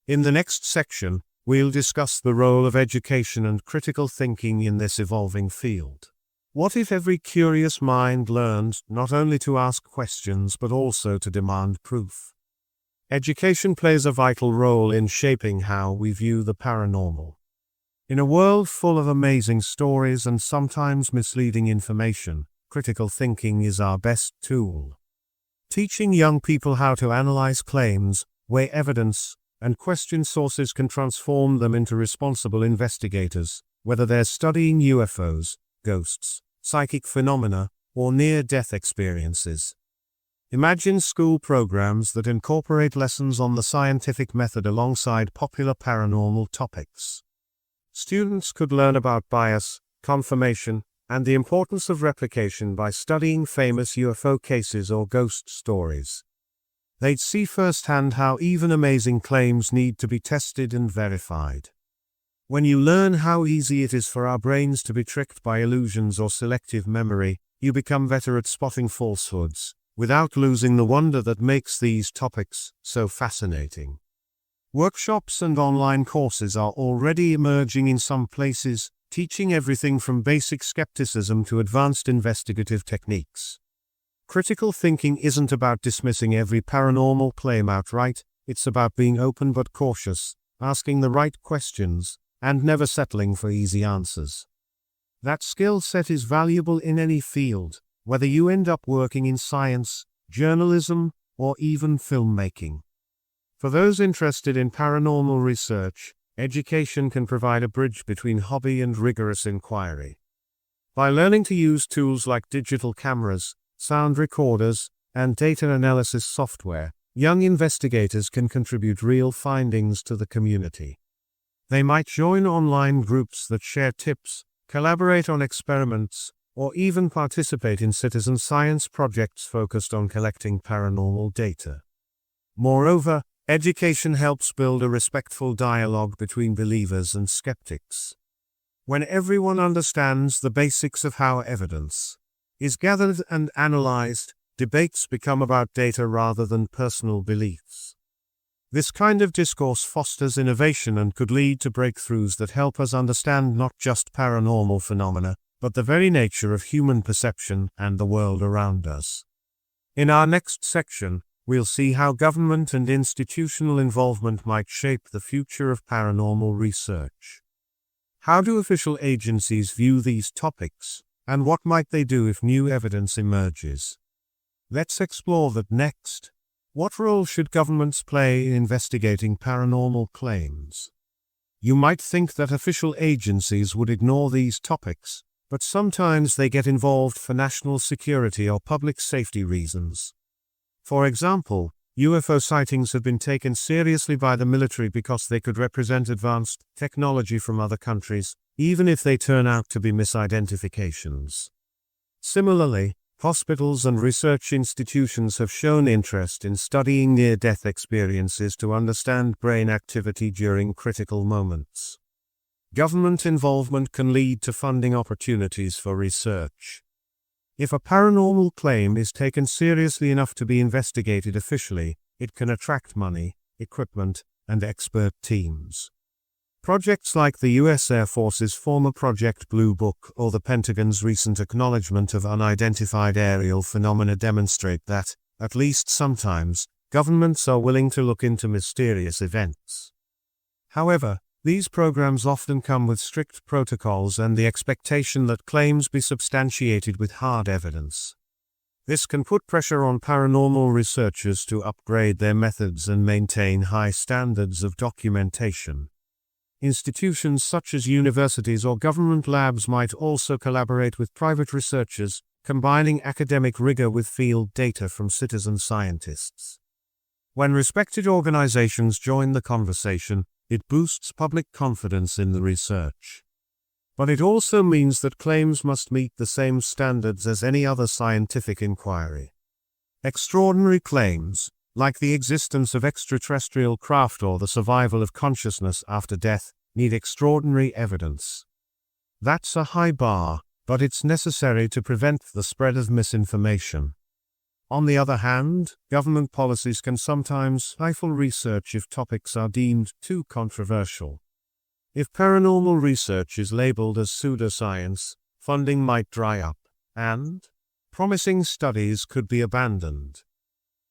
Speaker 1: In the next section, we'll discuss the role of education and critical thinking in this evolving field. What if every curious mind learned not only to ask questions but also to demand proof? Education plays a vital role in shaping how we view the paranormal. In a world full of amazing stories and sometimes misleading information, critical thinking is our best tool. Teaching young people how to analyze claims, weigh evidence, and question sources can transform them into responsible investigators, whether they're studying UFOs, ghosts, psychic phenomena, or near-death experiences. Imagine school programs that incorporate lessons on the scientific method alongside popular paranormal topics. Students could learn about bias, confirmation, and the importance of replication by studying famous UFO cases or ghost stories. They'd see firsthand how even amazing claims need to be tested and verified. When you learn how easy it is for our brains to be tricked by illusions or selective memory, you become better at spotting falsehoods, without losing the wonder that makes these topics so fascinating. Workshops and online courses are already emerging in some places, teaching everything from basic skepticism to advanced investigative techniques. Critical thinking isn't about dismissing every paranormal claim outright, it's about being open but cautious, asking the right questions, and never settling for easy answers. That skill set is valuable in any field, whether you end up working in science, journalism, or even filmmaking. For those interested in paranormal research, education can provide a bridge between hobby and rigorous inquiry. By learning to use tools like digital cameras, sound recorders, and data analysis software, young investigators can contribute real findings to the community. They might join online groups that share tips, collaborate on experiments, or even participate in citizen science projects focused on collecting paranormal data. Moreover, education helps build a respectful dialogue between believers and skeptics. When everyone understands the basics of how evidence is gathered and analyzed, debates become about data rather than personal beliefs. This kind of discourse fosters innovation and could lead to breakthroughs that help us understand not just paranormal phenomena, but the very nature of human perception and the world around us. In our next section, we'll see how government and institutional involvement might shape the future of paranormal research. How do official agencies view these topics, and what might they do if new evidence emerges? Let's explore that next. What role should governments play in investigating paranormal claims? You might think that official agencies would ignore these topics, but sometimes they get involved for national security or public safety reasons. For example, UFO sightings have been taken seriously by the military because they could represent advanced technology from other countries, even if they turn out to be misidentifications. Similarly, hospitals and research institutions have shown interest in studying near-death experiences to understand brain activity during critical moments. Government involvement can lead to funding opportunities for research. If a paranormal claim is taken seriously enough to be investigated officially, it can attract money, equipment, and expert teams. Projects like the U.S. Air Force's former Project Blue Book or the Pentagon's recent acknowledgement of unidentified aerial phenomena demonstrate that, at least sometimes, governments are willing to look into mysterious events. However, these programs often come with strict protocols and the expectation that claims be substantiated with hard evidence. This can put pressure on paranormal researchers to upgrade their methods and maintain high standards of documentation. Institutions such as universities or government labs might also collaborate with private researchers, combining academic rigor with field data from citizen scientists. When respected organizations join the conversation, it boosts public confidence in the research. But it also means that claims must meet the same standards as any other scientific inquiry. Extraordinary claims, like the existence of extraterrestrial craft or the survival of consciousness after death, need extraordinary evidence. That's a high bar, but it's necessary to prevent the spread of misinformation. On the other hand, government policies can sometimes stifle research if topics are deemed too controversial. If paranormal research is labeled as pseudoscience, funding might dry up, and promising studies could be abandoned.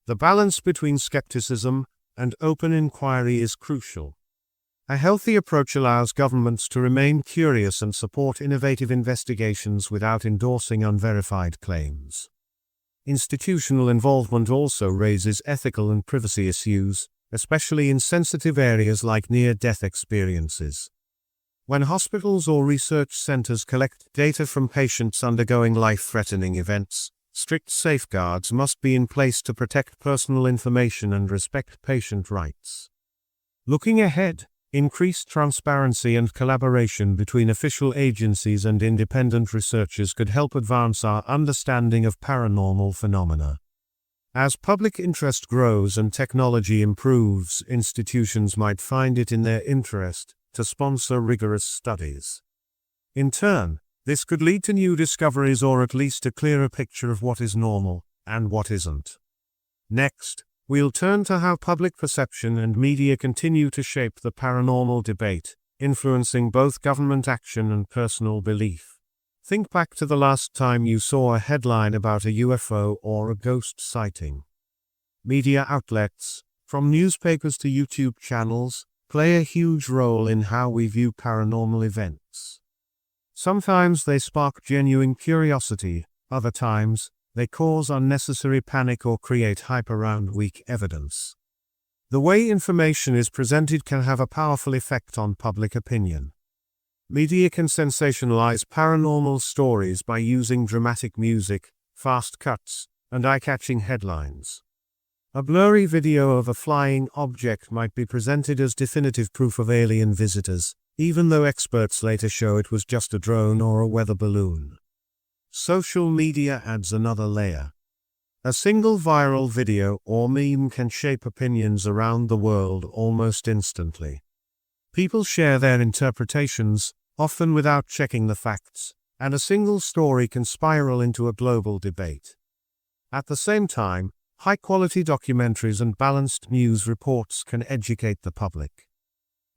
Speaker 1: The balance between skepticism and open inquiry is crucial. A healthy approach allows governments to remain curious and support innovative investigations without endorsing unverified claims. Institutional involvement also raises ethical and privacy issues, especially in sensitive areas like near-death experiences. When hospitals or research centers collect data from patients undergoing life-threatening events, strict safeguards must be in place to protect personal information and respect patient rights. Looking ahead, increased transparency and collaboration between official agencies and independent researchers could help advance our understanding of paranormal phenomena. As public interest grows and technology improves, institutions might find it in their interest to sponsor rigorous studies. In turn, this could lead to new discoveries or at least a clearer picture of what is normal and what isn't. Next, we'll turn to how public perception and media continue to shape the paranormal debate, influencing both government action and personal belief. Think back to the last time you saw a headline about a UFO or a ghost sighting. Media outlets, from newspapers to YouTube channels, play a huge role in how we view paranormal events. Sometimes they spark genuine curiosity, other times, they cause unnecessary panic or create hype around weak evidence. The way information is presented can have a powerful effect on public opinion. Media can sensationalize paranormal stories by using dramatic music, fast cuts, and eye-catching headlines. A blurry video of a flying object might be presented as definitive proof of alien visitors, even though experts later show it was just a drone or a weather balloon. Social media adds another layer. A single viral video or meme can shape opinions around the world almost instantly. People share their interpretations, often without checking the facts, and a single story can spiral into a global debate. At the same time, high-quality documentaries and balanced news reports can educate the public.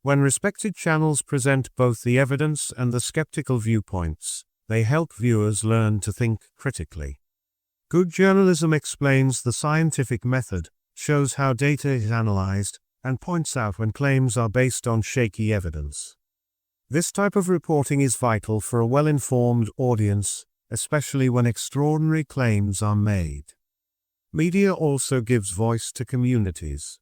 Speaker 1: When respected channels present both the evidence and the skeptical viewpoints, they help viewers learn to think critically. Good journalism explains the scientific method, shows how data is analyzed, and points out when claims are based on shaky evidence. This type of reporting is vital for a well-informed audience, especially when extraordinary claims are made. Media also gives voice to communities.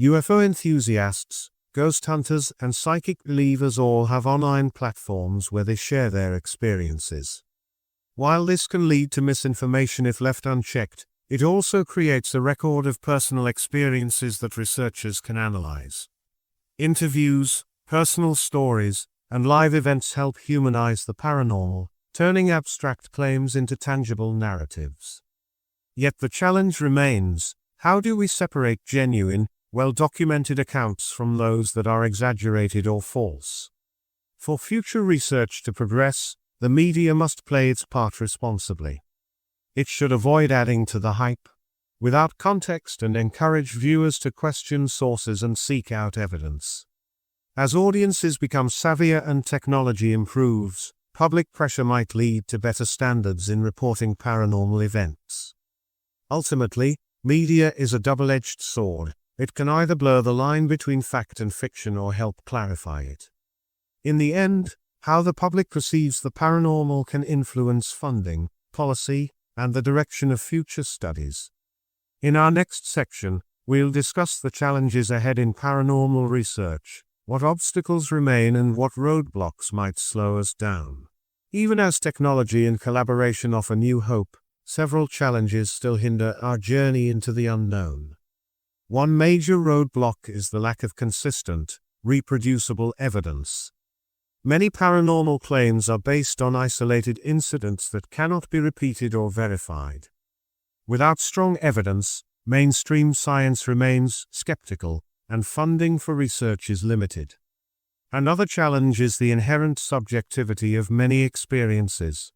Speaker 1: UFO enthusiasts, ghost hunters, and psychic believers all have online platforms where they share their experiences. While this can lead to misinformation if left unchecked, it also creates a record of personal experiences that researchers can analyze. Interviews, personal stories, and live events help humanize the paranormal, turning abstract claims into tangible narratives. Yet the challenge remains: how do we separate genuine, well-documented accounts from those that are exaggerated or false? For future research to progress, the media must play its part responsibly. It should avoid adding to the hype, without context, and encourage viewers to question sources and seek out evidence. As audiences become savvier and technology improves, public pressure might lead to better standards in reporting paranormal events. Ultimately, media is a double-edged sword. It can either blur the line between fact and fiction or help clarify it. In the end, how the public perceives the paranormal can influence funding, policy, and the direction of future studies. In our next section, we'll discuss the challenges ahead in paranormal research, what obstacles remain, and what roadblocks might slow us down. Even as technology and collaboration offer new hope, several challenges still hinder our journey into the unknown. One major roadblock is the lack of consistent, reproducible evidence. Many paranormal claims are based on isolated incidents that cannot be repeated or verified. Without strong evidence, mainstream science remains skeptical, and funding for research is limited. Another challenge is the inherent subjectivity of many experiences.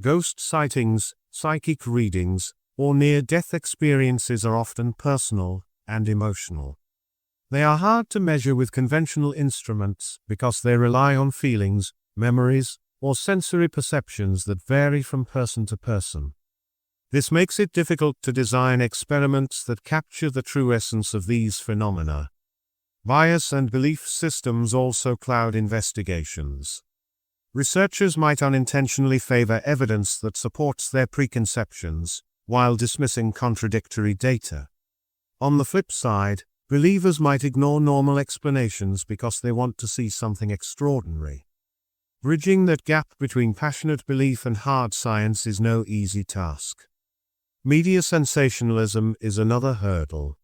Speaker 1: Ghost sightings, psychic readings, or near-death experiences are often personal and emotional. They are hard to measure with conventional instruments because they rely on feelings, memories, or sensory perceptions that vary from person to person. This makes it difficult to design experiments that capture the true essence of these phenomena. Bias and belief systems also cloud investigations. Researchers might unintentionally favor evidence that supports their preconceptions, while dismissing contradictory data. On the flip side, believers might ignore normal explanations because they want to see something extraordinary. Bridging that gap between passionate belief and hard science is no easy task. Media sensationalism is another hurdle.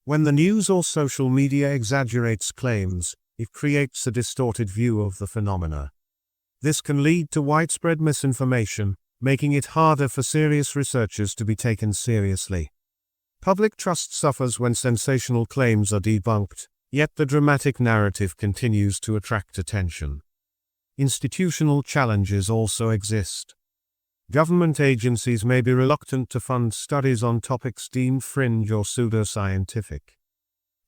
Speaker 1: When the news or social media exaggerates claims, it creates a distorted view of the phenomena. This can lead to widespread misinformation, making it harder for serious researchers to be taken seriously. Public trust suffers when sensational claims are debunked, yet the dramatic narrative continues to attract attention. Institutional challenges also exist. Government agencies may be reluctant to fund studies on topics deemed fringe or pseudoscientific.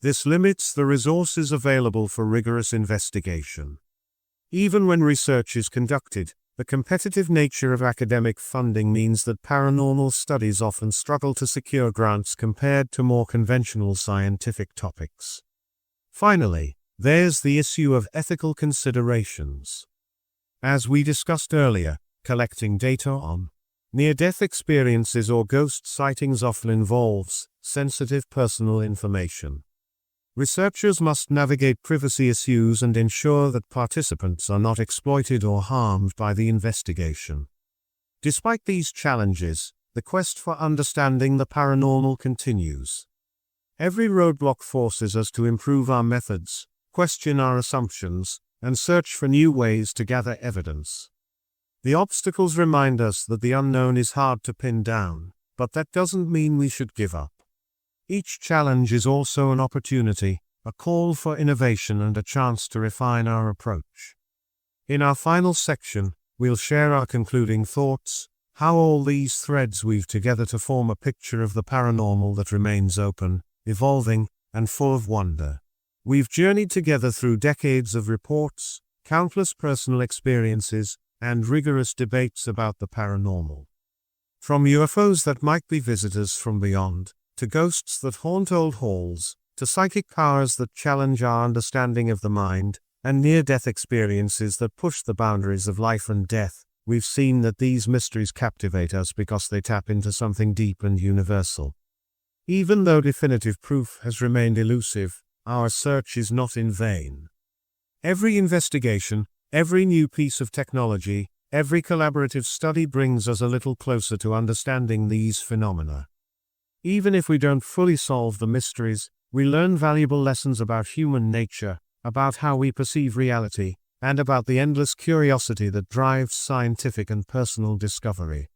Speaker 1: This limits the resources available for rigorous investigation. Even when research is conducted, the competitive nature of academic funding means that paranormal studies often struggle to secure grants compared to more conventional scientific topics. Finally, there's the issue of ethical considerations. As we discussed earlier, collecting data on near-death experiences or ghost sightings often involves sensitive personal information. Researchers must navigate privacy issues and ensure that participants are not exploited or harmed by the investigation. Despite these challenges, the quest for understanding the paranormal continues. Every roadblock forces us to improve our methods, question our assumptions, and search for new ways to gather evidence. The obstacles remind us that the unknown is hard to pin down, but that doesn't mean we should give up. Each challenge is also an opportunity, a call for innovation and a chance to refine our approach. In our final section, we'll share our concluding thoughts, how all these threads weave together to form a picture of the paranormal that remains open, evolving, and full of wonder. We've journeyed together through decades of reports, countless personal experiences, and rigorous debates about the paranormal. From UFOs that might be visitors from beyond, to ghosts that haunt old halls, to psychic powers that challenge our understanding of the mind, and near-death experiences that push the boundaries of life and death, we've seen that these mysteries captivate us because they tap into something deep and universal. Even though definitive proof has remained elusive, our search is not in vain. Every investigation, every new piece of technology, every collaborative study brings us a little closer to understanding these phenomena. Even if we don't fully solve the mysteries, we learn valuable lessons about human nature, about how we perceive reality, and about the endless curiosity that drives scientific and personal discovery.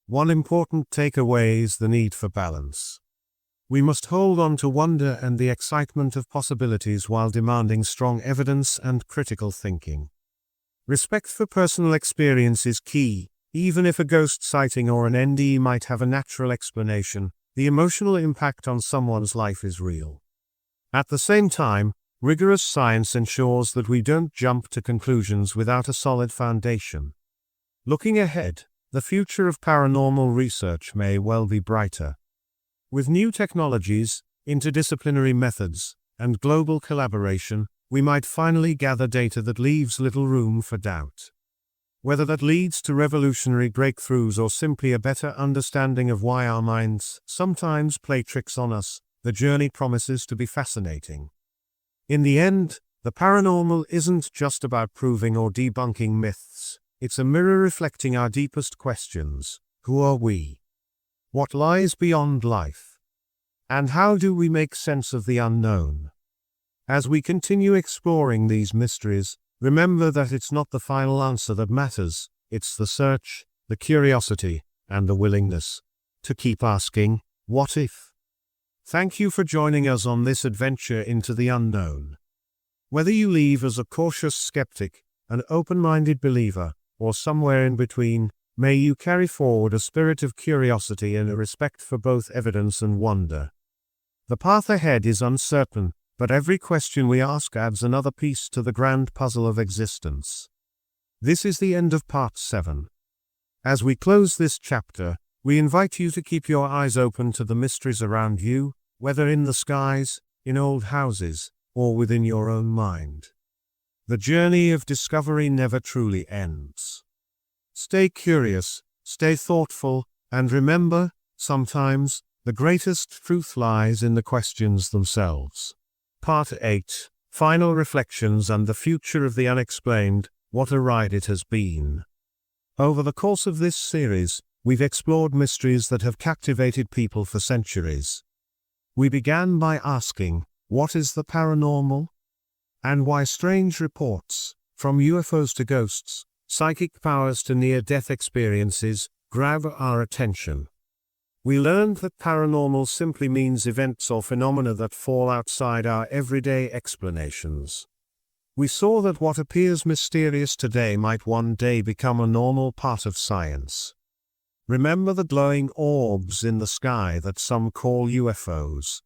Speaker 1: One important takeaway is the need for balance. We must hold on to wonder and the excitement of possibilities while demanding strong evidence and critical thinking. Respect for personal experience is key. Even if a ghost sighting or an NDE might have a natural explanation, the emotional impact on someone's life is real. At the same time, rigorous science ensures that we don't jump to conclusions without a solid foundation. Looking ahead, the future of paranormal research may well be brighter. With new technologies, interdisciplinary methods, and global collaboration, we might finally gather data that leaves little room for doubt. Whether that leads to revolutionary breakthroughs or simply a better understanding of why our minds sometimes play tricks on us, the journey promises to be fascinating. In the end, the paranormal isn't just about proving or debunking myths, it's a mirror reflecting our deepest questions. Who are we? What lies beyond life? And how do we make sense of the unknown? As we continue exploring these mysteries, remember that it's not the final answer that matters, it's the search, the curiosity, and the willingness to keep asking, what if? Thank you for joining us on this adventure into the unknown. Whether you leave as a cautious skeptic, an open-minded believer, or somewhere in between, may you carry forward a spirit of curiosity and a respect for both evidence and wonder. The path ahead is uncertain, but every question we ask adds another piece to the grand puzzle of existence. This is the end of part 7. As we close this chapter, we invite you to keep your eyes open to the mysteries around you, whether in the skies, in old houses, or within your own mind. The journey of discovery never truly ends. Stay curious, stay thoughtful, and remember, sometimes, the greatest truth lies in the questions themselves. Part 8, Final Reflections and the Future of the Unexplained, What a Ride It Has Been. Over the course of this series, we've explored mysteries that have captivated people for centuries. We began by asking, what is the paranormal? And why strange reports, from UFOs to ghosts, psychic powers to near-death experiences, grab our attention. We learned that paranormal simply means events or phenomena that fall outside our everyday explanations. We saw that what appears mysterious today might one day become a normal part of science. Remember the glowing orbs in the sky that some call UFOs.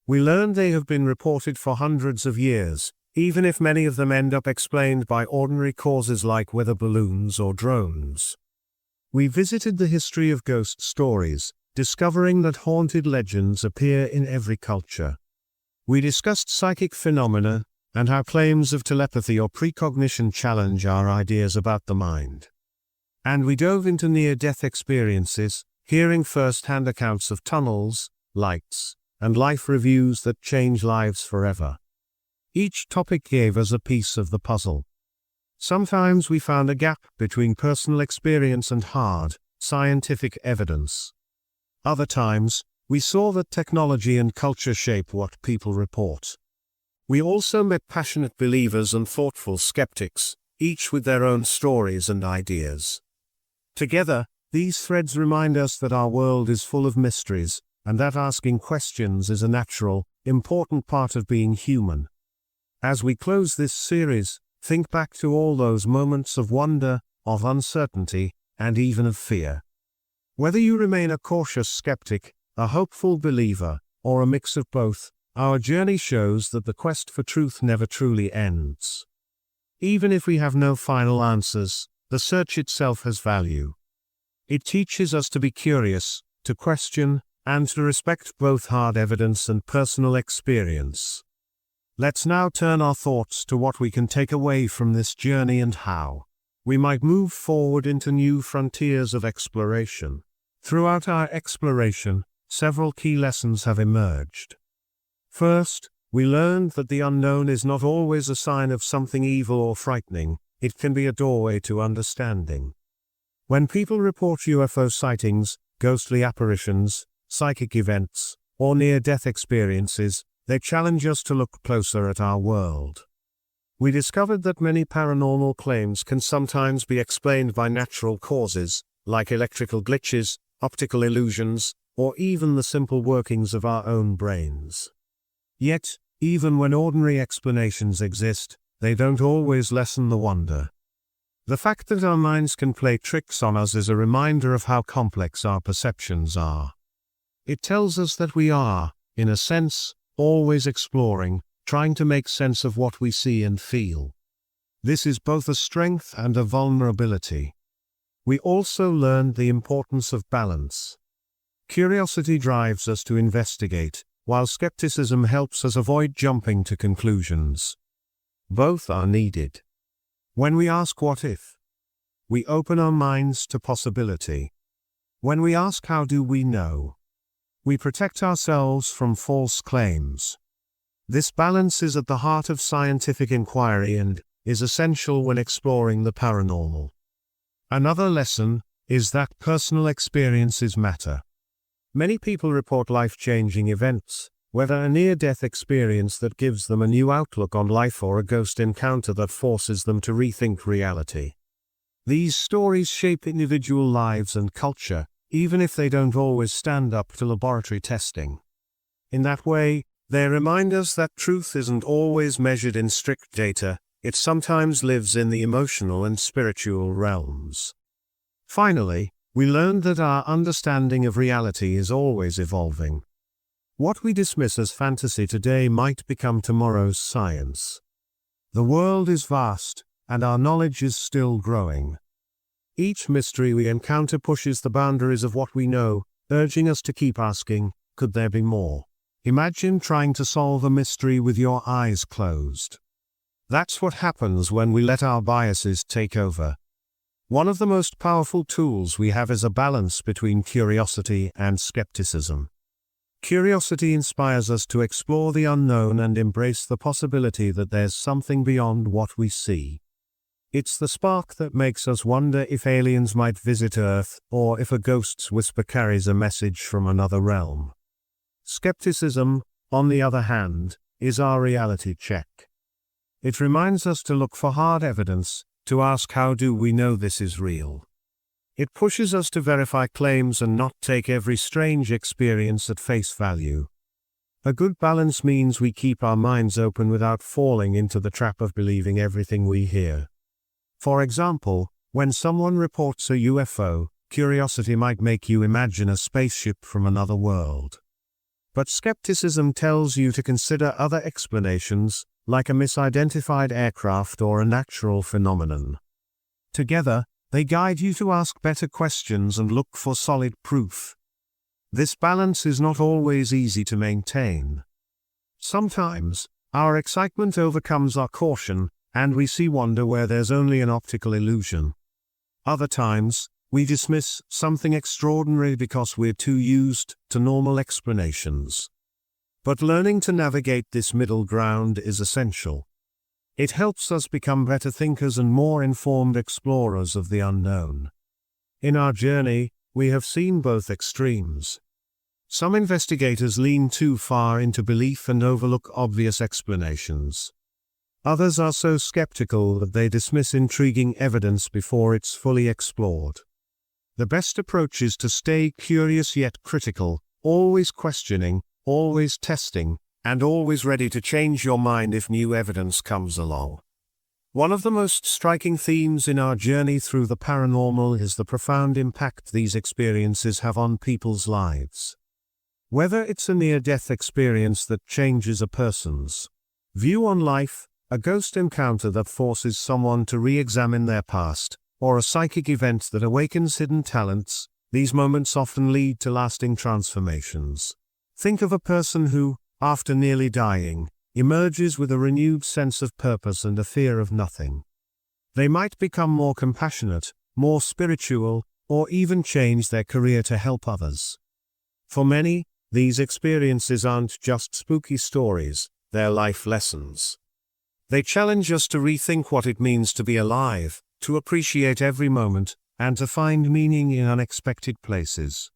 Speaker 1: We learned they have been reported for hundreds of years, even if many of them end up explained by ordinary causes like weather balloons or drones. We visited the history of ghost stories, discovering that haunted legends appear in every culture. We discussed psychic phenomena, and how claims of telepathy or precognition challenge our ideas about the mind. And we dove into near-death experiences, hearing first-hand accounts of tunnels, lights, and life reviews that change lives forever. Each topic gave us a piece of the puzzle. Sometimes we found a gap between personal experience and hard, scientific evidence. Other times, we saw that technology and culture shape what people report. We also met passionate believers and thoughtful skeptics, each with their own stories and ideas. Together, these threads remind us that our world is full of mysteries, and that asking questions is a natural, important part of being human. As we close this series, think back to all those moments of wonder, of uncertainty, and even of fear. Whether you remain a cautious skeptic, a hopeful believer, or a mix of both, our journey shows that the quest for truth never truly ends. Even if we have no final answers, the search itself has value. It teaches us to be curious, to question, and to respect both hard evidence and personal experience. Let's now turn our thoughts to what we can take away from this journey and how we might move forward into new frontiers of exploration. Throughout our exploration, several key lessons have emerged. First, we learned that the unknown is not always a sign of something evil or frightening, it can be a doorway to understanding. When people report UFO sightings, ghostly apparitions, psychic events, or near-death experiences, they challenge us to look closer at our world. We discovered that many paranormal claims can sometimes be explained by natural causes, like electrical glitches, optical illusions, or even the simple workings of our own brains. Yet, even when ordinary explanations exist, they don't always lessen the wonder. The fact that our minds can play tricks on us is a reminder of how complex our perceptions are. It tells us that we are, in a sense, always exploring, trying to make sense of what we see and feel. This is both a strength and a vulnerability. We also learned the importance of balance. Curiosity drives us to investigate, while skepticism helps us avoid jumping to conclusions. Both are needed. When we ask what if, we open our minds to possibility. When we ask how do we know, we protect ourselves from false claims. This balance is at the heart of scientific inquiry and is essential when exploring the paranormal. Another lesson is that personal experiences matter. Many people report life-changing events, whether a near-death experience that gives them a new outlook on life or a ghost encounter that forces them to rethink reality. These stories shape individual lives and culture, even if they don't always stand up to laboratory testing. In that way, they remind us that truth isn't always measured in strict data, it sometimes lives in the emotional and spiritual realms. Finally, we learned that our understanding of reality is always evolving. What we dismiss as fantasy today might become tomorrow's science. The world is vast, and our knowledge is still growing. Each mystery we encounter pushes the boundaries of what we know, urging us to keep asking, could there be more? Imagine trying to solve a mystery with your eyes closed. That's what happens when we let our biases take over. One of the most powerful tools we have is a balance between curiosity and skepticism. Curiosity inspires us to explore the unknown and embrace the possibility that there's something beyond what we see. It's the spark that makes us wonder if aliens might visit Earth, or if a ghost's whisper carries a message from another realm. Skepticism, on the other hand, is our reality check. It reminds us to look for hard evidence, to ask how do we know this is real. It pushes us to verify claims and not take every strange experience at face value. A good balance means we keep our minds open without falling into the trap of believing everything we hear. For example, when someone reports a UFO, curiosity might make you imagine a spaceship from another world. But skepticism tells you to consider other explanations, like a misidentified aircraft or a natural phenomenon. Together, they guide you to ask better questions and look for solid proof. This balance is not always easy to maintain. Sometimes, our excitement overcomes our caution, and we see wonder where there's only an optical illusion. Other times, we dismiss something extraordinary because we're too used to normal explanations. But learning to navigate this middle ground is essential. It helps us become better thinkers and more informed explorers of the unknown. In our journey, we have seen both extremes. Some investigators lean too far into belief and overlook obvious explanations. Others are so skeptical that they dismiss intriguing evidence before it's fully explored. The best approach is to stay curious yet critical, always questioning, always testing, and always ready to change your mind if new evidence comes along. One of the most striking themes in our journey through the paranormal is the profound impact these experiences have on people's lives. Whether it's a near-death experience that changes a person's view on life, a ghost encounter that forces someone to re-examine their past, or a psychic event that awakens hidden talents, these moments often lead to lasting transformations. Think of a person who, after nearly dying, emerges with a renewed sense of purpose and a fear of nothing. They might become more compassionate, more spiritual, or even change their career to help others. For many, these experiences aren't just spooky stories, they're life lessons. They challenge us to rethink what it means to be alive, to appreciate every moment, and to find meaning in unexpected places.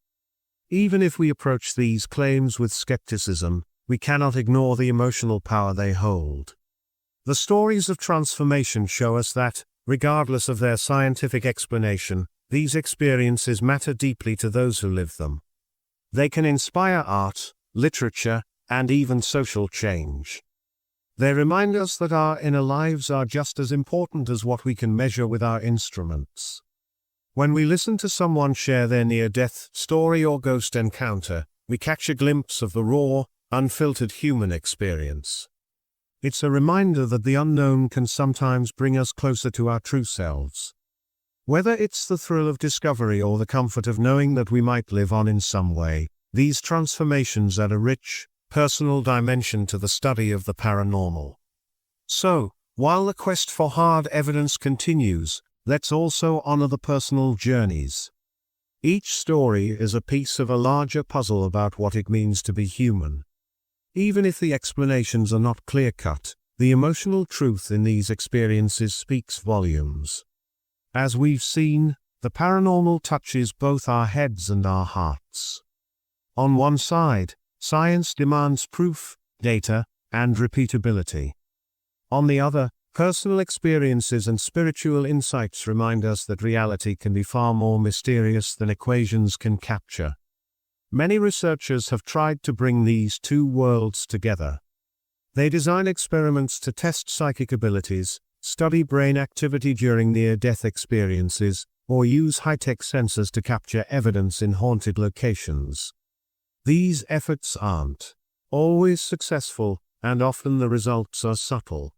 Speaker 1: Even if we approach these claims with skepticism, we cannot ignore the emotional power they hold. The stories of transformation show us that, regardless of their scientific explanation, these experiences matter deeply to those who live them. They can inspire art, literature, and even social change. They remind us that our inner lives are just as important as what we can measure with our instruments. When we listen to someone share their near-death story or ghost encounter, we catch a glimpse of the raw, unfiltered human experience. It's a reminder that the unknown can sometimes bring us closer to our true selves. Whether it's the thrill of discovery or the comfort of knowing that we might live on in some way, these transformations add a rich, personal dimension to the study of the paranormal. So, while the quest for hard evidence continues, let's also honor the personal journeys. Each story is a piece of a larger puzzle about what it means to be human. Even if the explanations are not clear-cut, the emotional truth in these experiences speaks volumes. As we've seen, the paranormal touches both our heads and our hearts. On one side, science demands proof, data, and repeatability. On the other, personal experiences and spiritual insights remind us that reality can be far more mysterious than equations can capture. Many researchers have tried to bring these two worlds together. They design experiments to test psychic abilities, study brain activity during near-death experiences, or use high-tech sensors to capture evidence in haunted locations. These efforts aren't always successful, and often the results are subtle.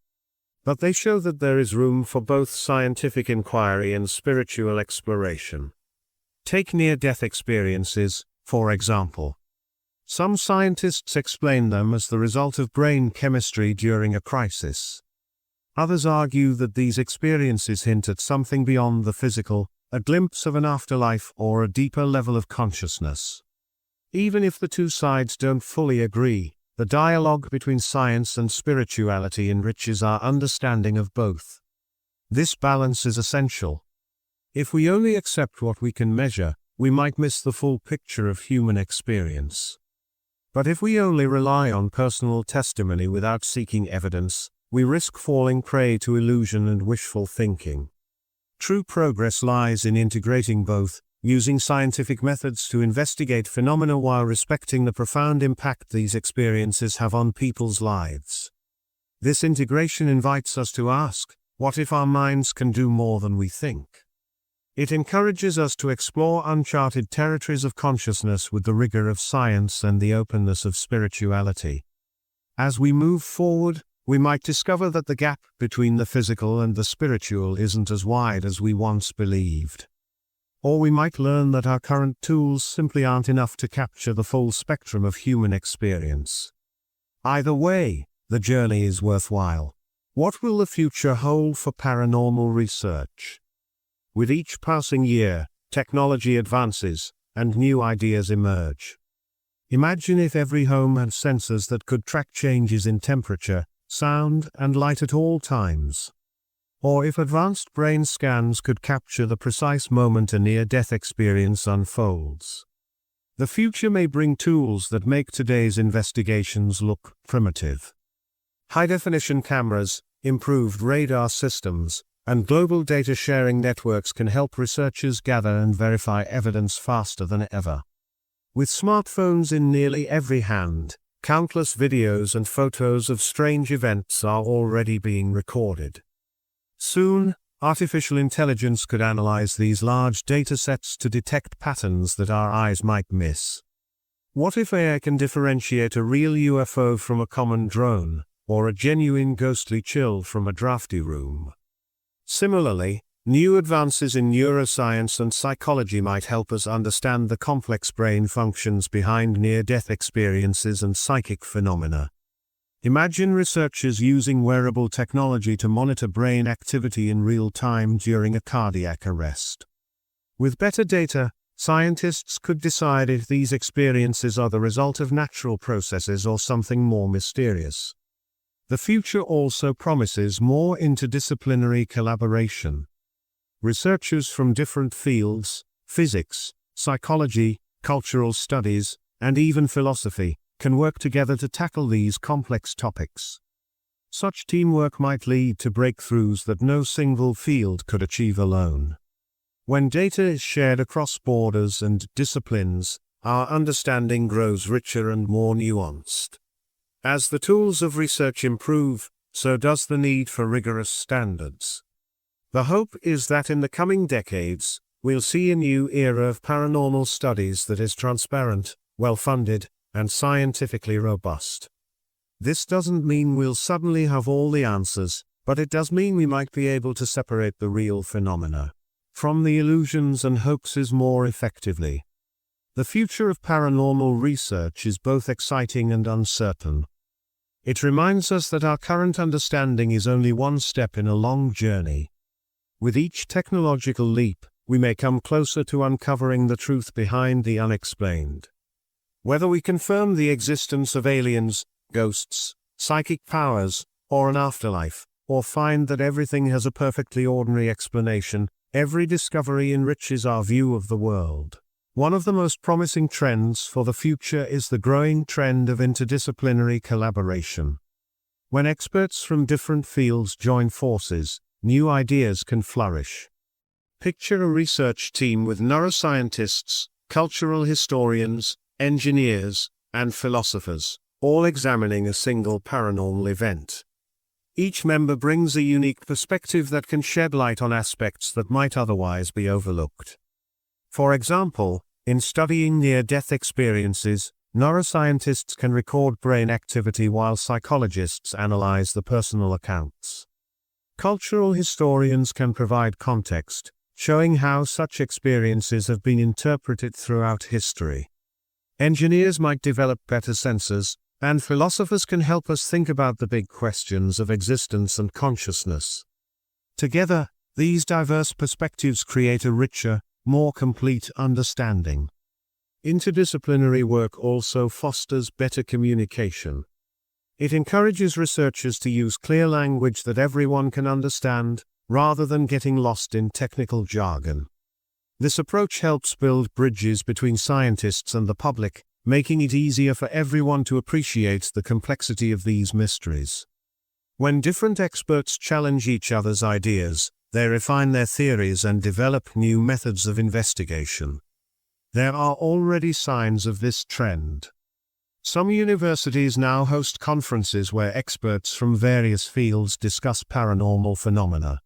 Speaker 1: But they show that there is room for both scientific inquiry and spiritual exploration. Take near-death experiences, for example. Some scientists explain them as the result of brain chemistry during a crisis. Others argue that these experiences hint at something beyond the physical, a glimpse of an afterlife or a deeper level of consciousness. Even if the two sides don't fully agree, the dialogue between science and spirituality enriches our understanding of both. This balance is essential. If we only accept what we can measure, we might miss the full picture of human experience. But if we only rely on personal testimony without seeking evidence, we risk falling prey to illusion and wishful thinking. True progress lies in integrating both, using scientific methods to investigate phenomena while respecting the profound impact these experiences have on people's lives. This integration invites us to ask, what if our minds can do more than we think? It encourages us to explore uncharted territories of consciousness with the rigor of science and the openness of spirituality. As we move forward, we might discover that the gap between the physical and the spiritual isn't as wide as we once believed. Or we might learn that our current tools simply aren't enough to capture the full spectrum of human experience. Either way, the journey is worthwhile. What will the future hold for paranormal research? With each passing year, technology advances, and new ideas emerge. Imagine if every home had sensors that could track changes in temperature, sound, and light at all times. Or if advanced brain scans could capture the precise moment a near-death experience unfolds. The future may bring tools that make today's investigations look primitive. High-definition cameras, improved radar systems, and global data sharing networks can help researchers gather and verify evidence faster than ever. With smartphones in nearly every hand, countless videos and photos of strange events are already being recorded. Soon, artificial intelligence could analyze these large datasets to detect patterns that our eyes might miss. What if AI can differentiate a real UFO from a common drone, or a genuine ghostly chill from a drafty room? Similarly, new advances in neuroscience and psychology might help us understand the complex brain functions behind near-death experiences and psychic phenomena. Imagine researchers using wearable technology to monitor brain activity in real time during a cardiac arrest. With better data, scientists could decide if these experiences are the result of natural processes or something more mysterious. The future also promises more interdisciplinary collaboration. Researchers from different fields, physics, psychology, cultural studies, and even philosophy, can work together to tackle these complex topics. Such teamwork might lead to breakthroughs that no single field could achieve alone. When data is shared across borders and disciplines, our understanding grows richer and more nuanced. As the tools of research improve, so does the need for rigorous standards. The hope is that in the coming decades, we'll see a new era of paranormal studies that is transparent, well-funded, and scientifically robust. This doesn't mean we'll suddenly have all the answers, but it does mean we might be able to separate the real phenomena from the illusions and hoaxes more effectively. The future of paranormal research is both exciting and uncertain. It reminds us that our current understanding is only one step in a long journey. With each technological leap, we may come closer to uncovering the truth behind the unexplained. Whether we confirm the existence of aliens, ghosts, psychic powers, or an afterlife, or find that everything has a perfectly ordinary explanation, every discovery enriches our view of the world. One of the most promising trends for the future is the growing trend of interdisciplinary collaboration. When experts from different fields join forces, new ideas can flourish. Picture a research team with neuroscientists, cultural historians, engineers, and philosophers, all examining a single paranormal event. Each member brings a unique perspective that can shed light on aspects that might otherwise be overlooked. For example, in studying near-death experiences, neuroscientists can record brain activity while psychologists analyze the personal accounts. Cultural historians can provide context, showing how such experiences have been interpreted throughout history. Engineers might develop better sensors, and philosophers can help us think about the big questions of existence and consciousness. Together, these diverse perspectives create a richer, more complete understanding. Interdisciplinary work also fosters better communication. It encourages researchers to use clear language that everyone can understand, rather than getting lost in technical jargon. This approach helps build bridges between scientists and the public, making it easier for everyone to appreciate the complexity of these mysteries. When different experts challenge each other's ideas, they refine their theories and develop new methods of investigation. There are already signs of this trend. Some universities now host conferences where experts from various fields discuss paranormal phenomena.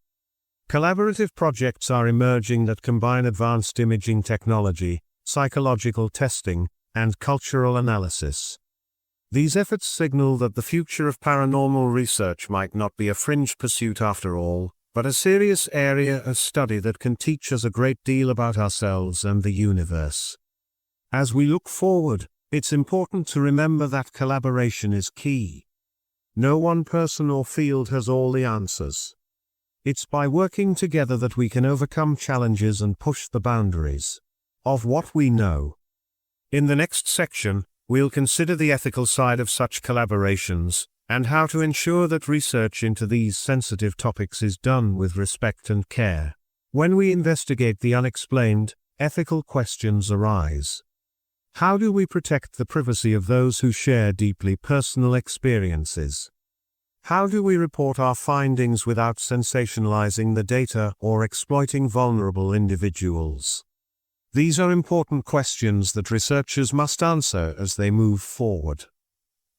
Speaker 1: Collaborative projects are emerging that combine advanced imaging technology, psychological testing, and cultural analysis. These efforts signal that the future of paranormal research might not be a fringe pursuit after all, but a serious area of study that can teach us a great deal about ourselves and the universe. As we look forward, it's important to remember that collaboration is key. No one person or field has all the answers. It's by working together that we can overcome challenges and push the boundaries of what we know. In the next section, we'll consider the ethical side of such collaborations, and how to ensure that research into these sensitive topics is done with respect and care. When we investigate the unexplained, ethical questions arise. How do we protect the privacy of those who share deeply personal experiences? How do we report our findings without sensationalizing the data or exploiting vulnerable individuals? These are important questions that researchers must answer as they move forward.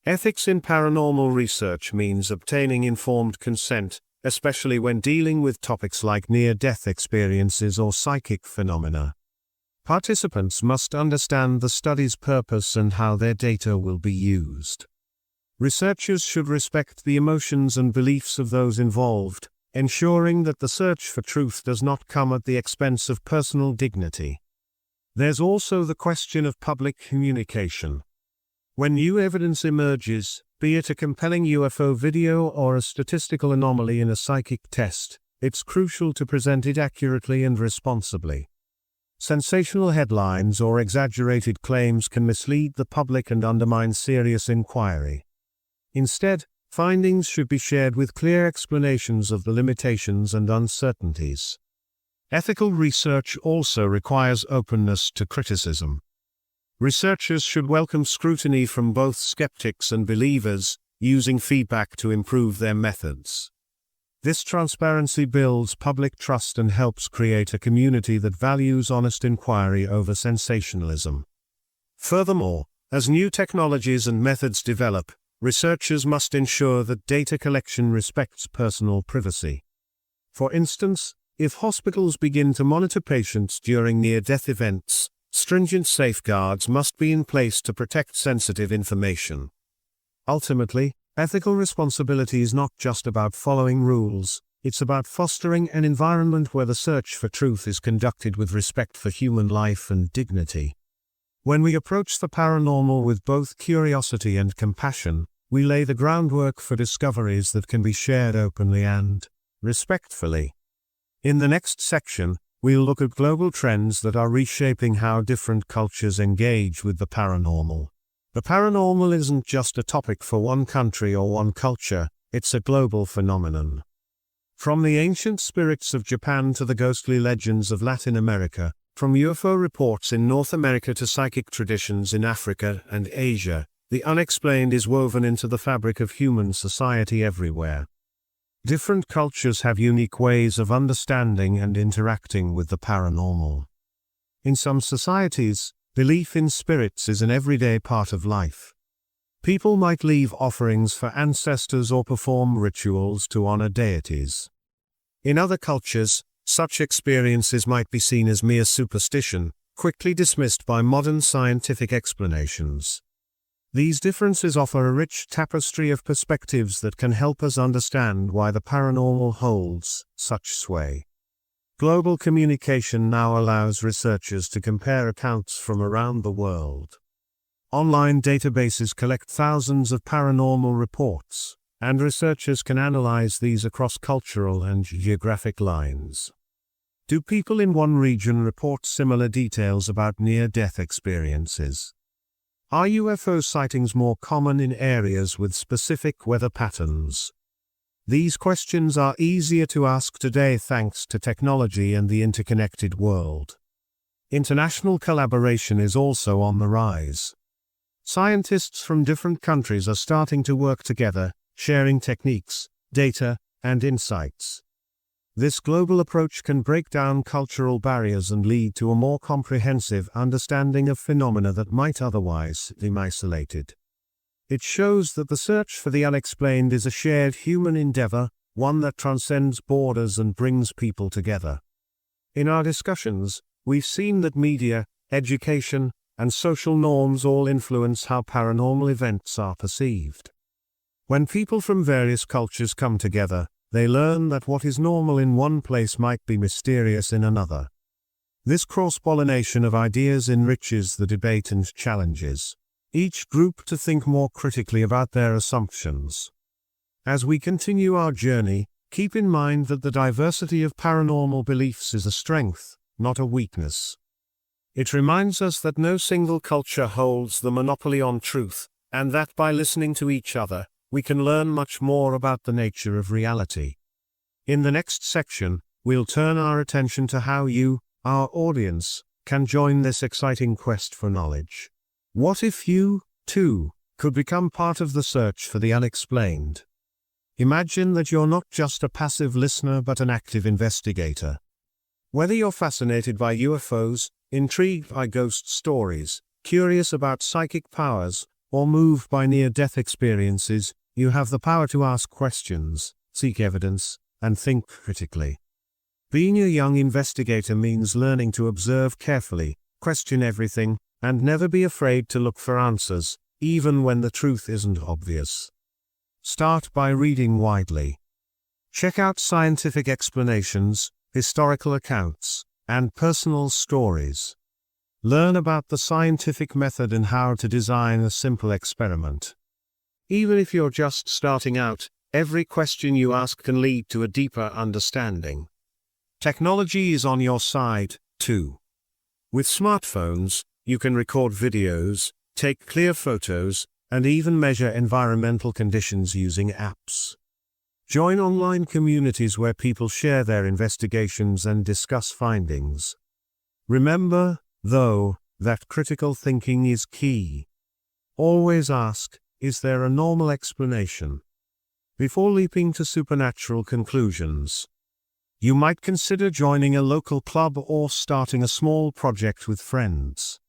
Speaker 1: Ethics in paranormal research means obtaining informed consent, especially when dealing with topics like near-death experiences or psychic phenomena. Participants must understand the study's purpose and how their data will be used. Researchers should respect the emotions and beliefs of those involved, ensuring that the search for truth does not come at the expense of personal dignity. There's also the question of public communication. When new evidence emerges, be it a compelling UFO video or a statistical anomaly in a psychic test, it's crucial to present it accurately and responsibly. Sensational headlines or exaggerated claims can mislead the public and undermine serious inquiry. Instead, findings should be shared with clear explanations of the limitations and uncertainties. Ethical research also requires openness to criticism. Researchers should welcome scrutiny from both skeptics and believers, using feedback to improve their methods. This transparency builds public trust and helps create a community that values honest inquiry over sensationalism. Furthermore, as new technologies and methods develop, researchers must ensure that data collection respects personal privacy. For instance, if hospitals begin to monitor patients during near-death events, stringent safeguards must be in place to protect sensitive information. Ultimately, ethical responsibility is not just about following rules, it's about fostering an environment where the search for truth is conducted with respect for human life and dignity. When we approach the paranormal with both curiosity and compassion, we lay the groundwork for discoveries that can be shared openly and respectfully. In the next section, we'll look at global trends that are reshaping how different cultures engage with the paranormal. The paranormal isn't just a topic for one country or one culture, it's a global phenomenon. From the ancient spirits of Japan to the ghostly legends of Latin America, From UFO reports in North America to psychic traditions in Africa and Asia, the unexplained is woven into the fabric of human society everywhere. Different cultures have unique ways of understanding and interacting with the paranormal. In some societies, belief in spirits is an everyday part of life. People might leave offerings for ancestors or perform rituals to honor deities. In other cultures, such experiences might be seen as mere superstition, quickly dismissed by modern scientific explanations. These differences offer a rich tapestry of perspectives that can help us understand why the paranormal holds such sway. Global communication now allows researchers to compare accounts from around the world. Online databases collect thousands of paranormal reports, and researchers can analyze these across cultural and geographic lines. Do people in one region report similar details about near-death experiences? Are UFO sightings more common in areas with specific weather patterns? These questions are easier to ask today thanks to technology and the interconnected world. International collaboration is also on the rise. Scientists from different countries are starting to work together, sharing techniques, data, and insights. This global approach can break down cultural barriers and lead to a more comprehensive understanding of phenomena that might otherwise seem isolated. It shows that the search for the unexplained is a shared human endeavor, one that transcends borders and brings people together. In our discussions, we've seen that media, education, and social norms all influence how paranormal events are perceived. When people from various cultures come together, they learn that what is normal in one place might be mysterious in another. This cross-pollination of ideas enriches the debate and challenges each group to think more critically about their assumptions. As we continue our journey, keep in mind that the diversity of paranormal beliefs is a strength, not a weakness. It reminds us that no single culture holds the monopoly on truth, and that by listening to each other, we can learn much more about the nature of reality. In the next section, we'll turn our attention to how you, our audience, can join this exciting quest for knowledge. What if you, too, could become part of the search for the unexplained? Imagine that you're not just a passive listener but an active investigator. Whether you're fascinated by UFOs, intrigued by ghost stories, curious about psychic powers, or moved by near-death experiences, you have the power to ask questions, seek evidence, and think critically. Being a young investigator means learning to observe carefully, question everything, and never be afraid to look for answers, even when the truth isn't obvious. Start by reading widely. Check out scientific explanations, historical accounts, and personal stories. Learn about the scientific method and how to design a simple experiment. Even if you're just starting out, every question you ask can lead to a deeper understanding. Technology is on your side, too. With smartphones, you can record videos, take clear photos, and even measure environmental conditions using apps. Join online communities where people share their investigations and discuss findings. Remember, though, that critical thinking is key. Always ask, is there a normal explanation? Before leaping to supernatural conclusions. You might consider joining a local club or starting a small project with friends.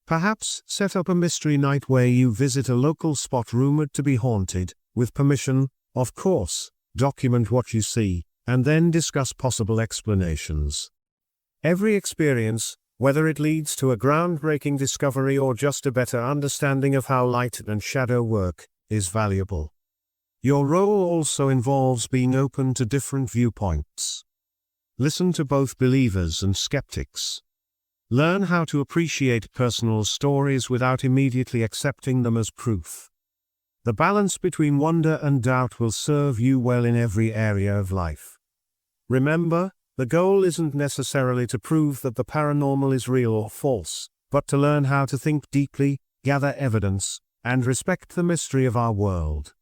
Speaker 1: Perhaps set up a mystery night where you visit a local spot rumored to be haunted, with permission, of course. Document what you see, and then discuss possible explanations. Every experience, whether it leads to a groundbreaking discovery or just a better understanding of how light and shadow work, is valuable. Your role also involves being open to different viewpoints. Listen to both believers and skeptics. Learn how to appreciate personal stories without immediately accepting them as proof. The balance between wonder and doubt will serve you well in every area of life. Remember, the goal isn't necessarily to prove that the paranormal is real or false, but to learn how to think deeply, gather evidence, and respect the mystery of our world.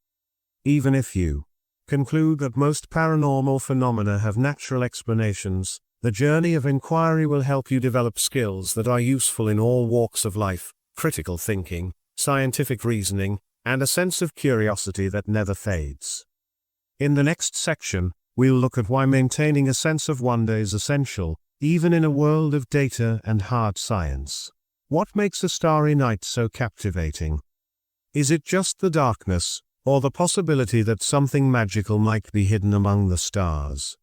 Speaker 1: Even if you conclude that most paranormal phenomena have natural explanations, the journey of inquiry will help you develop skills that are useful in all walks of life: critical thinking, scientific reasoning, and a sense of curiosity that never fades. In the next section, we'll look at why maintaining a sense of wonder is essential, even in a world of data and hard science. What makes a starry night so captivating? Is it just the darkness, or the possibility that something magical might be hidden among the stars?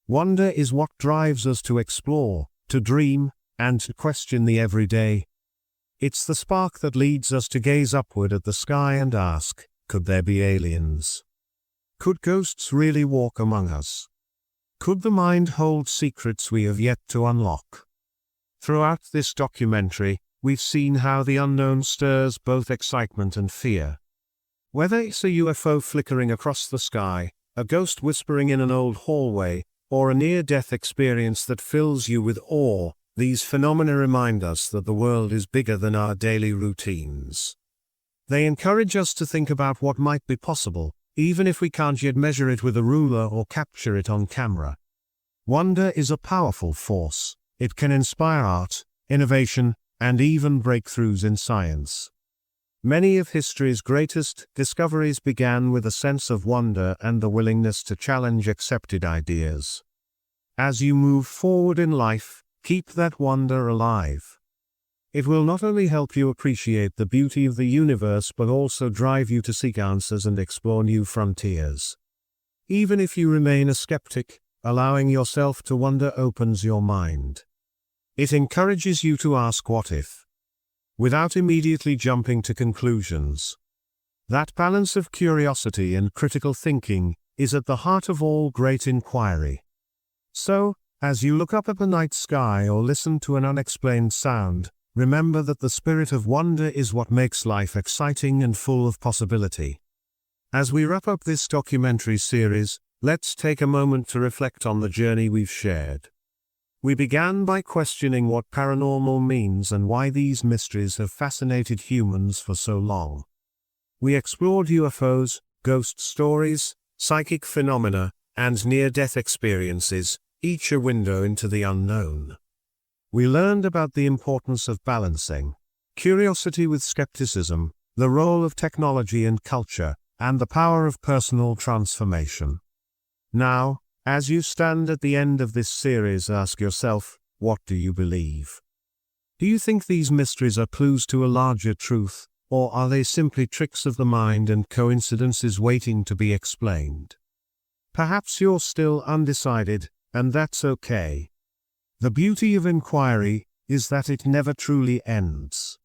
Speaker 1: Wonder is what drives us to explore, to dream, and to question the everyday. It's the spark that leads us to gaze upward at the sky and ask, could there be aliens? Could ghosts really walk among us? Could the mind hold secrets we have yet to unlock? Throughout this documentary, we've seen how the unknown stirs both excitement and fear. Whether it's a UFO flickering across the sky, a ghost whispering in an old hallway, or a near-death experience that fills you with awe, these phenomena remind us that the world is bigger than our daily routines. They encourage us to think about what might be possible, even if we can't yet measure it with a ruler or capture it on camera. Wonder is a powerful force. It can inspire art, innovation, and even breakthroughs in science. Many of history's greatest discoveries began with a sense of wonder and the willingness to challenge accepted ideas. As you move forward in life, keep that wonder alive. It will not only help you appreciate the beauty of the universe but also drive you to seek answers and explore new frontiers. Even if you remain a skeptic, allowing yourself to wonder opens your mind. It encourages you to ask what if, without immediately jumping to conclusions. That balance of curiosity and critical thinking is at the heart of all great inquiry. So, as you look up at the night sky or listen to an unexplained sound, remember that the spirit of wonder is what makes life exciting and full of possibility. As we wrap up this documentary series, let's take a moment to reflect on the journey we've shared. We began by questioning what paranormal means and why these mysteries have fascinated humans for so long. We explored UFOs, ghost stories, psychic phenomena, and near-death experiences, each a window into the unknown. We learned about the importance of balancing curiosity with skepticism, the role of technology and culture, and the power of personal transformation. Now, as you stand at the end of this series, ask yourself, what do you believe? Do you think these mysteries are clues to a larger truth, or are they simply tricks of the mind and coincidences waiting to be explained? Perhaps you're still undecided, and that's okay. The beauty of inquiry is that it never truly ends.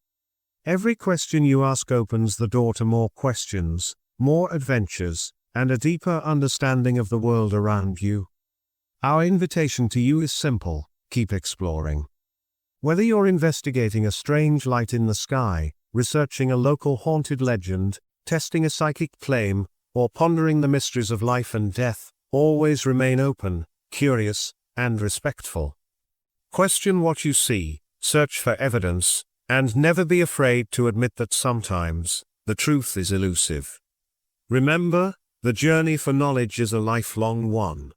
Speaker 1: Every question you ask opens the door to more questions, more adventures, and a deeper understanding of the world around you. Our invitation to you is simple: keep exploring. Whether you're investigating a strange light in the sky, researching a local haunted legend, testing a psychic claim, or pondering the mysteries of life and death, always remain open, curious, and respectful. Question what you see, search for evidence, and never be afraid to admit that sometimes the truth is elusive. Remember, the journey for knowledge is a lifelong one.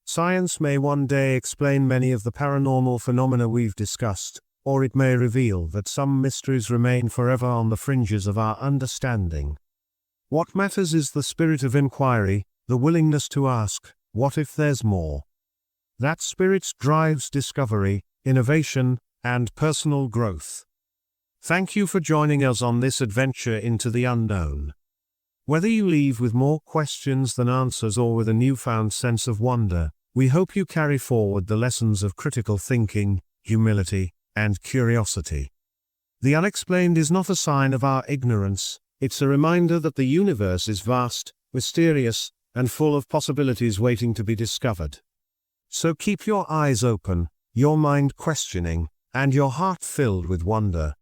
Speaker 1: Science may one day explain many of the paranormal phenomena we've discussed, or it may reveal that some mysteries remain forever on the fringes of our understanding. What matters is the spirit of inquiry, the willingness to ask, what if there's more? That spirit drives discovery, innovation, and personal growth. Thank you for joining us on this adventure into the unknown. Whether you leave with more questions than answers or with a newfound sense of wonder, we hope you carry forward the lessons of critical thinking, humility, and curiosity. The unexplained is not a sign of our ignorance, it's a reminder that the universe is vast, mysterious, and full of possibilities waiting to be discovered. So keep your eyes open, your mind questioning, and your heart filled with wonder.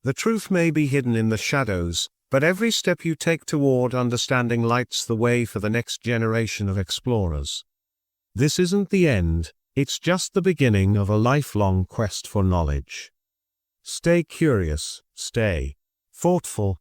Speaker 1: The truth may be hidden in the shadows, but every step you take toward understanding lights the way for the next generation of explorers. This isn't the end, it's just the beginning of a lifelong quest for knowledge. Stay curious, stay thoughtful,